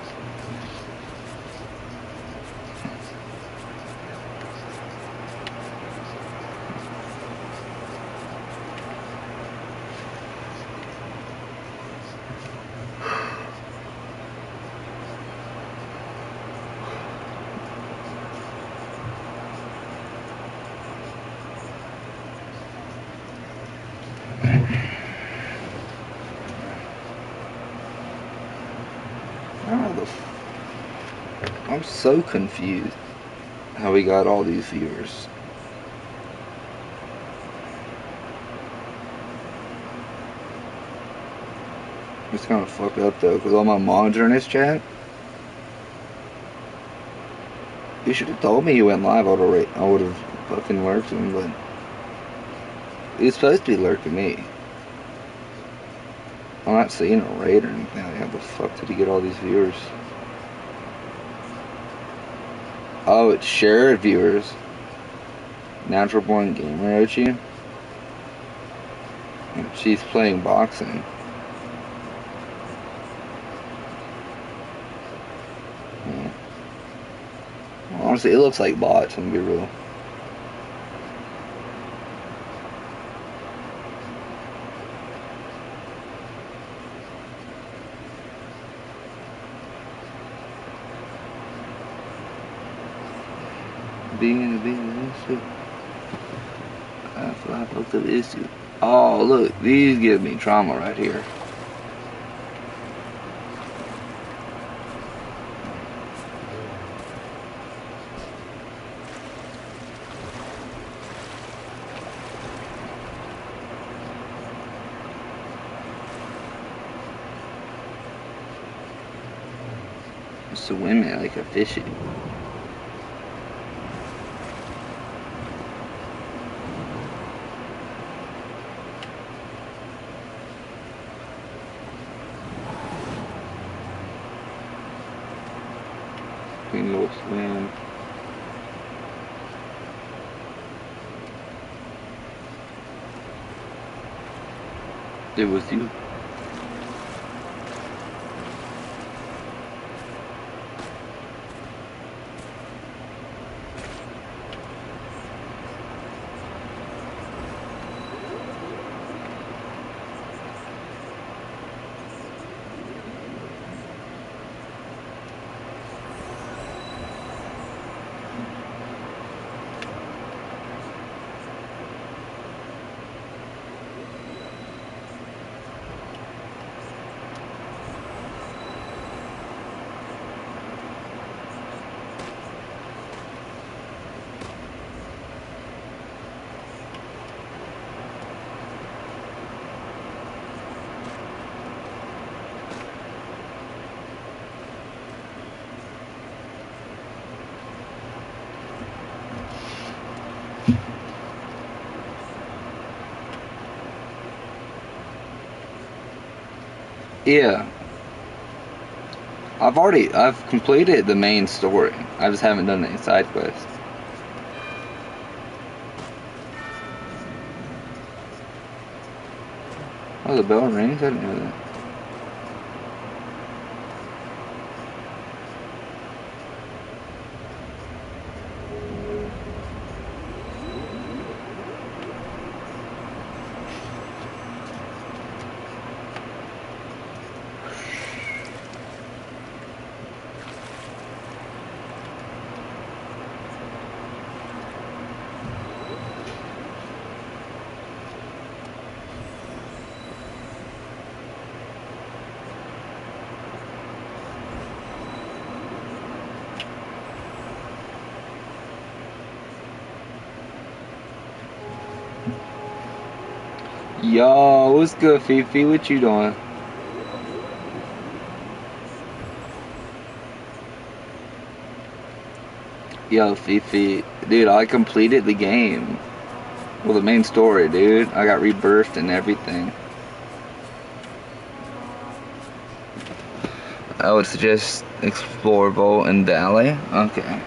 I'm so confused how we got all these viewers. It's kind of fucked up though, because all my mods are in this chat. You should have told me you went live. I would have fucking lurked him, but he's supposed to be lurking me. I'm not seeing a raid or anything. Like, how the fuck did he get all these viewers? Oh, it's shared viewers. Natural Born Gamer Ochi. She's playing boxing. Well, honestly, it looks like bots, I'm gonna be real. being a big issue. I feel like both of issue. Oh, look, these give me trauma right here. Swimming like a fishy. We can go swim. It was you. Yeah. I've completed the main story. I just haven't done any side quests. Oh, the bell rings? I didn't know that. Yo, what's good, Fifi? What you doing? Yo, Fifi. Dude, I completed the game. Well, the main story, dude. I got rebirthed and everything. I would suggest explore Volt and Dally. Okay.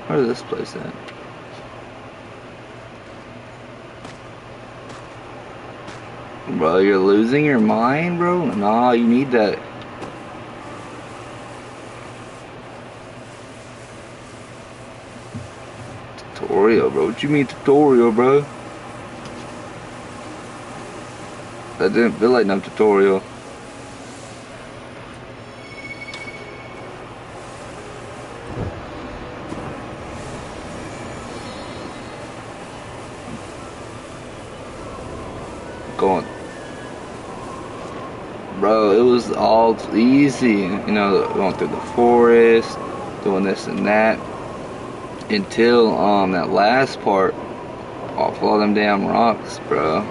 Where's this place at? Bro, you're losing your mind, bro? Nah, you need that. Tutorial, bro. What you mean tutorial, bro? That didn't feel like no tutorial. Going. Bro, it was all easy. You know, going through the forest, doing this and that. Until that last part, off all them damn rocks, bro.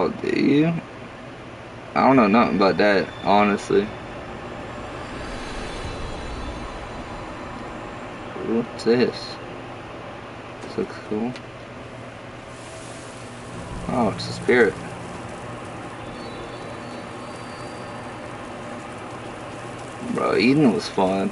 Oh, do you? I don't know nothing about that, honestly. What's this? This looks cool. Oh, it's a spirit. Bro, Eden was fun.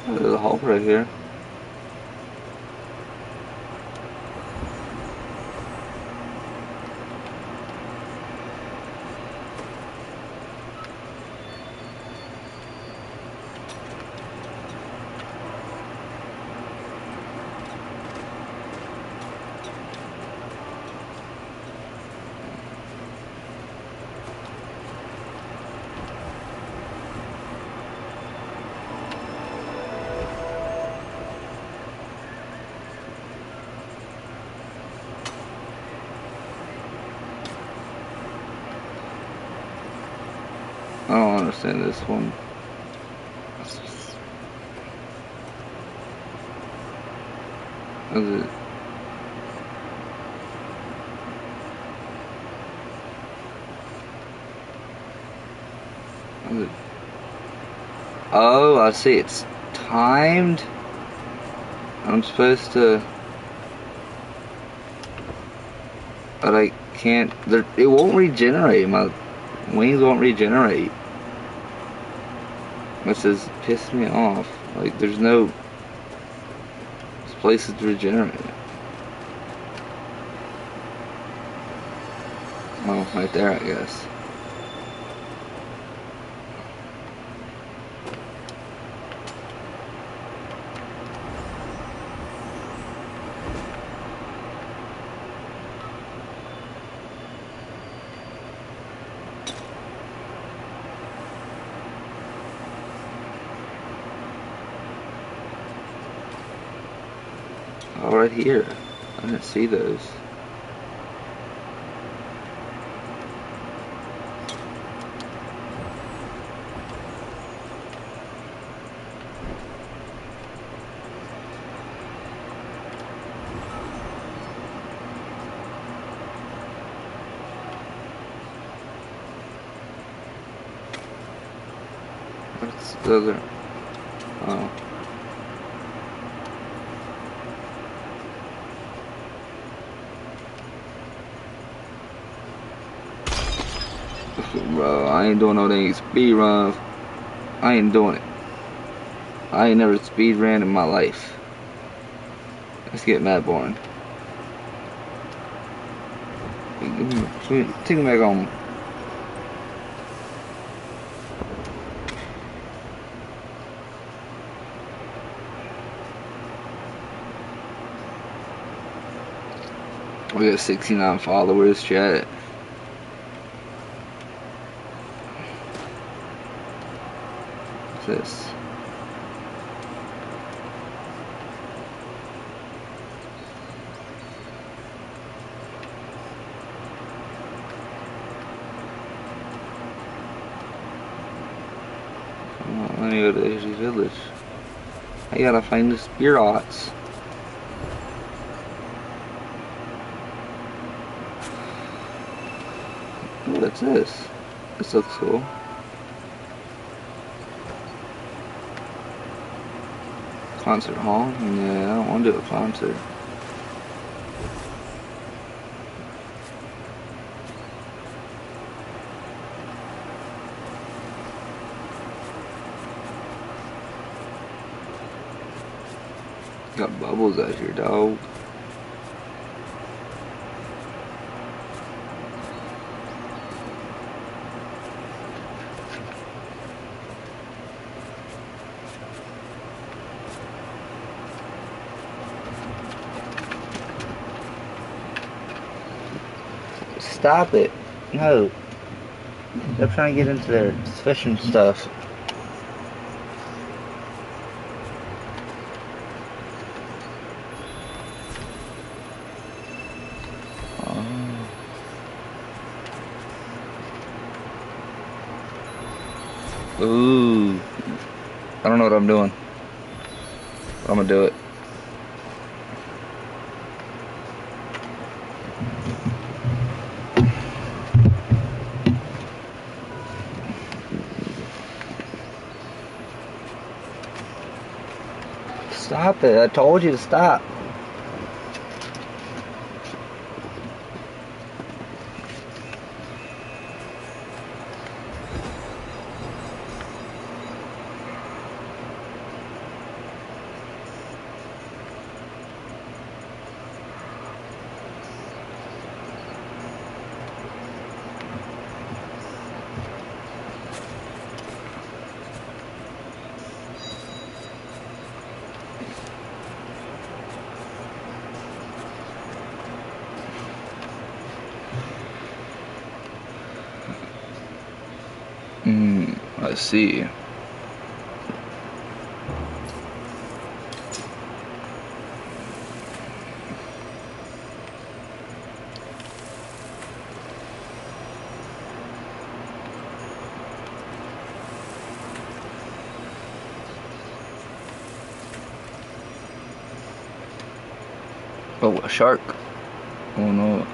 There's a hole right here. I don't understand this one. Is it? Is it? Oh, I see. It's timed. I'm supposed to, but I can't. It won't regenerate. My wings won't regenerate, which has pissed me off. Like, there's no places to regenerate. Oh, right there, I guess. Oh, right here. I didn't see those. What's the other? Oh. Bro, I ain't doing no dang speed run. I ain't doing it. I ain't never speed ran in my life. Let's get mad boring. Take me back home. We got 69 followers, chat. What's this? Oh, let me go to Asia Village. I gotta find the spirits. What's this? This looks cool. Concert hall? Yeah, I don't want to do a concert. Got bubbles out here, dog. Stop it. No. They're trying to get into their fishing stuff. Ooh. I don't know what I'm doing. But I'm gonna do it. Stop it. I told you to stop. Let's see. Oh, a shark. Oh no.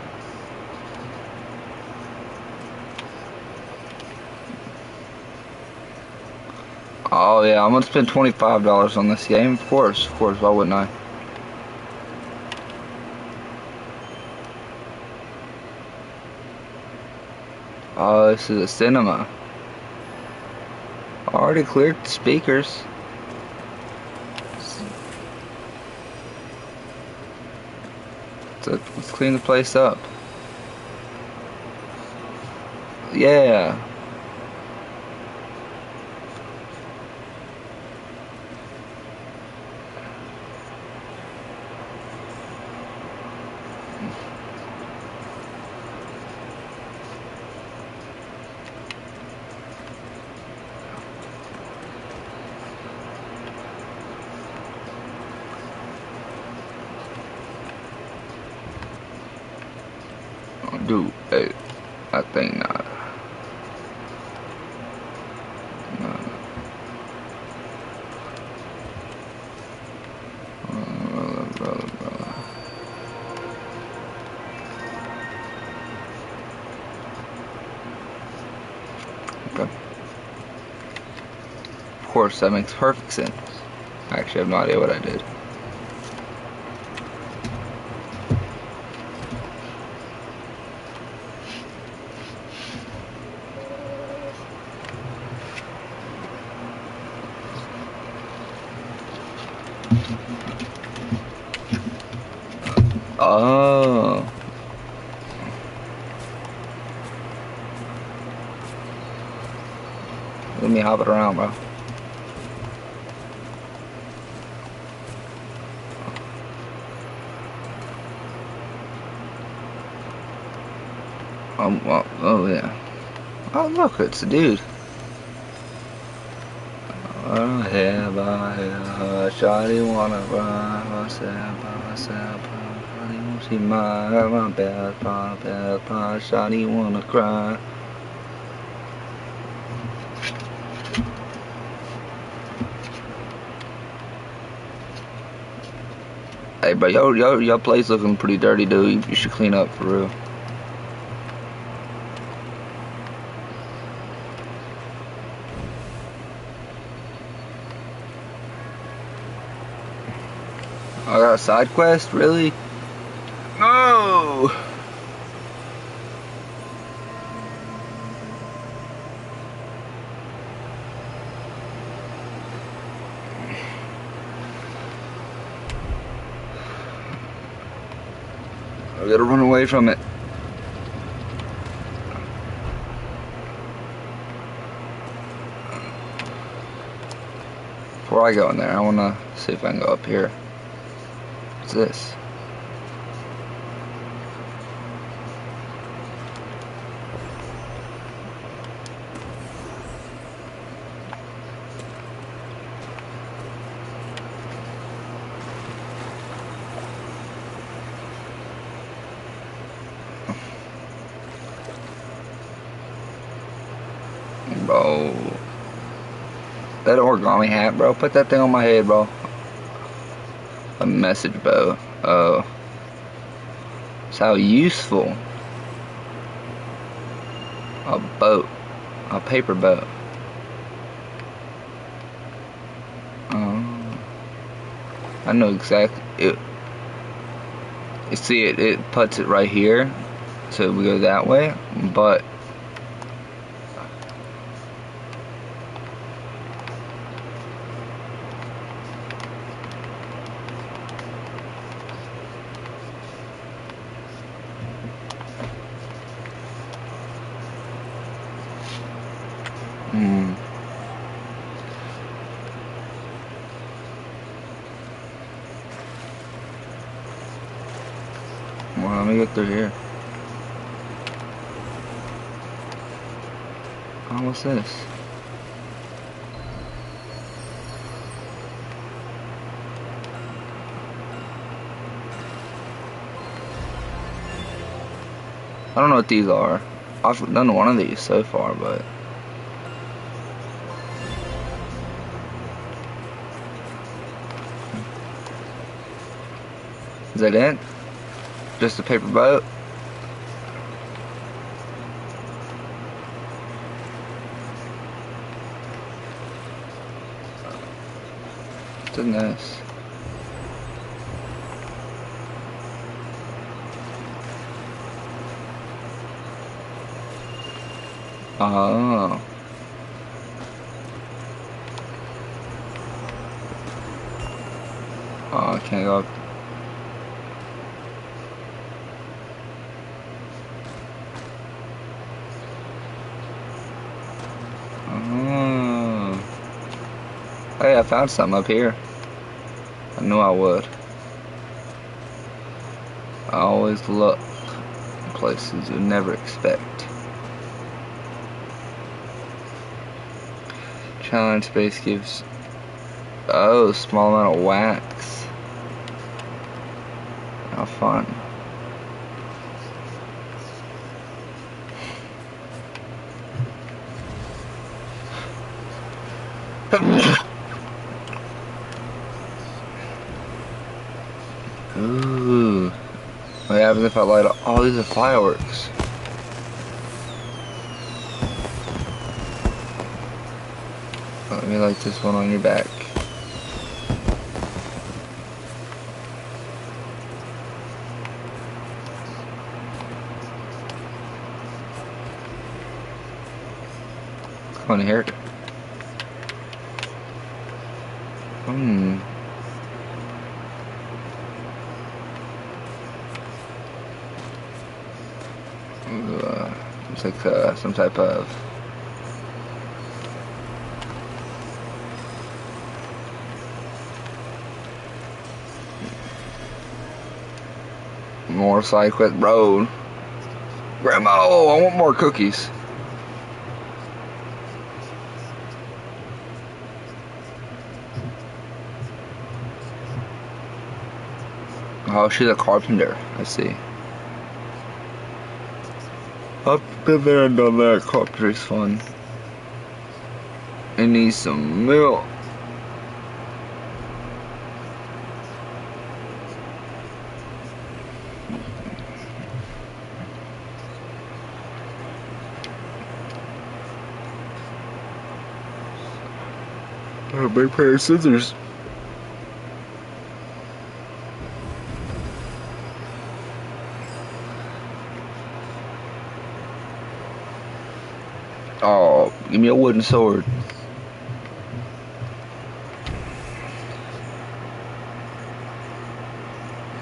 Oh yeah, I'm gonna spend $25 on this game. Of course, why wouldn't I? Oh, this is a cinema. Already cleared the speakers. Let's clean the place up. Yeah. Dude, hey, I think not. No. Brother. Okay. Of course, that makes perfect sense. I actually have no idea what I did. Oh. Let me hop it around, bro. Well, oh yeah. Oh look, it's a dude. Oh have shawty wanna run, shawty won't see my bad, shawty wanna cry. Hey bro, your place looking pretty dirty, dude. You should clean up for real. I got a side quest? Really? No! I gotta run away from it. Before I go in there, I wanna see if I can go up here. What's this? Bro. That origami hat, bro. Put that thing on my head, bro. A message boat. Oh. It's how useful. A boat. A paper boat. I know exactly it. You see it puts it right here, so we go that way, but well, let me get through here. Oh, what's this? I don't know what these are. I've done one of these so far, but is that it? Just a paper boat? What's in this? Oh. Oh, I can't go up. Oh. Hey, I found something up here. I knew I would. I always look in places you never expect. Challenge space gives small amount of wax. How fun. Ooh. What happens if I light up? Oh, these are fireworks. Let me light this one on your back. Come on here. It's like some type of motorcycle road. Grandma, I want more cookies. Oh, she's a carpenter. I see. I've been there and done that. Carpenter's fun. It needs some milk. A big pair of scissors. Oh, give me a wooden sword.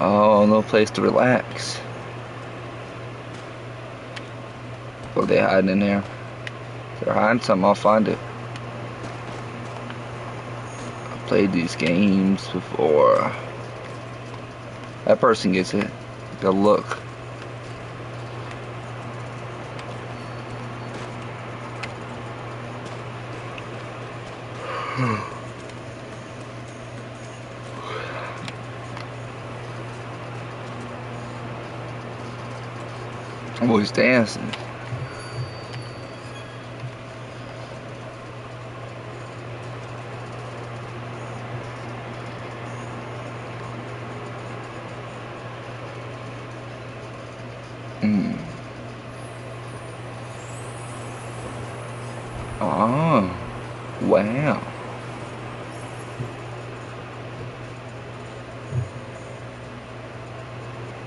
Oh, no place to relax. What are they hiding in there? If they're hiding something, I'll find it. I've played these games before. That person gets it. Gotta look. Oh, he's dancing. Mm. Oh, wow.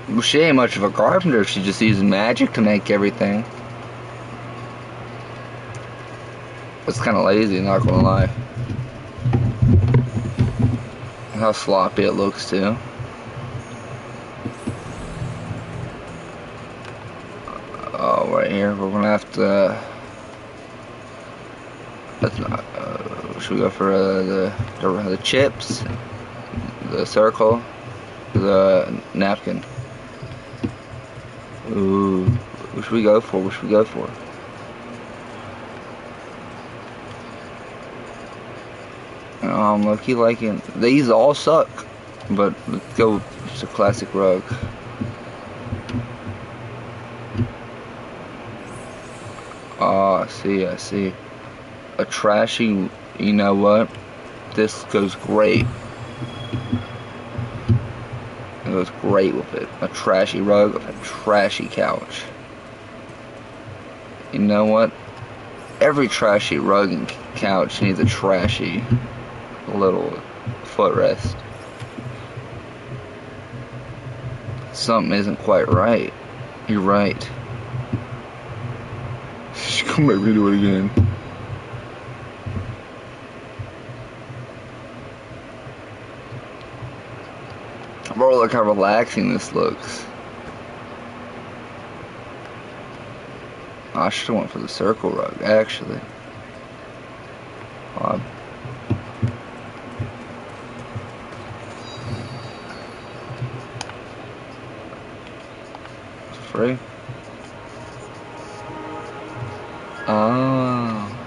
Well, she ain't much of a carpenter. She just uses magic to make everything. It's kind of lazy, not gonna lie. How sloppy it looks too. Oh, right here, we're gonna have to. That's not. Should we go for the chips, the circle, the napkin? Ooh, what should we go for? What should we go for? I'm low-key liking. These all suck, but let's go with just a classic rug. Oh, I see, I see. A trashy, you know what? This goes great. It goes great with it. A trashy rug with a trashy couch. You know what? Every trashy rug and couch needs a trashy little footrest. Something isn't quite right. You're right. Come make me do it again. Bro, look how relaxing this looks. I should have went for the circle rug, actually. It's free. Oh.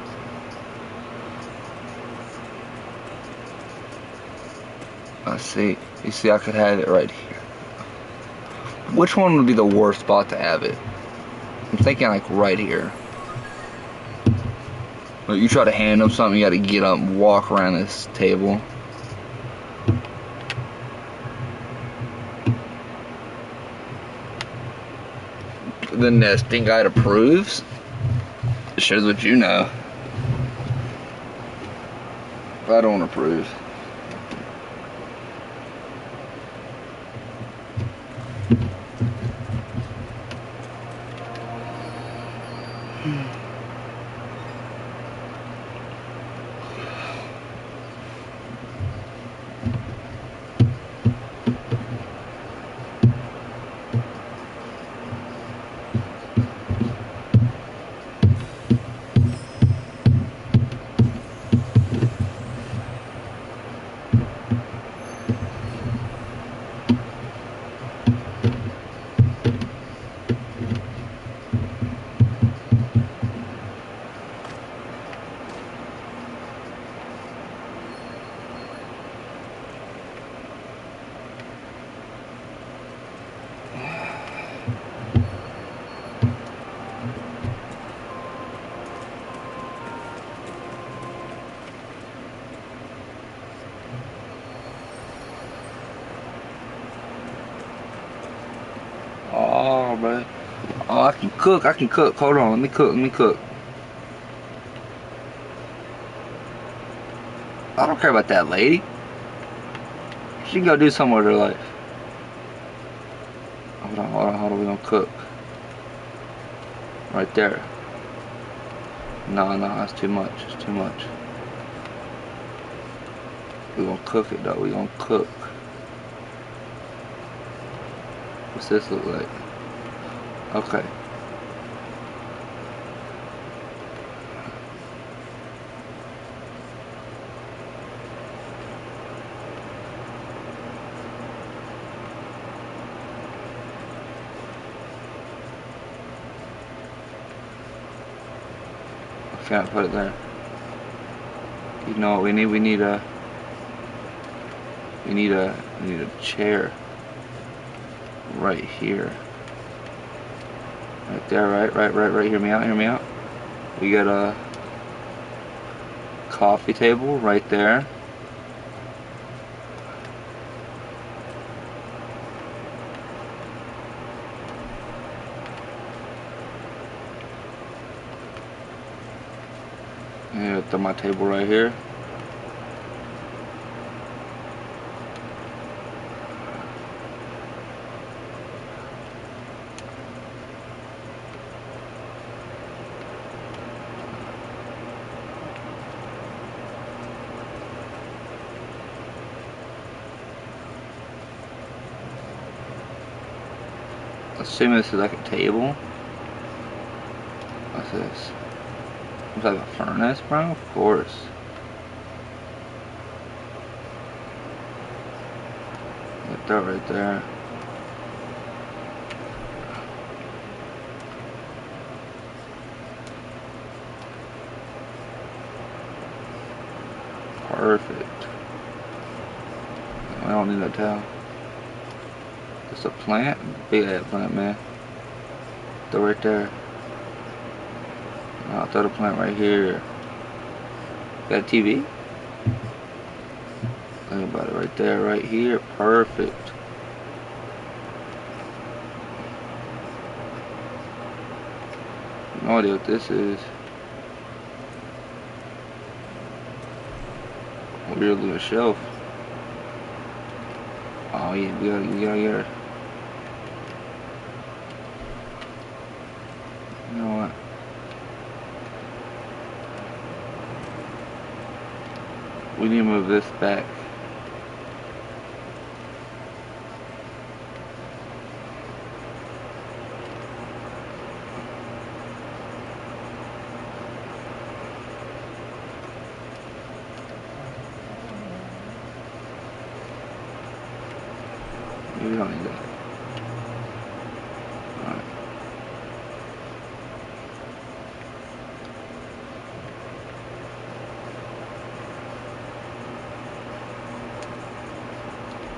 I see. You see, I could have it right here. Which one would be the worst spot to have it? I'm thinking like right here. Like you try to hand them something, you gotta get up and walk around this table. The nesting guide approves. It shows what you know. I don't approve. Oh, bro. Oh, I can cook. I can cook. Hold on. Let me cook. Let me cook. I don't care about that lady. She can go do something with her life. Hold on. Hold on. Hold on. We gonna cook. Right there. No, no. That's too much. It's too much. We gonna cook it, though. We gonna cook. What's this look like? Okay. I can't put it there. You know what we need? We need a chair right here. Right there, right. Hear me out. We got a coffee table right there. And throw my table right here. Assuming this is like a table. What's this? Looks like a furnace, bro? Of course. Get that right there. Perfect. I don't need that towel. It's a plant? Big ass plant, man. Throw right there. I'll throw the plant right here. Got a TV? Think about it right there, right here. Perfect. No idea what this is. Weird little shelf. Oh yeah, we gotta get her. You know what? We need to move this back. We don't need that. Alright.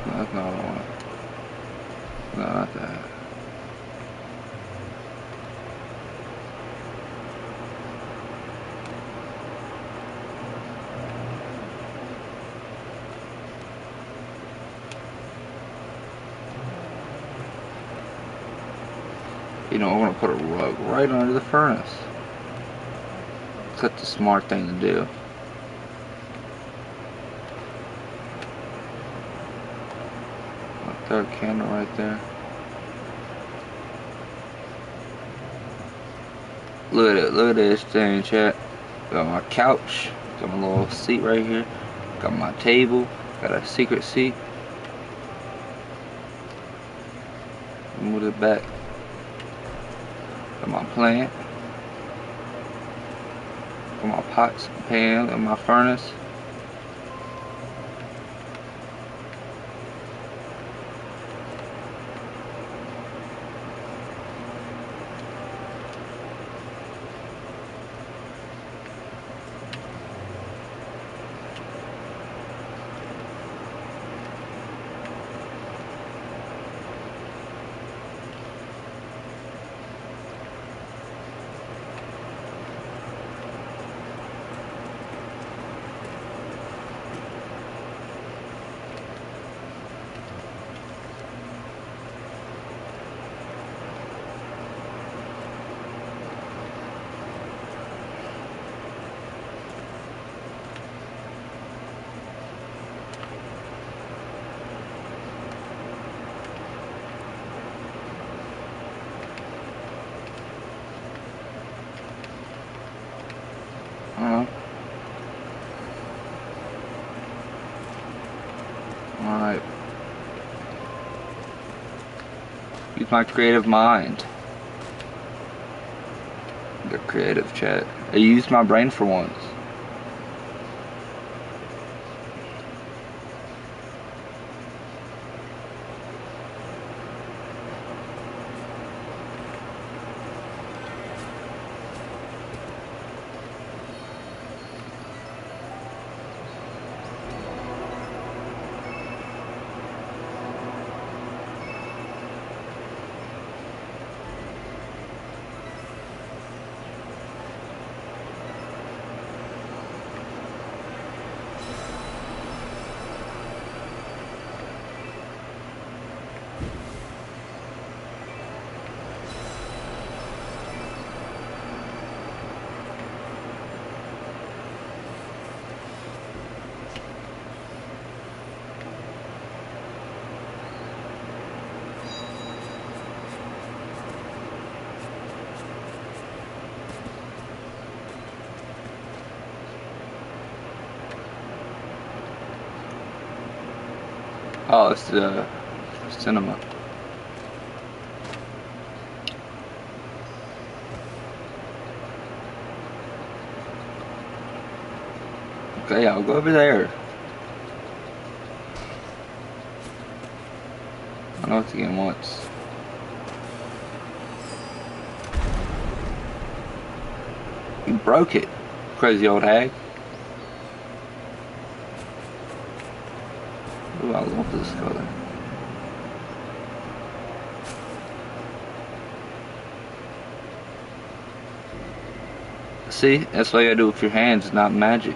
No, that's not what I want. No, not that. You know, we're gonna put a rug right under the furnace. That's the smart thing to do. I'll throw a candle right there. Look at it, look at this thing, chat. Got my couch, got my little seat right here, got my table, got a secret seat. Move it back. Got my plant. Got my pots and pans and my furnace. Alright. Use my creative mind. The creative chat. I used my brain for once. Oh, it's the cinema. Okay, I'll go over there. I know what the game wants. You broke it, crazy old hag. Ooh, I love this color. See, that's what you gotta do with your hands, not magic.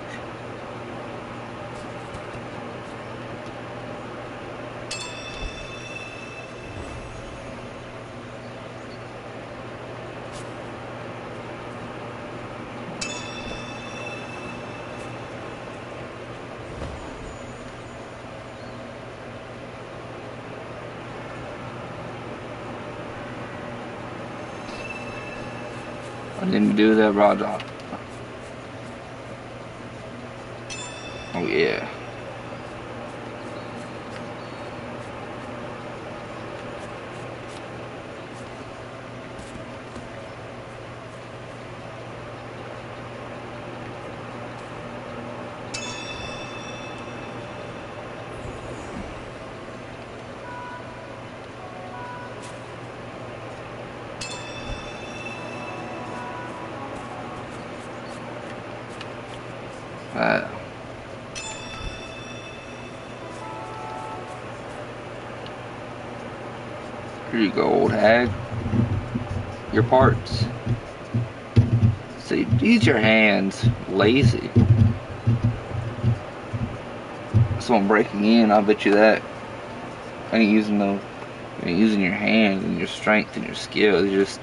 I didn't do that, Roger. Oh yeah. Uh, Here you go, old hag. Your parts. See, use your hands. Lazy. Someone breaking in, I'll bet you that. I ain't using no. You ain't using your hands and your strength and your skill. You're just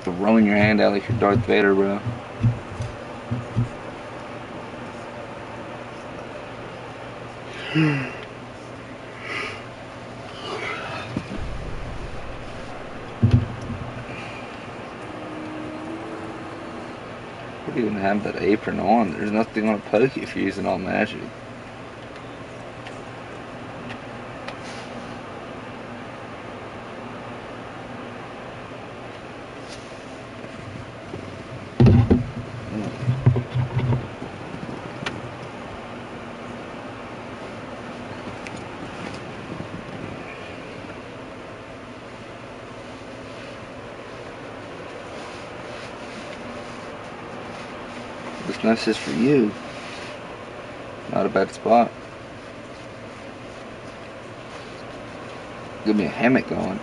throwing your hand out like you're Darth Vader, bro. You even have that apron on. There's nothing gonna poke you if you're using all magic. This mess is for you. Not a bad spot. Give me a hammock going.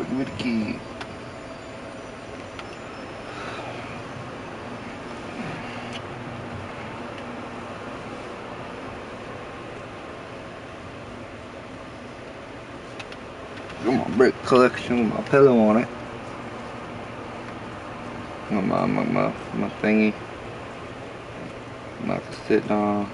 Give me the key. Got my brick collection with my pillow on it. My thingy. Not sitting on.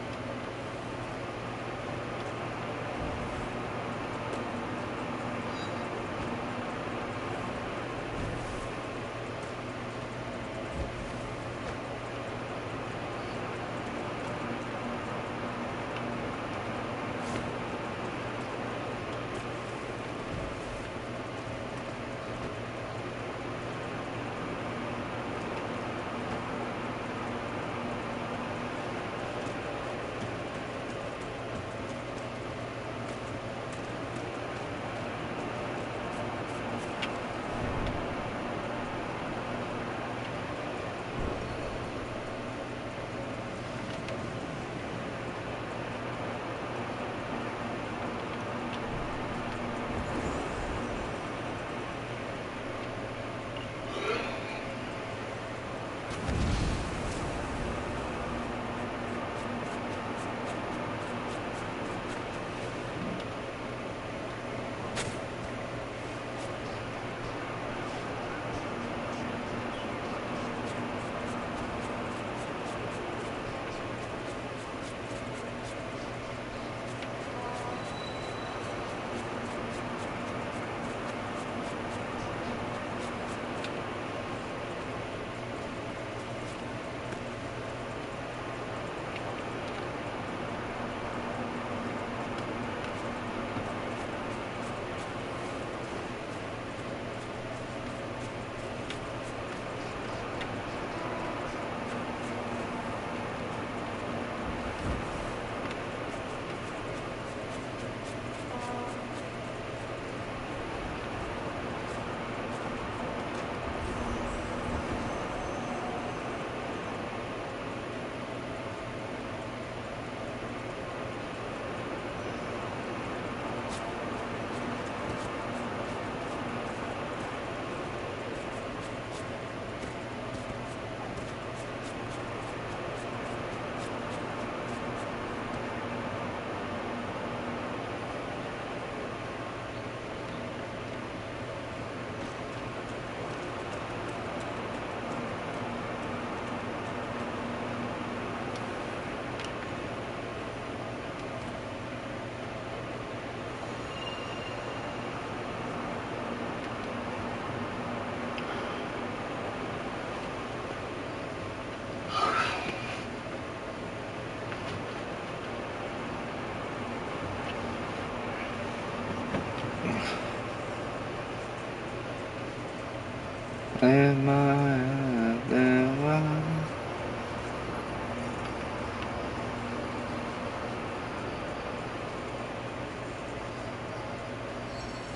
Am I?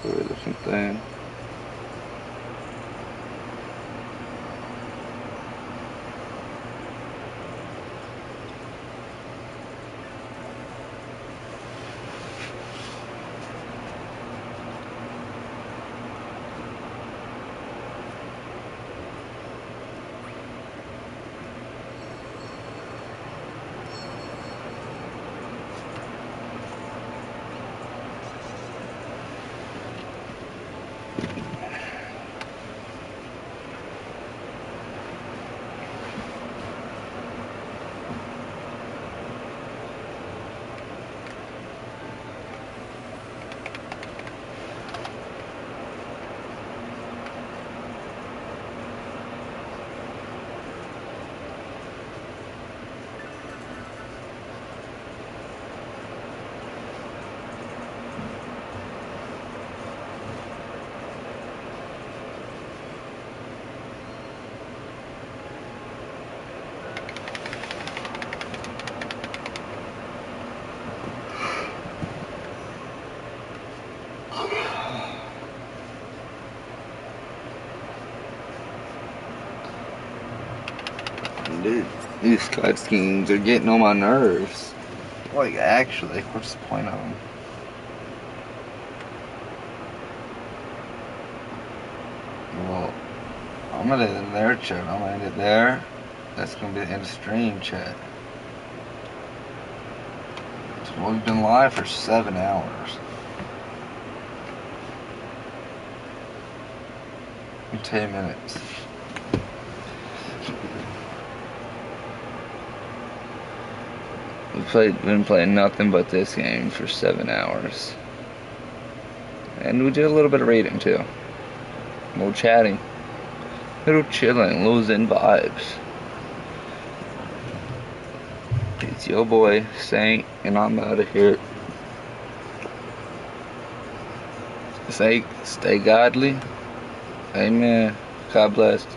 Or a different thing. Dude, these Skype schemes are getting on my nerves. Like, actually, what's the point of them? Well, I'm gonna end it there, chat. I'm gonna end it there. That's gonna be the end of stream, chat. So we've been live for 7 hours. And 10 minutes. We've been playing nothing but this game for 7 hours. And we did a little bit of reading too. A little chatting. A little chilling, losing vibes. It's your boy, Saint, and I'm out of here. Stay godly. Amen. God bless.